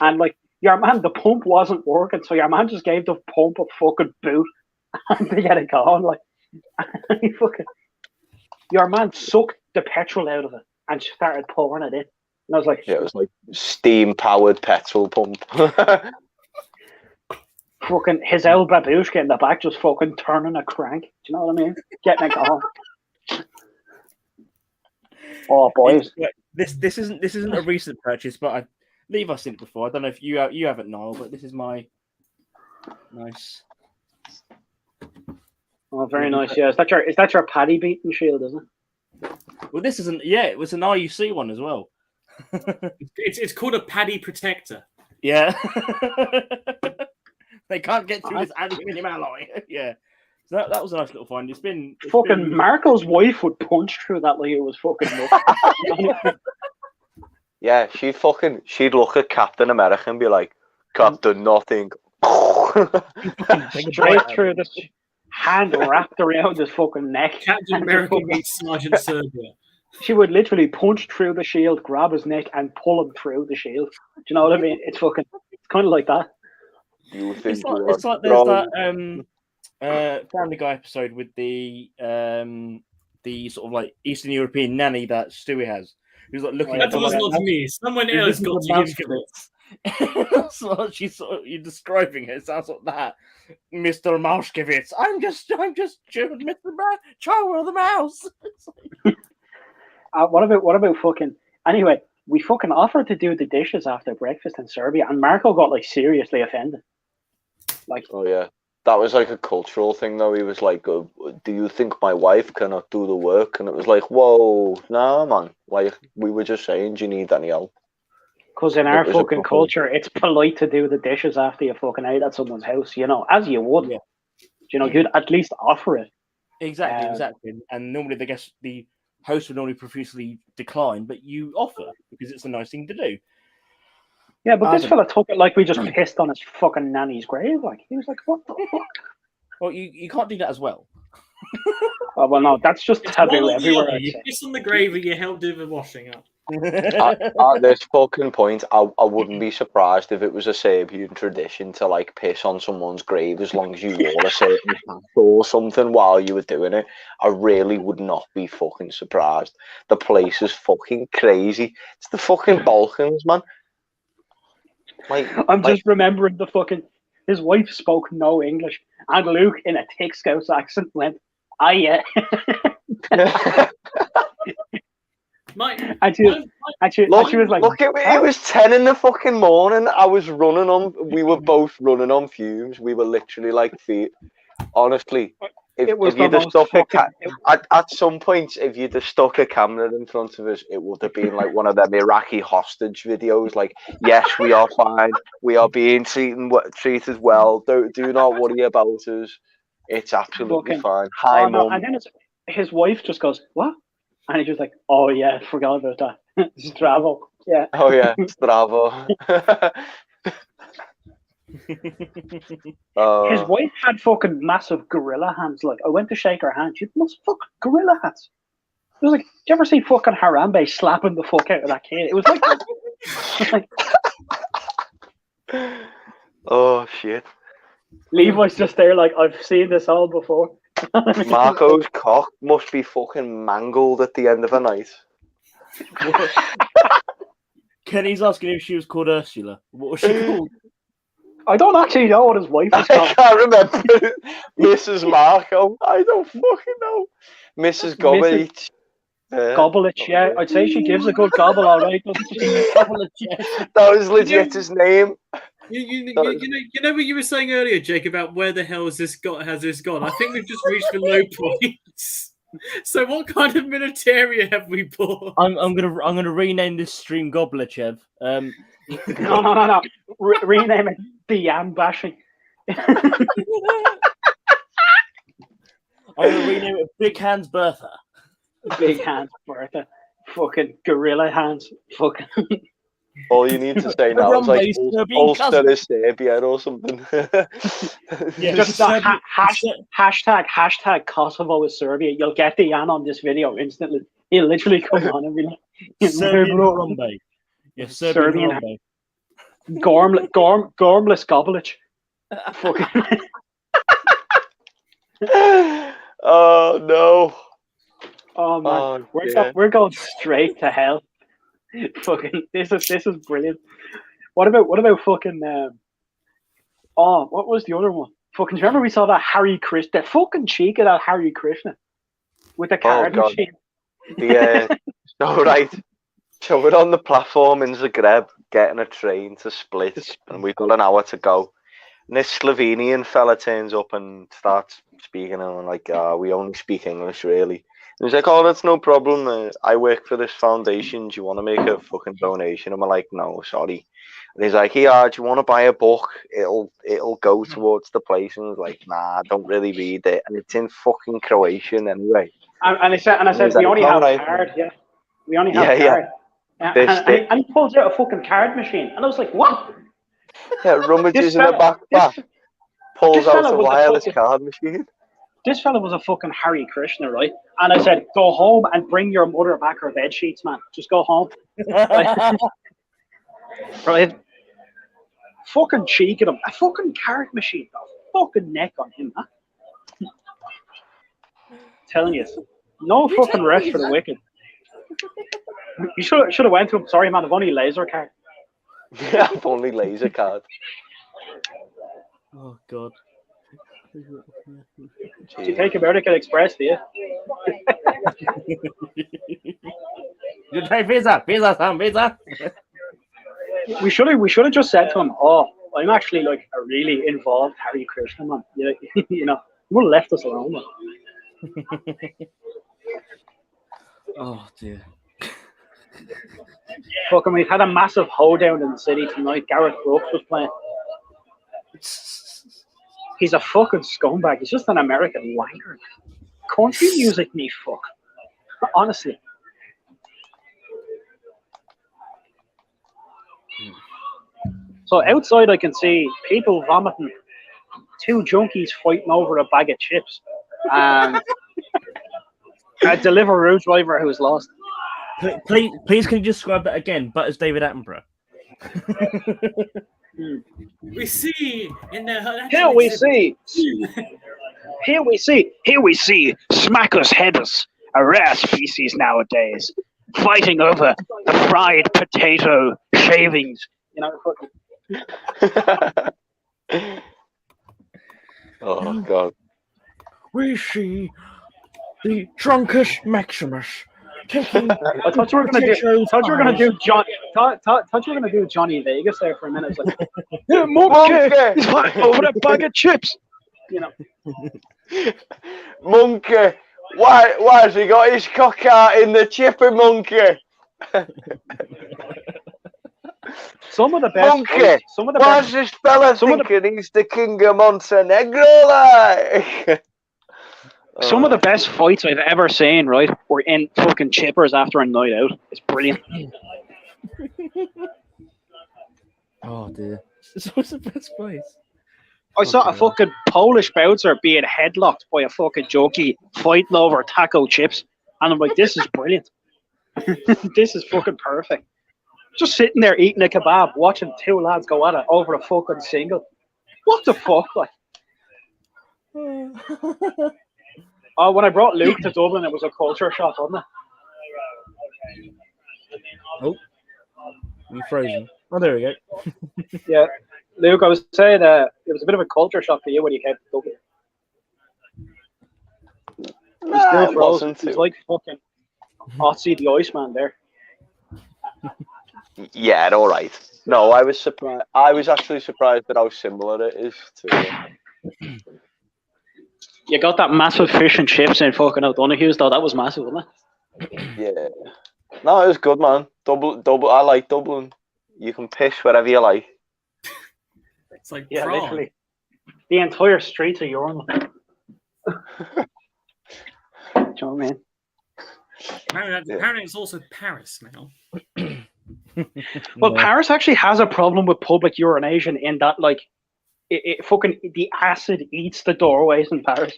and like your man, the pump wasn't working, so your man just gave the pump a fucking boot and to get it going, like, he fucking. Your man sucked the petrol out of it and started pouring it in. And I was like, yeah, it was like steam-powered petrol pump. Fucking his old babushka in the back just fucking turning a crank. Do you know what I mean? Getting it going. Oh, boys. This isn't a recent purchase, but I believe I've seen it before. I don't know if you haven't, Niall, but this is my nice. Oh, very nice. Yeah, is that your paddy beating shield, isn't it? Well, this isn't. Yeah, it was an RUC one as well. It's called a paddy protector. Yeah. They can't get through this aluminium alloy. Yeah. So that was a nice little find. It's been Marco's wife would punch through that like it was fucking nothing. Yeah, she'd look at Captain America and be like, Captain Nothing. Straight through the hand wrapped around his fucking neck. Captain America meets Sergeant Serbia. She would literally punch through the shield, grab his neck, and pull him through the shield. Do you know what I mean? It's kind of like that. It's like there's that Family Guy episode with the sort of like Eastern European nanny that Stewie has. Who's like looking. That was not me. Someone else got to him. That's what you're describing it. It sounds like that, Mr. Mauschewitz. I'm just Mr. Chow the Mouse. What about fucking? Anyway, we fucking offered to do the dishes after breakfast in Serbia, and Marco got like seriously offended. Like, oh yeah, that was like a cultural thing though. He was like, "Do you think my wife cannot do the work?" And it was like, "Whoa, nah, man. Like we were just saying, do you need any help?" Because in our fucking culture, it's polite to do the dishes after you fucking ate at someone's house, you know, as you would. Yeah. You know, you'd at least offer it. Exactly. And normally, the host would normally profusely decline, but you offer because it's a nice thing to do. Yeah, but this fella took it like we just pissed on his fucking nanny's grave. Like, he was like, what the fuck? Well, you can't do that as well. Oh, well, no, that's just taboo everywhere. You piss on the grave and you help do the washing up. At this fucking point, I wouldn't be surprised if it was a Serbian tradition to like piss on someone's grave as long as you wore a certain hat or something while you were doing it. I really would not be fucking surprised. The place is fucking crazy. It's the fucking Balkans, man. I'm just remembering the fucking. His wife spoke no English, and Luke, in a thick Scouse accent, went, "Ah, yeah." She was like, "Look at me! It was 10 in the fucking morning. We were both running on fumes. We were literally like, honestly, if you'd have stuck at some point, if you'd have stuck a camera in front of us, it would have been like one of them Iraqi hostage videos. Like, yes, we are fine. We are being treated well. Do not worry about us. It's absolutely fine. Hi, Mum." And then his wife just goes, "What?" And he's just like, "Oh yeah, forgot about that. Stravo, yeah." Oh yeah, Stravo. His wife had fucking massive gorilla hands. Like, I went to shake her hand. She had massive fucking gorilla hands. It was like, do you ever see fucking Harambe slapping the fuck out of that kid? It was like, oh shit. Levi's just there, like, I've seen this all before. Marco's cock must be fucking mangled at the end of a night. Kenny's asking if she was called Ursula. What was she called? I don't actually know what his wife was called. I can't remember. Mrs. Marco. I don't fucking know. Mrs. Gobbleich. Gobbleich, yeah. I'd say she gives a good gobble, all right. That was legit his name. You know what you were saying earlier, Jake, about where the hell has this gone? I think we've just reached the low points. So what kind of militaria have we bought? I'm gonna rename this stream Gobblechev. No. Rename it Biam Bashing. I'm gonna rename it Big Hands Bertha. Big Hands Bertha. Fucking gorilla hands. Fucking. All you need to say now is like Ulster is Serbia or something. Yeah, just hashtag Kosovo is Serbia. You'll get the Jan on this video instantly. He'll literally come on and be like, Serbian Harambe. Yeah, Serbian Harambe. Gormless Gobbleich. Fucking. Oh no. Oh man, we're going straight to hell. Fucking this is brilliant. What about fucking what was the other one? Fucking remember we saw that Harry Krishna, the fucking cheek of that Harry Krishna with the card machine. Yeah. So right. So we're on the platform in Zagreb getting a train to Split and we've got an hour to go. And this Slovenian fella turns up and starts speaking, and I'm like, we only speak English, really. And he's like, oh, that's no problem. I work for this foundation. Do you want to make a fucking donation? And I'm like, no, sorry. And he's like, yeah, do you want to buy a book? It'll go towards the place. And I was like, nah, I don't really read it. And it's in fucking Croatian anyway. And I said, we only have a card. Yeah, we only have a card. Yeah. And he pulls out a fucking card machine, and I was like, what? Yeah, rummages in the backpack, pulls out a wireless card machine. This fella was a fucking Hare Krishna, right? And I said, go home and bring your mother back her bed sheets, man. Just go home. Right? Fucking cheek at him. A fucking card machine. A fucking neck on him, man. Telling you. No fucking rest for the wicked. You should have went to him. Sorry, man, I've only laser card. Yeah, I've only laser card. Oh, God. Do you take American Express, do you? You try pizza, some pizza. We should have just said to him, "Oh, I'm actually like a really involved Hare Krishna man." You know, he would have left us alone, man. Oh dear. Fucking, we've had a massive hoedown in the city tonight. Gareth Brooks was playing. He's a fucking scumbag. He's just an American wanker. Country music, me fuck. Honestly. So outside I can see people vomiting, 2 junkies fighting over a bag of chips, and a Deliveroo driver who's lost. Please, can you describe that again, but as David Attenborough? We see in the Here we see smackers headers, a rare species nowadays, fighting over the fried potato shavings. You know. Oh God. We see the drunkest Maximus taking. I thought you were going to do Johnny Vegas there for a minute. It's like, yeah, monkey, he's fighting over that bag of chips. You know. Monkey, why has he got his cock out in the chipper, monkey? Some of the best. Monkey, why's this fella thinking he's the king of Montenegro, like? Some of the best fights I've ever seen, right, were in fucking chippers after a night out. It's brilliant. Oh dear. This was the best place. I saw a fucking Polish bouncer being headlocked by a fucking junkie fighting over taco chips. And I'm like, this is brilliant. This is fucking perfect. Just sitting there eating a kebab, watching 2 lads go at it over a fucking single. What the fuck, like? Oh, when I brought Luke to Dublin, it was a culture shock, wasn't it? Oh, you frozen. Oh, there we go. Yeah, Luke, I was saying it was a bit of a culture shock for you when you came to Dublin. He still frozen. He's like fucking Otzi the Iceman there. Yeah, all right. No, I was surprised. I was actually surprised at how similar it is to. You got that massive fish and chips in fucking O'Donoghue's, though. That was massive, wasn't it? Yeah. No, it was good, man. Double. I like Dublin. You can piss wherever you like. It's like literally. The entire streets are urinal. Do you know what I mean? Apparently, it's also Paris now. Well, Paris actually has a problem with public urination in that, like, it fucking the acid eats the doorways in Paris.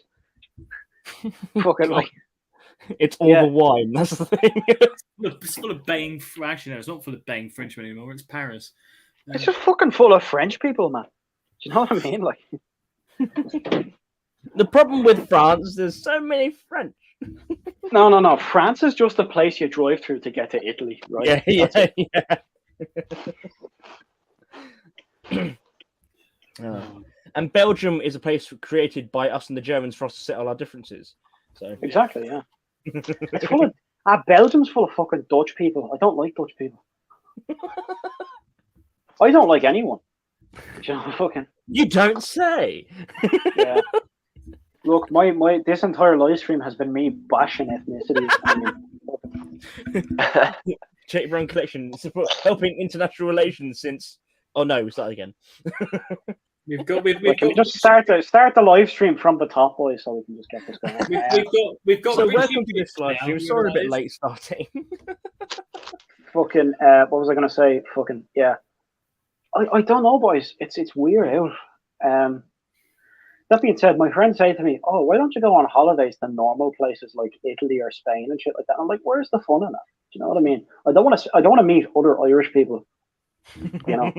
Fucking like, it's all the wine. That's the thing. It's full of baying. Actually, no, it's not full of baying Frenchmen anymore. It's Paris. It's just fucking full of French people, man. Do you know what I mean? Like, the problem with France, there's so many French. No. France is just a place you drive through to get to Italy, right? Yeah. And Belgium is a place created by us and the Germans for us to settle our differences. So exactly, yeah. It's full of Belgium's full of fucking Dutch people. I don't like Dutch people. I don't like anyone. You know, fucking. You don't say. Yeah. Look, my this entire live stream has been me bashing ethnicity. Check your own collection. Support helping international relations since. Oh no, we start again. We've got just start the live stream from the top, boys, so we can just get this going. We've got. So Richie welcome to this live now, stream. you Sorry, a bit realise? late starting. Fucking what was I gonna say? Fucking yeah. I don't know, boys. It's weird out. That being said, my friend said to me, "Oh, why don't you go on holidays to normal places like Italy or Spain and shit like that?" I'm like, "Where's the fun in that?" Do you know what I mean? I don't want to meet other Irish people. You know,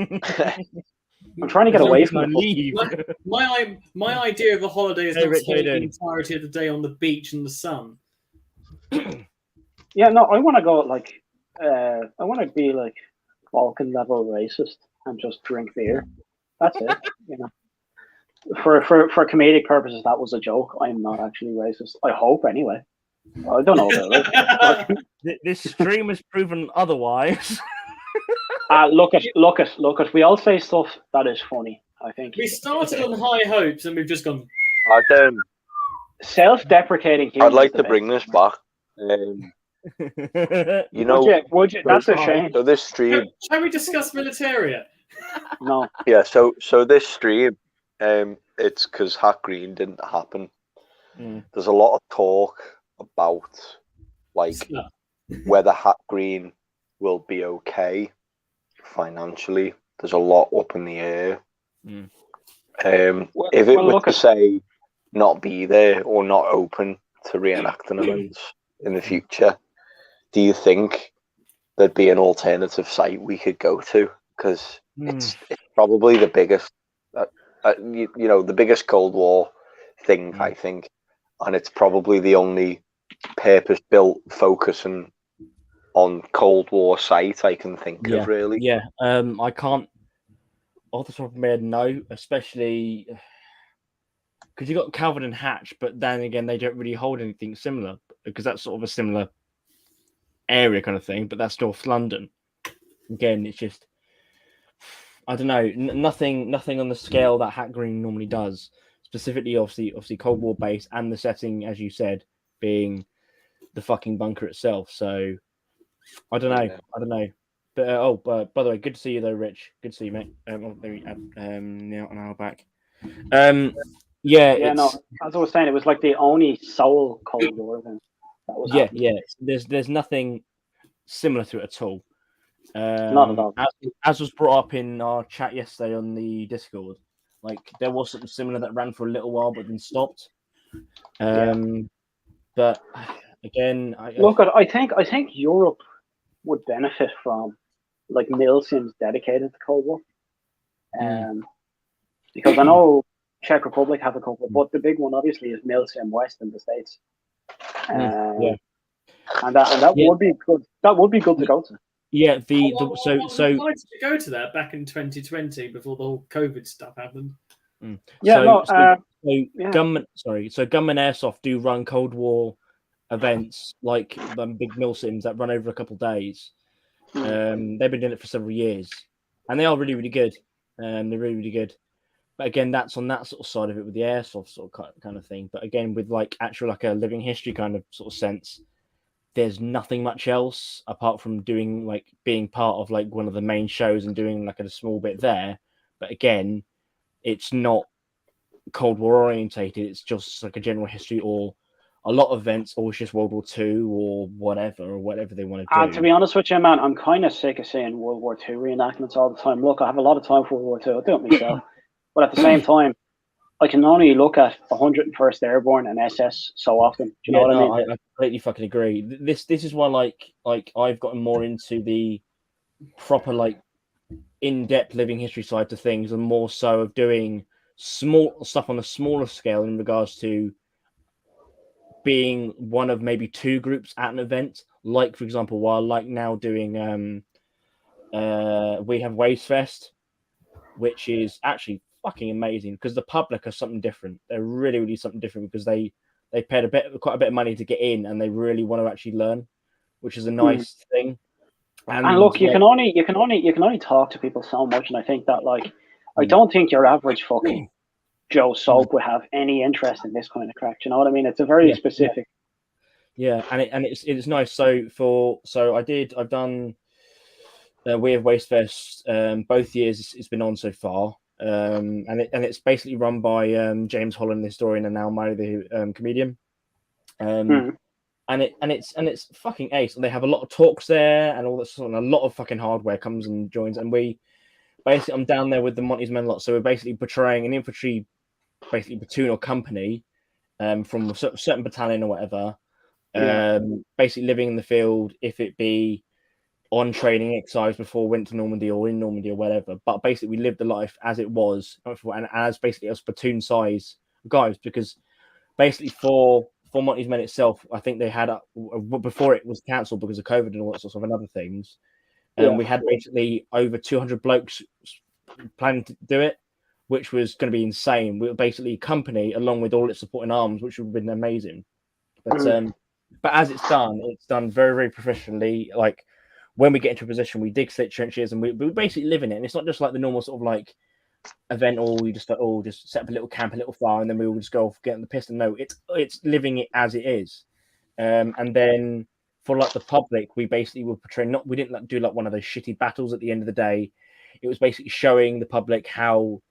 I'm trying to get away from it. leave. My idea of a holiday is Hey, not Rich, how you spending the doing? entirety of the day on the beach in the sun. Yeah, no, I want to go like, I want to be like Balkan level racist and just drink beer. That's it. You know, for comedic purposes, that was a joke. I'm not actually racist. I hope anyway. I don't know about it. This stream has proven otherwise. Look at. We all say stuff that is funny. I think We started on high hopes and we've just gone. self-deprecating. I'd like to bring this back. You know, Would you? That's a shame. so this stream, Shall we discuss militaria? No. yeah. So this stream, it's because Hack Green didn't happen. There's a lot of talk about like whether Hack Green will be okay financially. There's a lot up in the air. If it were to say not be there or not open to reenacting events in the future, do you think there'd be an alternative site we could go to? Because it's probably the biggest, you know, the biggest Cold War thing, I think, and it's probably the only purpose-built focusing on Cold War site I can think of, really. Yeah, I can't off the top of my head, no, especially because you got Calvin and Hatch, but then again, they don't really hold anything similar because that's sort of a similar area kind of thing, but that's North London. Again, it's just, I don't know, nothing on the scale that Hack Green normally does. Specifically, obviously, Cold War base and the setting, as you said, being the fucking bunker itself. So, I don't know. But by the way, good to see you though, Rich. Good to see you, mate. Now an hour back. Yeah, no. As I was saying, it was like the only sole Cold War event that was happening. Yeah. There's nothing similar to it at all. Not at all. As was brought up in our chat yesterday on the Discord, like there was something similar that ran for a little while but then stopped. But again, I think Europe would benefit from like milsims dedicated to Cold War, because I know Czech Republic have a couple, but the big one obviously is Milsim West in the States, and that would be good. That would be good to go to. Yeah, I wanted to go to that back in 2020 before the whole COVID stuff happened. Gunman Airsoft do run Cold War events like big milsims that run over a couple of days. They've been doing it for several years, and they are really, really good. They're really, really good. But again, that's on that sort of side of it with the airsoft sort of kind of thing. But again, with like actual like a living history kind of sort of sense, there's nothing much else apart from doing like being part of like one of the main shows and doing like a small bit there. But again, it's not Cold War orientated. It's just like a general history or a lot of events, or it's just World War II or whatever they want to do. To be honest with you, man, I'm kind of sick of seeing World War II reenactments all the time. Look, I have a lot of time for World War II. I'll do it myself. But at the same time, I can only look at 101st Airborne and SS so often. Do you know what I mean? I completely fucking agree. This is why like I've gotten more into the proper like in-depth living history side to things, and more so of doing small stuff on a smaller scale in regards to being one of maybe two groups at an event. Like for example, while like now doing we have Waves Fest, which is actually fucking amazing because the public are something different. They're really, really something different because they paid quite a bit of money to get in, and they really want to actually learn, which is a nice thing. And look, you can only talk to people so much, and I think that like I don't think your average fucking Joe Soap would have any interest in this kind of crack. Do you know what I mean? It's a very specific. Yeah, and it's nice. So I've done Weird Waste Fest both years. It's been on so far, and it's basically run by James Holland, the historian, and Al Murray, the comedian. And it's fucking ace. And they have a lot of talks there, and all that sort of, a lot of fucking hardware comes and joins. And I'm down there with the Monty's Men lot, so we're basically portraying an infantry, basically platoon or company, from a certain battalion or whatever. Basically living in the field, if it be on training exercise before went to Normandy or in Normandy or whatever. But basically, we lived the life as it was, and as basically as platoon size guys, because basically for Monty's Men itself, I think they had before it was cancelled because of COVID and all that sorts of other things. We had basically over 200 blokes planning to do it, which was going to be insane. We were basically a company along with all its supporting arms, which would have been amazing. But as it's done very, very professionally. Like when we get into a position, we dig slit trenches and we basically live in it. And it's not just like the normal sort of like event, or we just just set up a little camp, a little fire, and then we will just go off getting the piston. No, it's living it as it is. And then for like the public, we basically were portraying, we didn't do like one of those shitty battles at the end of the day. It was basically showing the public how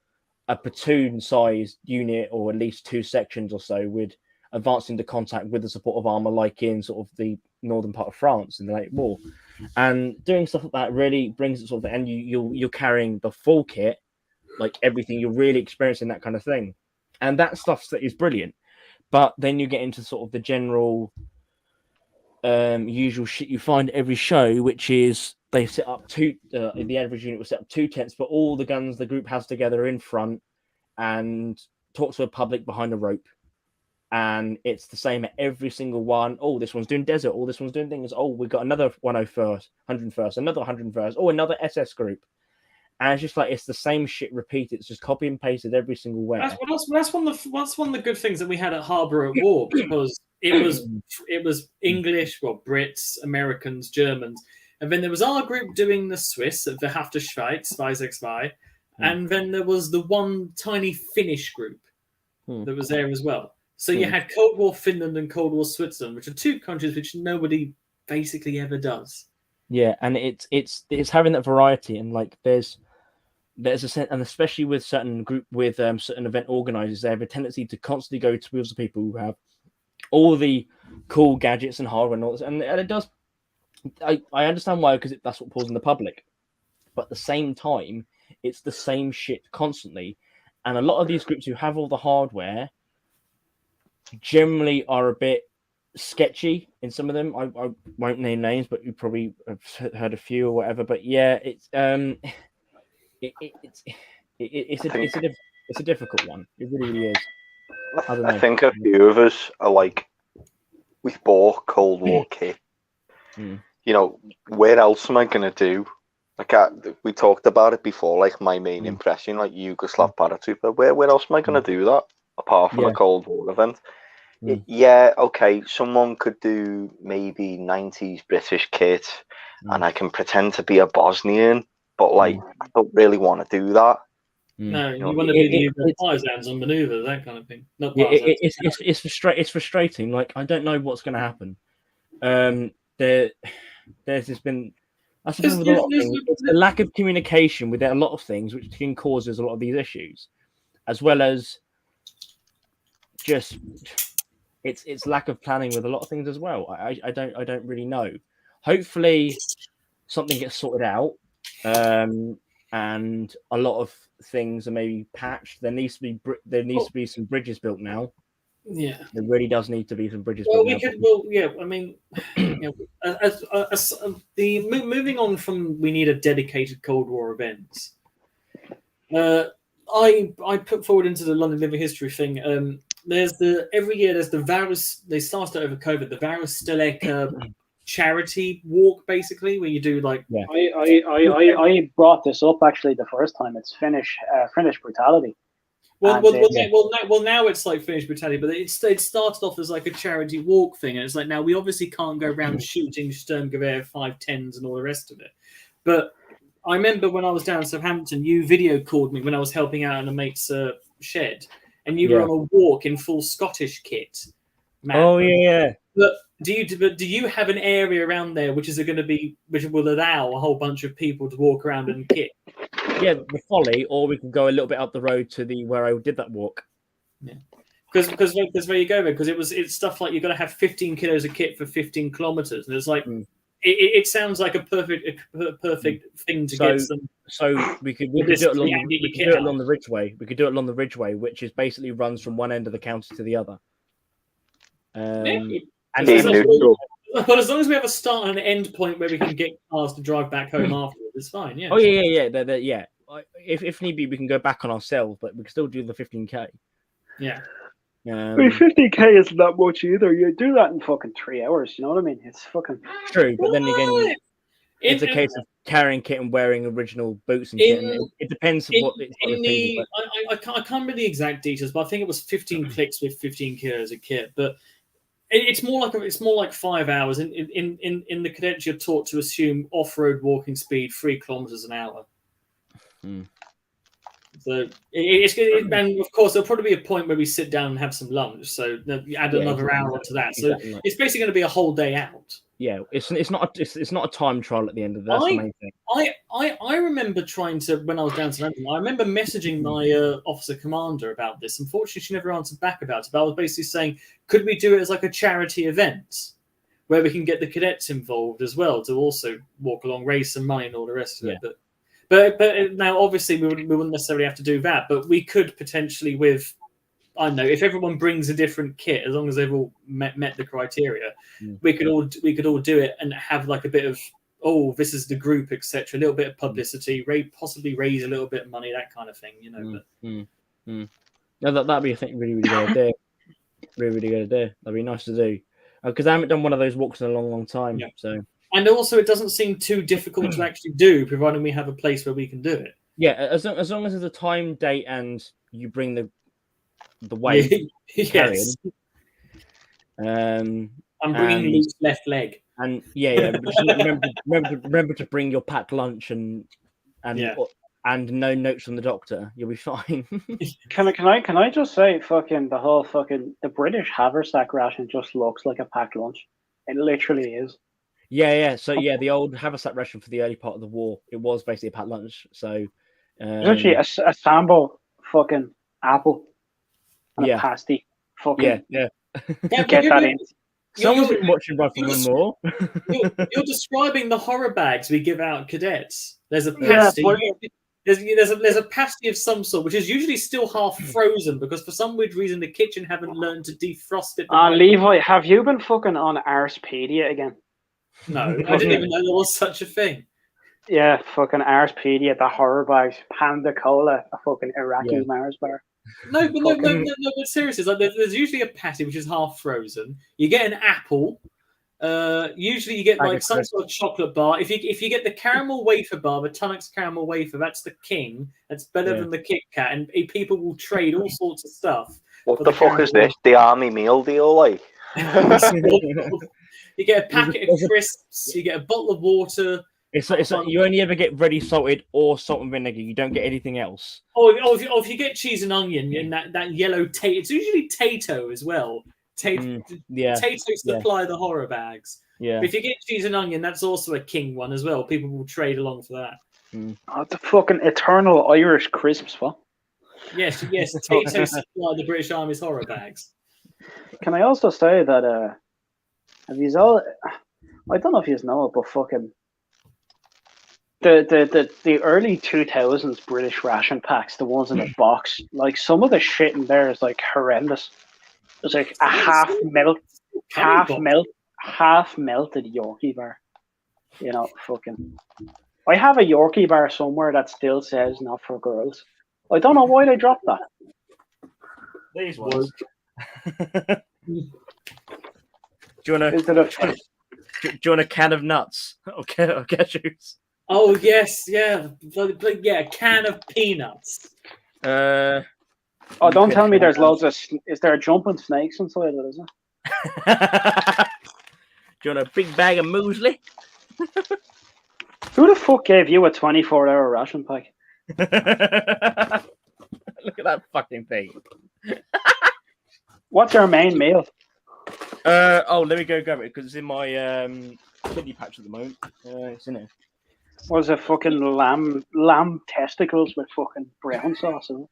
a platoon-sized unit, or at least 2 sections or so, would advance into contact with the support of armor, like in sort of the northern part of France in the late war. And doing stuff like that really brings it sort of, and you're carrying the full kit, like everything. You're really experiencing that kind of thing, and that stuff is brilliant. But then you get into sort of the general usual shit you find at every show, which is they set up the average unit will set up 2 tents, but all the guns the group has together in front, and talk to a public behind a rope. And it's the same at every single one. Oh, this one's doing desert. Oh, this one's doing things. Oh, we've got another 101st, 101st, another 101st. Oh, another SS group. And it's just like, it's the same shit repeated. It's just copy and pasted every single way. That's one of the good things that we had at Harbour at War, because it was English, Brits, Americans, Germans, and then there was our group doing the Swiss at the Hafter Schweiz, 262, and then there was the one tiny Finnish group that was there as well. So you had Cold War Finland and Cold War Switzerland, which are 2 countries which nobody basically ever does. Yeah, and it's having that variety, and like there's a sense, and especially with certain event organizers, they have a tendency to constantly go towards the people who have all the cool gadgets and hardware and all this, and it does. I understand why, because that's what pulls in the public, but at the same time, it's the same shit constantly, and a lot of these groups who have all the hardware generally are a bit sketchy in some of them. I won't name names, but you probably have heard a few or whatever. But yeah, it's a difficult one. It really is. I think a few of us are like, we've bought Cold War kit. You know, where else am I gonna do? Like we talked about it before. Like my main impression, like Yugoslav paratrooper. Where else am I gonna do that apart from a Cold War event? Yeah, okay, someone could do maybe 90s British kit, and I can pretend to be a Bosnian, but like I don't really want to do that. No, you want to be the partisans on manoeuvre, that kind of thing. Not it's frustrating. Like I don't know what's going to happen. There's just been, I suppose, with a lot of things, it's the lack of communication with a lot of things, which can cause a lot of these issues, as well as just it's lack of planning with a lot of things as well. I don't really know. Hopefully, something gets sorted out, and a lot of things are maybe patched. There needs to be some bridges built now. Yeah, there really does need to be some bridges. Well, I mean, moving on from, we need a dedicated Cold War event. I put forward into the London Living History thing. Every year there's the Varus. They started over COVID. The Varus Steleka charity walk, basically, where you do like. Yeah. I brought this up actually the first time. It's Finnish brutality. Well, now it's like Finnish brutality, but it started off as like a charity walk thing, and it's like, now we obviously can't go around shooting Sturmgewehr 510s and all the rest of it, but I remember when I was down in Southampton, you video called me when I was helping out in a mate's shed, and you were on a walk in full Scottish kit. Matt. Oh yeah. But do you have an area around there which will allow a whole bunch of people to walk around in kit? Yeah, the Folly, or we can go a little bit up the road to the where I did that walk. Yeah, because where you go, because it's stuff like you've got to have 15 kilos of kit for 15 kilometers, and it's like it sounds like a perfect thing to get some. So we could do it along the Ridgeway. We could do it along the Ridgeway, which is basically runs from one end of the county to the other. But as long as we have a start and an end point where we can get cars to drive back home afterwards, it's fine. Yeah. Oh yeah. Yeah. If need be, we can go back on ourselves, but we can still do the 15k. Yeah. 50k isn't that much either. You do that in fucking 3 hours. You know what I mean? It's fucking true. But then again, it's a case of carrying kit and wearing original boots and shit. And it depends on what. I can't remember the exact details, but I think it was 15 clicks with 15 kilos of kit. But it's more like 5 hours. In the cadets, you're taught to assume off-road walking speed 3 kilometers an hour. So and of course there'll probably be a point where we sit down and have some lunch. So you add another hour to that. So it's basically going to be a whole day out. Yeah, it's not a time trial at the end of that. That's the main thing. I remember trying to, when I was down to London, I remember messaging my officer commander about this. Unfortunately, she never answered back about it. But I was basically saying, could we do it as like a charity event where we can get the cadets involved as well to also walk along, raise some money and all the rest of it. But now, obviously, we wouldn't necessarily have to do that. But we could potentially, with, I don't know, if everyone brings a different kit, as long as they've all met the criteria, we could all do it and have like a bit of, oh, this is the group, etc. A little bit of publicity, possibly raise a little bit of money, that kind of thing, you know. No, that'd be, I think, really good idea. Really good idea. That'd be nice to do because I haven't done one of those walks in a long time. Yeah. So. And also, it doesn't seem too difficult to actually do, providing we have a place where we can do it. Yeah, as long as there's a time, date, and you bring the weight. Yes. I'm bringing Luke's left leg. And remember to bring your packed lunch and no notes from the doctor. You'll be fine. Can I just say, the British haversack ration just looks like a packed lunch. It literally is. Yeah. So the old haversack ration for the early part of the war, it was basically a packed lunch. So it's actually a sambo fucking apple and a pasty. Fucking yeah. Get that in. Someone's been watching Run for One More. You're describing the horror bags we give out cadets. There's a pasty. There's a pasty of some sort, which is usually still half frozen because for some weird reason the kitchen haven't learned to defrost it. Levi, have you been fucking on Arsepedia again? No, I didn't even know there was such a thing. Yeah, fucking Arsepedia, the horror bags, Panda Cola, a fucking Iraqi Mars bar. No, but seriously, like there's usually a patty which is half frozen. You get an apple. Usually you get like some sort of chocolate bar. If you get the caramel wafer bar, the Tunnocks caramel wafer, that's the king. That's better than the Kit Kat, and people will trade all sorts of stuff. What the fuck is this? The army meal deal, like? You get a packet of crisps. You get a bottle of water. It's you only ever get ready salted or salt and vinegar. You don't get anything else. If you get cheese and onion and that yellow tato, it's usually tato as well. Tato supply the horror bags. Yeah. But if you get cheese and onion, that's also a king one as well. People will trade along for that. Oh, the fucking eternal Irish crisps, what? Yes. Tato supply the British Army's horror bags. Can I also say that have you all? I don't know if you know it, but fucking the early 2000s British ration packs, the ones in the box, like some of the shit in there is like horrendous. It's like a half melted Yorkie bar. You know, fucking. I have a Yorkie bar somewhere that still says not for girls. I don't know why they dropped that. These ones. Do you want a can of nuts or cashews? Oh yes, yeah, a can of peanuts. Don't tell me there's loads of. Is there jumping snakes inside it? Is it? Do you want a big bag of muesli? Who the fuck fuck gave you a 24-hour ration pack? Look at that fucking thing. What's your main meal? Let me go grab it because it's in my kidney patch at the moment. It's in it. Was it fucking lamb testicles with fucking brown sauce? Isn't it?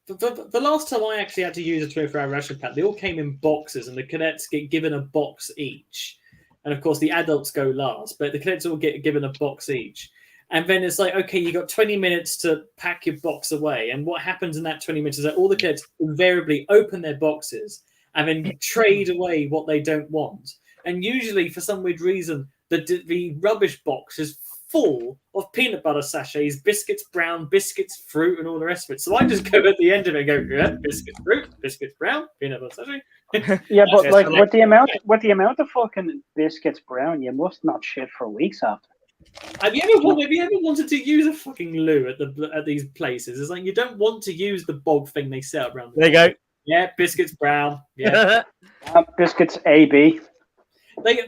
The last time I actually had to use a 24-hour ration pack, they all came in boxes, and the cadets get given a box each. And of course, the adults go last, but the cadets all get given a box each. And then it's like, okay, you got 20 minutes to pack your box away. And what happens in that 20 minutes is that all the cadets invariably open their boxes and then trade away what they don't want. And usually, for some weird reason, the rubbish box is full of peanut butter sachets, biscuits, brown, biscuits, fruit, and all the rest of it. So I just go at the end of it and go, yeah, biscuits, fruit, biscuits, brown, peanut butter sachet. Yeah, but like with the amount of fucking biscuits brown, you must not shit for weeks after. Have you ever wanted to use a fucking loo at these places? It's like you don't want to use the bog thing they set up around. There you go. Yeah, biscuits brown. Yeah, biscuits AB.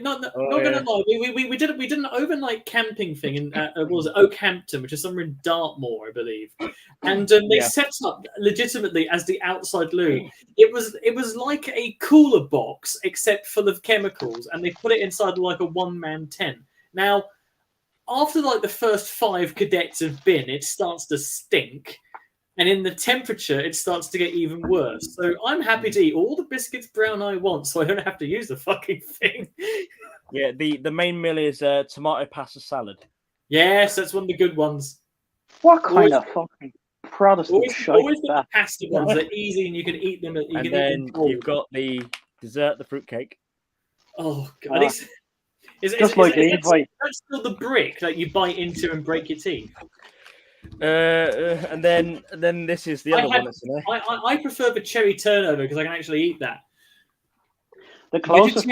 Not gonna lie, we did an overnight camping thing in what was it, Oakhampton, which is somewhere in Dartmoor, I believe, and they set up legitimately as the outside loo. It was like a cooler box except full of chemicals, and they put it inside like a one-man tent. Now, after like the first 5 cadets have been, it starts to stink. And in the temperature, it starts to get even worse. So I'm happy to eat all the biscuits brown I want, so I don't have to use the fucking thing. Yeah, the main meal is tomato pasta salad. Yes, that's one of the good ones. What kind of fucking Protestant shite always is the that? pasta ones. They're easy and you can eat them. And then you've got the dessert, the fruitcake. Oh god, Just like Levi. That's still the brick that you bite into and break your teeth. And then this is the other one that's in there. I prefer the cherry turnover because I can actually eat that. The closest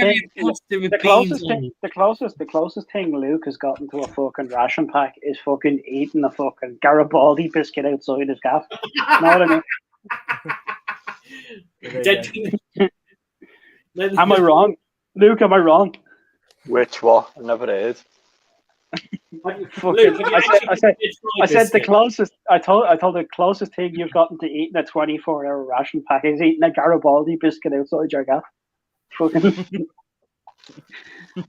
thing Luke has gotten to a fucking ration pack is fucking eating a fucking Garibaldi biscuit outside his gaff. Know what I mean? Am I wrong? Luke, am I wrong? Which what? I never heard. I said the closest. I told the closest thing you've gotten to eating a 24-hour ration pack is eating a Garibaldi biscuit outside your gaff. Fucking.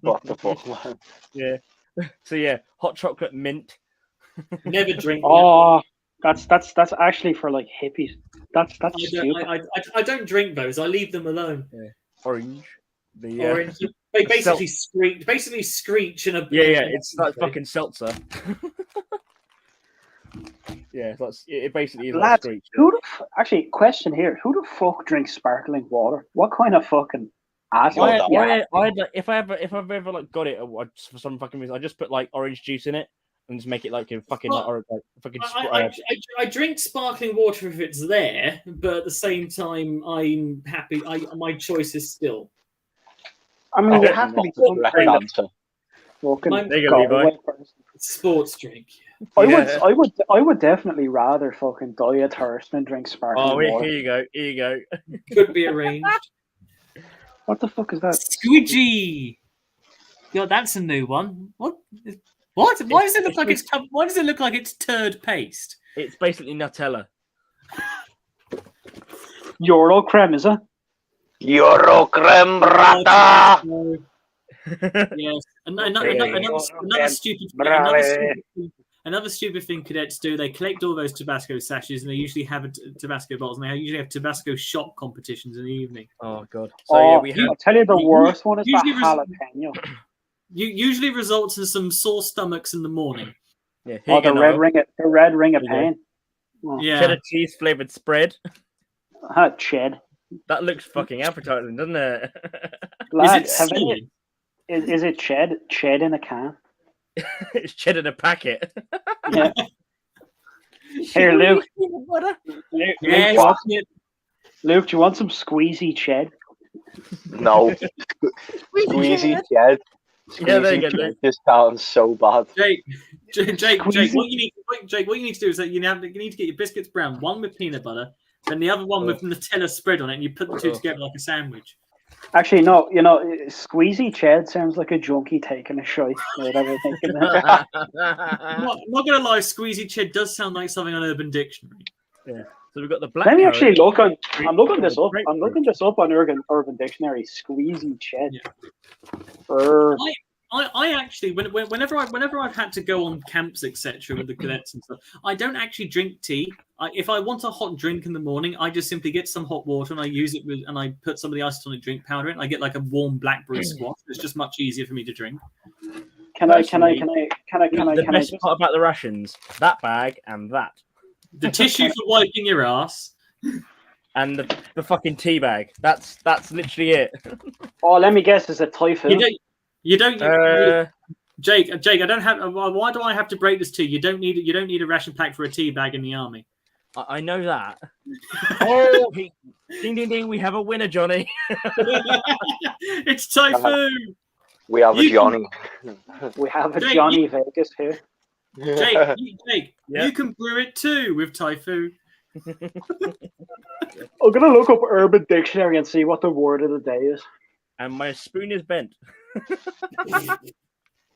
What the fuck, man? Yeah. So yeah, hot chocolate mint. Never drink. Oh, that's actually for like hippies. That's stupid. I don't drink those. I leave them alone. Yeah. Orange. Orange. They basically screech in a. Yeah. It's like fucking seltzer. Yeah, it basically is like screech. Actually, question here: who the fuck drinks sparkling water? What kind of fucking asshole? If I've ever like got it for some fucking reason, I just put like orange juice in it and just make it like a fucking I drink sparkling water if it's there, but at the same time, I'm happy. My choice is still. I mean, you have to be some kind of fucking sports drink. I would definitely rather fucking die of thirst than drink sparkling water. Here you go. Could be arranged. What the fuck is that? Squidgy. Yo, that's a new one. What? Why does it look like it's? Why does it look like it's turd paste? It's basically Nutella. Euro creme, is it? Euro creme brata. Yes. Another stupid thing cadets do. They collect all those Tabasco sachets, and they usually have Tabasco bottles, and they usually have Tabasco shop competitions in the evening. Oh god! So I'll tell you the worst one is that jalapeno. Usually results in some sore stomachs in the morning. Yeah. The red ring of pain. Oh. Yeah. Cheddar cheese flavored spread. Ched. That looks fucking appetizing, doesn't it? Lad, is it ched? Ched in a can. It's ched in a packet. Yeah. Here, Luke. Luke, do you want some squeezy ched? No. Squeezy ched. Yeah, there you go. This sounds so bad. Jake, what you need to do is that you need to get your biscuits brown, one with peanut butter, then the other one with Nutella spread on it, and you put the two together like a sandwich. Actually, no. Squeezy Ched sounds like a junkie taking a shite. Whatever thinking that. Not gonna lie, Squeezy Ched does sound like something on Urban Dictionary. Yeah. So we've got the black. Let me actually look on. I'm looking Grapefruit. this up. I'm looking this up on Urban Dictionary. Squeezy Ched. Yeah. I actually, whenever I've had to go on camps, etc., with the cadets and stuff, I don't actually drink tea. If I want a hot drink in the morning, I just simply get some hot water and I use it and I put some of the isotonic drink powder in. I get like a warm blackberry squash. It's just much easier for me to drink. Can I The best part about the rations, that bag and that, The tissue for wiping your ass, and the fucking tea bag. That's literally it. Oh, let me guess. Is it typhoon? Jake, I don't have. Why do I have to break this to you? You don't need a ration pack for a tea bag in the army. I know that. Oh, ding ding ding! We have a winner, Johnny. It's Typhoon. We have a Johnny. We have a Johnny Vegas here. Jake, you can brew it too with Typhoon. I'm gonna look up Urban Dictionary and see what the word of the day is. And my spoon is bent.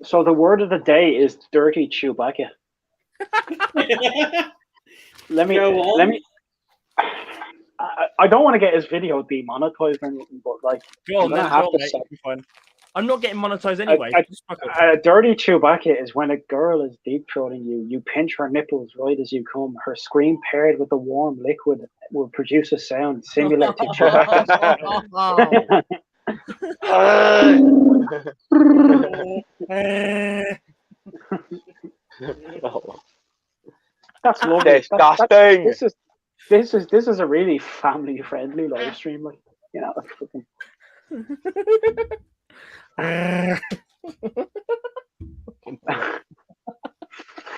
So the word of the day is dirty Chewbacca. Let me. I don't want to get his video demonetized or anything, but like, I'm not getting monetized anyway. A dirty Chewbacca is when a girl is deep throating you. You pinch her nipples right as you come. Her scream paired with the warm liquid will produce a sound similar to Chewbacca. That's lovely. Disgusting. This is a really family friendly live stream, like, you know.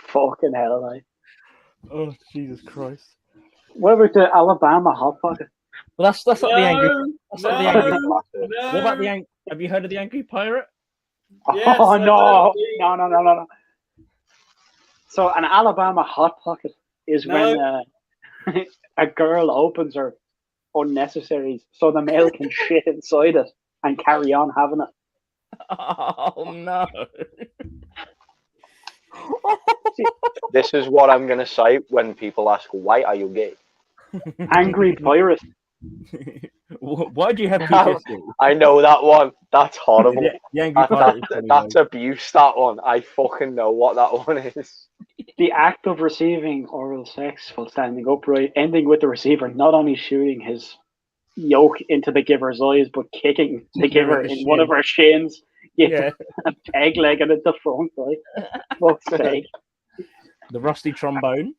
Fucking hell, like. Oh, Jesus Christ. What about the Alabama Hot Pocket? Well, that's not the angry. That's not the angry. No. What about the angry? Have you heard of the Angry Pirate? Yes, Oh no. So an Alabama Hot Pocket is when a girl opens her unnecessaries so the male can shit inside it and carry on having it. Oh no. This is what I'm gonna say when people ask, "Why are you gay?" Angry Pirate. Why do you have PTSD? I know that one. That's horrible. The Angry Pirate. That's abuse. That one. I fucking know what that one is. The act of receiving oral sex while standing upright, ending with the receiver not only shooting his yolk into the giver's eyes, but kicking the giver in one of her shins. Yeah. And peg legging at the front, right? Fuck's sake. The rusty trombone.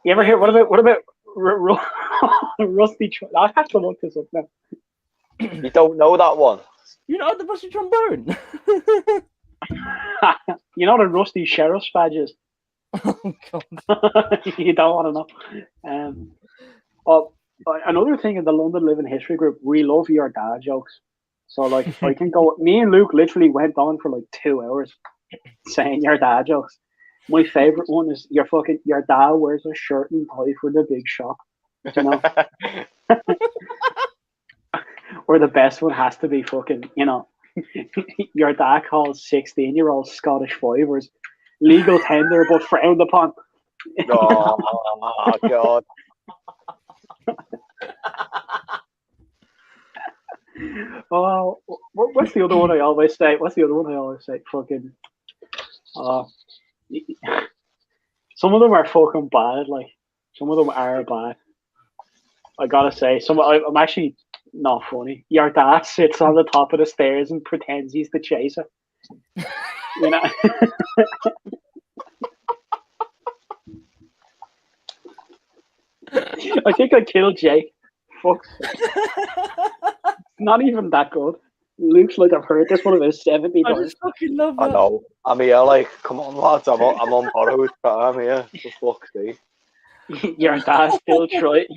You ever hear? What about rusty? I have to look this up now. You don't know that one? You know the rusty trombone. You know the rusty sheriff's badges. Oh God. You don't want to know. Another thing in the London Living History group, we love your dad jokes. So like, I can go. Me and Luke literally went on for like 2 hours saying your dad jokes. My favorite one is your dad wears a shirt and tie for the big shop. You know. Or the best one has to be fucking, you know, your dad calls 16-year-old Scottish fivers legal tender but frowned upon. Oh God. Oh, what's the other one I always say? Fucking. Some of them are fucking bad. Like, some of them are bad. I gotta say, I'm actually not funny. Your dad sits on the top of the stairs and pretends he's the chaser. You know. I think I killed Jake. Fuck. Not even that good. Looks like I've heard this one about 70 times. I just fucking love that. I know. I'm here, like, come on, lads. I'm on borrowed, but I'm here. For fuck's sake. Your dad still tries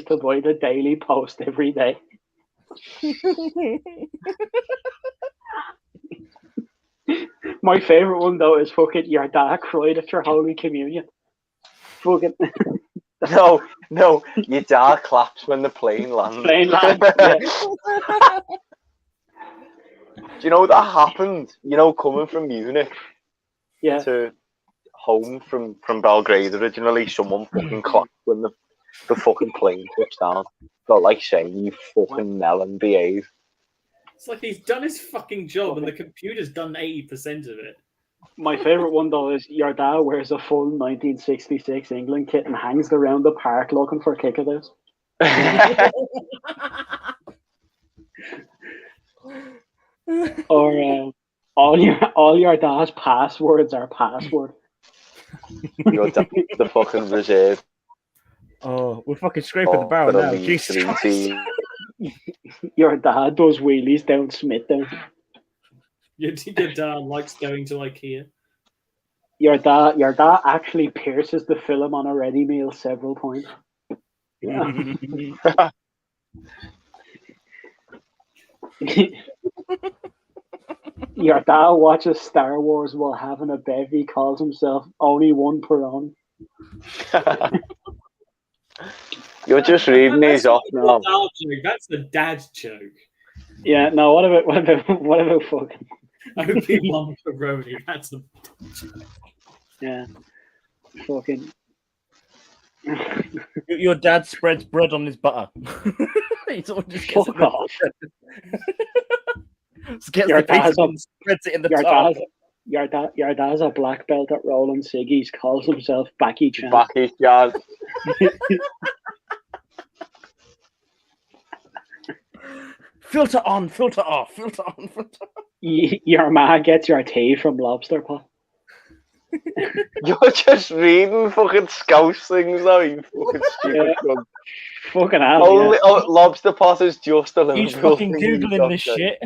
to buy the Daily Post every day. My favorite one though is fucking your dad cried at your Holy Communion. Fucking No, your dad claps when the plane lands. Plane land. Yeah. Do you know that happened? You know, coming from Munich Yeah. to home from Belgrade originally, someone fucking clapped when the fucking plane touched down. Got like saying, you fucking melon, behave. It's like he's done his fucking job and the computer's done 80% of it. My favourite one though is your dad wears a full 1966 England kit and hangs around the park looking for kickouts. Or all your dad's passwords are password. Your dad's the fucking reserve. Oh, we're fucking scraping the barrel now. Jesus Christ. Your dad does wheelies down Smithdown. Your dad likes going to IKEA. Your dad actually pierces the film on a ready meal several times. Yeah. Your dad watches Star Wars while having a bevy, calls himself only one per on. You're just reading these off now. That's the dad joke. Yeah, no, what about fucking Obi-Wan Kenobi, that's the yeah. Fucking Your dad spreads bread on his butter. He sort of just gets fuck off. Gets Your the pizza dad's and spreads it in the Your top. dad's a black belt at rolling ciggies, calls himself Backy Chan. Backy Chan. Filter on, filter off, filter on, filter off. Your ma gets your tea from Lobster Pot. You're just reading fucking Scouse things now, you fucking stupid cunt. Fucking hell. Only Lobster Pot is just a little He's fucking thing he's Googling got this there. shit.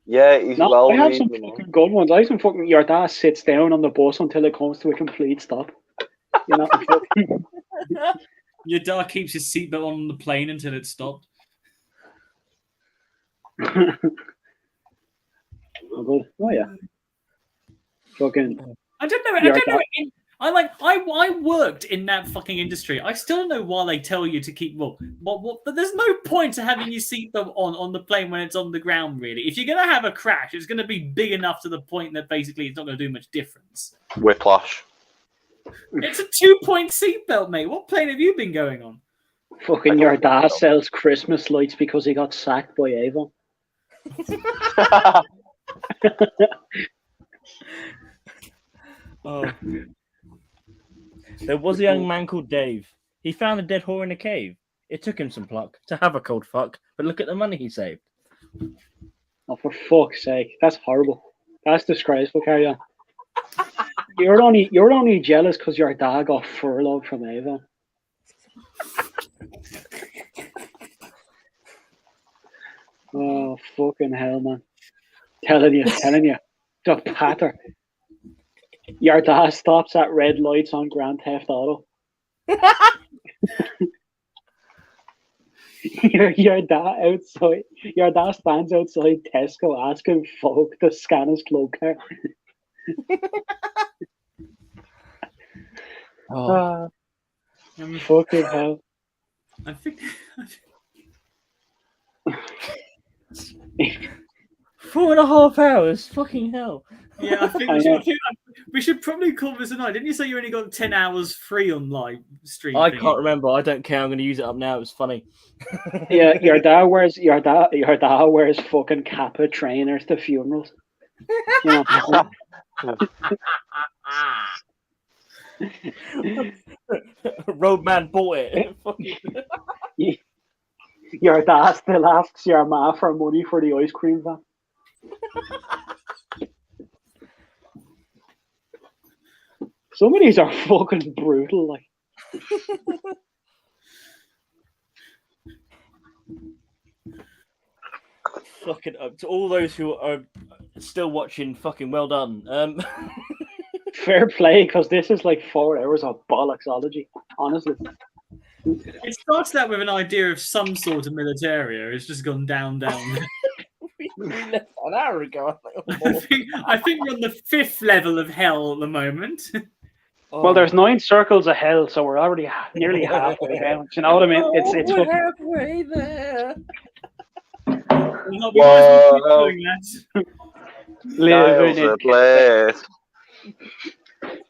Yeah, he's No, well I have some reading, fucking good ones. I have some fucking your dad sits down on the bus until it comes to a complete stop. You know, Your dad keeps his seatbelt on the plane until it's stopped. Oh yeah. Fucking I don't know. I worked in that fucking industry. I still don't know why they tell you to keep but there's no point to having your seatbelt on the plane when it's on the ground. Really, if you're gonna have a crash, it's gonna be big enough to the point that basically it's not gonna do much difference. Whiplash. It's a 2-point seatbelt, mate. What plane have you been going on? fucking your dad sells Christmas lights because he got sacked by Avon. Oh. There was a young man called Dave. He found a dead whore in a cave. It took him some pluck to have a cold fuck, but look at the money he saved. Oh, for fuck's sake. That's horrible. That's disgraceful, carry on. You're only jealous because your dad got furloughed from Avon. Oh, fucking hell, man. Telling you. The patter. Your dad stops at red lights on Grand Theft Auto. Your dad stands outside Tesco asking folk to scan his club card. Fucking hell. I think 4.5 hours. Fucking hell. Yeah, I think we should probably call this a night. Didn't you say you only got 10 hours free on live stream? I can't remember. I don't care. I'm going to use it up now. It was funny. Yeah, your dad wears fucking Kappa trainers to funerals. You know? Roadman bought it. Your dad still asks your ma for money for the ice cream van. Some of these are fucking brutal, like. Fucking up to all those who are still watching. Fucking well done. Fair play, because this is like 4 hours of bollocksology. Honestly, It starts out with an idea of some sort of militaria. It's just gone down. we left an hour ago. I think we're on the 5th level of hell at the moment. Well, there's 9 circles of hell, so we're already nearly halfway down. Do you know what I mean? It's we're fucking halfway there. We'll be nice and keep doing that. living Niles in. a place.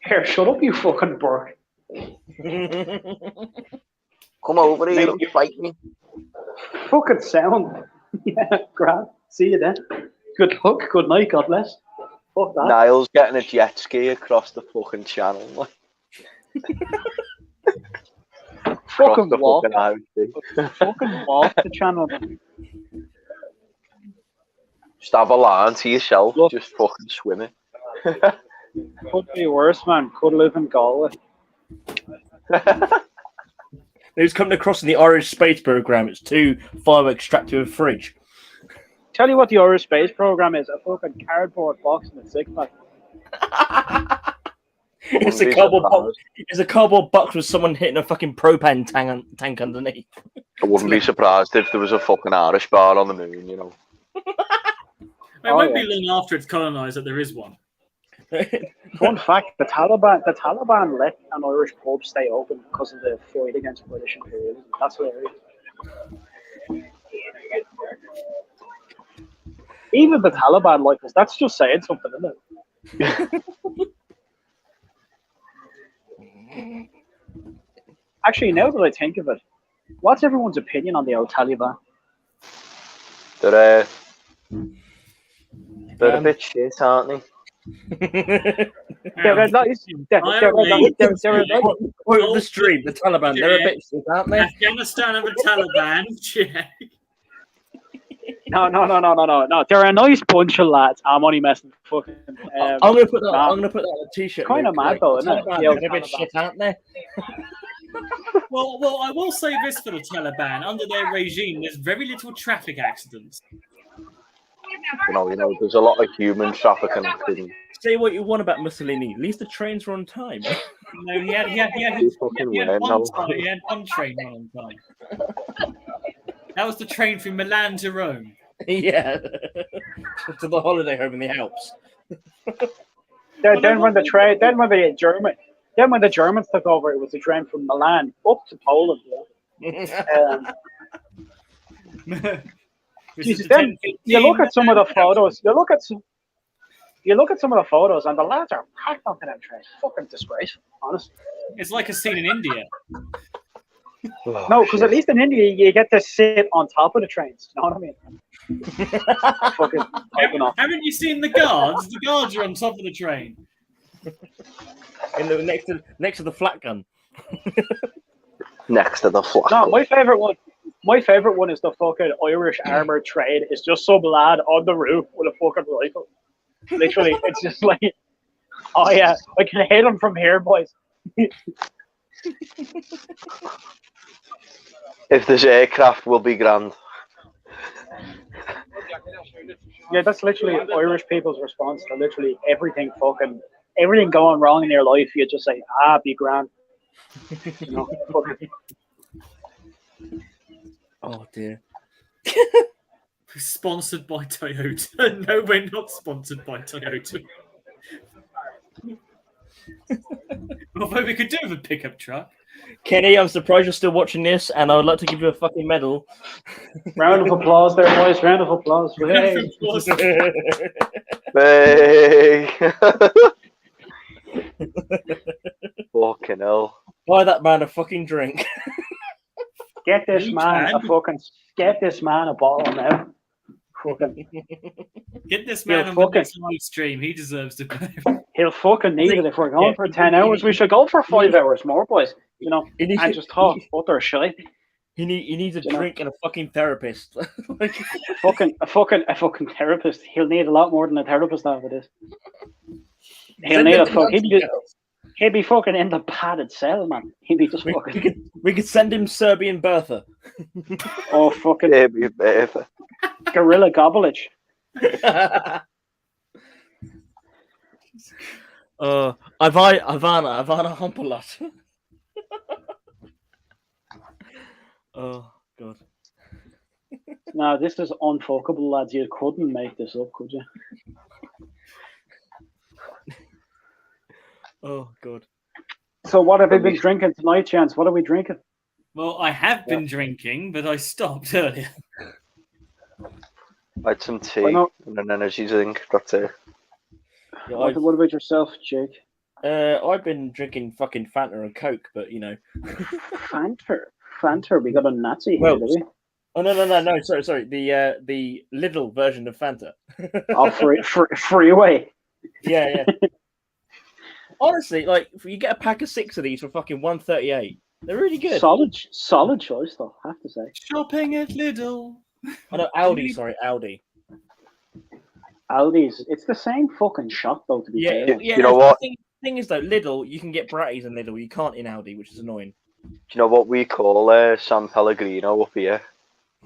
Here, shut up, you fucking Burke. Come over here and fight me. Fucking sound. Yeah, grand. See you then. Good luck. Good night. God bless. Fuck that. Niles getting a jet ski across the fucking channel. Like, Fucking the walk. fucking house. Fucking walk the channel. Just have a line to yourself. Look. Just fucking swimming. Could be worse, man. Could live in Galway. Who's coming across in the Irish space program? It's too far extractive of fridge. Tell you what the Irish Space Program is: a fucking cardboard box and a 6-pack. It's Wouldn't a be cardboard box. surprised. It's a cardboard box with someone hitting a fucking propane tank underneath. I wouldn't be surprised if there was a fucking Irish bar on the moon, you know. It won't be long after it's colonised that there is one. Fun fact: the Taliban let an Irish pub stay open because of the fight against British imperialism. That's hilarious. Even the Taliban like this. That's just saying something, isn't it? Actually, now that I think of it, what's everyone's opinion on the old Taliban? They're a bit shit, aren't they? They're nice. They're Quote of the stream, the Taliban. They're a bit shit, aren't they? Afghanistan and the Taliban. Yeah. No. They're a nice bunch of lads. I'm only messing. Fucking. I'm gonna put that. I'm gonna put that on a t-shirt. Kind of Luke. mad though, isn't it? Taliban, The old they're a bit Taliban. shit, aren't they? Well, I will say this for the Taliban. Under their regime, there's very little traffic accidents. You know, there's a lot of human trafficking. Say what you want about Mussolini. At least the trains were on time. No, he had Fucking one weird, no. time. He had one train run on time. That was the train from Milan to Rome. Yeah. To the holiday home in the Alps. Then when the Germans took over, it was a train from Milan up to Poland. Yeah. Jesus, then you look at some of the photos. You look at some of the photos, and the lads are packed onto that train. Fucking disgraceful, honestly. It's like a scene in India. No, because at least in India you get to sit on top of the trains. You know what I mean? Fucking typing off. Haven't you seen the guards? The guards are on top of the train. In the next to the flat gun. Next to the flat. No, my favorite one is the fucking Irish armored train. It's just some lad on the roof with a fucking rifle. Literally, it's just like, oh yeah, I can hit him from here, boys. If there's aircraft, will be grand. Yeah, that's literally Irish people's response to literally everything going wrong in your life. You just say, be grand. You know, fucking. Oh dear. Sponsored by Toyota. No, we're not sponsored by Toyota. Although we could do with a pickup truck. Kenny, I'm surprised you're still watching this, and I would like to give you a fucking medal. Round of applause there, boys. Round of applause. Hey. Hey! Fucking hell. Buy that man a fucking drink. Get this man a bottle now. Fucking. Get this man on the next live stream. He deserves to play. He'll fucking need it. If we're going for 10 hours, we should go for 5 hours more, boys. You know, and just talk utter shit. He needs a drink and a fucking therapist. Like, a fucking therapist. He'll need a lot more than a therapist after this. He'll need he'd be fucking in the padded cell, man. He'd be just fucking. We could send him Serbian Bertha. Oh fucking Serbian Bertha. Gorilla Gobbledge. Ivana Humpalot. Oh god. No, this is unfuckable, lads. You couldn't make this up, could you? Oh god. So what have you been drinking tonight, Chance? What are we drinking? Well, I have been drinking, but I stopped earlier. I had some tea and an energy drink. That's it. Yeah, what about yourself, Jake? I've been drinking fucking Fanta and Coke, but you know. Fanta, we got a Nazi here, Well, do we? Oh no! Sorry. The Lidl version of Fanta. Freeway. Yeah. Honestly, like if you get a pack of 6 of these for fucking $1.38, they're really good. Solid choice, though. I have to say. Shopping at Lidl. Oh no, Aldi. Sorry, Aldi. Aldi's. It's the same fucking shop, though. To be fair. You know what? The thing is though, Lidl, you can get Bratties in Lidl. You can't in Aldi, which is annoying. Do you know what we call San Pellegrino up here?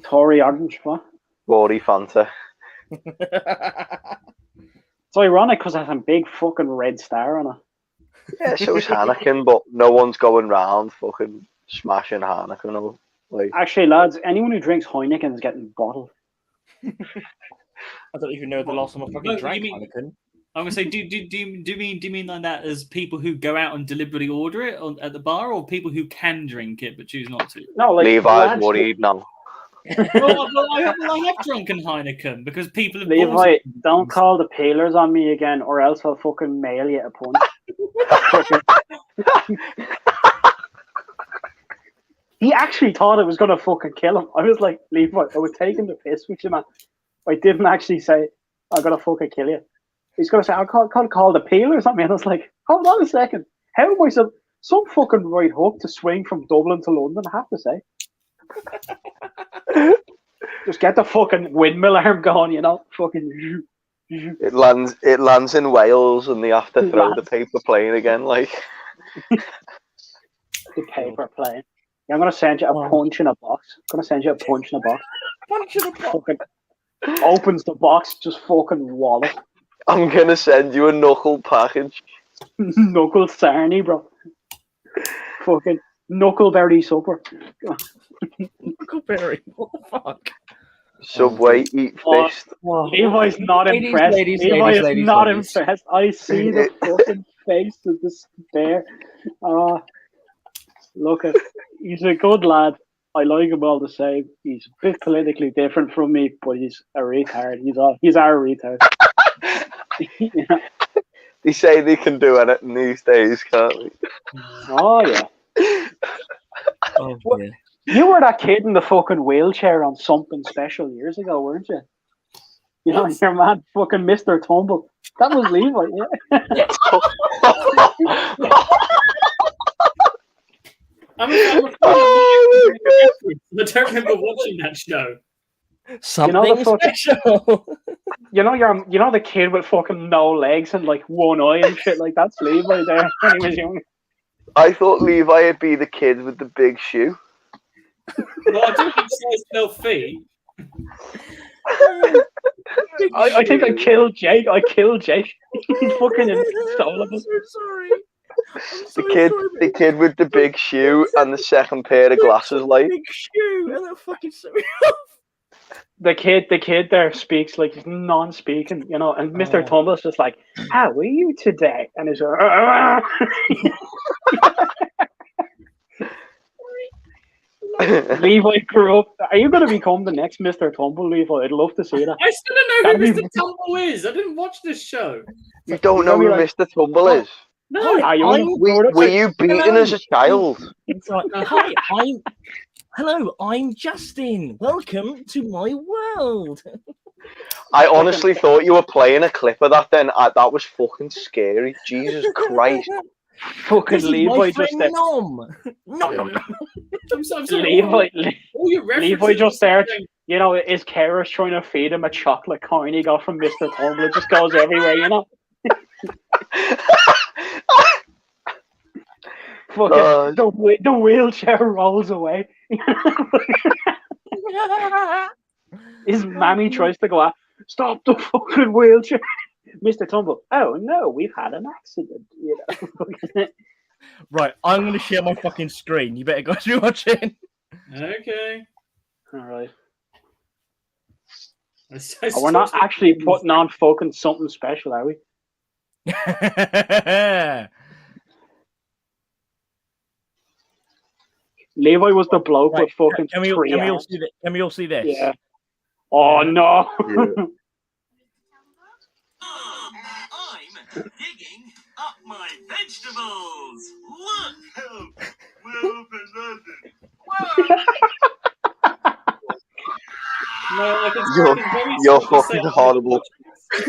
Tory orange, what? Tory Fanta. It's ironic because it has a big fucking red star on it. Yeah, so is Heineken, but no one's going round fucking smashing Heineken. Or, like... Actually, lads, anyone who drinks Heineken is getting bottled. I don't even know the last time I fucking drank Heineken. I'm gonna say, do you mean like that as people who go out and deliberately order it at the bar, or people who can drink it but choose not to? No, like Levi's worried now. well, I have drunken Heineken because people have. Levi, don't call the peelers on me again, or else I'll fucking mail you a punch. He actually thought it was gonna fucking kill him. I was like, Levi, I was taking the piss with you, man. I didn't actually say I'm gonna fucking kill you. He's gonna say I can't call the peelers on me, and I was like, hold on a second. How am I some fucking right hook to swing from Dublin to London? I have to say. Just get the fucking windmill arm going, you know. Fucking. It lands in Wales, and they have to throw the paper plane again, like. The paper plane. Yeah, I'm gonna send you a punch in a box. Punch in a box. Fucking opens the box, just fucking wallet. I'm gonna send you a knuckle package. Knuckle sarnie, bro. Fucking knuckleberry supper. Knuckleberry, what the fuck? Subway, eat fist. Levi's not impressed. Levi is not impressed. I see the fucking face of despair. Look at, he's a good lad. I like him all the same. He's a bit politically different from me, but he's a retard. He's our retard. Yeah. They say they can do anything these days, can't they? Oh yeah. Oh, yeah. You were that kid in the fucking wheelchair on Something Special years ago, weren't you? You know, your man, fucking Mr. Tumble. That was Levi, yeah. I don't remember watching that show. Something special. You know the kid with fucking no legs and like one eye and shit, like that's Levi there when he was young. I thought Levi would be the kid with the big shoe. Well, I don't think size 12 feet. I think I killed Jake. He fucking stole him. I'm so sorry. The kid with the big shoe and the second pair of glasses, like big shoe, and that fucking set me off. The kid there speaks like he's non-speaking, you know, and Mr. Tumble's just like, "How are you today?" And he's Levi grew up. Are you going to become the next Mr. Tumble, Levi? I'd love to see that. I still don't know who Mr. Tumble is. I didn't watch this show. You don't know who Mr. Tumble is? No. Were you beaten as a child? It's like, hi, hello, I'm Justin. Welcome to my world. I honestly thought you were playing a clip of that then. That was fucking scary. Jesus Christ. Fucking Levi just there. Nom. I'm sorry. Levi just there. You know, his carer's trying to feed him a chocolate coin he got from Mr. Tumble. It just goes everywhere, you know. Fucking the wheelchair rolls away. His mammy tries to go out. Stop the fucking wheelchair. Mr. Tumble, oh no, we've had an accident. You know? Right, I'm going to share my fucking screen. You better guys be watching. Okay. All right. We're not actually putting on fucking Something Special, are we? Levi was the bloke Right, with fucking Can we three all arms. see that? Can we all see this? Yeah. Oh no. Yeah. I'm digging up my vegetables. Look how well presented. No, I can You're- I can very you're simply say fucking I'm horrible. What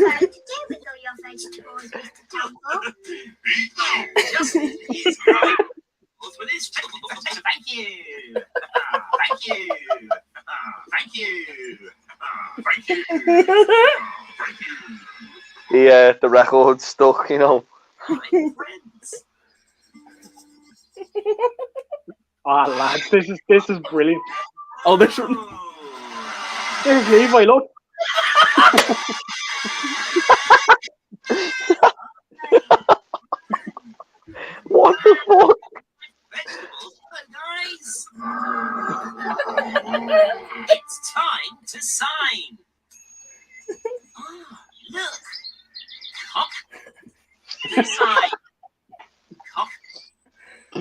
are you to do with all your vegetables, Mr. Tumble? Just is right. With his thank you. Thank you. Thank you. Thank you. Thank you. Yeah, the record's stuck, you know. My friends. Ah, lads, this is brilliant. Oh, this one. There's Levi, look. What the fuck? Vegetables, guys. It's time to sign. Oh, look. Cock. Sign. Cock.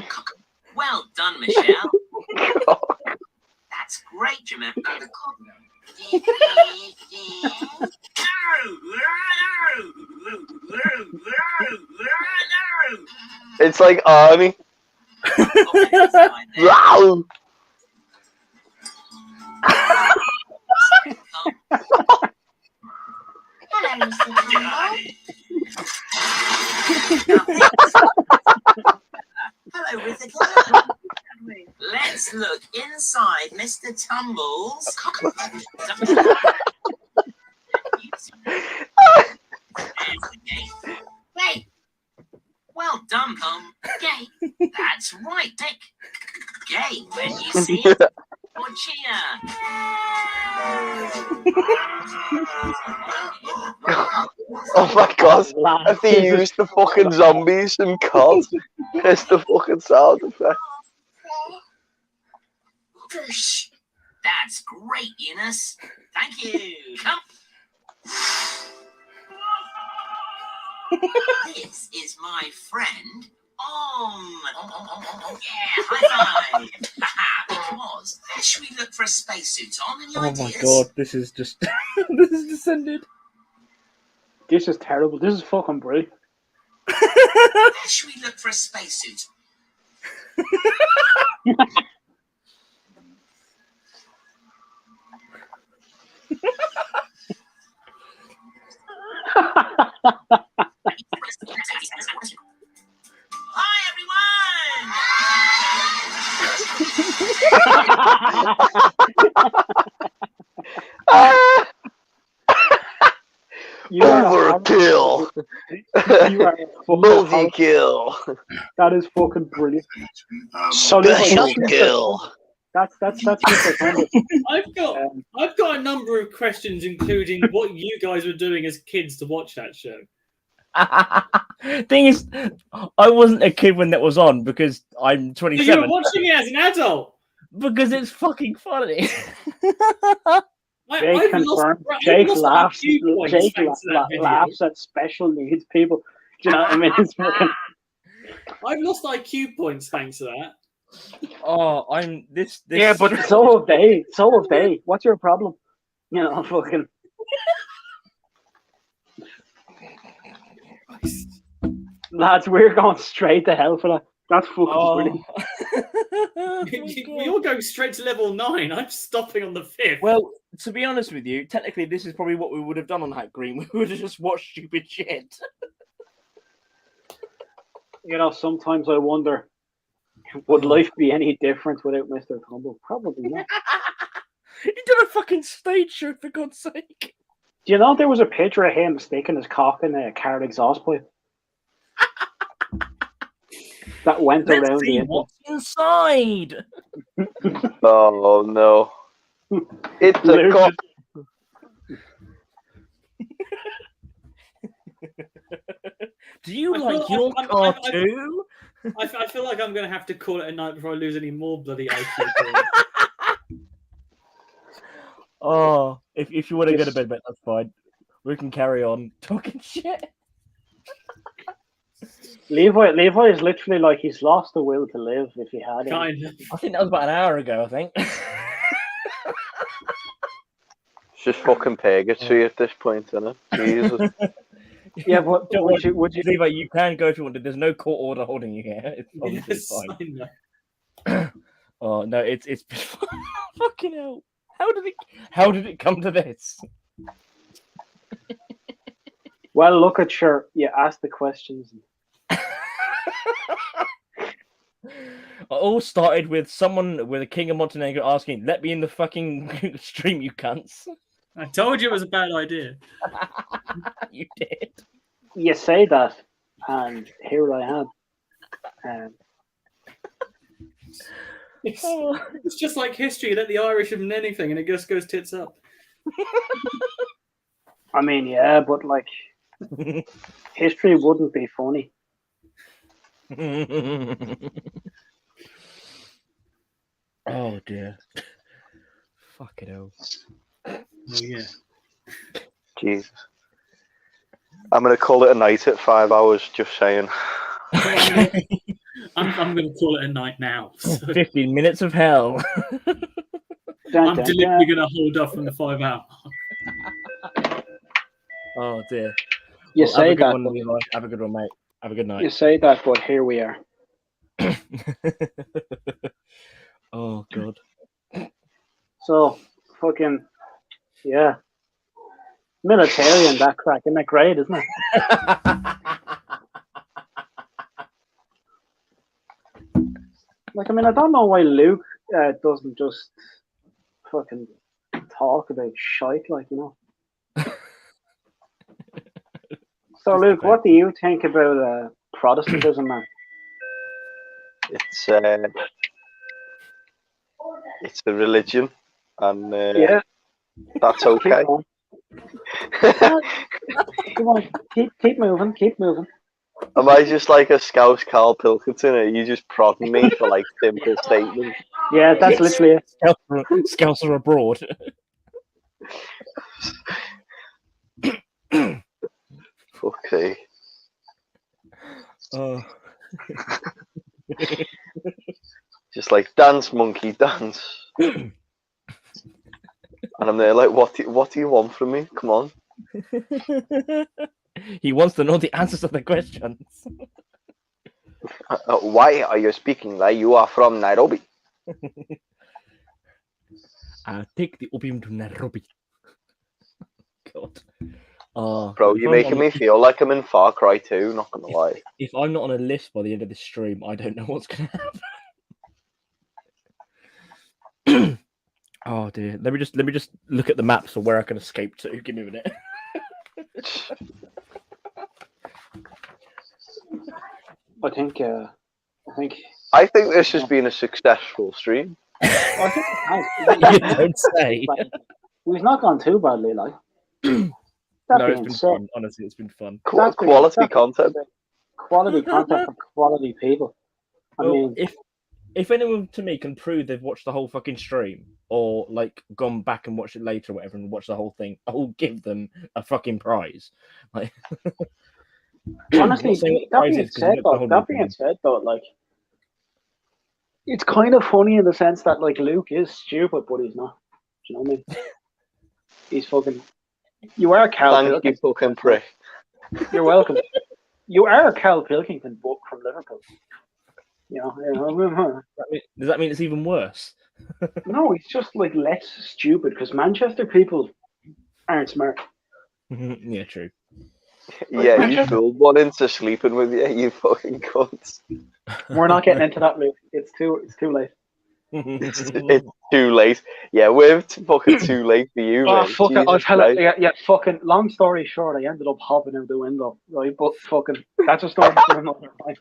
Cock. Well done, Michelle. That's great, Jamaica. It's like Arnie. Wow. Hello, Mr. Tumble. Hello, Ruth again. Let's look inside Mr. Tumble's. There's the gate. Hey! Well done, Pum. Gay. That's right, Dick. Gay when you see it. Or cheer. Oh my god. Lads, If they this is- used the fucking zombies and COD, it's the fucking sound effect. Whoosh. That's great, Eunice. Thank you. Come. This is my friend, Yeah, high five. Because should we look for a spacesuit on? Any Oh my ideas? god, this is just this is descended. This is terrible. This is fucking brilliant. Where should we look for a spacesuit? Hi Ah, You are a overkill. You are a fucking Multi-kill. That is fucking brilliant. So Special kill. That's Mr. Tumble. I've got a number of questions, including what you guys were doing as kids to watch that show. Thing is, I wasn't a kid when that was on because I'm So you 27. were watching it as an adult. Because it's fucking funny. Jake confirmed. Jake laughs. Jake laughs at special needs people. Do you know what I mean? It's fucking... I've lost IQ points thanks to that. Oh, I'm this. Yeah, but so have they. So have they. What's your problem? You know, fucking. Lads, we're going straight to hell for that. That's fucking brilliant. We all go straight to level 9. I'm stopping on the 5th. Well, to be honest with you, technically, this is probably what we would have done on Hack Green. We would have just watched stupid shit. You know, sometimes I wonder, would life be any different without Mr. Tumble? Probably not. He did a fucking stage show, for God's sake. Do you know there was a picture of him sticking his cock in a car exhaust pipe? That went Let's around see the internet. what's inside. Oh no. It's a Literally. cock. Do you I feel like like your I'm- car I'm- too? I feel like I'm going to have to call it a night before I lose any more bloody IQ points. Oh, if you want to go to bed, mate, that's fine. We can carry on talking shit. Levi is literally like he's lost the will to live if he had it. Kind of. I think that was about an hour ago. I think. It's just fucking purgatory at this point, isn't it? Jesus. Yeah, but would you Levi, you can go if you want to. There's no court order holding you here. It's obviously Yes, fine. I know. Oh no, it's been fucking hell. How did it come to this? Well, look at your. You ask the questions. It all started with someone with a King of Montenegro asking, "Let me in the fucking stream, you cunts." I told you it was a bad idea. You did. You say that, and here I am. It's just like history. You let the Irish have anything, and it just goes tits up. I mean, yeah, but like, history wouldn't be funny. Oh dear. Fucking hell. Oh, yeah. Jesus. I'm going to call it a night at 5 hours, just saying. I'm going to call it a night now. So 15 minutes of hell. I'm deliberately going to hold off from the 5 hour mark. Oh dear. You Well, say have a good that. one, Levi. Have a good one, mate. Have a good night. You say that, but here we are. Oh god. So, fucking, yeah. Military and that crack, isn't that great, isn't it? Like, I mean, I don't know why Luke doesn't just fucking talk about shite, like, you know. So, Luke, what do you think about Protestantism, man? It's a religion, and Yeah. that's okay. Come on, keep moving, keep moving. Am I just like a Scouse Carl Pilkington? Are you just prodding me for like simple statements? Yeah, that's literally it. Scouts are abroad. Fuck's sake. Oh. Just like dance, monkey, dance. And I'm there like, what do you want from me? Come on. He wants to know the answers to the questions. Why are you speaking like you are from Nairobi? I'll take the opium to Nairobi. God. Bro, you're making me feel like I'm in Far Cry 2, not gonna lie. If I'm not on a list by the end of this stream, I don't know what's gonna happen. Oh dear. Let me just look at the maps of where I can escape to. Give me a minute. I think this has been a successful stream. I think You don't say. we've not gone too badly, like. No, it's been fun. Honestly, it's been fun. Quality content. Quality content from quality people. I Well, mean, if anyone to me can prove they've watched the whole fucking stream or like gone back and watched it later or whatever and watched the whole thing, I'll give them a fucking prize. Like, honestly, that being said, though, like, it's kind of funny in the sense that like Luke is stupid, but he's not. Do you know what I mean? He's fucking. You are Cal Thank Pilkington. you, fucking prick. You're welcome. You are Cal Pilkington, but from Liverpool. You know. does that mean it's even worse? No, he's just like less stupid because Manchester people aren't smart. Yeah, true. Yeah, you fooled one into sleeping with you, you fucking cunts. We're not getting into that, Luke. It's too late. It's too late. Yeah, we're fucking too late for you. Oh, man. fuck it. I'll Jesus tell Christ. it. Yeah, fucking, long story short, I ended up hopping out the window, right? But fucking, that's a story for another time.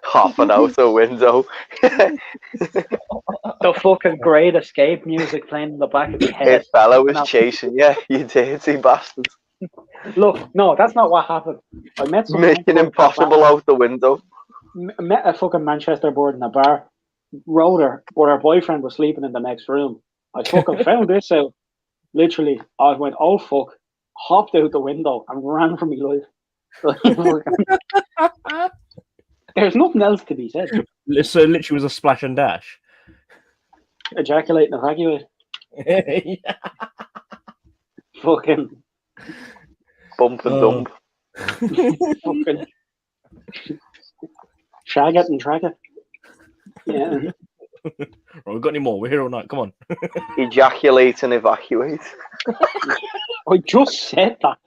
Hopping out the window. The fucking Great Escape music playing in the back of my head. His fella was chasing you, you dirty bastard. Look, no, that's not what happened. I met some Mission Impossible out the window. met a fucking Manchester board in a bar. Wrote her, but her boyfriend was sleeping in the next room. I fucking found this out. Literally, I went, oh fuck, hopped out the window and ran for my life. There's nothing else to be said. So literally was a splash and dash. Ejaculate and evacuate. Yeah. Fucking. Bump and dump. Fucking. Shag it and drag it. Yeah. Right, we've got any more? We're here all night. Come on. Ejaculate and evacuate. I just said that.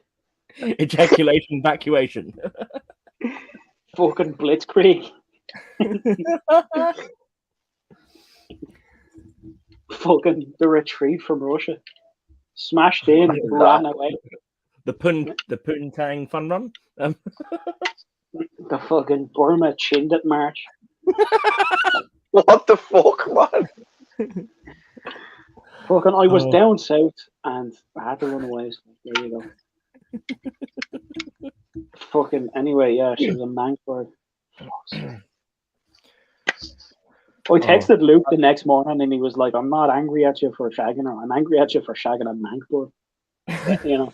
Ejaculation, evacuation. Fucking blitzkrieg. Fucking the retreat from Russia. Smashed in, ran away. The Poontang fun run. The fucking Burma Chindit march. What the fuck, man? Fucking, I was down south and I had to run away. So there you go. Fucking, anyway, yeah, she was a mankbird. I texted Luke the next morning and he was like, I'm not angry at you for shagging her. I'm angry at you for shagging a mankbird. You know?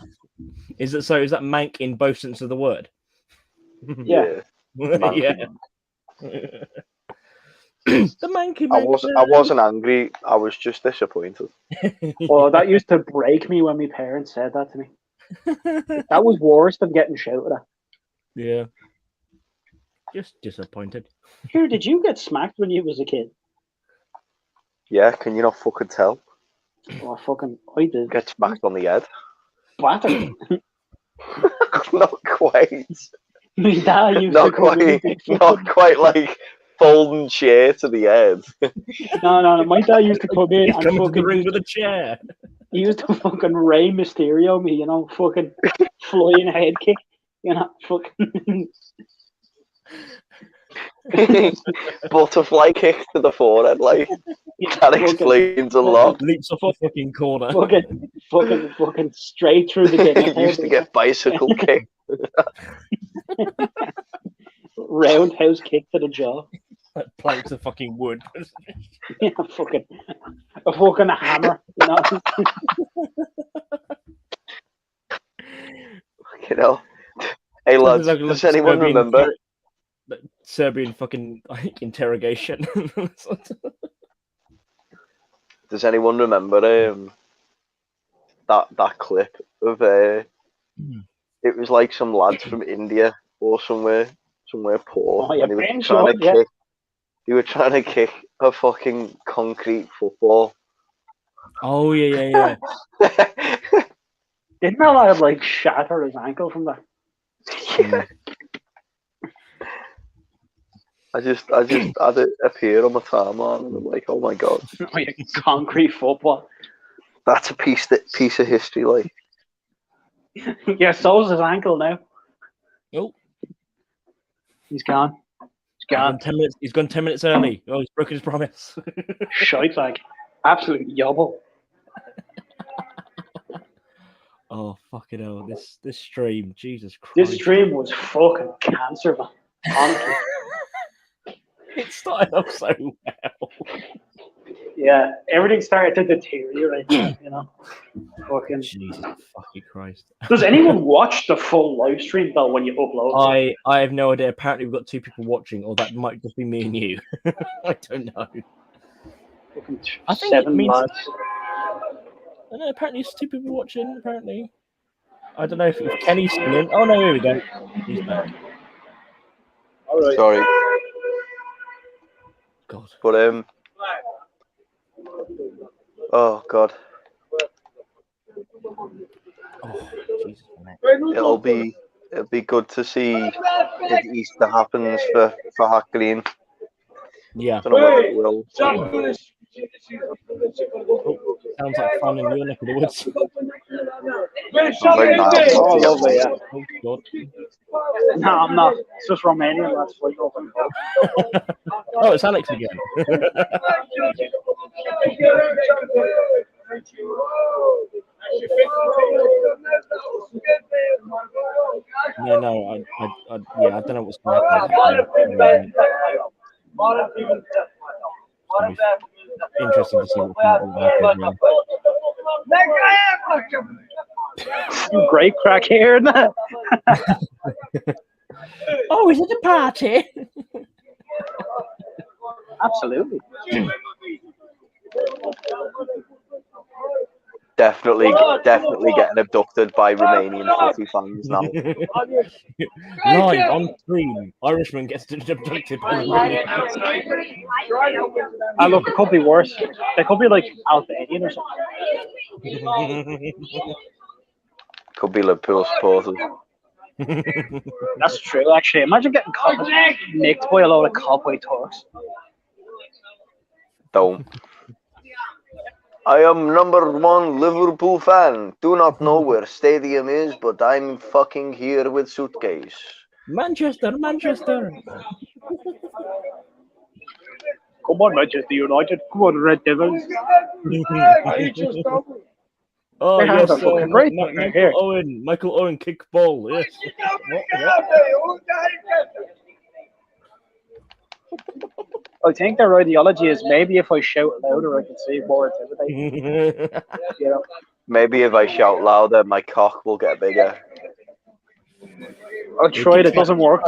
Is it so? Is that mank in both senses of the word? Yeah. Yeah. The manky I wasn't angry. I was just disappointed. Oh, that used to break me when my parents said that to me. That was worse than getting shouted at. Yeah. Just disappointed. Here, did you get smacked when you was a kid? Yeah, can you not fucking tell? Oh, I did. Get smacked on the head. Battered. Not quite. My dad used Not to come in. quite. Not quite like folding chair to the head. No. My dad used to come in He's and coming to the fucking ring with a chair. he used to fucking Rey Mysterio me, you know, fucking flying head kick, you know, fucking Butterfly kick to the forehead, like that explains a lot. Leaps off a fucking corner. fucking straight through the game. He used to get bicycle kick. Roundhouse kick to the jaw. Like planks of fucking wood. Yeah, a fucking hammer, you know. You know. Hey lads, does anyone remember? Serbian fucking interrogation. Does anyone remember that clip of it was like some lads from India or somewhere poor, and they were trying to kick a fucking concrete football. Oh yeah. Didn't that lad like shatter his ankle from that? Yeah. I just had it appear on my timeline, and I'm like, oh my god, concrete football. That's a piece of history, like. Yeah, so's his ankle now. Oh, he's gone. He's gone. He's gone 10 minutes early. Oh, he's broken his promise. Shite bag. Absolute yobble. Oh fucking hell! This stream, Jesus Christ! This stream was fucking cancer, man. Honestly. It started off so well. Yeah, everything started to deteriorate. You know, fucking Jesus fucking Christ! Does anyone watch the full live stream though when you upload? I have no idea. Apparently, we've got 2 people watching, or that might just be me and you. I don't know. I think 7 it means. lads. I know. Apparently, it's 2 people watching. Apparently, I don't know if Kenny's still in. Oh no, here we go. He's back. All right. Sorry. God. But oh god. Oh, Jesus, man. It'll be good to see if Easter happens for Hack Green. Yeah. Don't know whether it will. Oh, sounds like fun in your neck of the woods. Oh, lovely, yeah. Oh, God. No, I'm not. It's just Romanian lads flying over. Oh, it's Alex again. No, I don't know what's going on. Interesting to see what people You great crack here, that. Oh, is it a party? Absolutely. Definitely getting abducted by Romanian footy fans now. Live on stream, Irishman gets abducted by And look, it could be worse. They could be like Albanian or something. Could be Liverpool supporters. That's true, actually. Imagine getting nicked by a load of cowboy Turks. Don't. I am #1 Liverpool fan. Do not know where stadium is, but I'm fucking here with suitcase. Manchester. Come on, Manchester United. Come on, Red Devils. Oh, They have yes, a fucking great Ma- player here. Michael Owen kick ball, yes. I think their ideology is maybe if I shout louder, I can see more intimidating. You know? Maybe if I shout louder, my cock will get bigger. I tried, it doesn't work.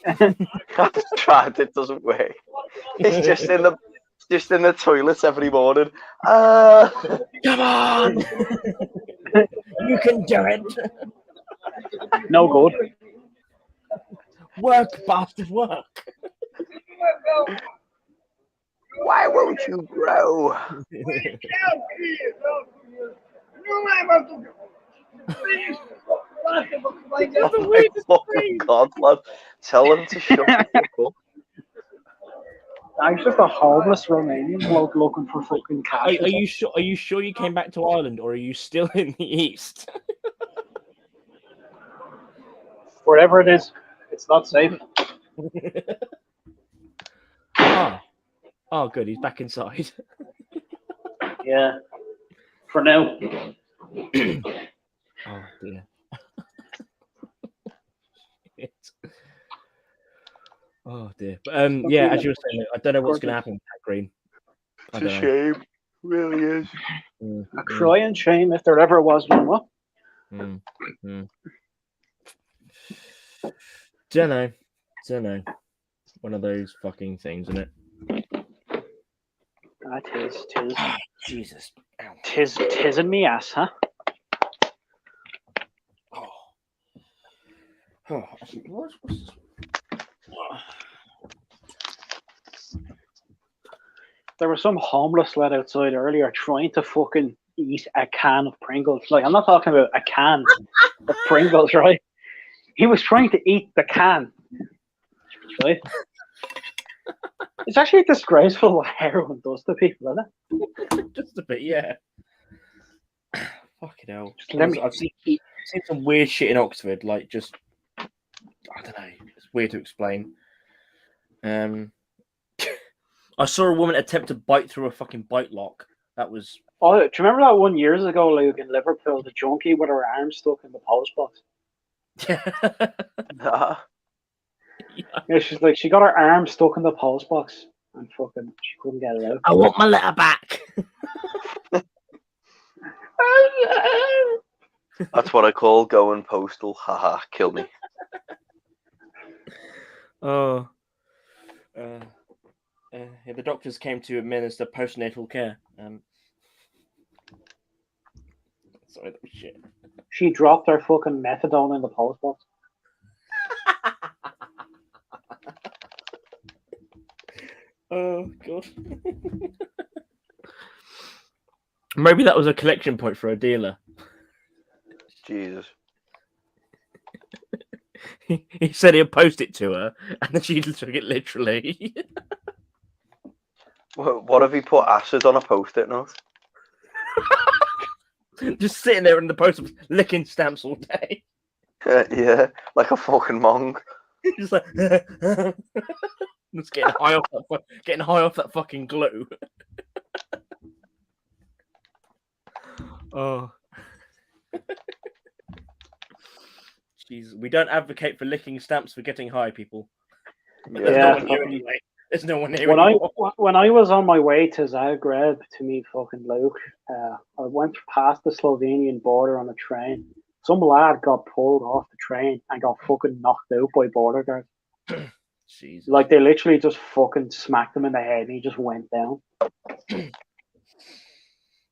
I've tried, it doesn't work. It's just in the toilets every morning. Come on! You can do it! No good. Work, bastard, work! Why won't you grow? Oh my fucking God, lad. Tell him to shut the fuck up. I'm just a homeless Romanian bloke looking for fucking cash. Are you sure? Are you sure you came back to Ireland, or are you still in the East? Wherever it is, it's not safe. Oh, good. He's back inside. Yeah. For now. Oh dear. Oh dear. But yeah, as you were saying, I don't know what's going to happen with Pat Green. It's a shame. It really is. A crying shame if there ever was one. What? Don't know. One of those fucking things, isn't it? Tis. Jesus. Ow. Tis in me ass, huh? Oh, what's this? There was some homeless lad outside earlier trying to fucking eat a can of Pringles. Like, I'm not talking about a can of Pringles, right? He was trying to eat the can, right? It's actually disgraceful what heroin does to people, isn't it? Just a bit, yeah. Fucking hell. I've seen some weird shit in Oxford, like just, I don't know, it's weird to explain. I saw a woman attempt to bite through a fucking bite lock. That was... Oh, do you remember that one years ago, Luke, in Liverpool, the junkie with her arm stuck in the post box? Yeah, she's like, she got her arm stuck in the post box and fucking, she couldn't get it out. I want my letter back. That's what I call going postal. Haha, kill me. Oh. Yeah, the doctors came to administer postnatal care. Sorry, that was shit. She dropped her fucking methadone in the post box. Oh, God. Maybe that was a collection point for a dealer. Jesus. He said he'd post it to her, and then she took it literally. What if he put acid on a post-it note? Just sitting there in the post office, licking stamps all day. Yeah, like a fucking monk. Just like, just getting high off that fucking glue. Oh. Jeez, we don't advocate for licking stamps for getting high, people. But there's no one here anyway. There's no one here anymore. When I was on my way to Zagreb to meet fucking Luke, I went past the Slovenian border on a train. Some lad got pulled off the train and got fucking knocked out by border guards. Jesus. Like they literally just fucking smacked him in the head and he just went down.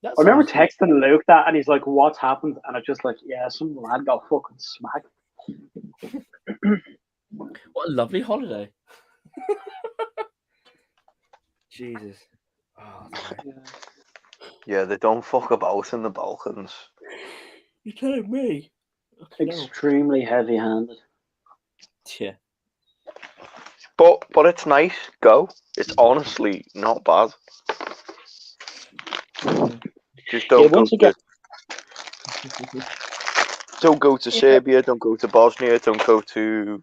I remember texting Luke that and he's like, "What's happened?" And it's just like, "Yeah, some lad got fucking smacked." What a lovely holiday. Jesus. Oh, no. Yeah, they don't fuck about in the Balkans. You're telling me? Extremely heavy-handed. Yeah. But it's nice. Go. It's honestly not bad. Just don't go to. Don't go to Serbia. Don't go to Bosnia. Don't go to.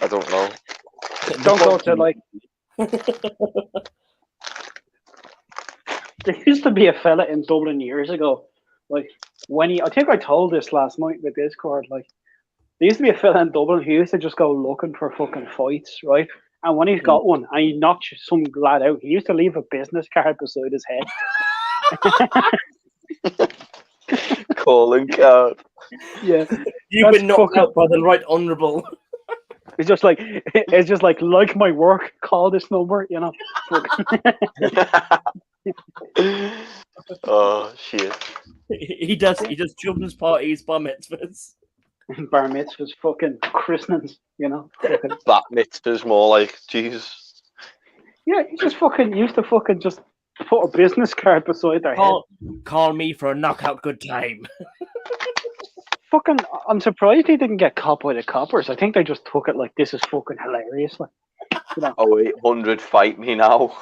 I don't know. Don't go to like. There used to be a fella in Dublin years ago. Like when I think I told this last night with Discord. Like there used to be a fella in Dublin who used to just go looking for fucking fights, right? And when he's got one and he knocked some lad out, he used to leave a business card beside his head. Calling card. Yeah, you've been knocked out by the right honourable. It's just like my work. Call this number, you know. Oh shit! He does children's parties, bar mitzvahs. Bar mitzvahs, fucking christenings, you know. Fucking. Bat mitzvahs, more like Jesus. Yeah, he just fucking used to fucking just put a business card beside their head. Call me for a knockout good time. Fucking, I'm surprised he didn't get caught by the coppers. I think they just took it like this is fucking hilarious. Like, you know. 0800 fight me now.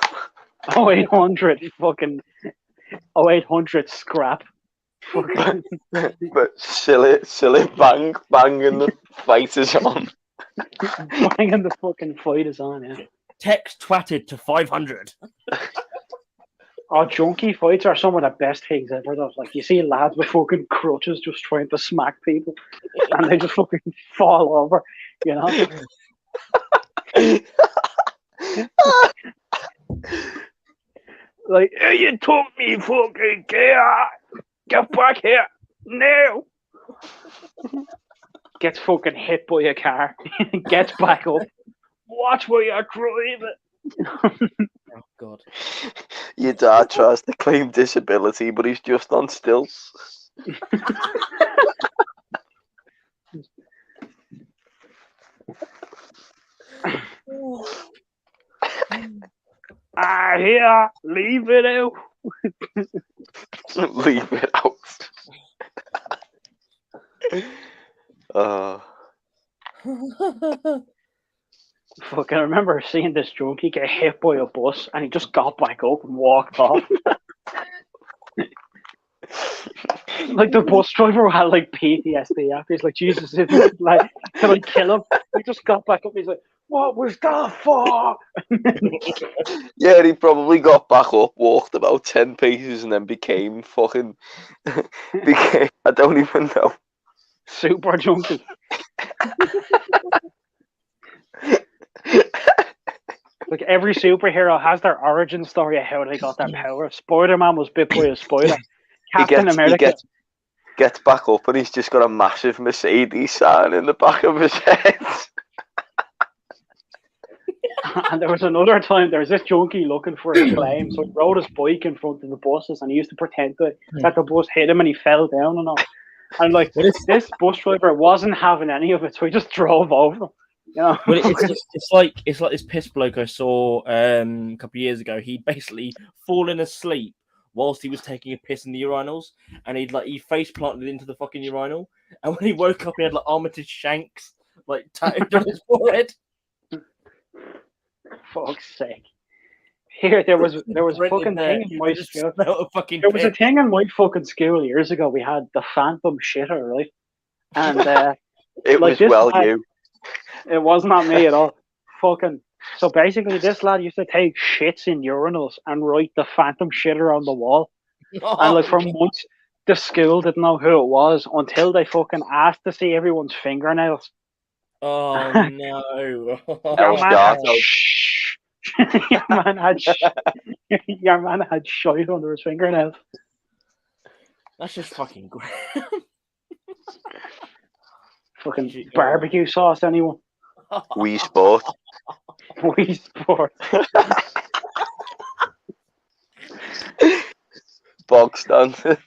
0800 fucking 0800 scrap. Fucking. But silly bang and the fight is on. Banging the fucking fight is on, yeah. Text twatted to 500. Oh, junkie fights are some of the best things ever, though. Like, you see lads with fucking crutches just trying to smack people, and they just fucking fall over, you know? Like, hey, you took me fucking care. Get back here now. Gets fucking hit by a car. Gets back up. Watch where you're driving. Oh God! Your dad tries to claim disability, but he's just on stilts. Here, leave it out. Leave it out. Fucking, I remember seeing this junkie get hit by a bus and he just got back up and walked off. Like the bus driver had like PTSD after. He's like, Jesus, like, can I kill him? He just got back up. He's like, what was that for? Yeah, he probably got back up, walked about 10 paces, and then became fucking. I don't even know. Super junkie. Like every superhero has their origin story of how they got their power. Spider-Man was bit by a spider. Captain America gets back up and he's just got a massive Mercedes sign in the back of his head. And there was another time, there was this junkie looking for a claim, so he rode his bike in front of the buses and he used to pretend that the bus hit him and he fell down and all. And like, this bus driver wasn't having any of it, so he just drove over him. You know? Well, it's like this piss bloke I saw a couple of years ago. He'd basically fallen asleep whilst he was taking a piss in the urinals, and he face planted into the fucking urinal. And when he woke up, he had like Armitage Shanks like tattooed on his forehead. Fuck's sake! Here, there was fucking thing in my school. There was a thing in my fucking school years ago. We had the Phantom Shitter, right? And it was you. It was not me at all. Fucking. So basically, this lad used to take shits in urinals and write the Phantom Shitter on the wall. And like for months, the school didn't know who it was until they fucking asked to see everyone's fingernails. Oh no! Your man had shite under his fingernails. That's just fucking great. Fucking barbecue sauce, anyone? Wii Sport. Wii Sports. Bog standard.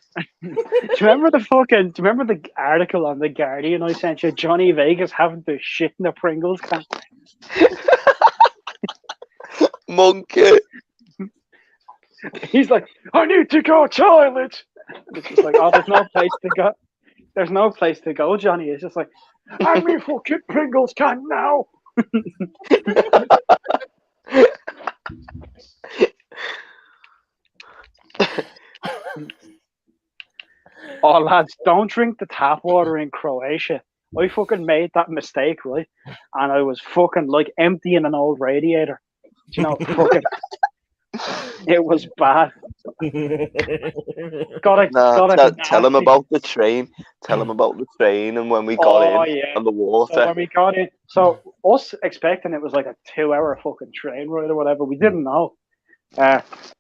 Do you remember the article on The Guardian I sent you? Johnny Vegas having to shit in the Pringles can. Monkey. He's like, I need to go toilet. It's just like, oh, there's no place to go. There's no place to go, Johnny. It's just like, I'm me fucking Pringles can now. Oh, lads, don't drink the tap water in Croatia. I fucking made that mistake, right? And I was fucking like emptying an old radiator. You know, fucking. It was bad. Tell him about the train. Tell him about the train and when we got in and the water. So when we got in, so us expecting it was like a 2-hour fucking train ride or whatever. We didn't know.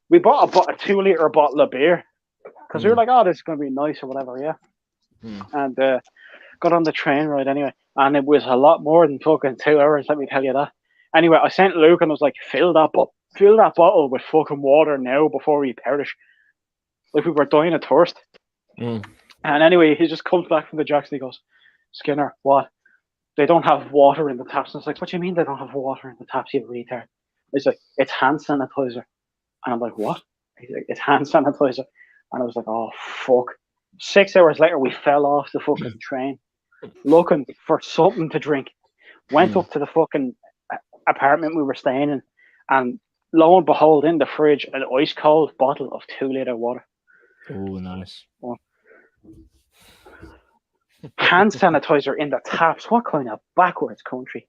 We bought a 2-liter bottle of beer because we were like, oh, this is going to be nice or whatever, yeah. And got on the train ride anyway, and it was a lot more than fucking 2 hours. Let me tell you that. Anyway, I sent Luke and was like, fill that bottle with fucking water now before we perish. Like we were dying of thirst. And anyway, he just comes back from the jacks and he goes, Skinner, what? They don't have water in the taps. And I was like, what do you mean they don't have water in the taps, you retard? He's like, it's hand sanitizer. And I'm like, what? He's like, it's hand sanitizer. And I was like, oh, fuck. 6 hours later, we fell off the fucking train looking for something to drink. Went up to the fucking apartment we were staying in, and lo and behold, in the fridge, an ice cold bottle of 2-liter water. Oh, nice. Hand sanitizer in the taps. What kind of backwards country?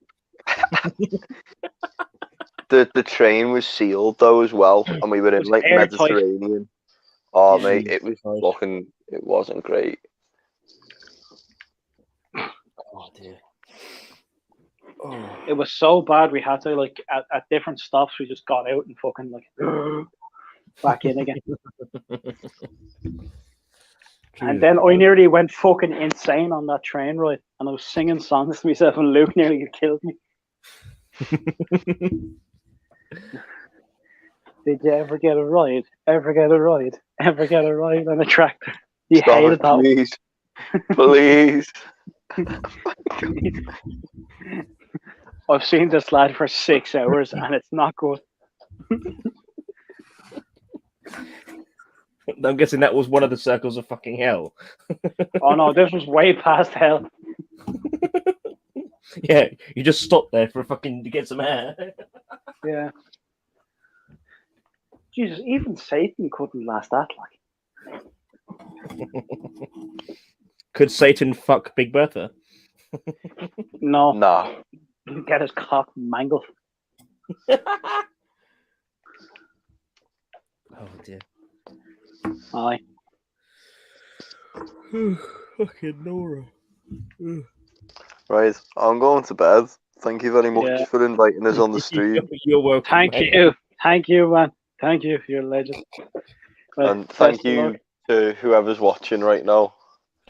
The train was sealed though as well, and we were in like Mediterranean. Oh mate, it was fucking. It wasn't great. Oh dear. Oh. It was so bad we had to like at different stops we just got out and fucking like back in again. And then I nearly went fucking insane on that train ride, and I was singing songs to myself, and Luke nearly killed me. Did you ever get a ride? Ever get a ride? Ever get a ride on a tractor? You hated that. Please. Please. I've seen this lad for 6 hours and it's not good. I'm guessing that was one of the circles of fucking hell. Oh no, this was way past hell. Yeah, you just stopped there for fucking to get some air. Yeah. Jesus, even Satan couldn't last that like. Could Satan fuck Big Bertha? No. No. Get his cock mangled. Oh dear. Aye. Fucking Nora. Right, I'm going to bed. Thank you very much for inviting us on the stream. You're welcome. Thank you, man. Thank you. You're a legend. Right, and thank you to whoever's watching right now.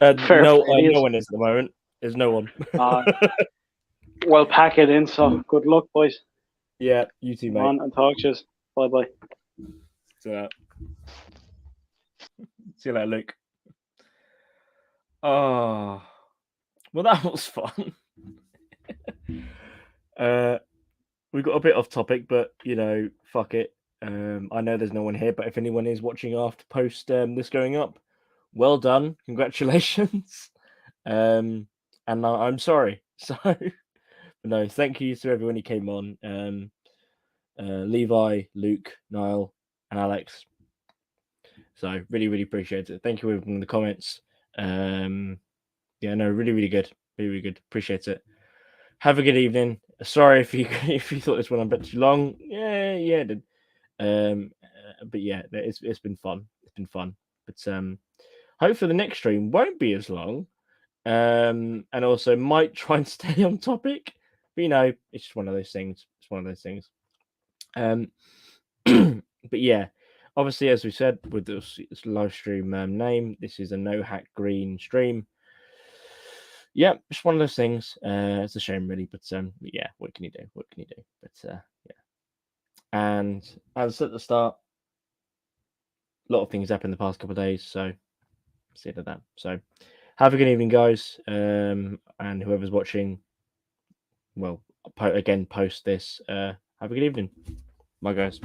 No one is at the moment. There's no one. Well, pack it in. So good luck, boys. Yeah, you too, mate. On and talk to us. Bye bye. See you later, Luke. Oh, well, that was fun. We got a bit off topic, but fuck it. I know there's no one here, but if anyone is watching after post this going up, well done, congratulations. And I'm sorry. So, no, thank you to everyone who came on. Levi, Luke, Niall, and Alex. So really, really appreciate it. Thank you everyone in the comments. Really, really good. Really, really good. Appreciate it. Have a good evening. Sorry if you thought this went on a bit too long. Yeah, it did. But yeah, it's been fun. It's been fun. But hopefully the next stream won't be as long. And also might try and stay on topic. But it's just one of those things. It's one of those things. But yeah, obviously, as we said with this live stream name, this is a No Hack Green stream. yeah, just one of those things. It's a shame, really, but yeah, what can you do? What can you do? But yeah, and as I said at the start, a lot of things happened the past couple of days, so see you that. So have a good evening, guys, and whoever's watching, well, again, post this. Have a good evening, bye, guys.